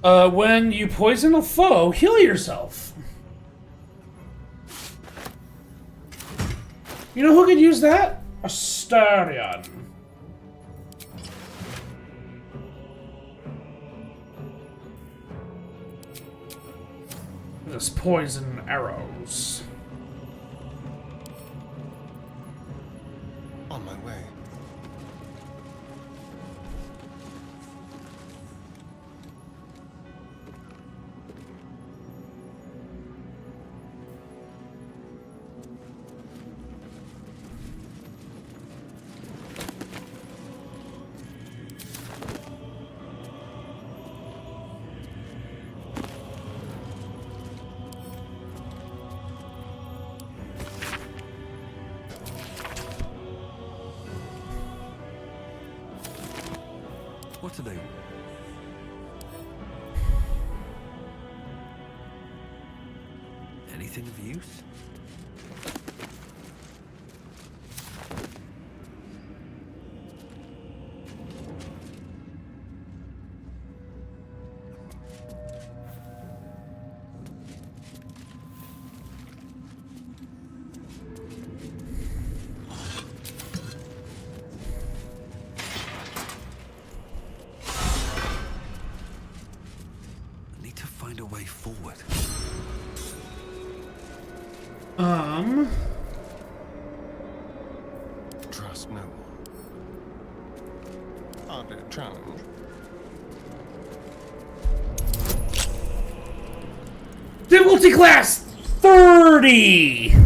[SPEAKER 1] When you poison a foe, heal yourself. You know who could use that? Astarion. This poison arrows.
[SPEAKER 15] On my way.
[SPEAKER 2] What are they? Anything of use? Find a way forward.
[SPEAKER 15] Trust no one. Hardly a challenge.
[SPEAKER 1] Difficulty class 30.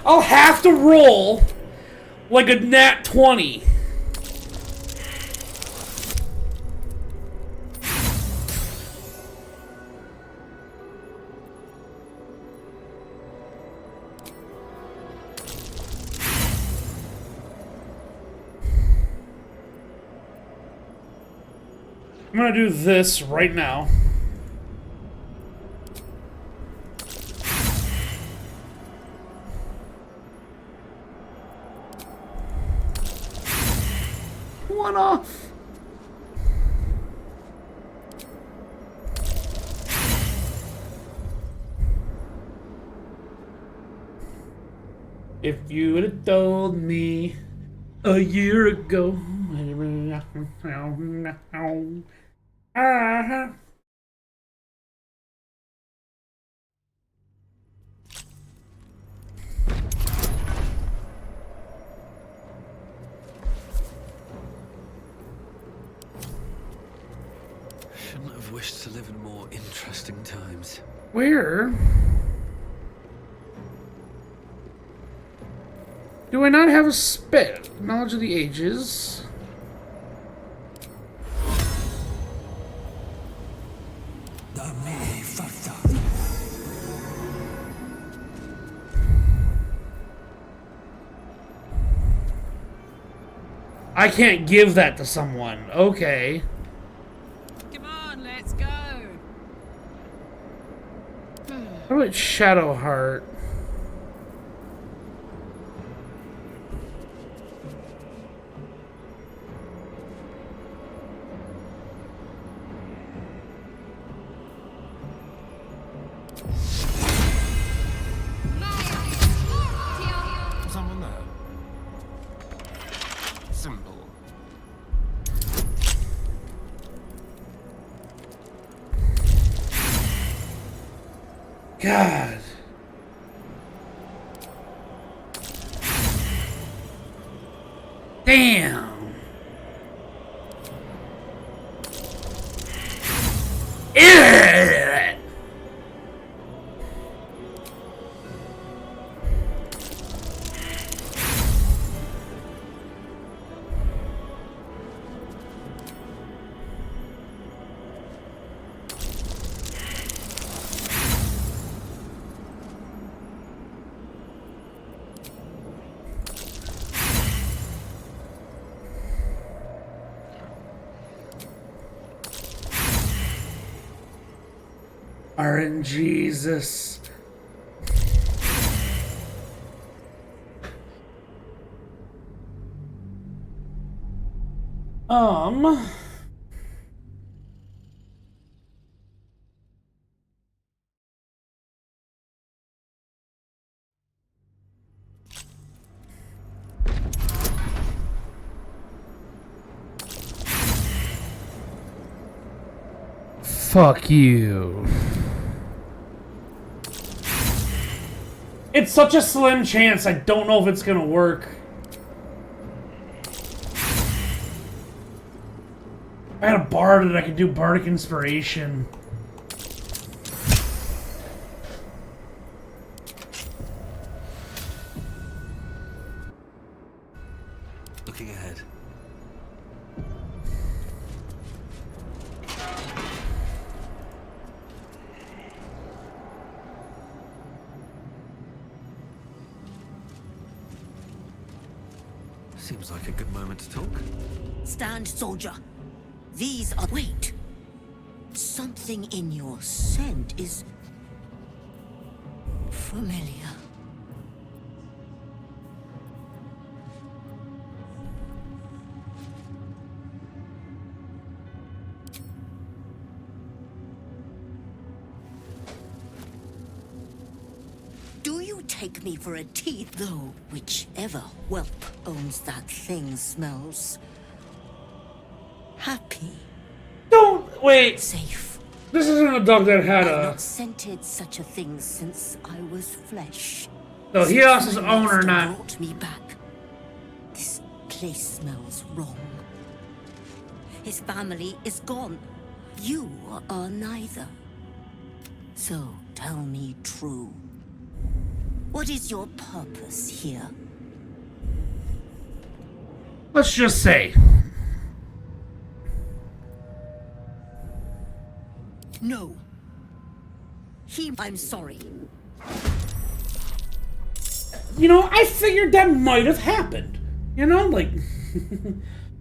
[SPEAKER 1] I'll have to roll like a nat 20. I'm gonna do this right now. If you would have told me a year ago.
[SPEAKER 2] Shouldn't have wished to live in more interesting times.
[SPEAKER 1] Where? Do I not have a spell? Knowledge of the Ages. I can't give that to someone. Okay.
[SPEAKER 20] Come on, let's go.
[SPEAKER 1] How about Shadowheart?
[SPEAKER 15] Someone there. Simple.
[SPEAKER 1] God. Damn. Ugh. RNGesus. Fuck you. It's such a slim chance, I don't know if it's gonna work. I had a bard that I could do bardic inspiration.
[SPEAKER 2] Looking ahead. Seems like a good moment to talk.
[SPEAKER 14] Stand, soldier. These are... Wait. Something in your scent is... familiar. Do you take me for a teeth? Though whichever whelp owns that thing smells... happy.
[SPEAKER 1] Don't wait.
[SPEAKER 14] Safe.
[SPEAKER 1] This isn't a dog that had
[SPEAKER 14] I've
[SPEAKER 1] a.
[SPEAKER 14] not scented such a thing since I was flesh.
[SPEAKER 1] No, he
[SPEAKER 14] Since
[SPEAKER 1] lost his
[SPEAKER 14] my
[SPEAKER 1] owner,
[SPEAKER 14] master
[SPEAKER 1] not.
[SPEAKER 14] brought me back. This place smells wrong. His family is gone. You are neither. So tell me true. What is your purpose here?
[SPEAKER 1] Let's just say.
[SPEAKER 14] No. I'm sorry.
[SPEAKER 1] You know, I figured that might have happened. You know, like...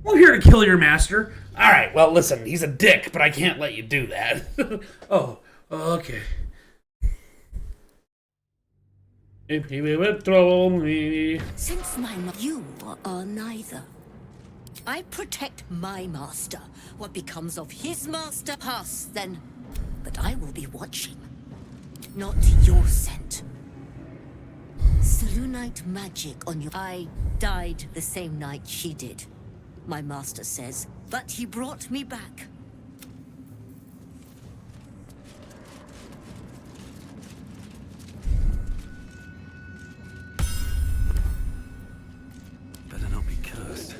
[SPEAKER 1] We're here to kill your master. Alright, well, listen, he's a dick, but I can't let you do that. Oh, okay. If he would throw me...
[SPEAKER 14] Since you are neither. I protect my master. What becomes of his master, pass then. But I will be watching. Not your scent. Selûnite magic on your... I died the same night she did, my master says, but he brought me back.
[SPEAKER 2] Better not be cursed.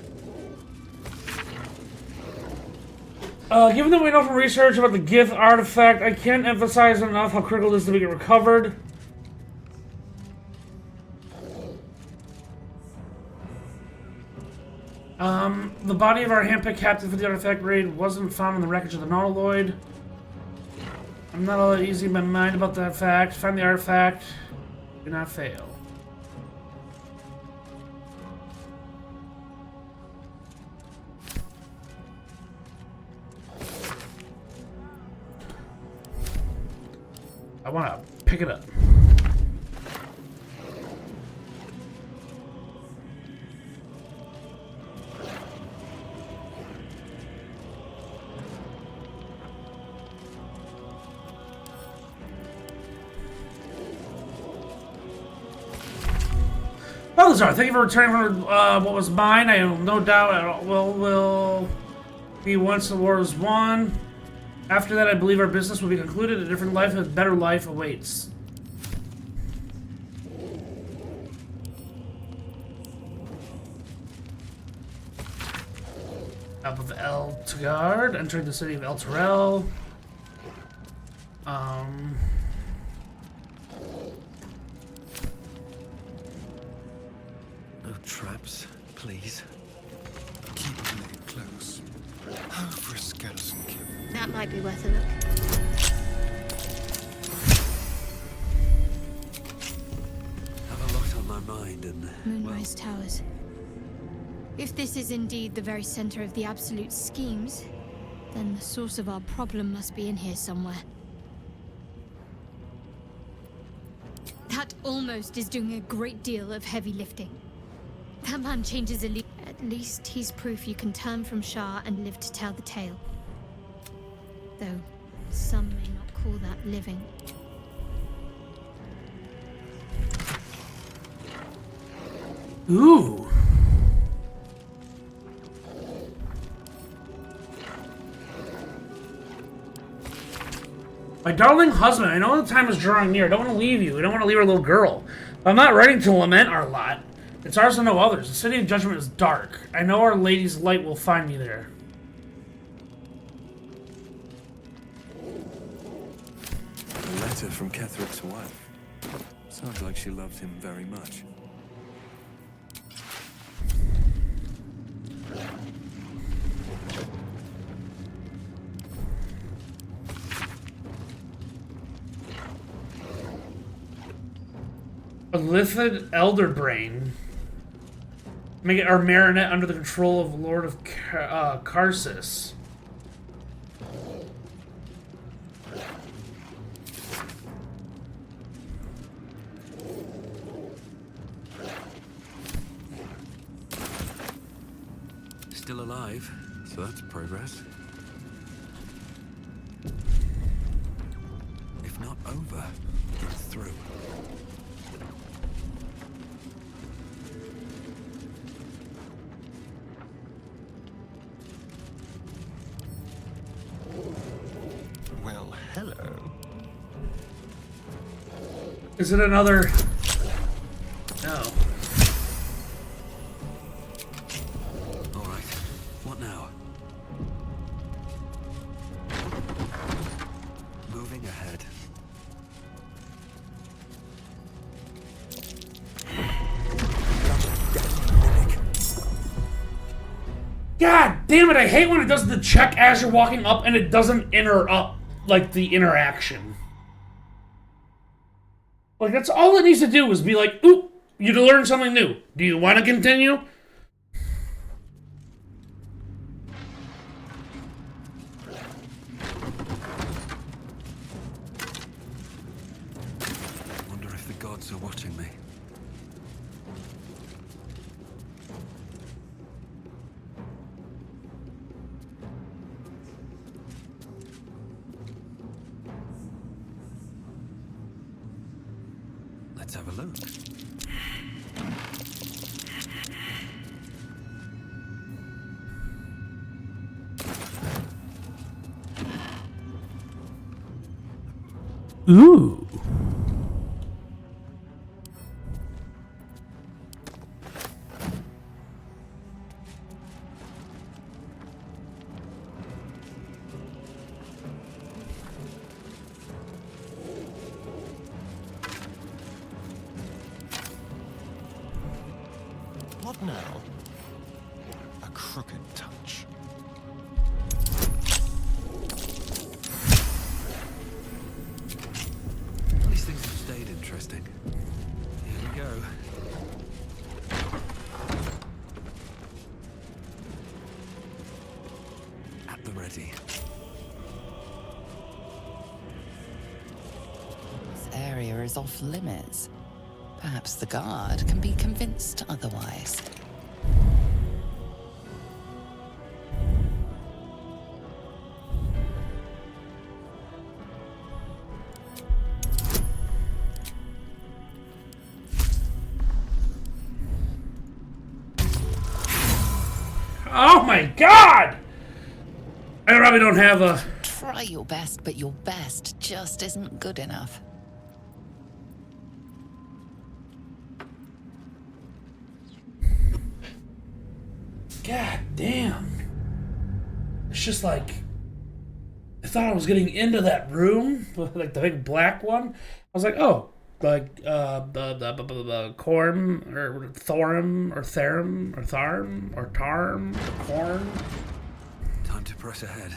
[SPEAKER 1] Given that we know from research about the Gith artifact, I can't emphasize enough how critical it is to get recovered. The body of our handpicked captain for the artifact raid wasn't found in the wreckage of the Nautiloid. I'm not all that easy in my mind about that fact. Find the artifact. Do not fail. I want to pick it up. Balthazar, thank you for returning from what was mine. I have no doubt will be once the war is won. After that, I believe our business will be concluded. A different life, a better life awaits. Up of El Tagart, entering the city of El Terrell.
[SPEAKER 2] No traps, please.
[SPEAKER 15] Keep an eye close. Hope for a skeleton kill.
[SPEAKER 4] That might be worth a look.
[SPEAKER 2] Have a lot on my mind and...
[SPEAKER 4] Moonrise Towers. If this is indeed the very center of the Absolute schemes, then the source of our problem must be in here somewhere. That almost is doing a great deal of heavy lifting. That man changes at least he's proof you can turn from Shah and live to tell the tale. Though some may not call that living.
[SPEAKER 1] Ooh. My darling husband, I know the time is drawing near. I don't want to leave you. I don't want to leave our little girl. But I'm not ready to lament our lot. It's ours and no others. The city of judgment is dark. I know Our Lady's light will find me there.
[SPEAKER 2] A letter from Ketherick's wife. Sounds like she loved him very much.
[SPEAKER 1] A Lithid Elderbrain. Make it our marionette under the control of Lord of Karsus.
[SPEAKER 2] Still alive, so that's progress. If not over, it's through.
[SPEAKER 15] Well, hello.
[SPEAKER 1] Is it another... No.
[SPEAKER 2] Alright, what now? Moving ahead.
[SPEAKER 1] God damn it, I hate when it does the check as you're walking up and it doesn't interrupt, like, the interaction. Like, that's all it needs to do is be like, oop, you learned something new. Do you want to continue?
[SPEAKER 2] Wonder if the gods are watching me. Let's have a look.
[SPEAKER 1] Ooh.
[SPEAKER 15] What now? A crooked touch.
[SPEAKER 2] These things have stayed interesting. Here we go. At the ready.
[SPEAKER 19] This area is off limits. Perhaps the guard can be convinced otherwise.
[SPEAKER 1] Oh my god! I probably don't have a...
[SPEAKER 19] Try your best, but your best just isn't good enough.
[SPEAKER 1] God damn. It's just like... I thought I was getting into that room, like the big black one. I was like, oh, like, Corm, or Thorum, or Therum, or Tharm, or Tarm, or Corn.
[SPEAKER 2] Time to press ahead.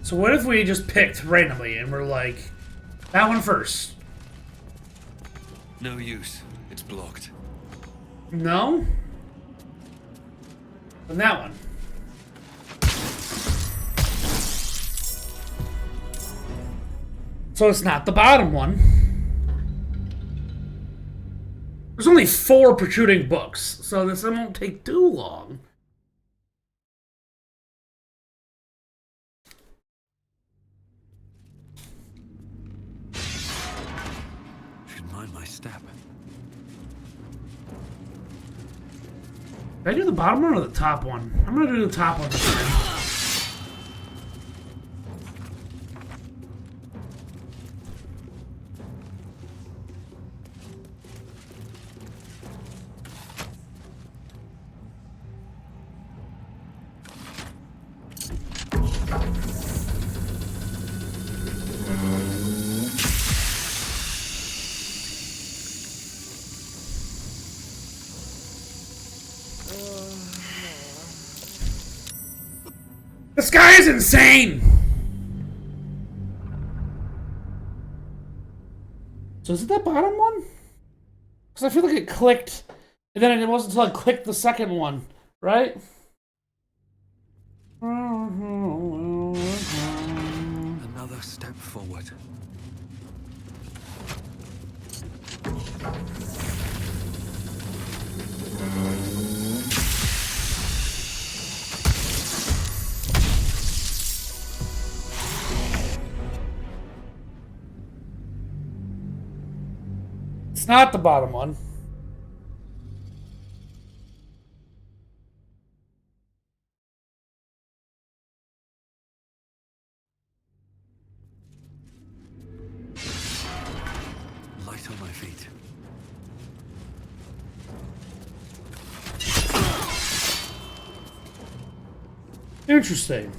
[SPEAKER 1] So what if we just picked randomly and we're like, that one first?
[SPEAKER 2] No use. It's blocked.
[SPEAKER 1] No? Then that one. So it's not the bottom one. There's only 4 protruding books, so this won't take too long.
[SPEAKER 2] Should mind my step.
[SPEAKER 1] Did I do the bottom one or the top one? I'm gonna do the top one this time. This guy is insane! So is it that bottom one? Because I feel like it clicked, and then it wasn't until I clicked the second one, right?
[SPEAKER 2] Another step forward.
[SPEAKER 1] It's not the bottom one.
[SPEAKER 2] Light on my feet.
[SPEAKER 1] Interesting.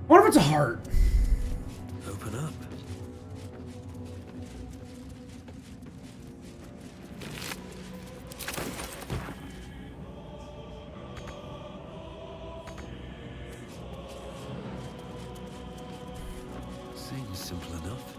[SPEAKER 1] What if it's a heart?
[SPEAKER 2] Open up. Seems simple enough.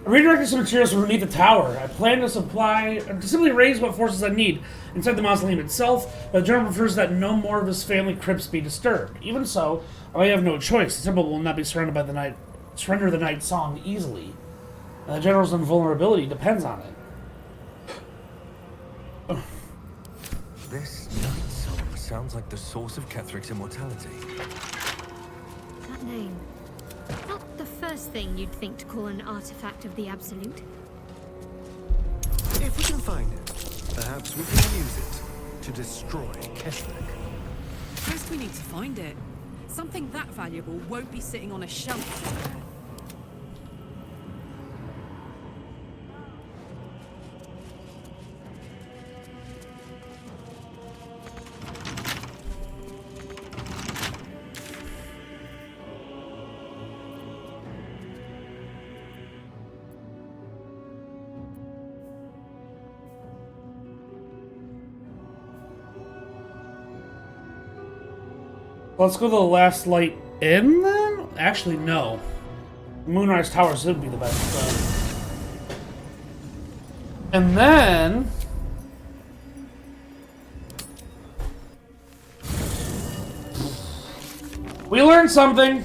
[SPEAKER 1] Redirecting some materials from beneath the tower. I plan to simply raise what forces I need inside the mausoleum itself, but the general prefers that no more of his family crypts be disturbed. Even so, I have no choice. The temple will not be surrounded by the night. Surrender the night song easily. And the general's invulnerability depends on it.
[SPEAKER 2] This night song sounds like the source of Ketheric's immortality.
[SPEAKER 4] That name. Not the first thing you'd think to call an artifact of the Absolute.
[SPEAKER 15] If we can find it, perhaps we can use it to destroy Ketheric.
[SPEAKER 20] First we need to find it. Something that valuable won't be sitting on a shelf somewhere.
[SPEAKER 1] Let's go to the last light in then? Actually, no. Moonrise Tower should be the best. And then... we learned something.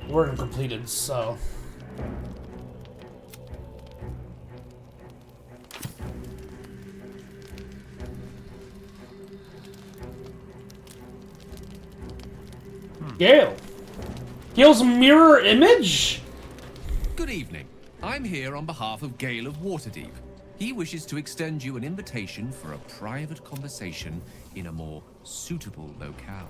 [SPEAKER 1] We're completed, so... Gale. Gale's mirror image?
[SPEAKER 12] Good evening. I'm here on behalf of Gale of Waterdeep. He wishes to extend you an invitation for a private conversation in a more suitable locale.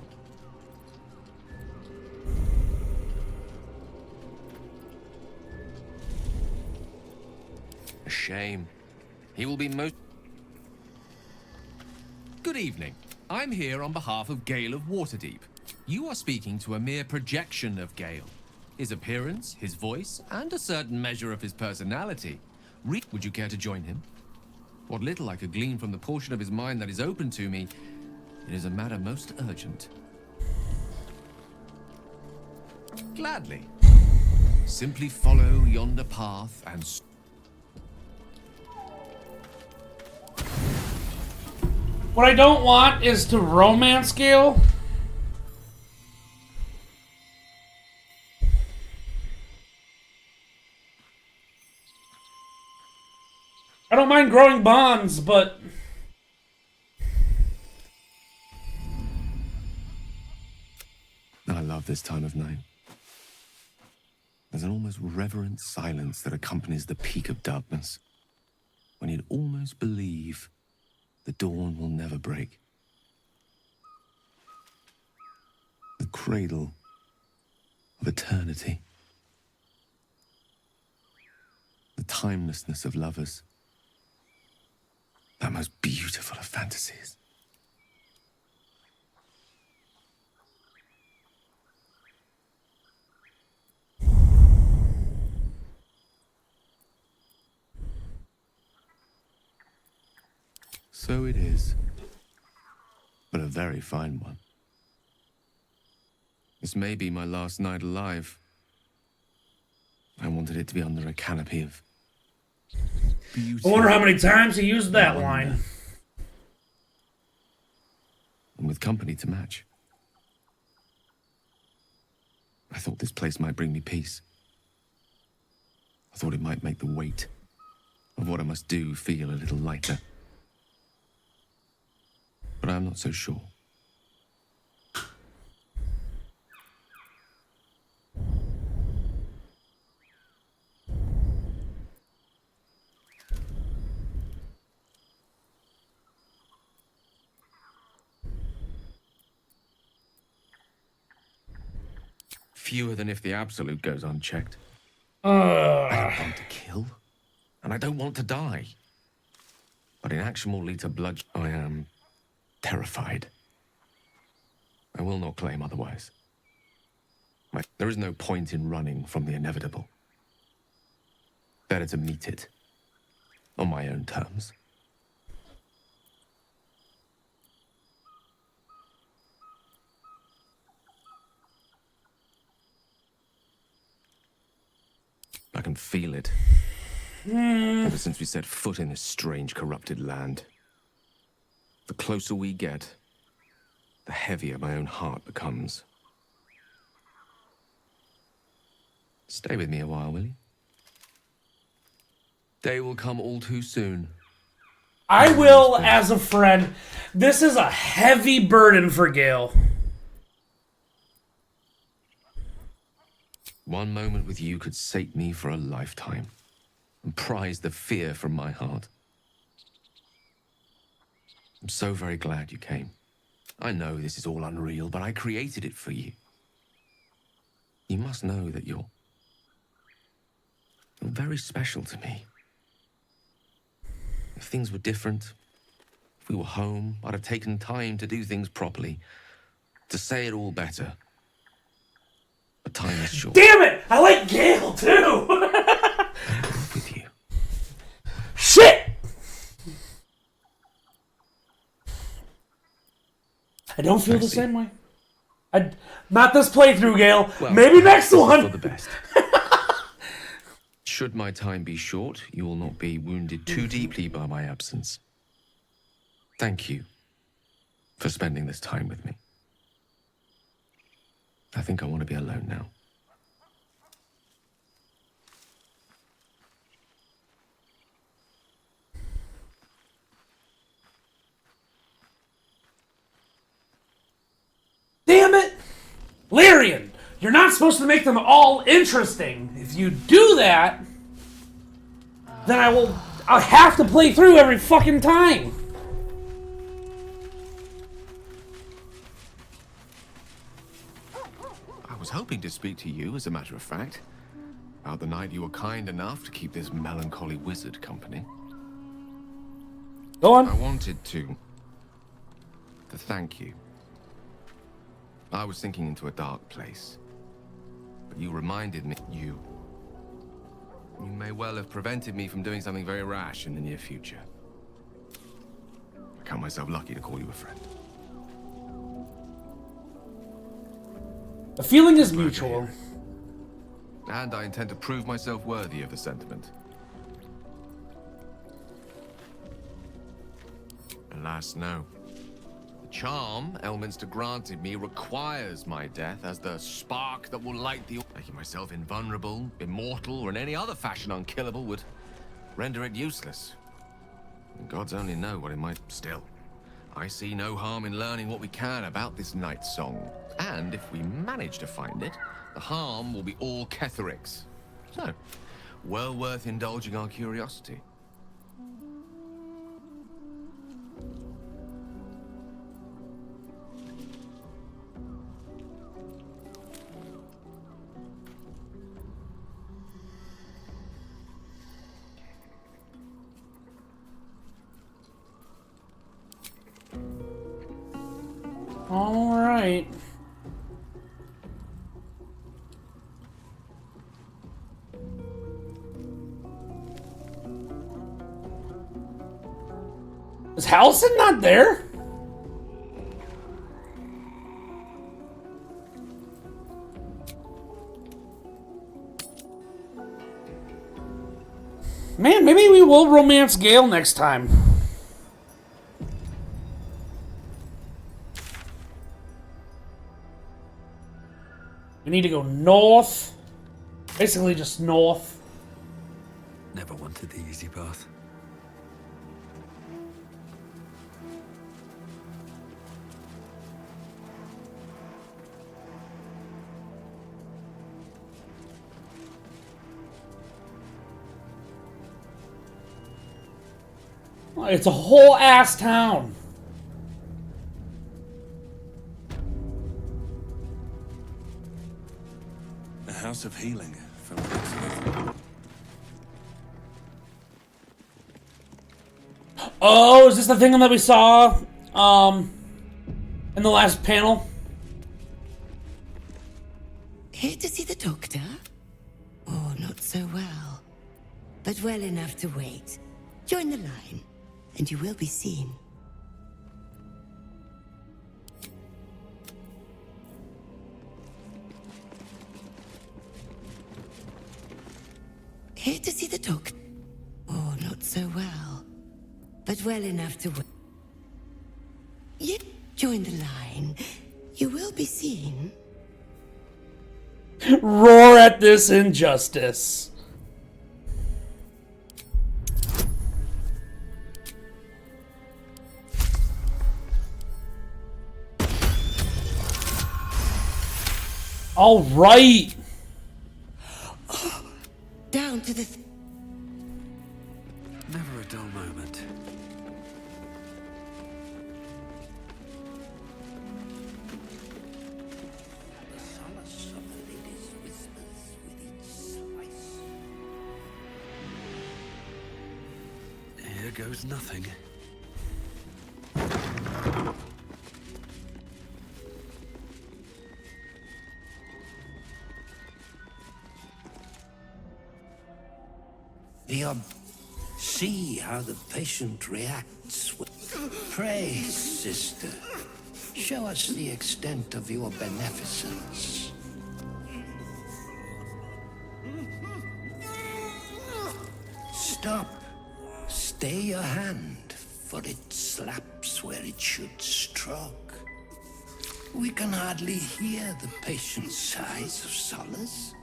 [SPEAKER 12] A shame. He will be most... Good evening. I'm here on behalf of Gale of Waterdeep. You are speaking to a mere projection of Gale. His appearance, his voice, and a certain measure of his personality. Would you care to join him? What little I could glean from the portion of his mind that is open to me, it is a matter most urgent. Gladly. Simply follow yonder path and...
[SPEAKER 1] What I don't want is to romance Gale. I don't mind growing bonds, but...
[SPEAKER 12] I love this time of night. There's an almost reverent silence that accompanies the peak of darkness, when you'd almost believe the dawn will never break. The cradle of eternity. The timelessness of lovers. That most beautiful of fantasies. So it is, but a very fine one. This may be my last night alive. I want wanted it to be under a canopy of beauty.
[SPEAKER 1] I wonder how many times he used that line.
[SPEAKER 12] And with company to match. I thought this place might bring me peace. I thought it might make the weight of what I must do feel a little lighter. But I'm not so sure. Fewer than if the Absolute goes unchecked. I don't want to kill, and I don't want to die. But inaction will lead to blood. I am terrified. I will not claim otherwise. There is no point in running from the inevitable. Better to meet it on my own terms. I can feel it. Ever since we set foot in this strange, corrupted land. The closer we get, the heavier my own heart becomes. Stay with me a while, will you? Day will come all too soon.
[SPEAKER 1] I will, as a friend. This is a heavy burden for Gale.
[SPEAKER 12] One moment with you could sate me for a lifetime, and prize the fear from my heart. I'm so very glad you came. I know this is all unreal, but I created it for you. You must know that you're very special to me. If things were different, if we were home, I'd have taken time to do things properly, to say it all better. But time is short.
[SPEAKER 1] Damn it! I like Gale too!
[SPEAKER 12] With you.
[SPEAKER 1] Shit! I don't feel the same way. Not this playthrough, Gale.
[SPEAKER 12] Well,
[SPEAKER 1] maybe next one.
[SPEAKER 12] For the best. Should my time be short, you will not be wounded too deeply by my absence. Thank you for spending this time with me. I think I want to be alone now.
[SPEAKER 1] Damn it! Lyrian, you're not supposed to make them all interesting. If you do that, then I'll have to play through every fucking time.
[SPEAKER 12] I was hoping to speak to you, as a matter of fact, about the night you were kind enough to keep this melancholy wizard company.
[SPEAKER 1] Go on.
[SPEAKER 12] I wanted to thank you. I was sinking into a dark place, but you reminded me. You may well have prevented me from doing something very rash in the near future. I count myself lucky to call you a friend.
[SPEAKER 1] The feeling is mutual.
[SPEAKER 12] And I intend to prove myself worthy of the sentiment. Alas, no. The charm Elminster granted me requires my death as the spark that will light the... Making myself invulnerable, immortal, or in any other fashion unkillable would render it useless. And gods only know what it might... Still, I see no harm in learning what we can about this night song. And if we manage to find it, the harm will be all Ketheric's. So, well worth indulging our curiosity.
[SPEAKER 1] All right. Is Halsin not there? Man, maybe we will romance Gale next time. We need to go north. Basically just north.
[SPEAKER 2] Never wanted the easy path.
[SPEAKER 1] It's a whole ass town.
[SPEAKER 2] A house of healing from the looks of it.
[SPEAKER 1] Oh, is this the thing that we saw in the last panel?
[SPEAKER 14] Here to see the doctor? Oh, not so well. But well enough to wait. Join the line, and you will be seen. Here to see the doctor? Oh, not so well. But well enough to wait. Yet, join the line. You will be seen.
[SPEAKER 1] Roar at this injustice. All right.
[SPEAKER 14] Oh, down to the...
[SPEAKER 2] Never a dull moment. Here goes nothing.
[SPEAKER 9] See how the patient reacts. Pray, sister, show us the extent of your beneficence. Stop. Stay your hand, for it slaps where it should stroke. We can hardly hear the patient's sighs of solace.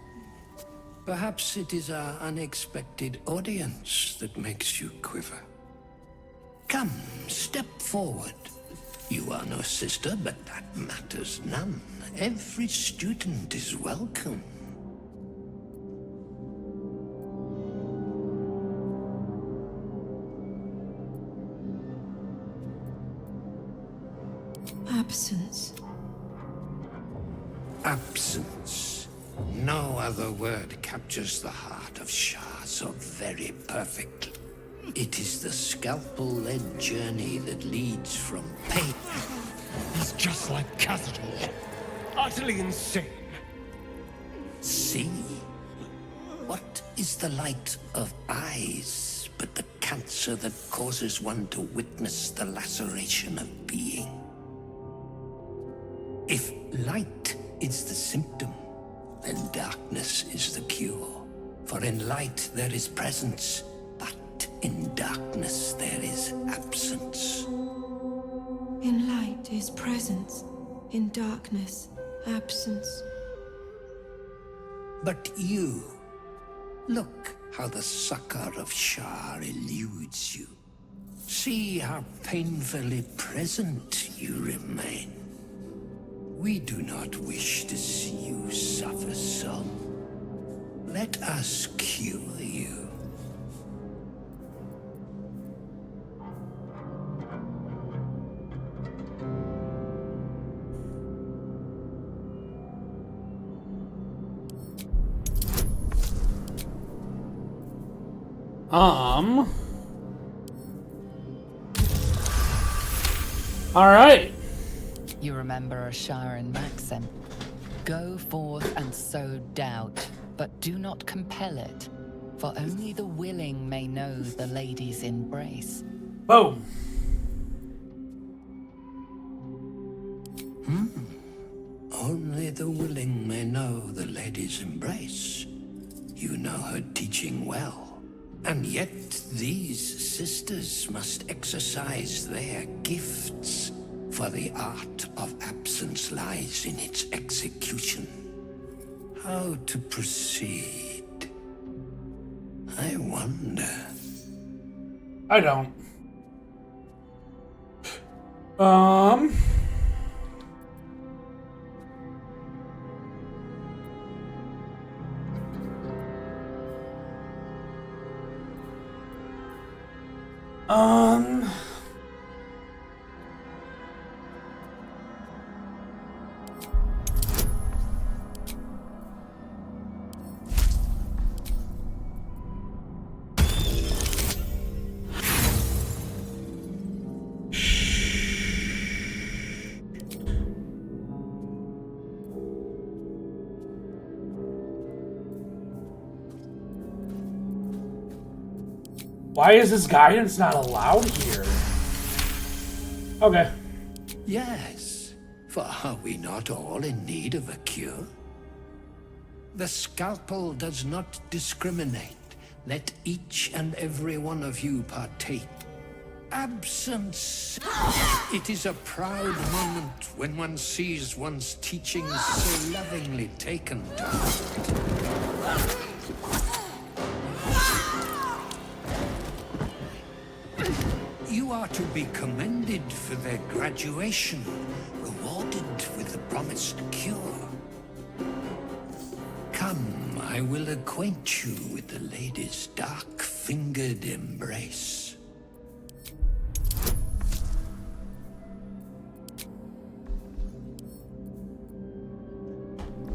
[SPEAKER 9] Perhaps it is our unexpected audience that makes you quiver. Come, step forward. You are no sister, but that matters none. Every student is welcome.
[SPEAKER 11] Absence.
[SPEAKER 9] Absence. No other word captures the heart of Shah so very perfectly. It is the scalpel-led journey that leads from pain.
[SPEAKER 15] He's just like Khazad-dûr. Utterly insane.
[SPEAKER 9] See? What is the light of eyes but the cancer that causes one to witness the laceration of being? If light is the symptom, then darkness is the cure. For in light there is presence, but in darkness there is absence.
[SPEAKER 11] In light is presence, in darkness, absence.
[SPEAKER 9] But you, look how the succor of Shar eludes you. See how painfully present you remain. We do not wish to see you suffer so. Let us cure you.
[SPEAKER 1] All right.
[SPEAKER 19] You remember Asharan maxim. Go forth and sow doubt, but do not compel it, for only the willing may know the lady's embrace.
[SPEAKER 1] Boom.
[SPEAKER 9] Only the willing may know the lady's embrace. You know her teaching well, And yet these sisters must exercise their gifts, for the art of absence lies in its execution. How to proceed? I wonder.
[SPEAKER 1] I don't. Why is this guidance not allowed here? Okay.
[SPEAKER 9] Yes, for are we not all in need of a cure? The scalpel does not discriminate. Let each and every one of you partake. Absence. It is a proud moment when one sees one's teachings so lovingly taken to heart. You are to be commended for their graduation, rewarded with the promised cure. Come, I will acquaint you with the lady's dark-fingered embrace.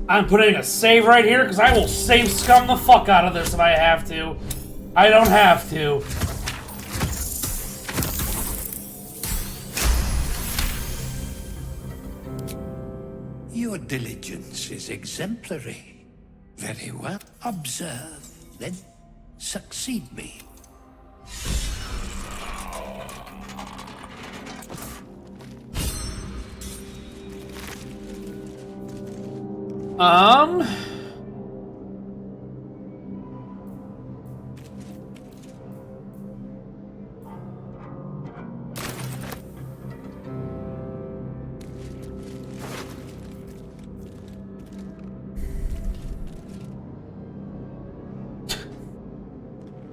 [SPEAKER 1] I'm putting a save right here because I will save scum the fuck out of this if I have to. I don't have to.
[SPEAKER 9] Your diligence is exemplary. Very well. Observe, then succeed me.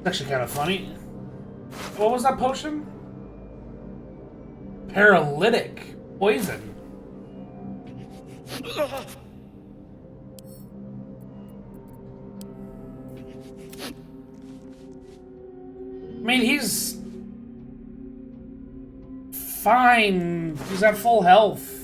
[SPEAKER 1] Actually kind of funny. What was that potion? Paralytic. Poison. I mean, he's fine. He's at full health.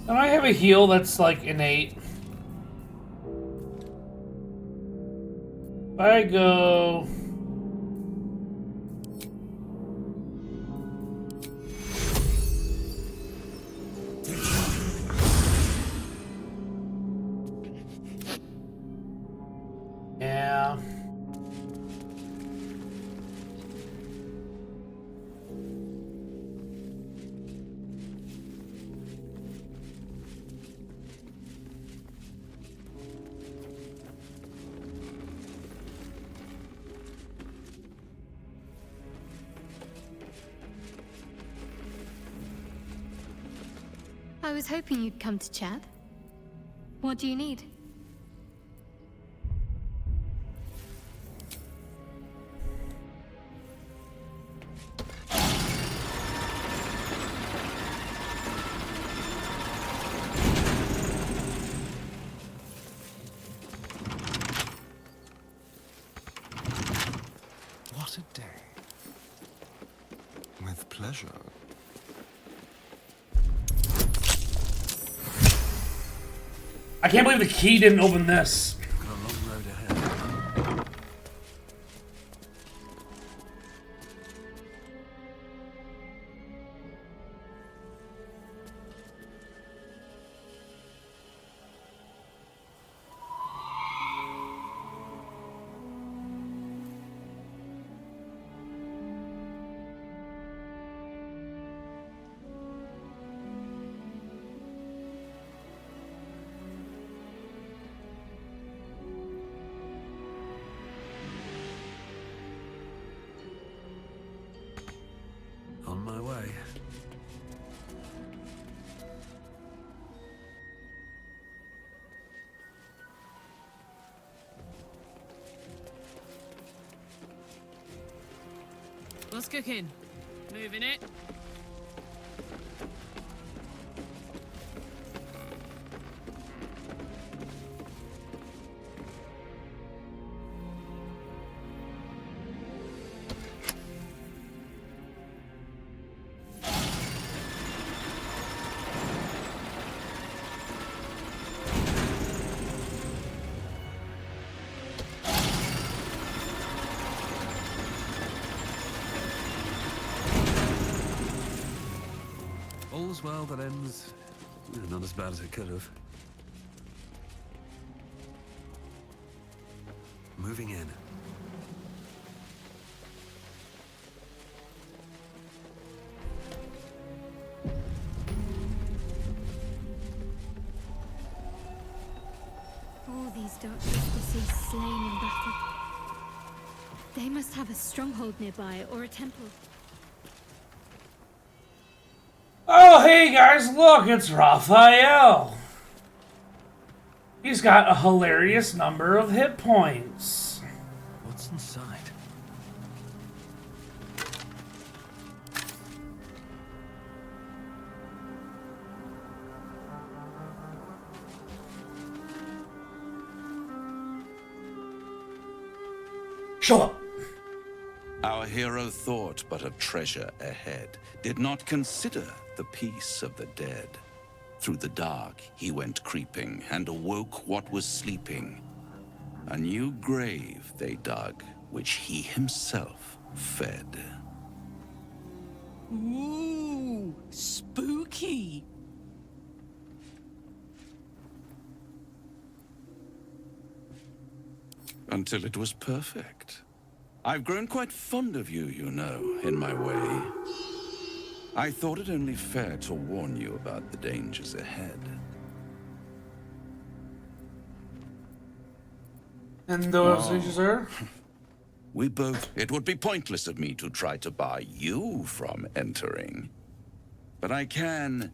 [SPEAKER 1] Don't I have a heal that's like innate? If I go... Yeah.
[SPEAKER 4] I was hoping you'd come to chat. What do you need?
[SPEAKER 2] pleasure.
[SPEAKER 1] I can't believe the key didn't open this.
[SPEAKER 2] Got a long road ahead. On my way.
[SPEAKER 20] What's cooking? Moving it?
[SPEAKER 2] All's well that ends not as bad as it could have. Moving in.
[SPEAKER 4] All these dark justices slain in battle. They must have a stronghold nearby or a temple.
[SPEAKER 1] Oh, hey guys, look, it's Raphael. He's got a hilarious number of hit points.
[SPEAKER 2] What's inside?
[SPEAKER 1] Show up.
[SPEAKER 5] Our hero thought but of treasure ahead, did not consider the peace of the dead. Through the dark he went creeping, and awoke what was sleeping. A new grave they dug, which he himself fed.
[SPEAKER 20] Ooh, spooky.
[SPEAKER 5] Until it was perfect. I've grown quite fond of you, you know, in my way. I thought it only fair to warn you about the dangers ahead.
[SPEAKER 1] And those dangers are?
[SPEAKER 5] We both... It would be pointless of me to try to bar you from entering. But I can...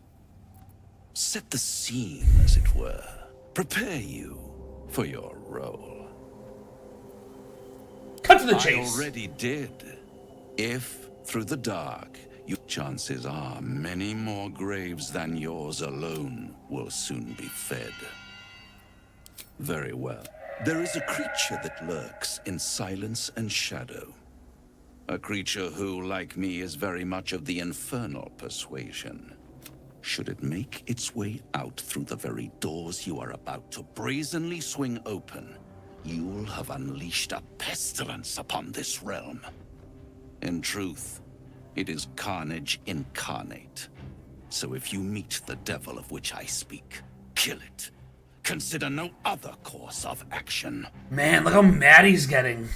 [SPEAKER 5] set the scene, as it were. Prepare you for your role.
[SPEAKER 1] Cut to the chase.
[SPEAKER 5] I already did. If, through the dark, chances are many more graves than yours alone will soon be fed. Very well. There is a creature that lurks in silence and shadow. A creature who, like me, is very much of the infernal persuasion. Should it make its way out through the very doors you are about to brazenly swing open, you'll have unleashed a pestilence upon this realm. In truth, it is carnage incarnate. So if you meet the devil of which I speak, kill it. Consider no other course of action.
[SPEAKER 1] Man, look how mad he's getting.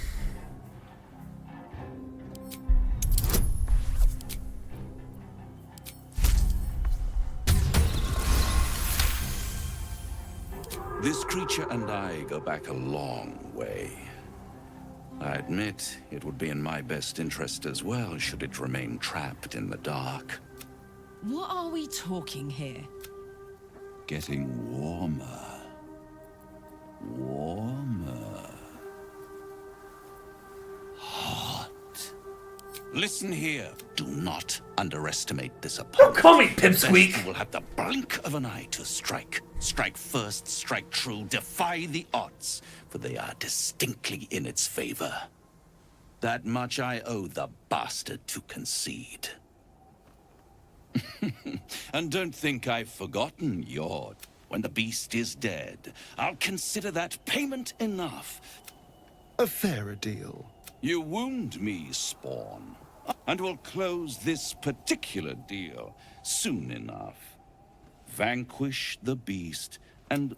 [SPEAKER 5] This creature and I go back a long way. I admit it would be in my best interest as well should it remain trapped in the dark.
[SPEAKER 20] What are we talking here?
[SPEAKER 5] Getting warmer. Warmer. Hot. Listen here. Do not underestimate this opponent.
[SPEAKER 1] Don't call me Pipsqueak.
[SPEAKER 5] Best you will have the blink of an eye to strike. Strike first, strike true, defy the odds, for they are distinctly in its favor. That much I owe the bastard to concede. And don't think I've forgotten your... When the beast is dead, I'll consider that payment enough.
[SPEAKER 15] A fairer deal.
[SPEAKER 5] You wound me, Spawn, and we'll close this particular deal soon enough. Vanquish the beast, and...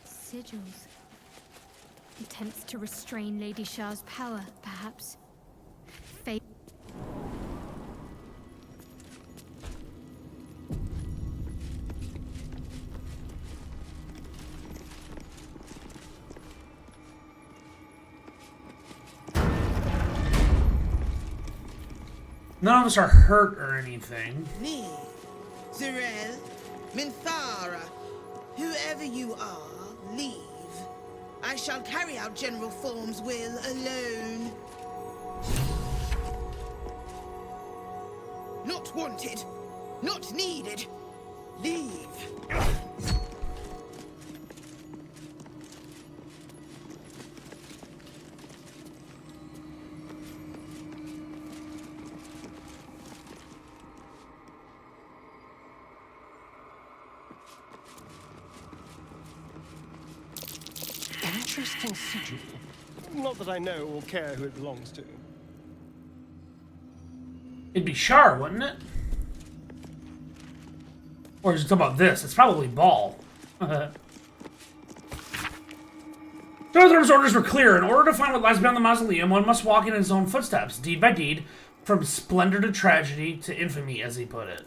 [SPEAKER 4] Sigils. Attempts to restrain Lady Shah's power, perhaps. Fate.
[SPEAKER 1] None of us are hurt or anything.
[SPEAKER 7] Me, Zyrel, Minthara, whoever you are, leave. I shall carry out General Form's will alone. Not wanted. Not needed. Leave.
[SPEAKER 15] Interesting sigil. Not that I know or care who it belongs to.
[SPEAKER 1] It'd be Shar, wouldn't it? Or is it talking about this? It's probably Ball. Darthrum's orders were clear. In order to find what lies beyond the mausoleum, one must walk in his own footsteps, deed by deed, from splendor to tragedy to infamy, as he put it.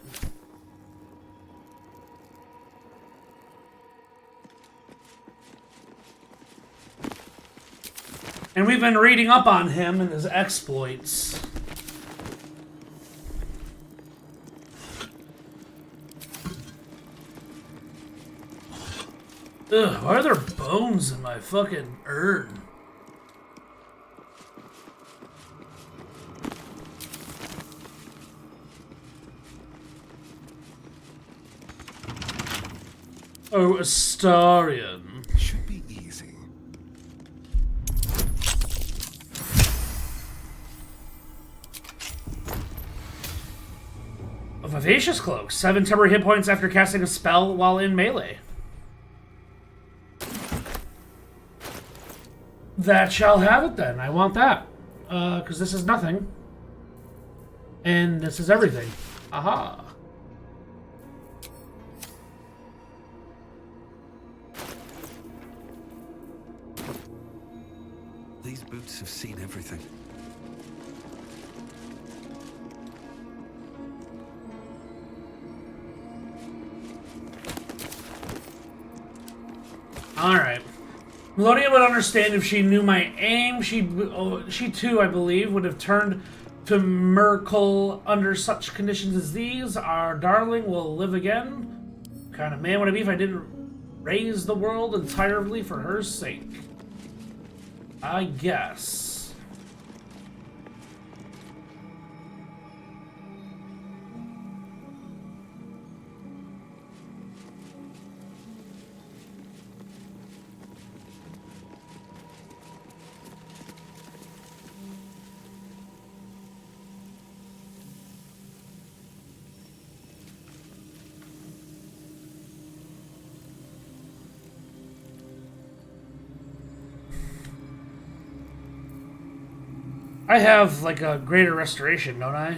[SPEAKER 1] And we've been reading up on him and his exploits. Ugh, why are there bones in my fucking urn? Oh, Astarion.
[SPEAKER 15] Should be easy.
[SPEAKER 1] A Vivacious Cloak. 7 temporary hit points after casting a spell while in melee. That shall have it then. I want that. Because this is nothing. And this is everything. Aha.
[SPEAKER 2] These boots have seen everything.
[SPEAKER 1] Alright. Melodia would understand if she knew my aim. She too, I believe, would have turned to Myrkul under such conditions as these. Our darling will live again. What kind of man would I be if I didn't raise the world entirely for her sake? I guess. I have, like, a greater restoration, don't I?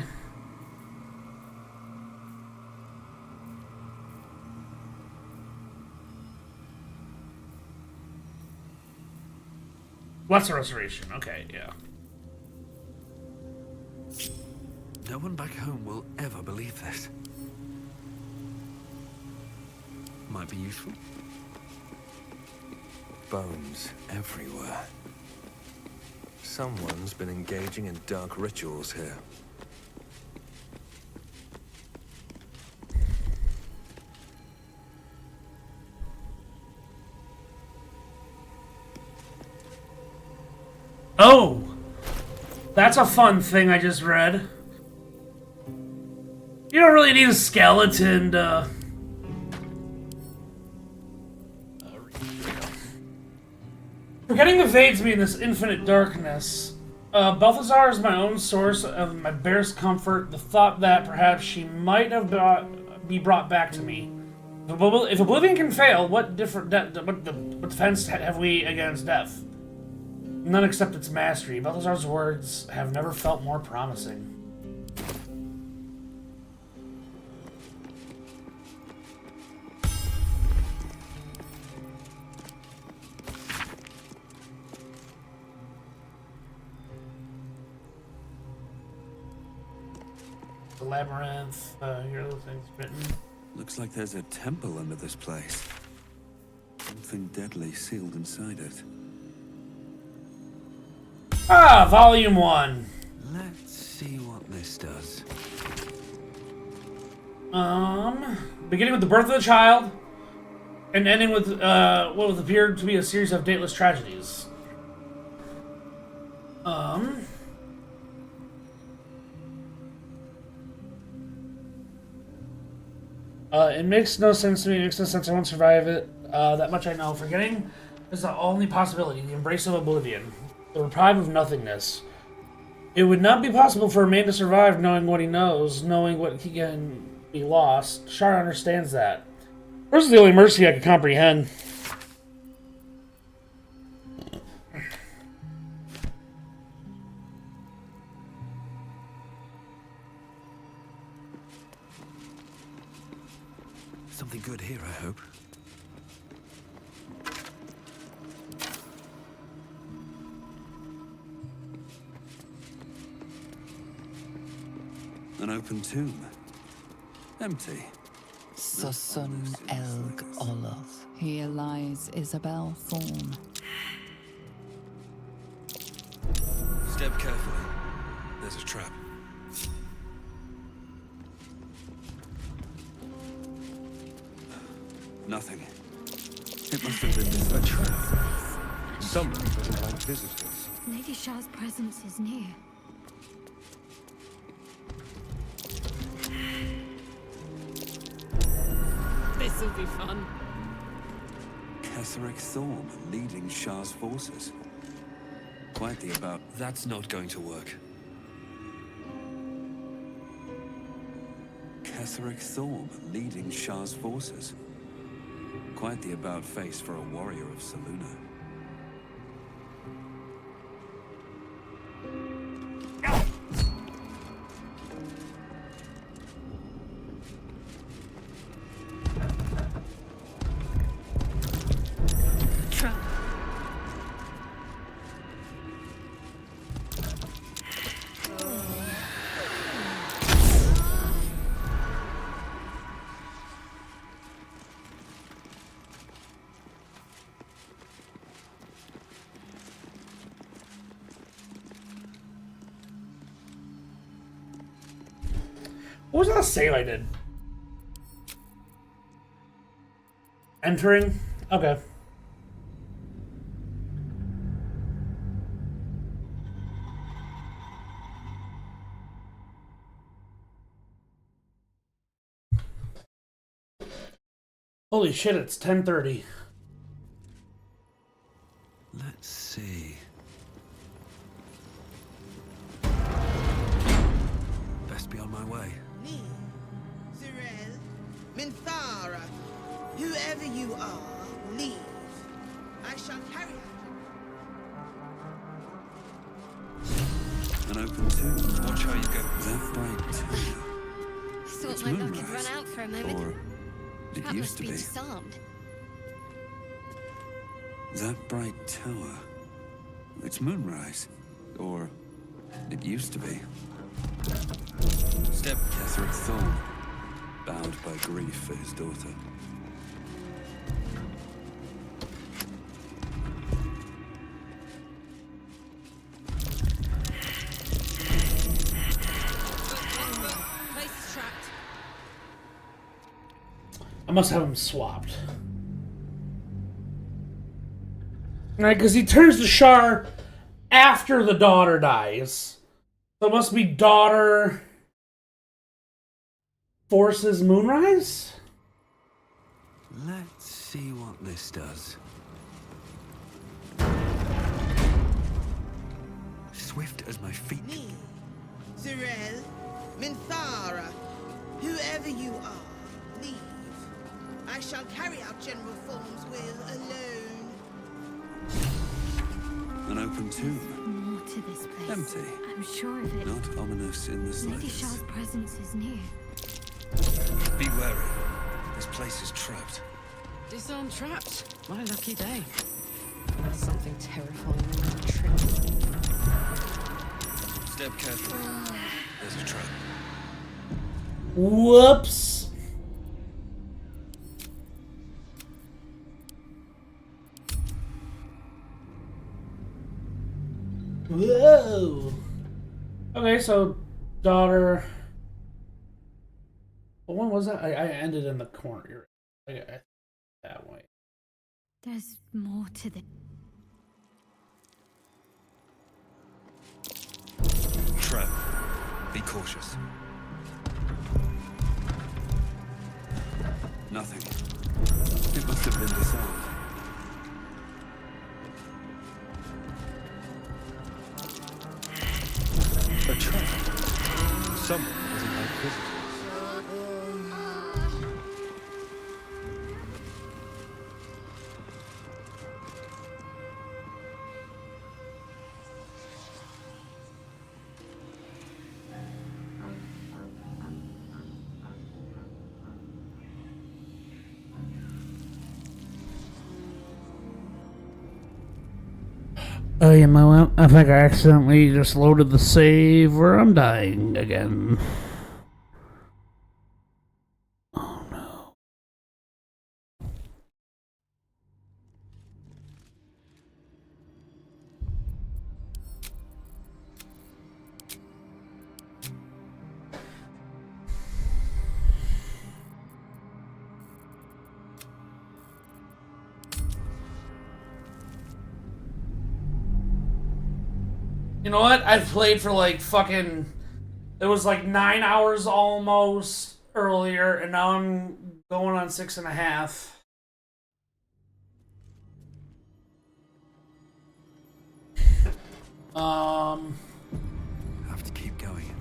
[SPEAKER 1] Lesser restoration, okay, yeah.
[SPEAKER 2] No one back home will ever believe this. Might be useful. Bones everywhere. Someone's been engaging in dark rituals here.
[SPEAKER 1] Oh! That's a fun thing I just read. You don't really need a skeleton to... Forgetting evades me in this infinite darkness. Balthazar is my own source of my barest comfort. The thought that perhaps she might have be brought back to me. If Oblivion can fail, what defense have we against death? None except its mastery. Balthazar's words have never felt more promising. The labyrinth, here are the things written.
[SPEAKER 2] Looks like there's a temple under this place. Something deadly sealed inside it.
[SPEAKER 1] Ah, Volume 1.
[SPEAKER 2] Let's see what this does.
[SPEAKER 1] Beginning with the birth of the child, and ending with what appeared to be a series of dateless tragedies. It makes no sense to me. It makes no sense. I won't survive it. That much I know. Forgetting is the only possibility. The embrace of oblivion. The reprieve of nothingness. It would not be possible for a man to survive knowing what he knows, knowing what he can be lost. Shar understands that. This is the only mercy I can comprehend.
[SPEAKER 2] Something good here, I hope. An open tomb. Empty.
[SPEAKER 19] Susun Elg Oloth. Here lies Isabel Thorne.
[SPEAKER 2] Step carefully. There's a trap. Nothing. It must have been a trap.
[SPEAKER 15] Someone doesn't like visitors.
[SPEAKER 4] Lady Shah's presence is near.
[SPEAKER 20] This'll be fun.
[SPEAKER 2] Ketheric Thorne leading Shah's forces. Quite the about. That's not going to work. Ketheric Thorne leading Shah's forces. Quite the about face for a warrior of Selûne.
[SPEAKER 1] What was that save I did? Entering? Okay. Holy shit, it's 10:30.
[SPEAKER 2] Let's see. Best be on my way.
[SPEAKER 7] Me, Zyrel, Minthara, whoever you are, leave. I shall carry out.
[SPEAKER 2] An open tomb. Watch how you go. That bright tomb.
[SPEAKER 4] Thought
[SPEAKER 2] It's
[SPEAKER 4] my luck
[SPEAKER 2] moonrise.
[SPEAKER 4] had run out for a moment.
[SPEAKER 2] Or it
[SPEAKER 4] That
[SPEAKER 2] used
[SPEAKER 4] must
[SPEAKER 2] to
[SPEAKER 4] be
[SPEAKER 2] be.
[SPEAKER 4] disarmed.
[SPEAKER 2] That bright tower. It's moonrise. Or it used to be. Step Ketheric Thorne, bowed by grief for his daughter.
[SPEAKER 20] Place is trapped.
[SPEAKER 1] I must have him swapped. Right, because he turns to Shar after the daughter dies. So it must be daughter forces Moonrise?
[SPEAKER 2] Let's see what this does. swift as my feet.
[SPEAKER 7] Me, Zurel, Minthara, whoever you are, leave. I shall carry out General Fulham's will alone.
[SPEAKER 2] An open tomb.
[SPEAKER 4] More to this place.
[SPEAKER 2] Empty.
[SPEAKER 4] I'm sure of it.
[SPEAKER 2] Not ominous in the
[SPEAKER 4] Lady
[SPEAKER 2] slightest.
[SPEAKER 4] Shah's presence is near.
[SPEAKER 2] Be wary. This place is trapped.
[SPEAKER 20] Disarmed trapped. My lucky day. Something terrifying in the trip.
[SPEAKER 2] Step carefully. There's a trap.
[SPEAKER 1] Whoops. Whoa. Okay, so daughter. Well, when was that? I ended in the corner. That way.
[SPEAKER 4] There's more to the...
[SPEAKER 2] Trap. Be cautious. Nothing. It must have been disarmed. A trap. Someone doesn't like visitors.
[SPEAKER 1] Oh, you know what? I think I accidentally just loaded the save where I'm dying again. Oh no. You know what? I've played for like fucking... It was like 9 hours almost earlier, and now I'm going on 6.5.
[SPEAKER 2] Have to keep going.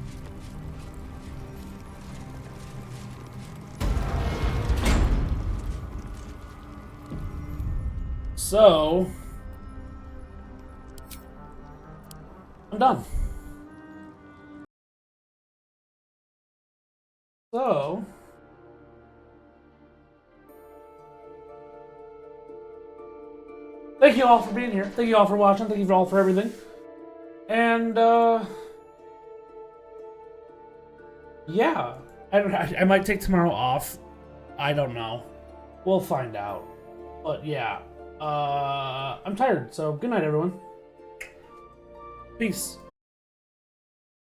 [SPEAKER 1] So... I'm done. So... Thank you all for being here. Thank you all for watching. Thank you all for everything. And, yeah. I might take tomorrow off. I don't know. We'll find out. But, yeah. I'm tired, so good night, everyone. Peace.